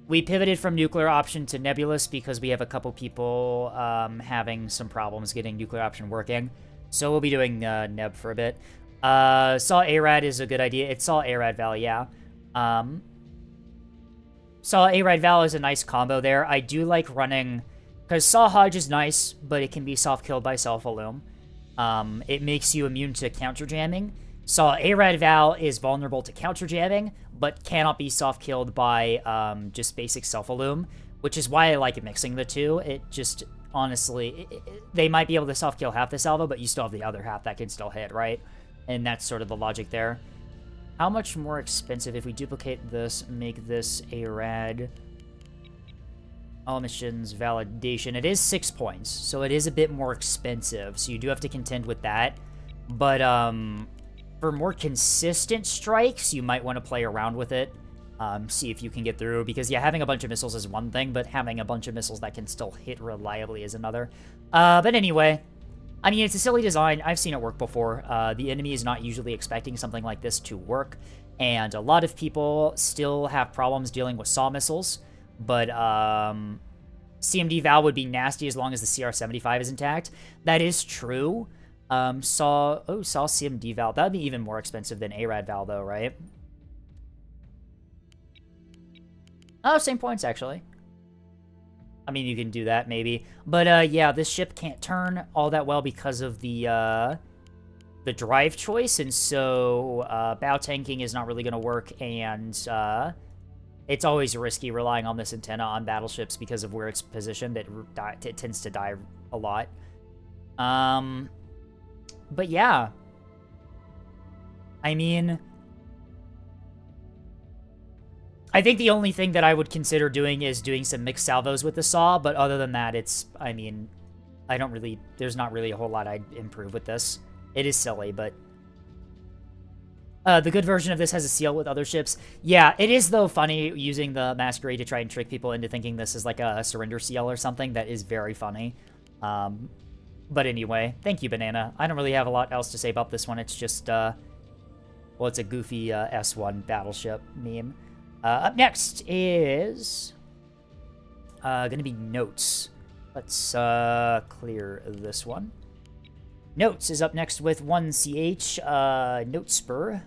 We pivoted from nuclear option to nebulous because we have a couple people having some problems getting nuclear option working. So we'll be doing neb for a bit. Saw Arad is a good idea. It's Saw Arad Val, yeah. Saw Arad Val is a nice combo there. I do like running, because Saw Hodge is nice, but it can be soft-killed by self-illum. It makes you immune to counter-jamming. Saw Arad Val is vulnerable to counter-jamming, but cannot be soft-killed by just basic self-illum, which is why I like mixing the two. It just, honestly, they might be able to soft-kill half the salvo, but you still have the other half that can still hit, right? And that's sort of the logic there. How much more expensive if we duplicate this, make this a rad? All missions validation. It is 6 points, so it is a bit more expensive. So you do have to contend with that. But for more consistent strikes, you might want to play around with it. See if you can get through. Because, yeah, having a bunch of missiles is one thing, but having a bunch of missiles that can still hit reliably is another. But anyway, I mean, it's a silly design. I've seen it work before. The enemy is not usually expecting something like this to work. And a lot of people still have problems dealing with SAW missiles. But CMD Val would be nasty as long as the CR-75 is intact. That is true. SAW CMD Val. That would be even more expensive than ARAD Val, though, right? Oh, same points, actually. I mean, you can do that, maybe. But, yeah, this ship can't turn all that well because of the drive choice. And so, bow tanking is not really going to work. And, it's always risky relying on this antenna on battleships because of where it's positioned. It tends to die a lot. But yeah. I mean, I think the only thing that I would consider doing is doing some mixed salvos with the SAW, but other than that, I mean, there's not really a whole lot I'd improve with this. It is silly, but the good version of this has a seal with other ships. Yeah, it is, though, funny using the Masquerade to try and trick people into thinking this is like a surrender seal or something. That is very funny. But anyway, thank you, Banana. I don't really have a lot else to say about this one. It's just, well, it's a goofy S1 battleship meme. Up next is going to be Notes. Let's clear this one. Notes is up next with 1CH, Notespur,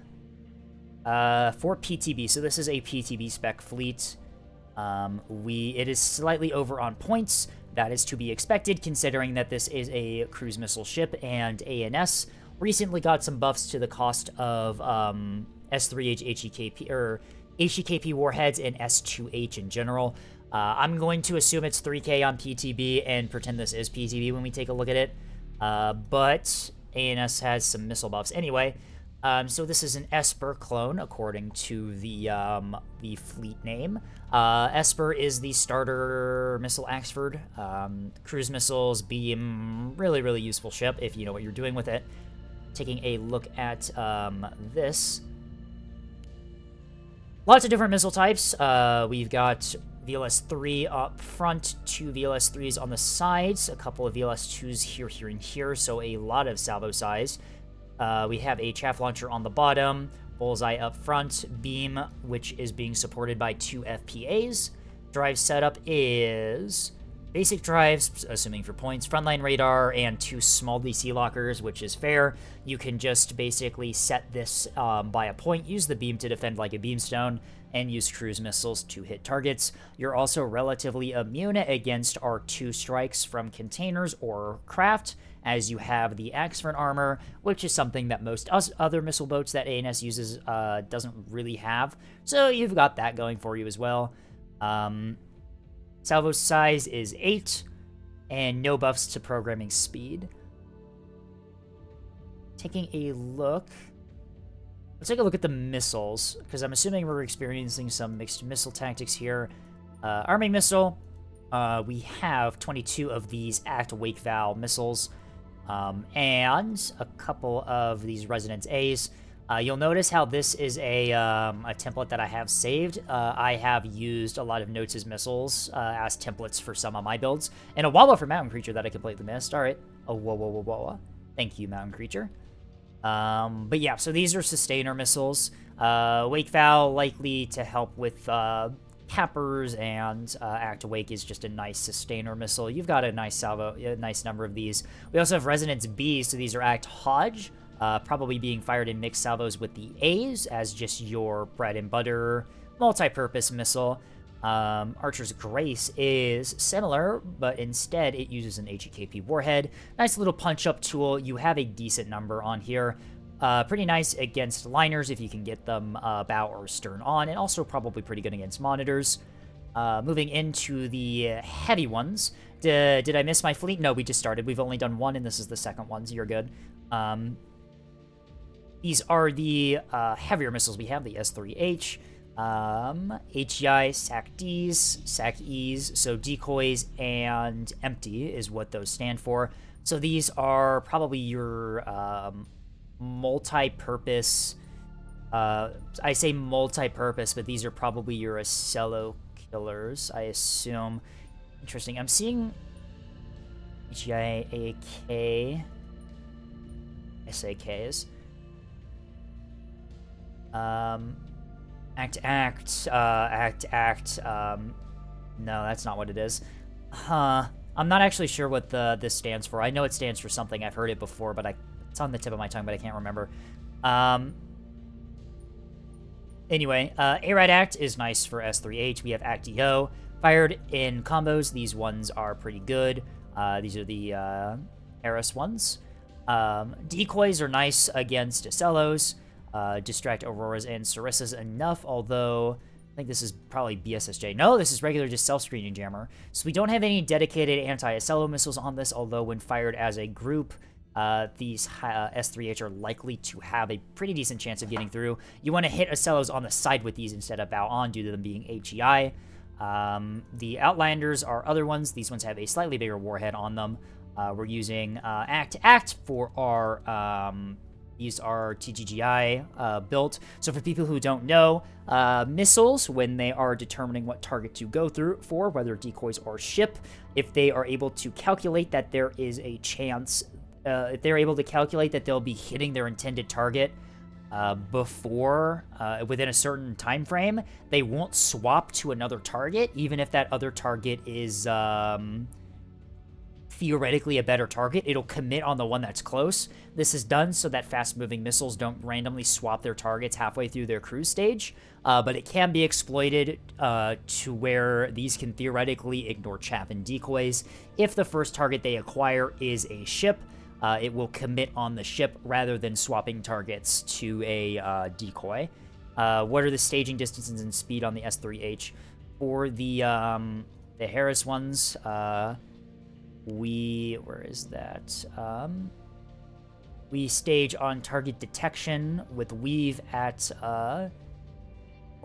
for PTB. So this is a PTB spec fleet. It is slightly over on points. That is to be expected, considering that this is a cruise missile ship, and ANS recently got some buffs to the cost of S3H HEKP, or HEKP warheads and S2H in general. I'm going to assume it's 3K on PTB and pretend this is PTB when we take a look at it. But ANS has some missile buffs. Anyway, so this is an Esper clone, according to the fleet name. Esper is the starter missile Axford. Cruise missiles, beam, really, really useful ship if you know what you're doing with it. Taking a look at this. Lots of different missile types. We've got VLS-3 up front, 2 VLS-3s on the sides, a couple of VLS-2s here, and here, so a lot of salvo size. We have a chaff launcher on the bottom, bullseye up front, beam, which is being supported by 2 FPAs. Drive setup is basic drives, assuming for points, frontline radar, and 2 small DC lockers, which is fair. You can just basically set this by a point, use the beam to defend like a beamstone, and use cruise missiles to hit targets. You're also relatively immune against R2 strikes from containers or craft, as you have the Axford armor, which is something that most other missile boats that ANS uses doesn't really have. So you've got that going for you as well. Salvo size is 8, and no buffs to programming speed. Taking a look. Let's take a look at the missiles, because I'm assuming we're experiencing some mixed missile tactics here. Arming missile, we have 22 of these Act Wake Val missiles, and a couple of these Resonance A's. You'll notice how this is a template that I have saved. I have used a lot of Notes' missiles as templates for some of my builds. And a Wawa for Mountain Creature that I completely missed. Alright. A Wawa. Thank you, Mountain Creature. But yeah, so these are Sustainer missiles. Wake Val likely to help with cappers, and Act Awake is just a nice Sustainer missile. You've got a nice number of these. We also have Resonance B, so these are Act Hodge. Probably being fired in mixed salvos with the A's as just your bread and butter multi-purpose missile. Archer's Grace is similar, but instead it uses an HEKP warhead. Nice little punch-up tool. You have a decent number on here. Pretty nice against liners if you can get them bow or stern on, and also probably pretty good against monitors. Moving into the heavy ones. Did I miss my fleet? No, we just started. We've only done one, and this is the second one, so you're good. These are the heavier missiles we have, the S3H, HEI, SAC-Ds, SAC-Es, so decoys and empty is what those stand for. So these are probably your multi-purpose, I say multi-purpose, but these are probably your Acello killers, I assume. Interesting. I'm seeing HEI, AK, SAKs. Act. No, that's not what it is. Huh. I'm not actually sure what this stands for. I know it stands for something. I've heard it before, but it's on the tip of my tongue, but I can't remember. Anyway, ARAD Act is nice for S3H. We have Act-EO. Fired in combos, these ones are pretty good. These are the Eris ones. Decoys are nice against Acellos. Distract Auroras and Sarissas enough, although I think this is probably BSSJ. No, this is regular just self-screening jammer. So we don't have any dedicated anti-Acello missiles on this, although when fired as a group, these S3H are likely to have a pretty decent chance of getting through. You want to hit Acellos on the side with these instead of bow on due to them being HEI. The Outlanders are other ones. These ones have a slightly bigger warhead on them. We're using Act for our... these are TGGI built. So for people who don't know, missiles, when they are determining what target to go through for, whether decoys or ship, if they are able to calculate that there is a chance, if they're able to calculate that they'll be hitting their intended target within a certain time frame, they won't swap to another target, even if that other target is theoretically a better target. It'll commit on the one that's close. This is done so that fast-moving missiles don't randomly swap their targets halfway through their cruise stage, but it can be exploited to where these can theoretically ignore chaff and decoys. If the first target they acquire is a ship, it will commit on the ship rather than swapping targets to a decoy. What are the staging distances and speed on the S3H? For the Harris ones, where is that? We stage on target detection with weave at 4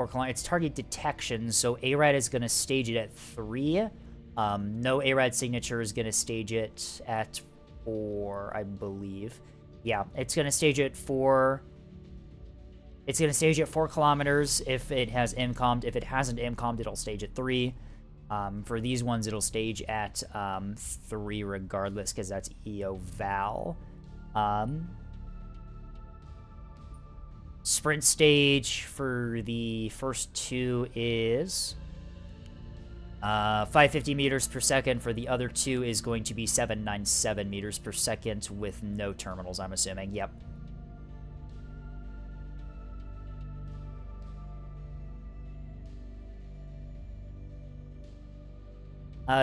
kilometers. It's target detection, so ARAD is going to stage it at 3. No ARAD signature is going to stage it at 4, I believe. Yeah, it's going to stage it 4. It's going to stage at 4 kilometers if it has IMCOM'd. If it hasn't IMCOM'd, it'll stage at 3. For these ones, it'll stage at 3 regardless, because that's EO Val. Sprint stage for the first 2 is 550 meters per second. For the other 2 is going to be 797 meters per second with no terminals, I'm assuming. Yep.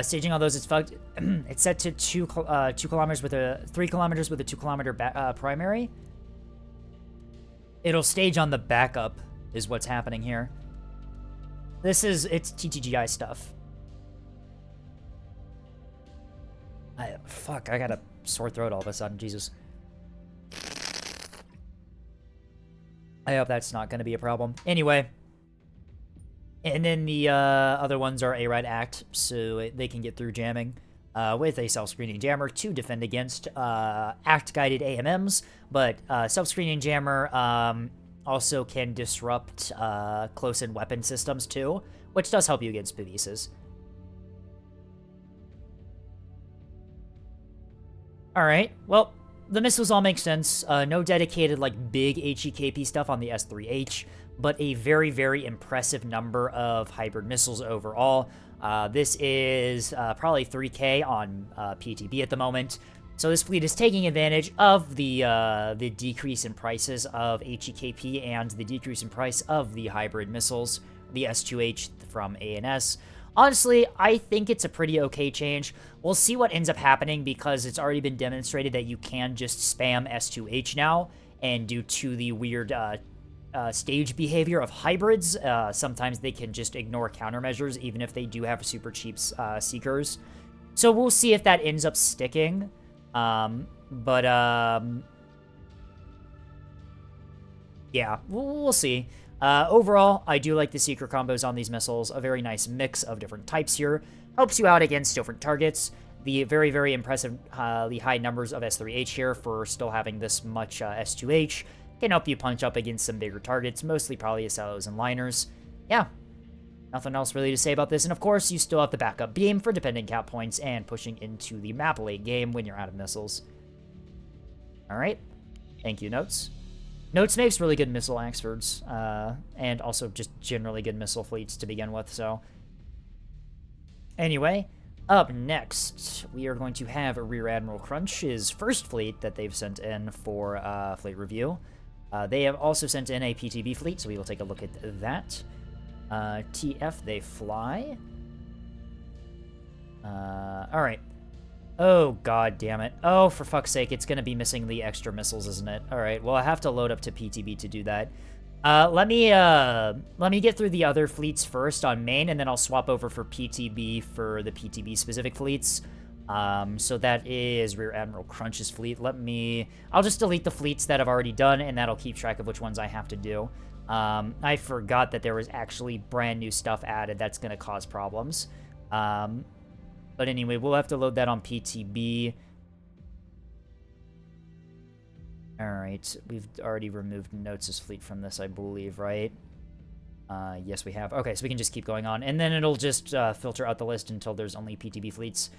Staging all those, it's fucked. It's set to 2 kilometers with a 3 kilometers with a 2 kilometer primary. It'll stage on the backup, is what's happening here. It's TTGI stuff. Fuck, I got a sore throat all of a sudden, Jesus. I hope that's not going to be a problem. Anyway. And then the other ones are ARAD Act, so they can get through jamming with a self-screening jammer to defend against Act-guided AMMs, but self-screening jammer also can disrupt close-in weapon systems too, which does help you against Pavises. Alright, well, the missiles all make sense. No dedicated, like, big HEKP stuff on the S3H, but a very, very impressive number of hybrid missiles overall. This is probably 3K on PTB at the moment. So this fleet is taking advantage of the decrease in prices of HEKP and the decrease in price of the hybrid missiles, the S2H from ANS. Honestly, I think it's a pretty okay change. We'll see what ends up happening because it's already been demonstrated that you can just spam S2H now, and due to the weird stage behavior of hybrids, sometimes they can just ignore countermeasures even if they do have super cheap seekers. So we'll see if that ends up sticking. Yeah, we'll see. Overall, I do like the secret combos on these missiles. A very nice mix of different types here. Helps you out against different targets. The very, very impressively high numbers of S3H here for still having this much S2H can help you punch up against some bigger targets, mostly probably Acellos and Liners. Yeah, nothing else really to say about this. And of course, you still have the backup beam for dependent cap points and pushing into the map late game when you're out of missiles. Alright, thank you, Notes. Notes makes really good missile Axfords, and also just generally good missile fleets to begin with, so... Anyway, up next, we are going to have Rear Admiral Crunch's first fleet that they've sent in for fleet review. They have also sent in a PTB fleet, so we will take a look at that. TF, they fly. Alright. Oh, god damn it. Oh, for fuck's sake, it's gonna be missing the extra missiles, isn't it? Alright, well, I have to load up to PTB to do that. Let me get through the other fleets first on main, and then I'll swap over for PTB for the PTB-specific fleets. So that is Rear Admiral Crunch's fleet. I'll just delete the fleets that I've already done, and that'll keep track of which ones I have to do. I forgot that there was actually brand new stuff added that's gonna cause problems. But anyway, we'll have to load that on PTB. Alright, we've already removed Notes' fleet from this, I believe, right? Yes, we have. Okay, so we can just keep going on. And then it'll just filter out the list until there's only PTB fleets.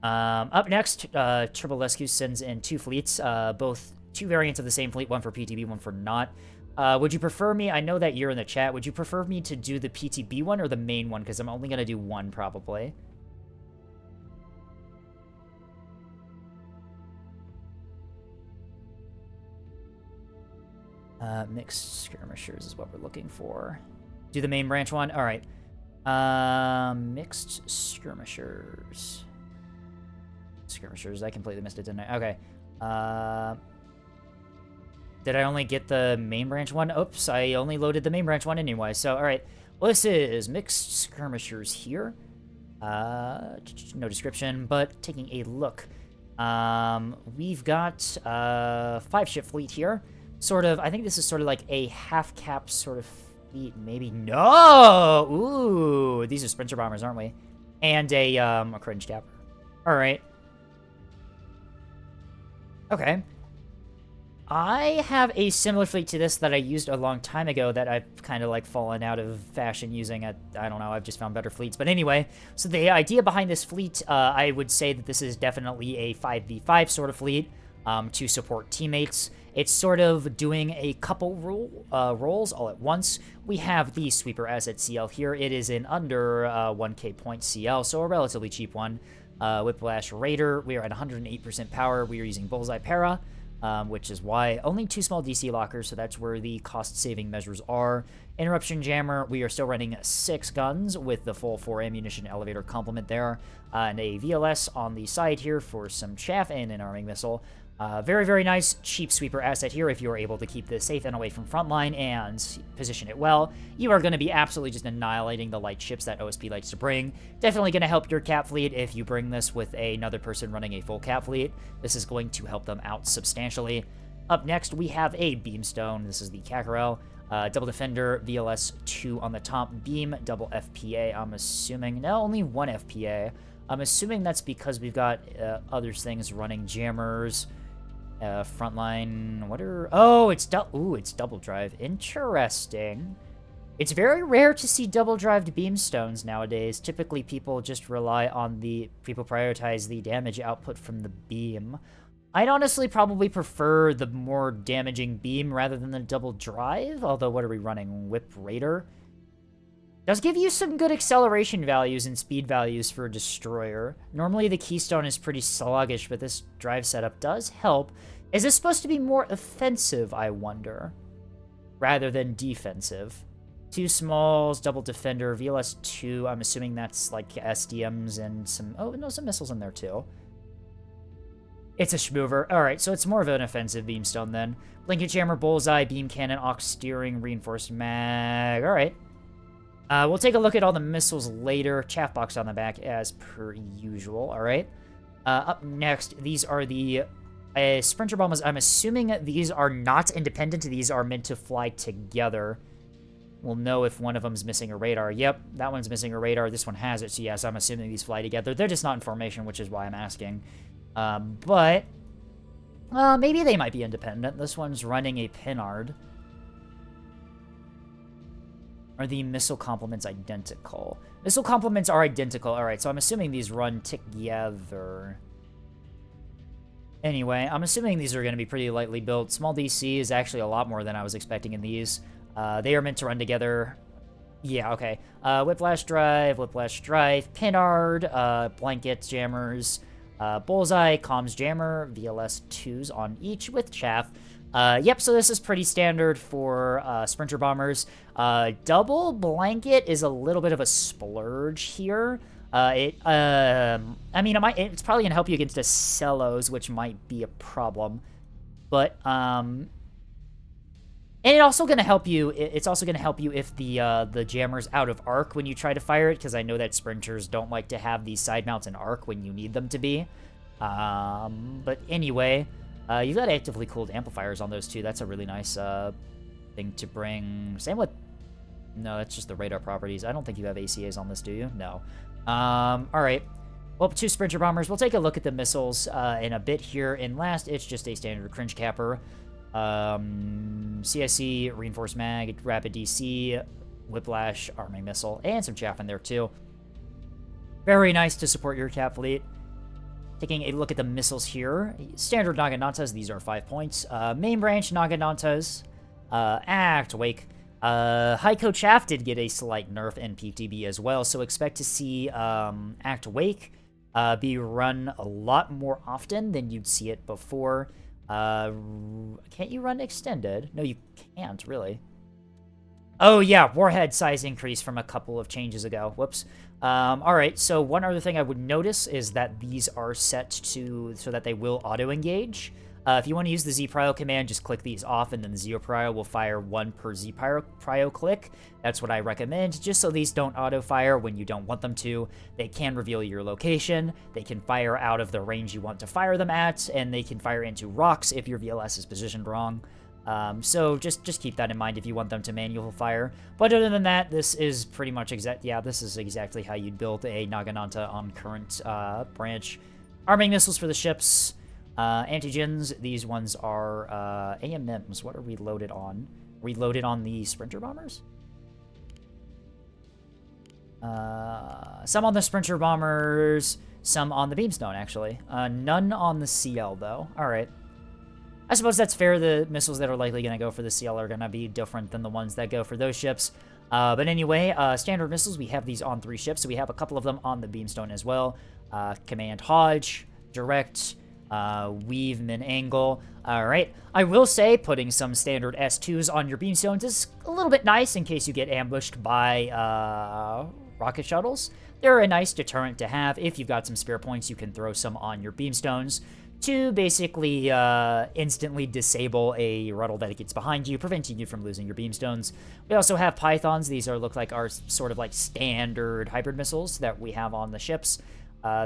Up next, Tribalescu sends in 2 fleets, both 2 variants of the same fleet, one for PTB, one for not. Would you prefer me, I know that you're in the chat, would you prefer me to do the PTB one or the main one? Because I'm only going to do one, probably. Mixed skirmishers is what we're looking for. Do the main branch one? Alright. Mixed skirmishers. Skirmishers, I completely missed it, didn't I? Okay. Did I only get the main branch one? Oops, I only loaded the main branch one anyway. So, alright. Well, this is mixed skirmishers here. No description, but taking a look. We've got 5-ship fleet here. Sort of, I think this is sort of like a half-cap sort of fleet, maybe. No! Ooh, these are Sprinter Bombers, aren't we? And a Cringe Dapper. Alright. Okay. I have a similar fleet to this that I used a long time ago that I've kind of like fallen out of fashion using. I don't know, I've just found better fleets. But anyway, so the idea behind this fleet, I would say that this is definitely a 5v5 sort of fleet to support teammates. It's sort of doing a couple roles all at once. We have the Sweeper Asset CL here. It is in under 1k point CL, so a relatively cheap one. Whiplash Raider, we are at 108% power. We are using Bullseye Para, which is why only 2 small DC lockers, so that's where the cost-saving measures are. Interruption Jammer, we are still running 6 guns with the full 4 ammunition elevator complement there. And a VLS on the side here for some chaff and an arming missile. Very, very nice, cheap sweeper asset here. If you are able to keep this safe and away from frontline and position it well, you are going to be absolutely just annihilating the light ships that OSP likes to bring. Definitely going to help your cap fleet if you bring this with another person running a full cap fleet. This is going to help them out substantially. Up next, we have a Beamstone. This is the Kakarel. Double Defender, VLS 2 on the top, Beam, double FPA, I'm assuming. No, only 1 FPA. I'm assuming that's because we've got other things running, jammers, frontline, what are... Oh, it's double drive. Interesting. It's very rare to see double-drived Beamstones nowadays. Typically, people just rely on people prioritize the damage output from the beam. I'd honestly probably prefer the more damaging beam rather than the double drive, although what are we running? Whip Raider? Does give you some good acceleration values and speed values for a destroyer. Normally the Keystone is pretty sluggish, but this drive setup does help. Is this supposed to be more offensive, I wonder, rather than defensive? 2 smalls, double defender, VLS 2, I'm assuming that's like SDMs and some... Oh, no, some missiles in there too. It's a schmoover. Alright, so it's more of an offensive Beamstone then. Blinket Jammer, Bullseye, Beam Cannon, Aux Steering, Reinforced Mag. Alright. We'll take a look at all the missiles later. Chaff box on the back as per usual. Alright. Up next, these are the Sprinter Bombers, I'm assuming these are not independent. These are meant to fly together. We'll know if one of them's missing a radar. Yep, that one's missing a radar. This one has it, so yes, I'm assuming these fly together. They're just not in formation, which is why I'm asking. But maybe they might be independent. This one's running a Pinard. Are the missile complements identical? Missile complements are identical. Alright, so I'm assuming these run together. Anyway, I'm assuming these are going to be pretty lightly built. Small DC is actually a lot more than I was expecting in these. They are meant to run together. Yeah, okay. Whiplash Drive, Pinard, Blanket Jammers, Bullseye, Comms Jammer, VLS 2s on each with Chaff. Yep, so this is pretty standard for Sprinter Bombers. Double Blanket is a little bit of a splurge here. I mean, it's probably gonna help you against Acellos, which might be a problem. But, and it's also gonna help you if the jammer's out of arc when you try to fire it, because I know that Sprinters don't like to have these side mounts in arc when you need them to be. But anyway, you've got actively cooled amplifiers on those too. That's a really nice thing to bring. Same with... No, that's just the radar properties. I don't think you have ACAs on this, do you? No. Alright. Well, 2 Sprinter Bombers. We'll take a look at the missiles in a bit here. And last, it's just a standard Cringe Capper. CSC, Reinforced Mag, Rapid DC, Whiplash, Arming Missile, and some chaff in there too. Very nice to support your Cap fleet. Taking a look at the missiles here. Standard Naginantas, these are 5 points. Main Branch Naginantas, Act, Wake. Heiko Chaff did get a slight nerf in PTB as well, so expect to see Act Wake be run a lot more often than you'd see it before. Can't you run Extended? No, you can't, really. Oh, yeah, Warhead size increase from a couple of changes ago. Whoops. Alright, so one other thing I would notice is that these are set to so that they will auto-engage. If you want to use the Z-Prio command, just click these off, and then the Z-Prio will fire 1 per Z-Prio click. That's what I recommend, just so these don't auto-fire when you don't want them to. They can reveal your location, they can fire out of the range you want to fire them at, and they can fire into rocks if your VLS is positioned wrong. So just keep that in mind if you want them to manual fire. But other than that, this is pretty much this is exactly how you'd build a Naginata on current branch. Arming missiles for the ships. Antigens, these ones are AMMs. What are we loaded on? Reloaded on the Sprinter Bombers? Some on the Sprinter Bombers, some on the Beamstone, actually. None on the CL, though. Alright. I suppose that's fair. The missiles that are likely going to go for the CL are going to be different than the ones that go for those ships. But anyway, standard missiles, we have these on 3 ships, so we have a couple of them on the Beamstone as well. Command Hodge, Direct, Weave, Min Angle. Alright, I will say putting some standard S2s on your Beamstones is a little bit nice in case you get ambushed by rocket shuttles. They're a nice deterrent to have. If you've got some spare points, you can throw some on your Beamstones to basically instantly disable a Ruddle that gets behind you, preventing you from losing your Beamstones. We also have Pythons. These look like our sort of like standard hybrid missiles that we have on the ships.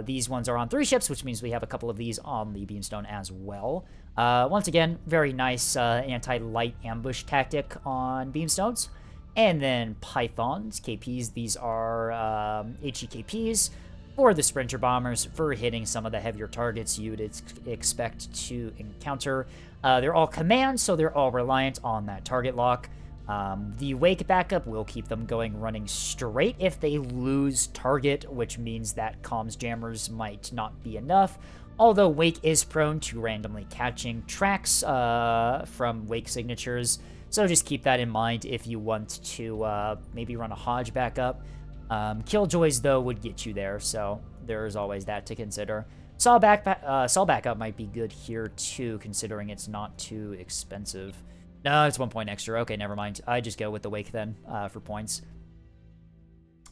These ones are on 3 ships, which means we have a couple of these on the Beamstone as well. Once again, very nice anti-light ambush tactic on Beamstones. And then Pythons, KPs, these are HEKPs for the Sprinter Bombers for hitting some of the heavier targets you'd expect to encounter. They're all commands, so they're all reliant on that target lock. The Wake backup will keep them running straight if they lose target, which means that comms jammers might not be enough. Although Wake is prone to randomly catching tracks from Wake signatures, so just keep that in mind if you want to maybe run a Hodge backup. Killjoys, though, would get you there, so there's always that to consider. Saw backup might be good here, too, considering it's not too expensive. No, it's 1 point extra. Okay, never mind. I just go with the Wake, then, for points.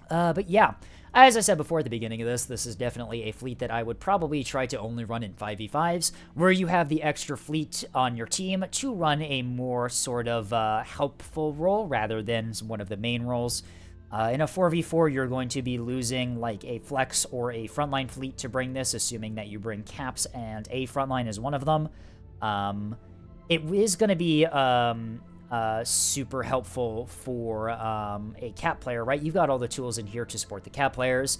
But yeah, as I said before at the beginning of this is definitely a fleet that I would probably try to only run in 5v5s, where you have the extra fleet on your team to run a more sort of helpful role rather than one of the main roles. In a 4v4, you're going to be losing like a flex or a frontline fleet to bring this, assuming that you bring caps and a frontline is one of them. It is going to be super helpful for a cap player, right? You've got all the tools in here to support the cap players.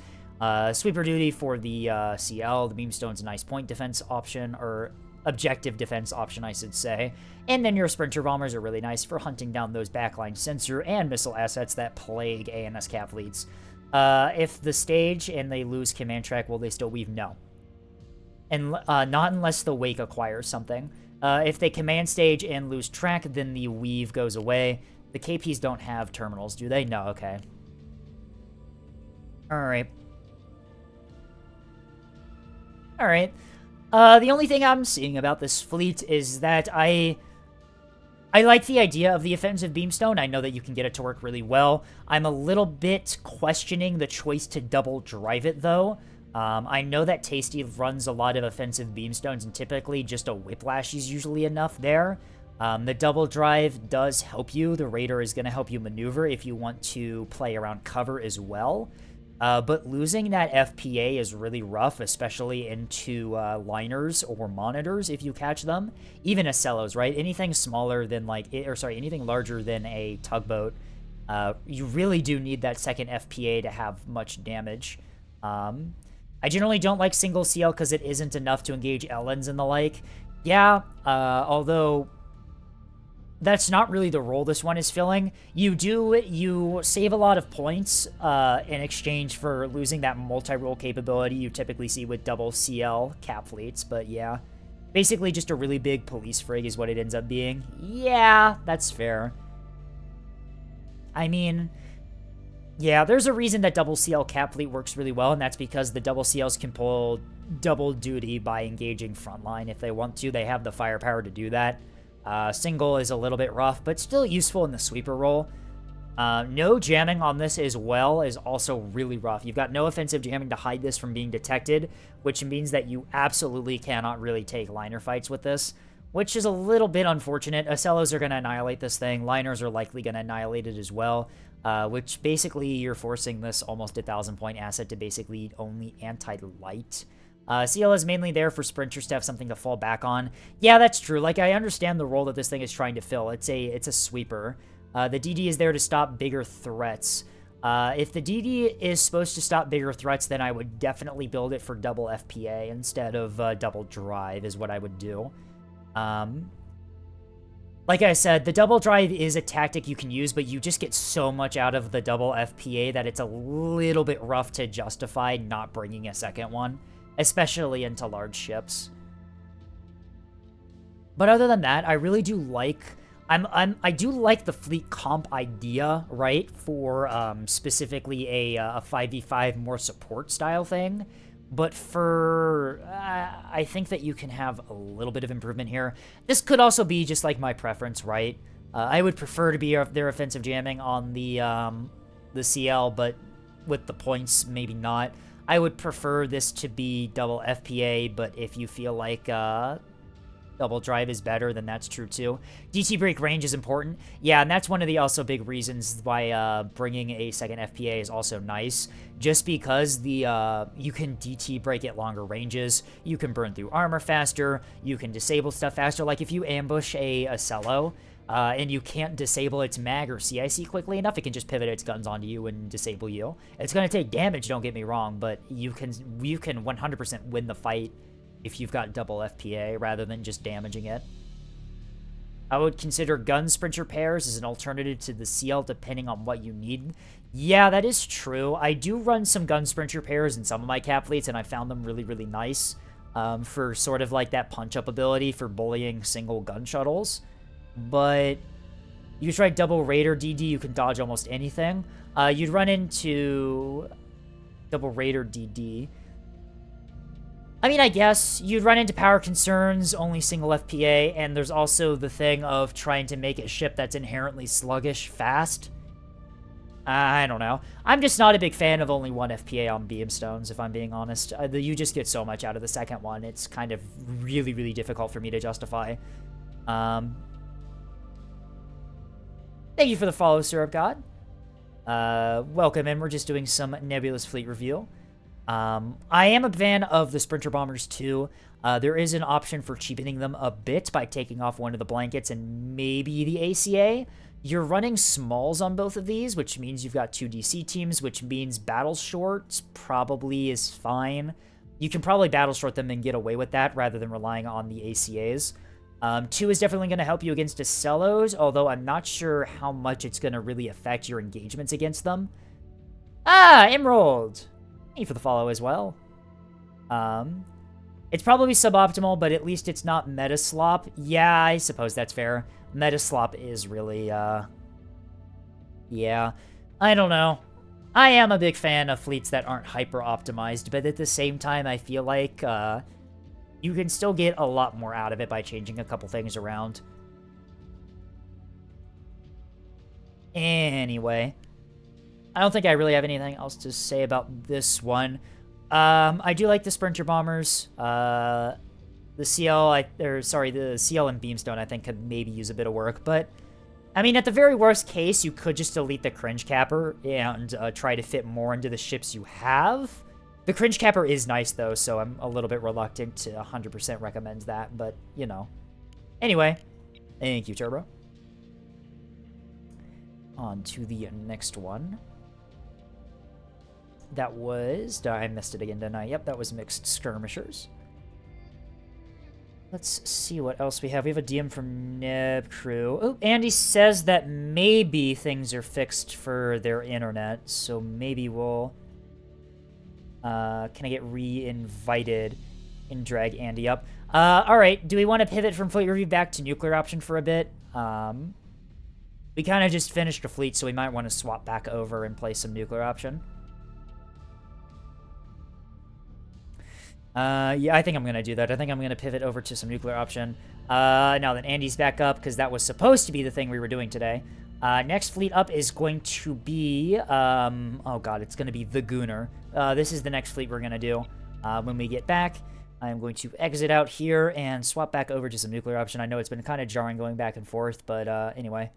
Sweeper duty for the CL, the Beamstone's a nice point defense option, or objective defense option, I should say. And then your Sprinter Bombers are really nice for hunting down those backline sensor and missile assets that plague ANS cap fleets. If the stage and they lose command track, will they still weave? No. And not unless the Wake acquires something. If they command stage and lose track, then the weave goes away. The KPs don't have terminals, do they? No, okay. Alright. Alright. The only thing I'm seeing about this fleet is that I like the idea of the offensive Beamstone. I know that you can get it to work really well. I'm a little bit questioning the choice to double drive it, though. I know that Tasty runs a lot of offensive Beamstones, and typically just a Whiplash is usually enough there. The double drive does help you. The Raider is going to help you maneuver if you want to play around cover as well. But losing that FPA is really rough, especially into liners or monitors if you catch them. Even Acellos, right? Anything smaller than anything larger than a tugboat, you really do need that second FPA to have much damage. I generally don't like single CL because it isn't enough to engage Ellens and the like. Yeah, although that's not really the role this one is filling. You save a lot of points in exchange for losing that multi-role capability you typically see with double CL cap fleets, but yeah. Basically just a really big police frig is what it ends up being. Yeah, that's fair. I mean, yeah, there's a reason that double CL cap fleet works really well, and that's because the double CLs can pull double duty by engaging frontline if they want to. They have the firepower to do that. Single is a little bit rough, but still useful in the sweeper role. No jamming on this as well is also really rough. You've got no offensive jamming to hide this from being detected, which means that you absolutely cannot really take liner fights with this, which is a little bit unfortunate. Acellos are going to annihilate this thing. Liners are likely going to annihilate it as well, which basically you're forcing this almost 1,000-point asset to basically only anti-light. CL is mainly there for sprinters to have something to fall back on. Yeah, that's true. Like, I understand the role that this thing is trying to fill. It's a sweeper. The DD is there to stop bigger threats. If the DD is supposed to stop bigger threats, then I would definitely build it for double FPA instead of double drive is what I would do. Like I said, the double drive is a tactic you can use, but you just get so much out of the double FPA that it's a little bit rough to justify not bringing a second one, especially into large ships. But other than that, I really do like... I do like the fleet comp idea, right, for specifically a 5v5 more support style thing. But for... I think that you can have a little bit of improvement here. This could also be just like my preference, right? I would prefer to be their offensive jamming on the CL, but with the points, maybe not. I would prefer this to be double FPA, but if you feel like double drive is better, then that's true too. DT break range is important. Yeah, and that's one of the also big reasons why bringing a second FPA is also nice. Just because the you can DT break at longer ranges, you can burn through armor faster, you can disable stuff faster. Like if you ambush a Acello, and you can't disable its mag or CIC quickly enough, it can just pivot its guns onto you and disable you. It's going to take damage, don't get me wrong, but you can 100% win the fight if you've got double FPA rather than just damaging it. I would consider gun sprinter pairs as an alternative to the CL depending on what you need. Yeah, that is true. I do run some gun sprinter pairs in some of my cap fleets, and I found them really, really nice for sort of like that punch-up ability for bullying single gun shuttles. But you try double Raider DD, you can dodge almost anything. You'd run into double Raider DD. I mean, I guess you'd run into power concerns, only single FPA, and there's also the thing of trying to make a ship that's inherently sluggish fast. I don't know. I'm just not a big fan of only one FPA on Beamstones, if I'm being honest. You just get so much out of the second one. It's kind of really, really difficult for me to justify. Thank you for the follow, Syrup God. welcome in. We're just doing some Nebulous Fleet review. I am a fan of the Sprinter Bombers too. There is an option for cheapening them a bit by taking off one of the blankets and maybe the ACA. You're running smalls on both of these, which means you've got 2 DC teams, which means battle shorts probably is fine. You can probably battle short them and get away with that rather than relying on the ACAs. 2 is definitely going to help you against Acellos, although I'm not sure how much it's going to really affect your engagements against them. Ah, Emerald! Thank you for the follow as well. It's probably suboptimal, but at least it's not meta slop. Yeah, I suppose that's fair. Meta slop is really, yeah. I don't know. I am a big fan of fleets that aren't hyper-optimized, but at the same time, I feel like, you can still get a lot more out of it by changing a couple things around. Anyway, I don't think I really have anything else to say about this one. I do like the Sprinter Bombers. The CL and Beamstone I think could maybe use a bit of work, but I mean, at the very worst case, you could just delete the Cringe Capper and try to fit more into the ships you have. The Cringe Capper is nice, though, so I'm a little bit reluctant to 100% recommend that, but, you know. Anyway, thank you, Turbo. On to the next one. That was... I missed it again, didn't I? Yep, that was Mixed Skirmishers. Let's see what else we have. We have a DM from Neb Crew. Oh, Andy says that maybe things are fixed for their internet, so maybe we'll... can I get re-invited and drag Andy up? Alright, do we want to pivot from fleet review back to nuclear option for a bit? We kind of just finished a fleet, so we might want to swap back over and play some nuclear option. Yeah, I think I'm going to do that. I think I'm going to pivot over to some nuclear option. Now that Andy's back up, because that was supposed to be the thing we were doing today. Next fleet up is going to be, oh god, it's going to be the Gunner. This is the next fleet we're going to do. When we get back, I'm going to exit out here and swap back over to some nuclear option. I know it's been kind of jarring going back and forth, but anyway.